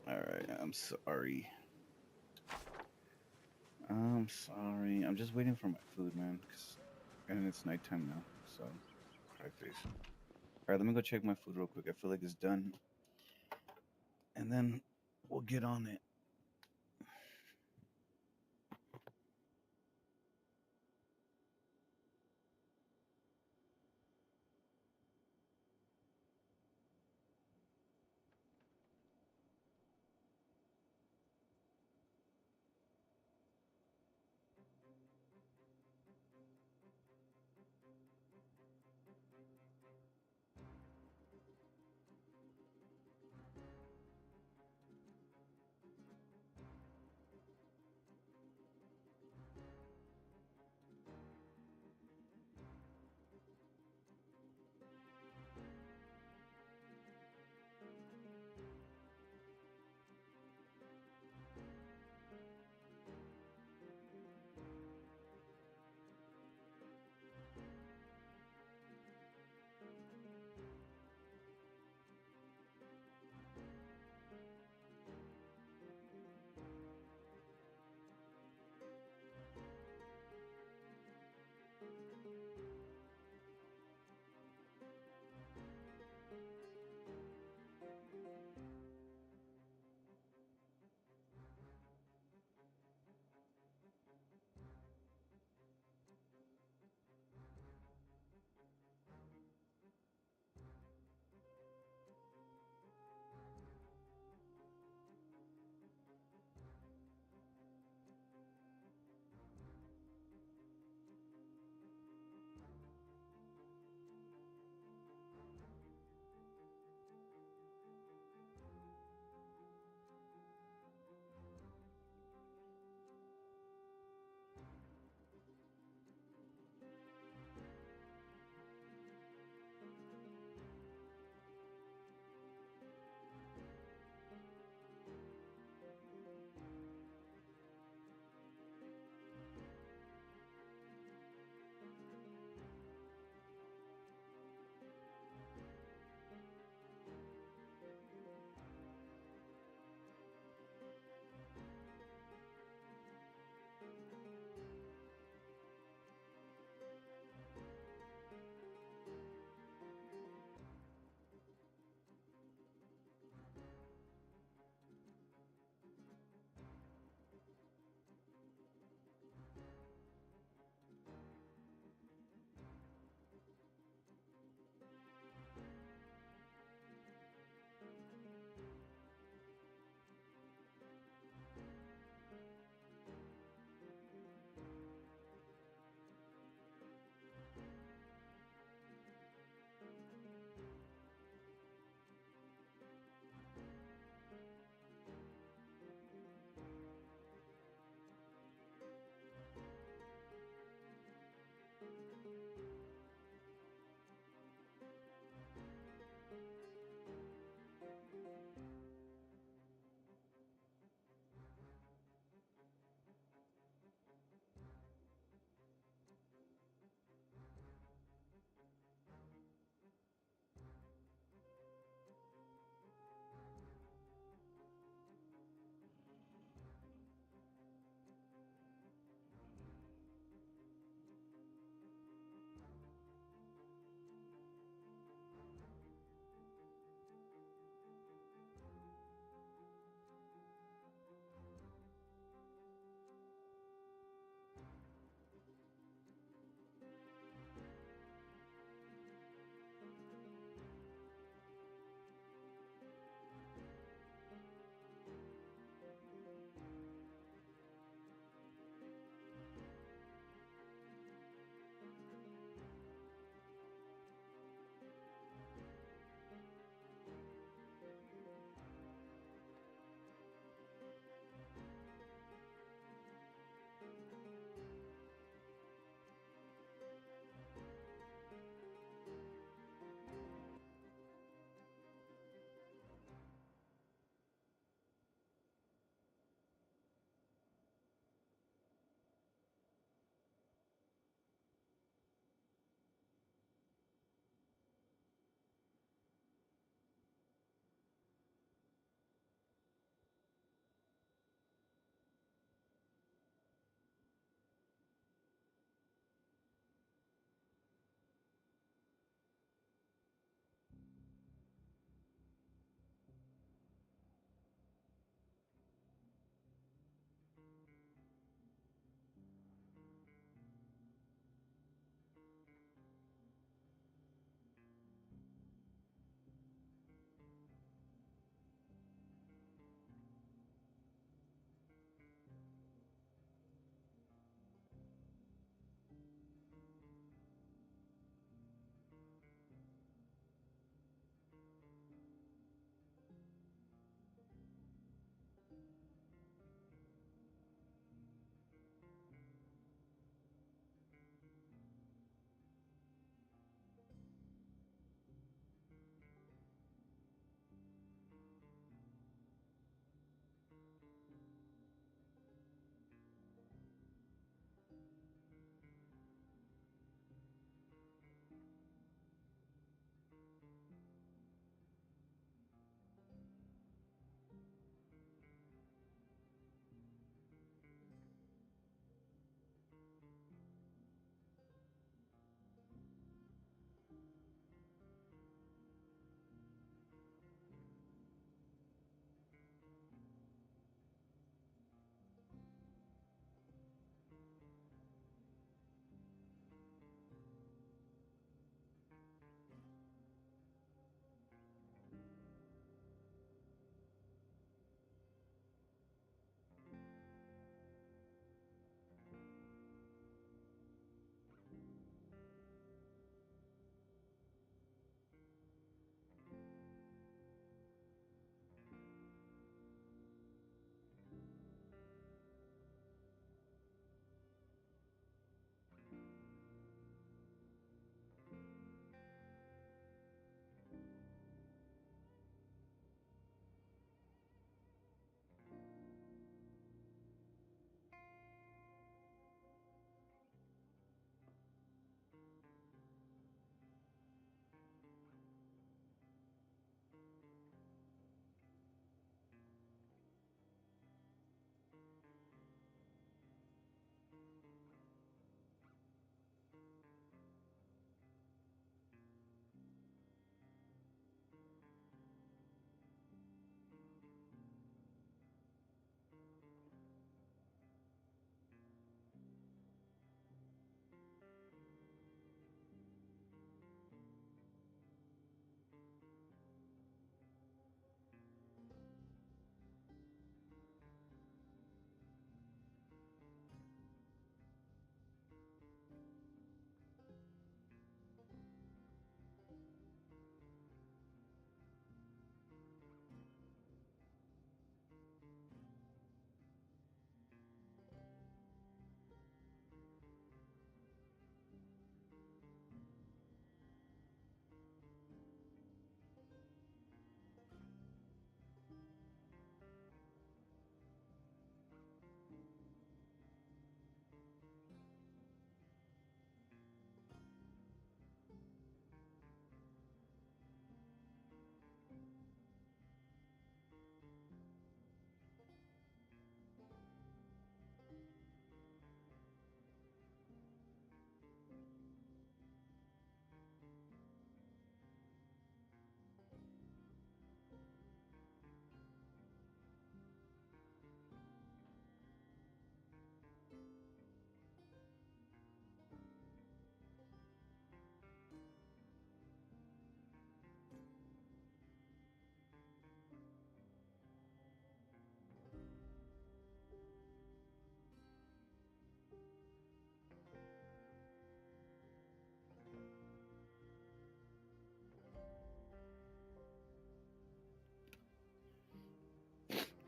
Alright, I'm sorry. I'm just waiting for my food, man. And it's nighttime now, so cry face. Alright, let me go check my food real quick. I feel like it's done. And then we'll get on it.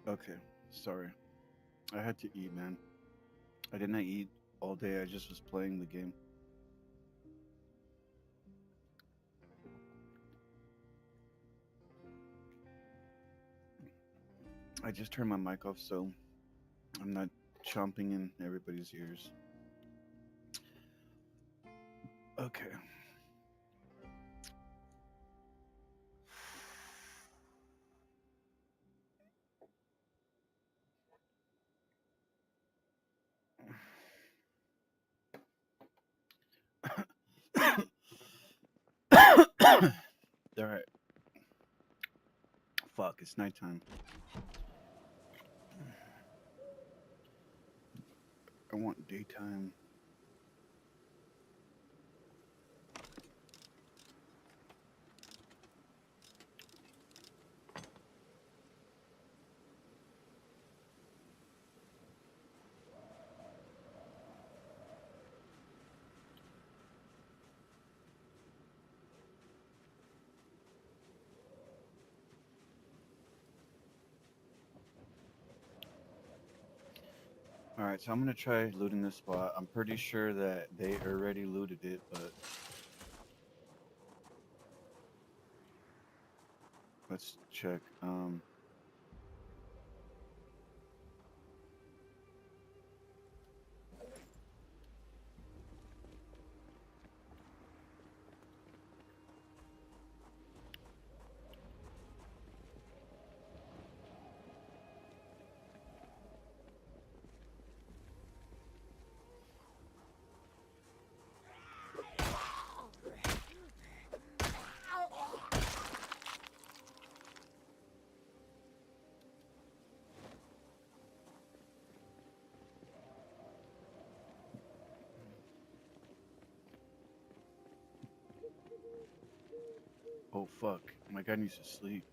Okay, sorry. I had to eat, man. I did not eat all day. I just was playing the game. I just turned my mic off so I'm not chomping in everybody's ears. Okay. All right. Fuck, it's nighttime. I want daytime. All right, so I'm gonna try looting this spot. I'm pretty sure that they already looted it, but let's check. Oh fuck, my guy needs to sleep.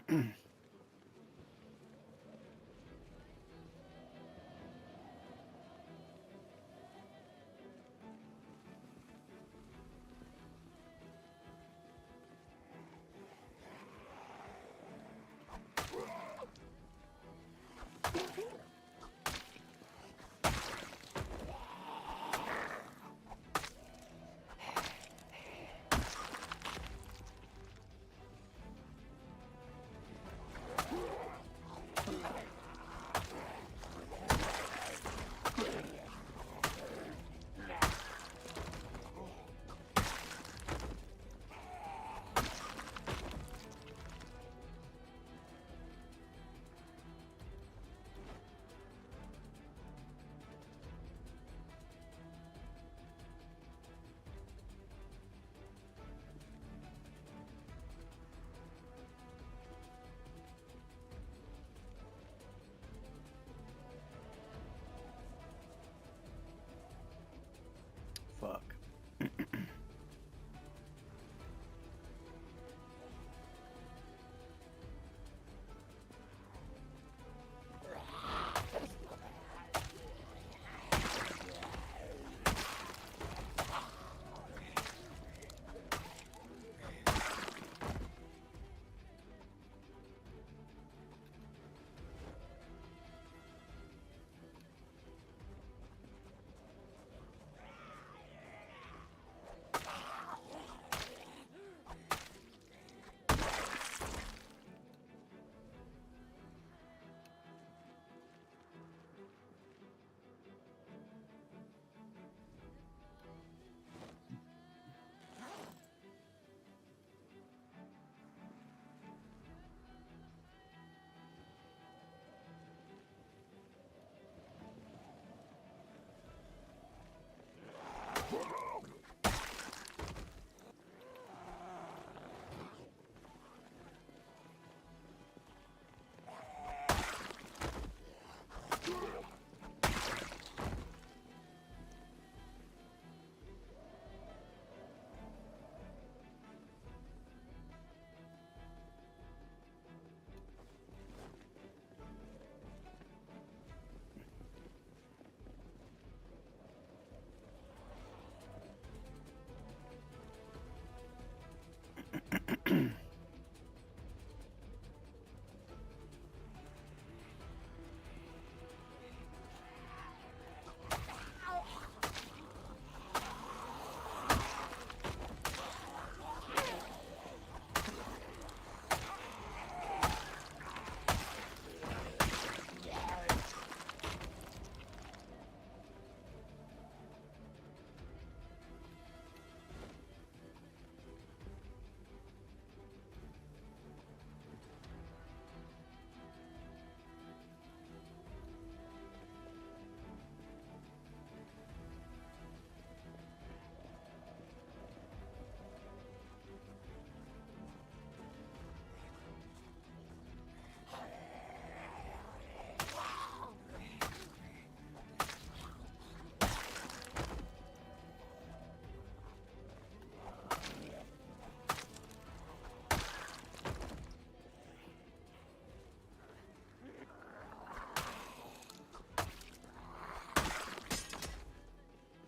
Fuck.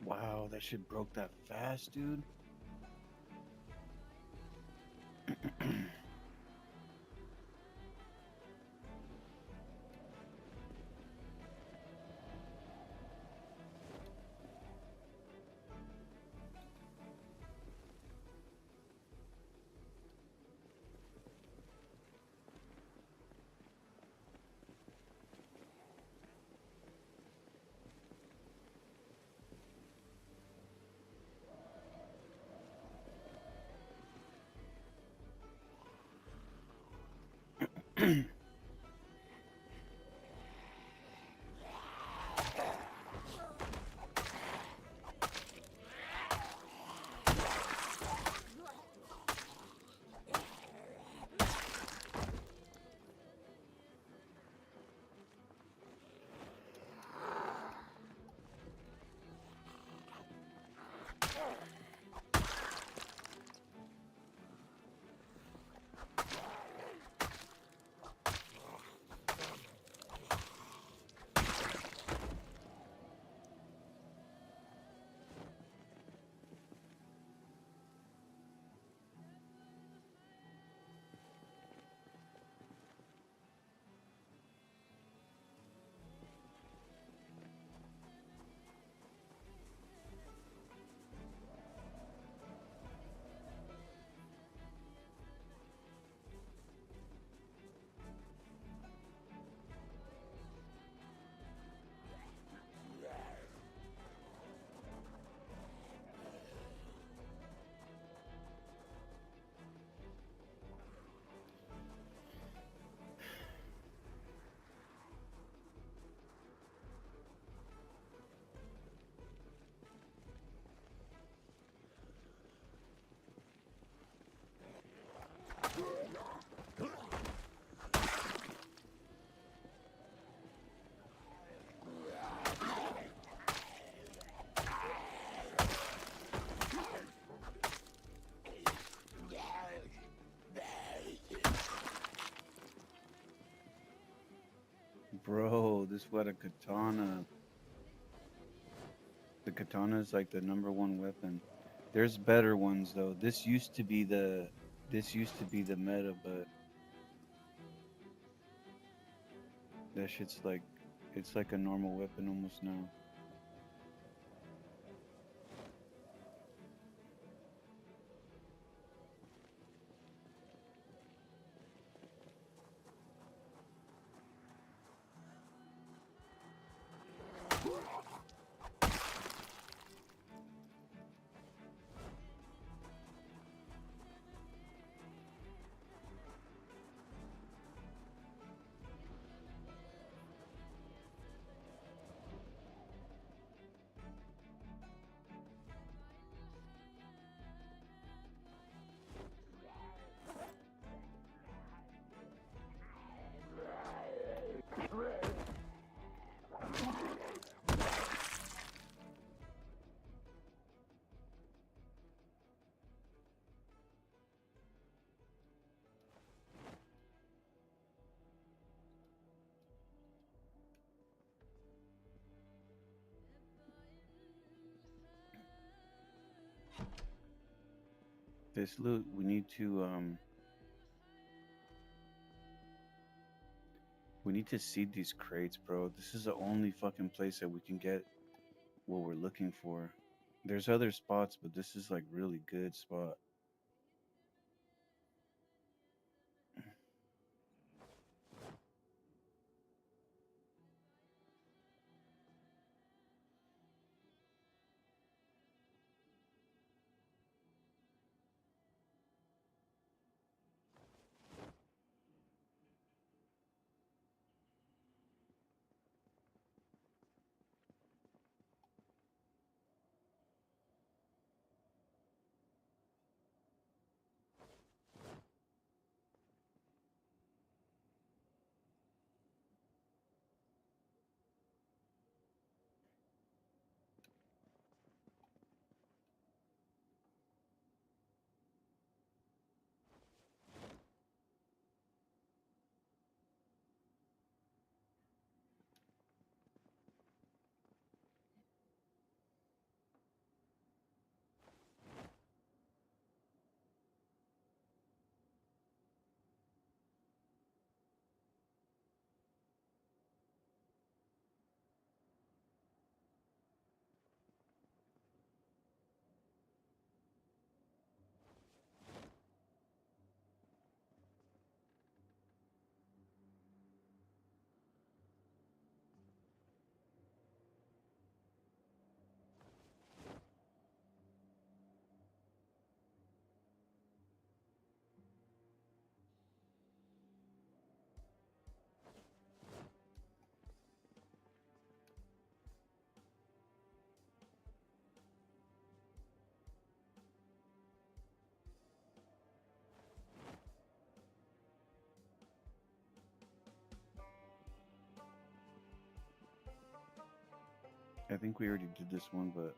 Wow, that shit broke that fast, dude. Bro, this what a katana. The katana is like the number one weapon. There's better ones though. This used to be the meta, but that shit's like it's like a normal weapon almost now. This loot we need to seed these crates, bro. This is the only fucking place that we can get what we're looking for. There's other spots, but this is like really good spot. I think we already did this one, but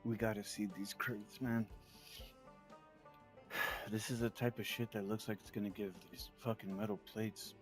We gotta see these crates, man. This is the type of shit that looks like it's gonna give these fucking metal plates.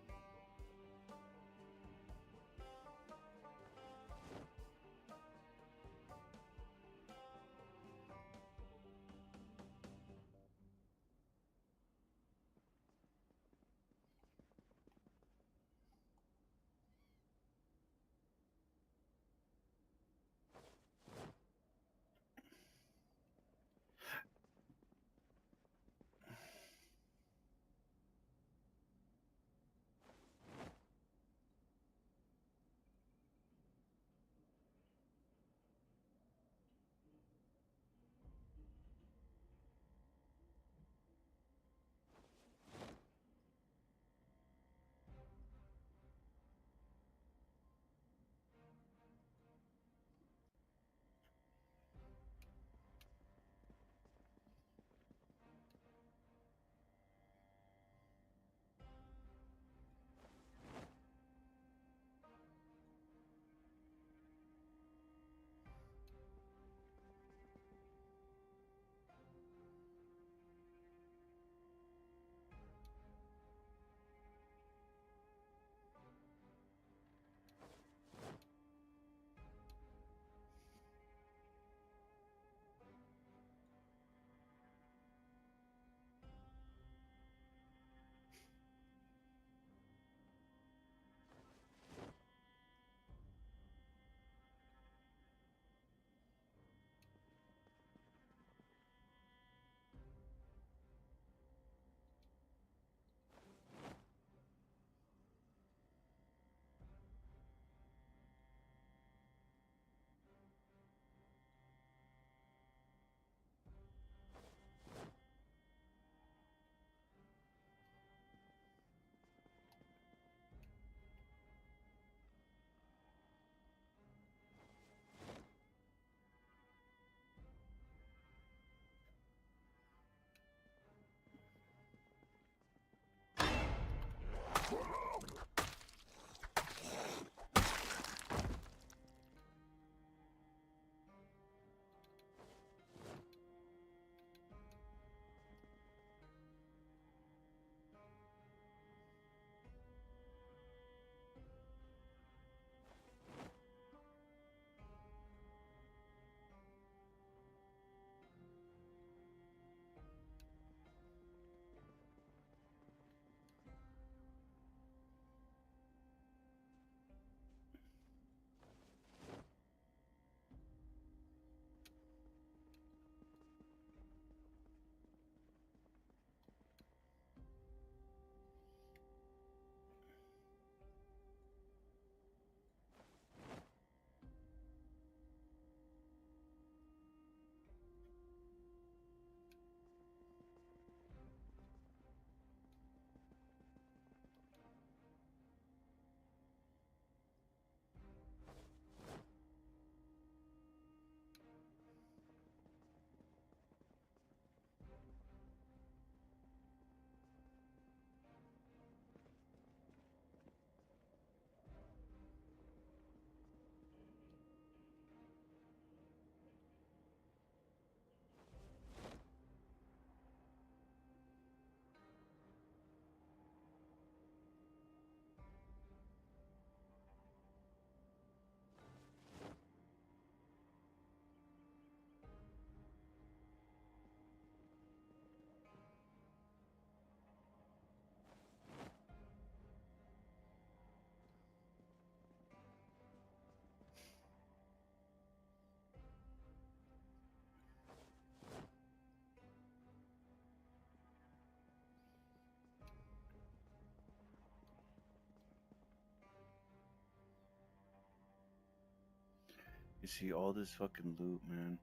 You see all this fucking loot, man.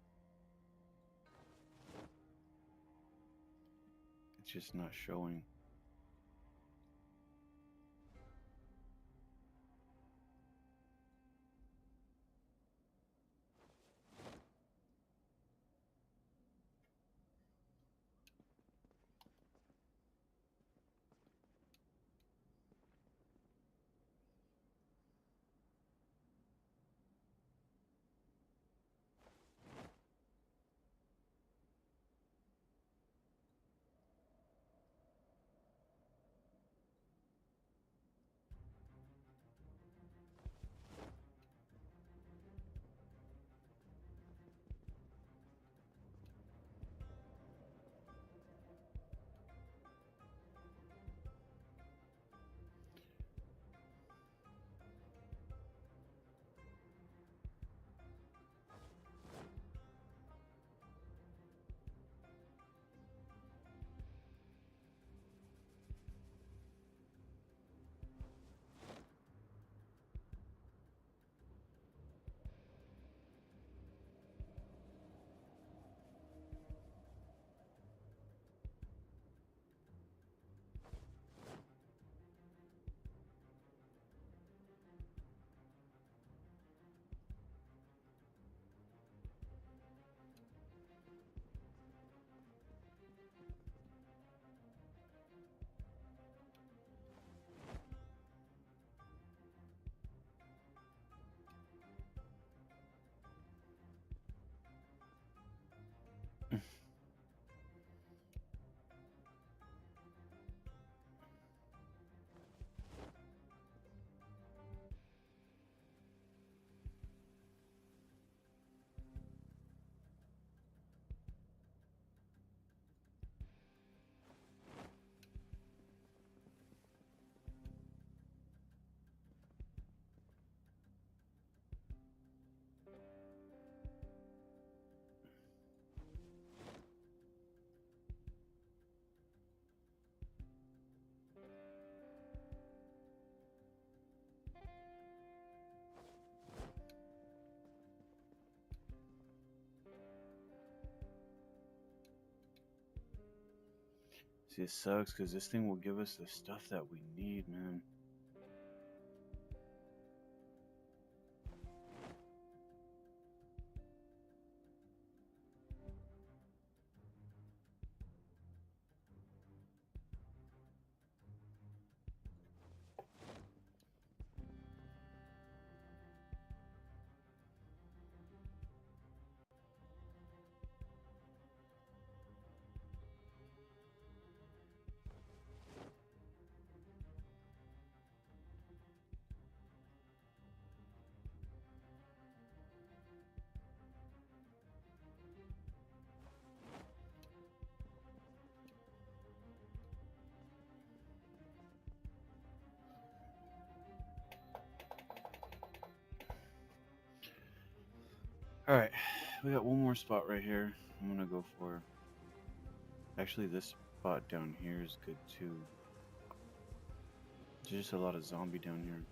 It's just not showing. See, it sucks because this thing will give us the stuff that we need, man. All right, we got one more spot right here. I'm gonna go for. Actually, this spot down here is good too. There's just a lot of zombie down here.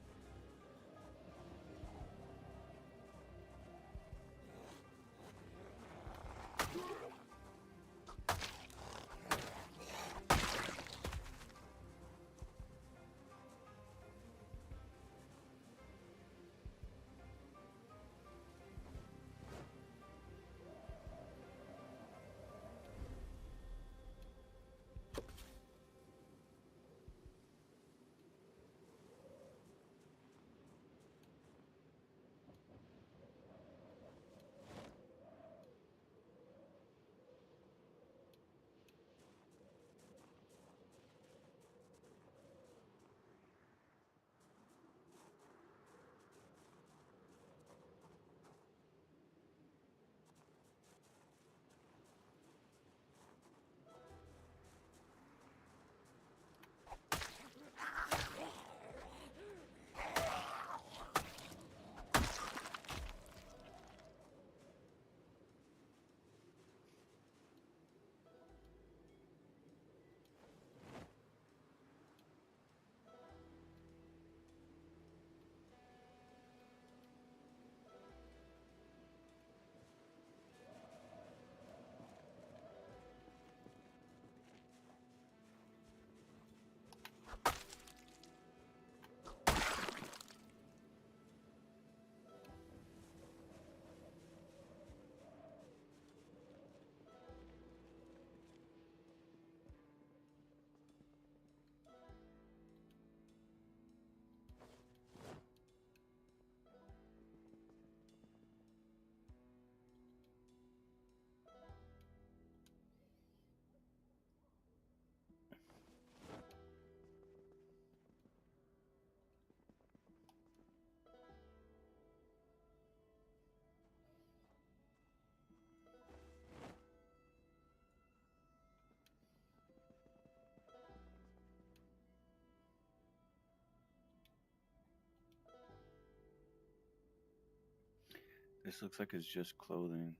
This looks like it's just clothing.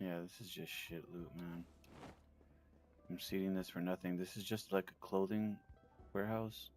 Yeah, this is just shit loot, man. I'm seeding this for nothing. This is just like a clothing warehouse.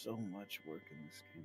So much work in this game.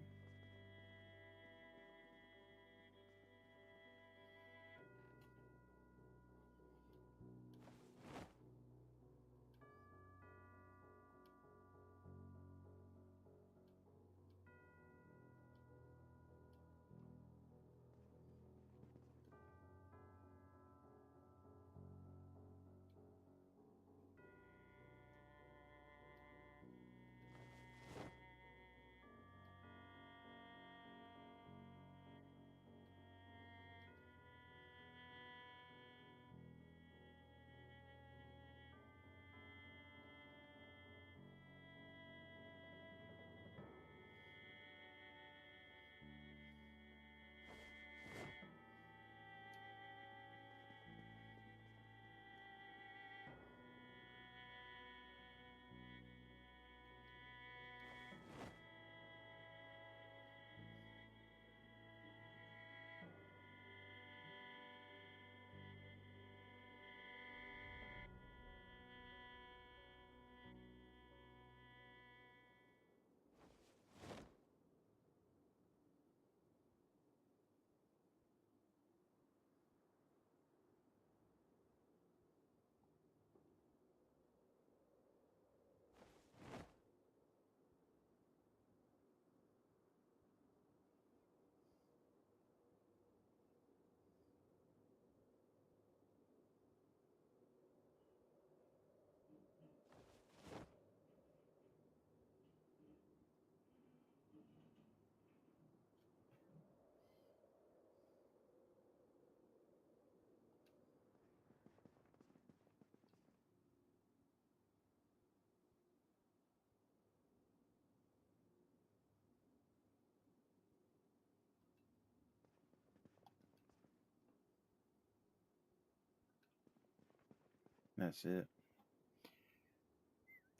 That's it.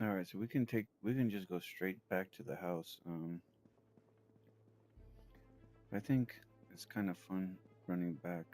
All right, so we can just go straight back to the house. I think it's kind of fun running back.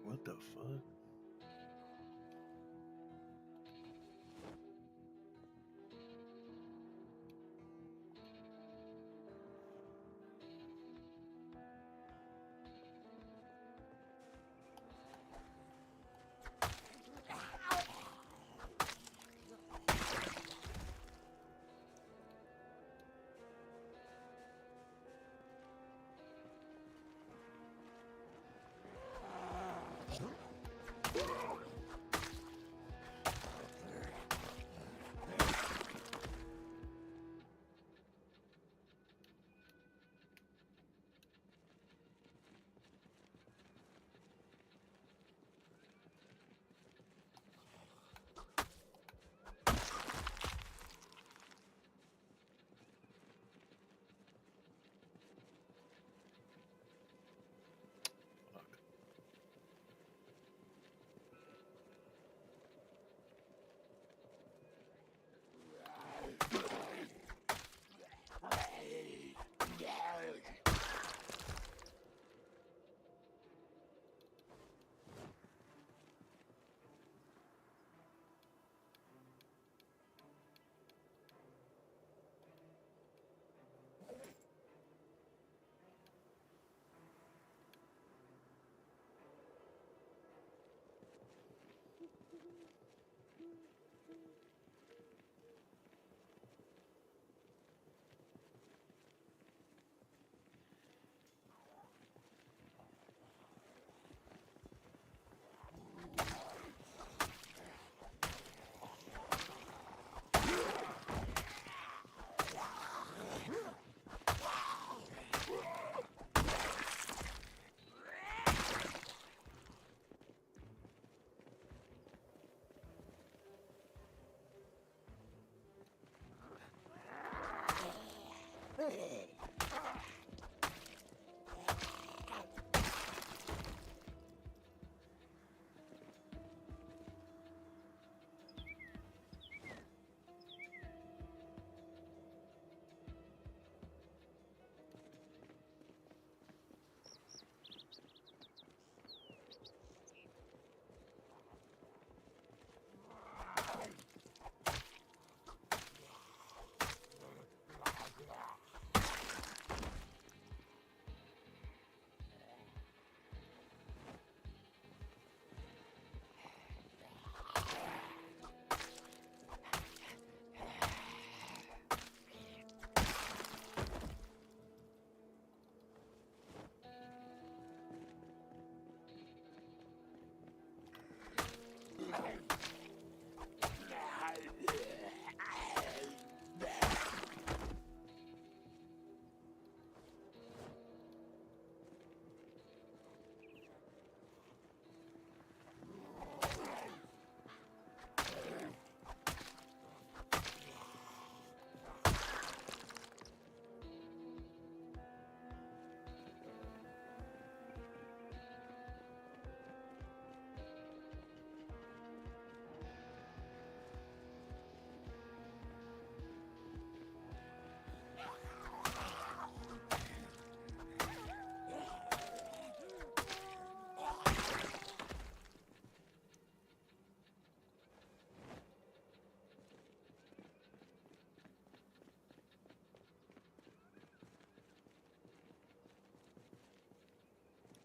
What the fuck? Fuck.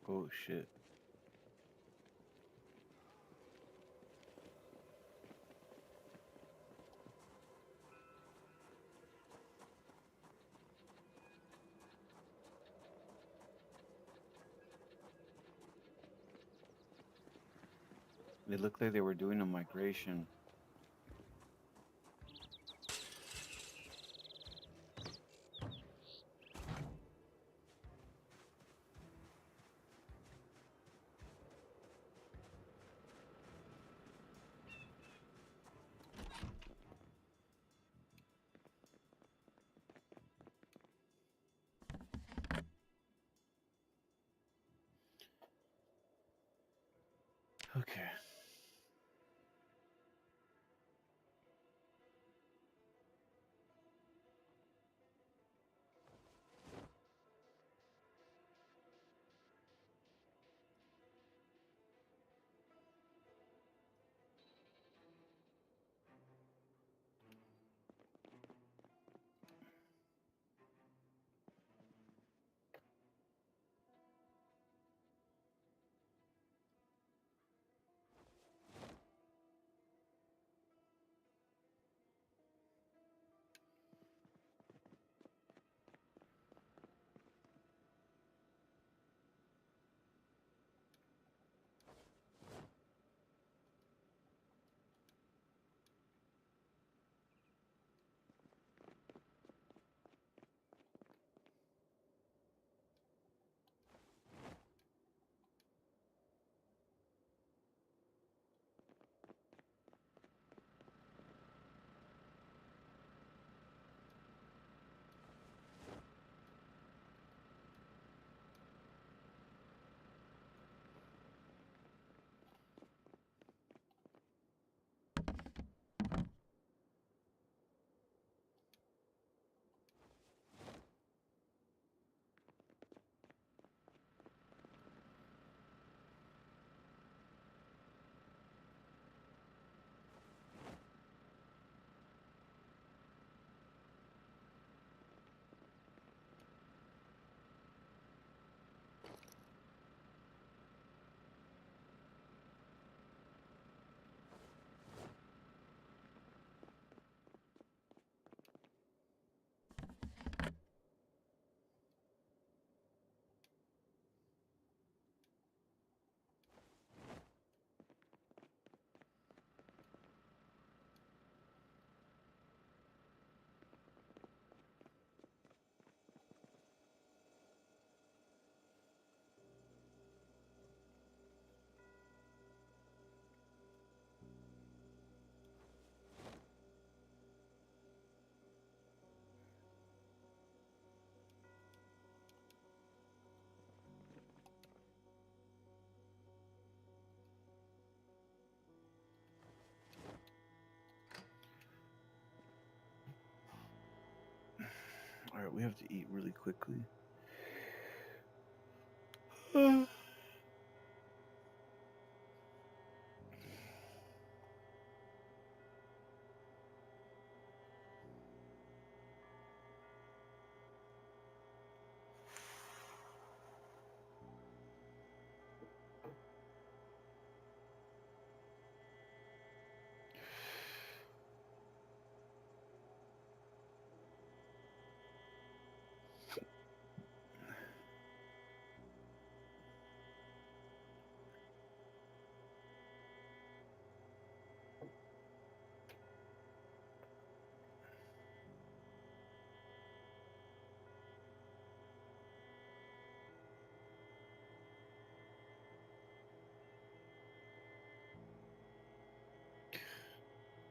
Oh shit. It looked like they were doing a migration. Okay. All right, we have to eat really quickly.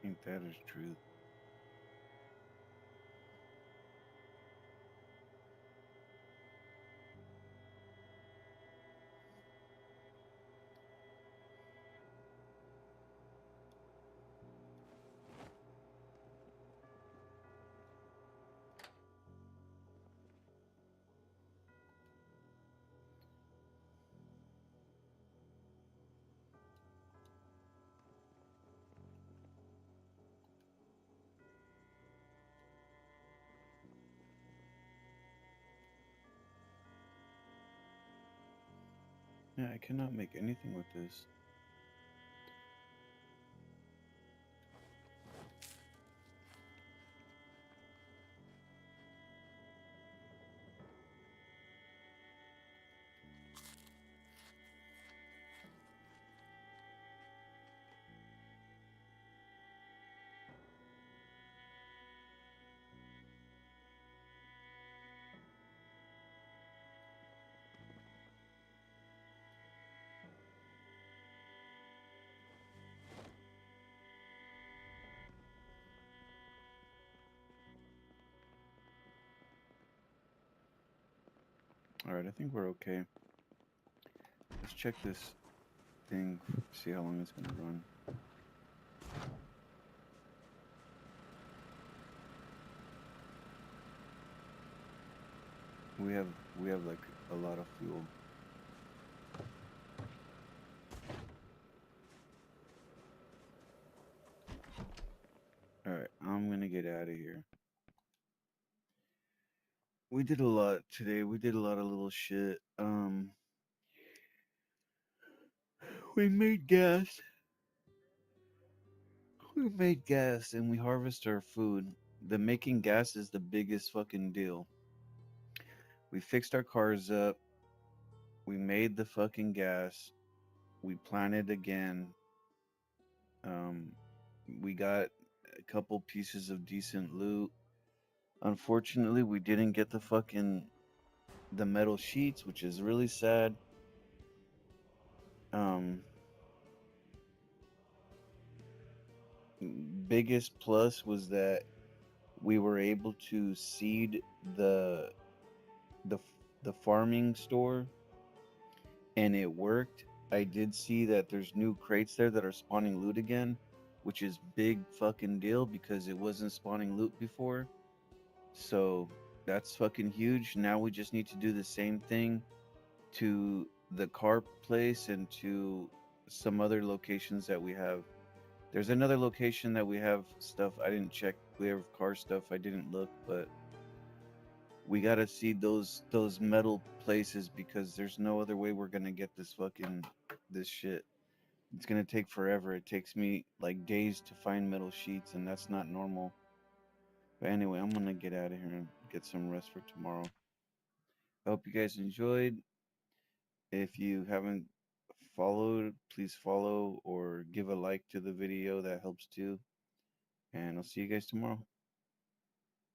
Ain't that is truth. Yeah, I cannot make anything with this. All right, I think we're okay. Let's check this thing, see how long it's gonna run. We have like a lot of fuel. All right, I'm gonna get out of here. We did a lot today. We did a lot of little shit. We made gas. We made gas and we harvest our food. The making gas is the biggest fucking deal. We fixed our cars up. We made the fucking gas. We planted again. Um, we got a couple pieces of decent loot. Unfortunately, we didn't get the metal sheets, which is really sad. Um, Biggest plus was that we were able to seed the the farming store, and it worked. I did see that there's new crates there that are spawning loot again, which is big fucking deal because it wasn't spawning loot before. So that's fucking huge. Now we just need to do the same thing to the car place and to some other locations that we have. There's another location that we have stuff I didn't check. We have car stuff I didn't look, but we gotta see those metal places because there's no other way we're gonna get this shit. It's gonna take forever. It takes me like days to find metal sheets, and that's not normal. But anyway, I'm gonna get out of here and get some rest for tomorrow. I hope you guys enjoyed. If you haven't followed, please follow or give a like to the video. That helps too. And I'll see you guys tomorrow.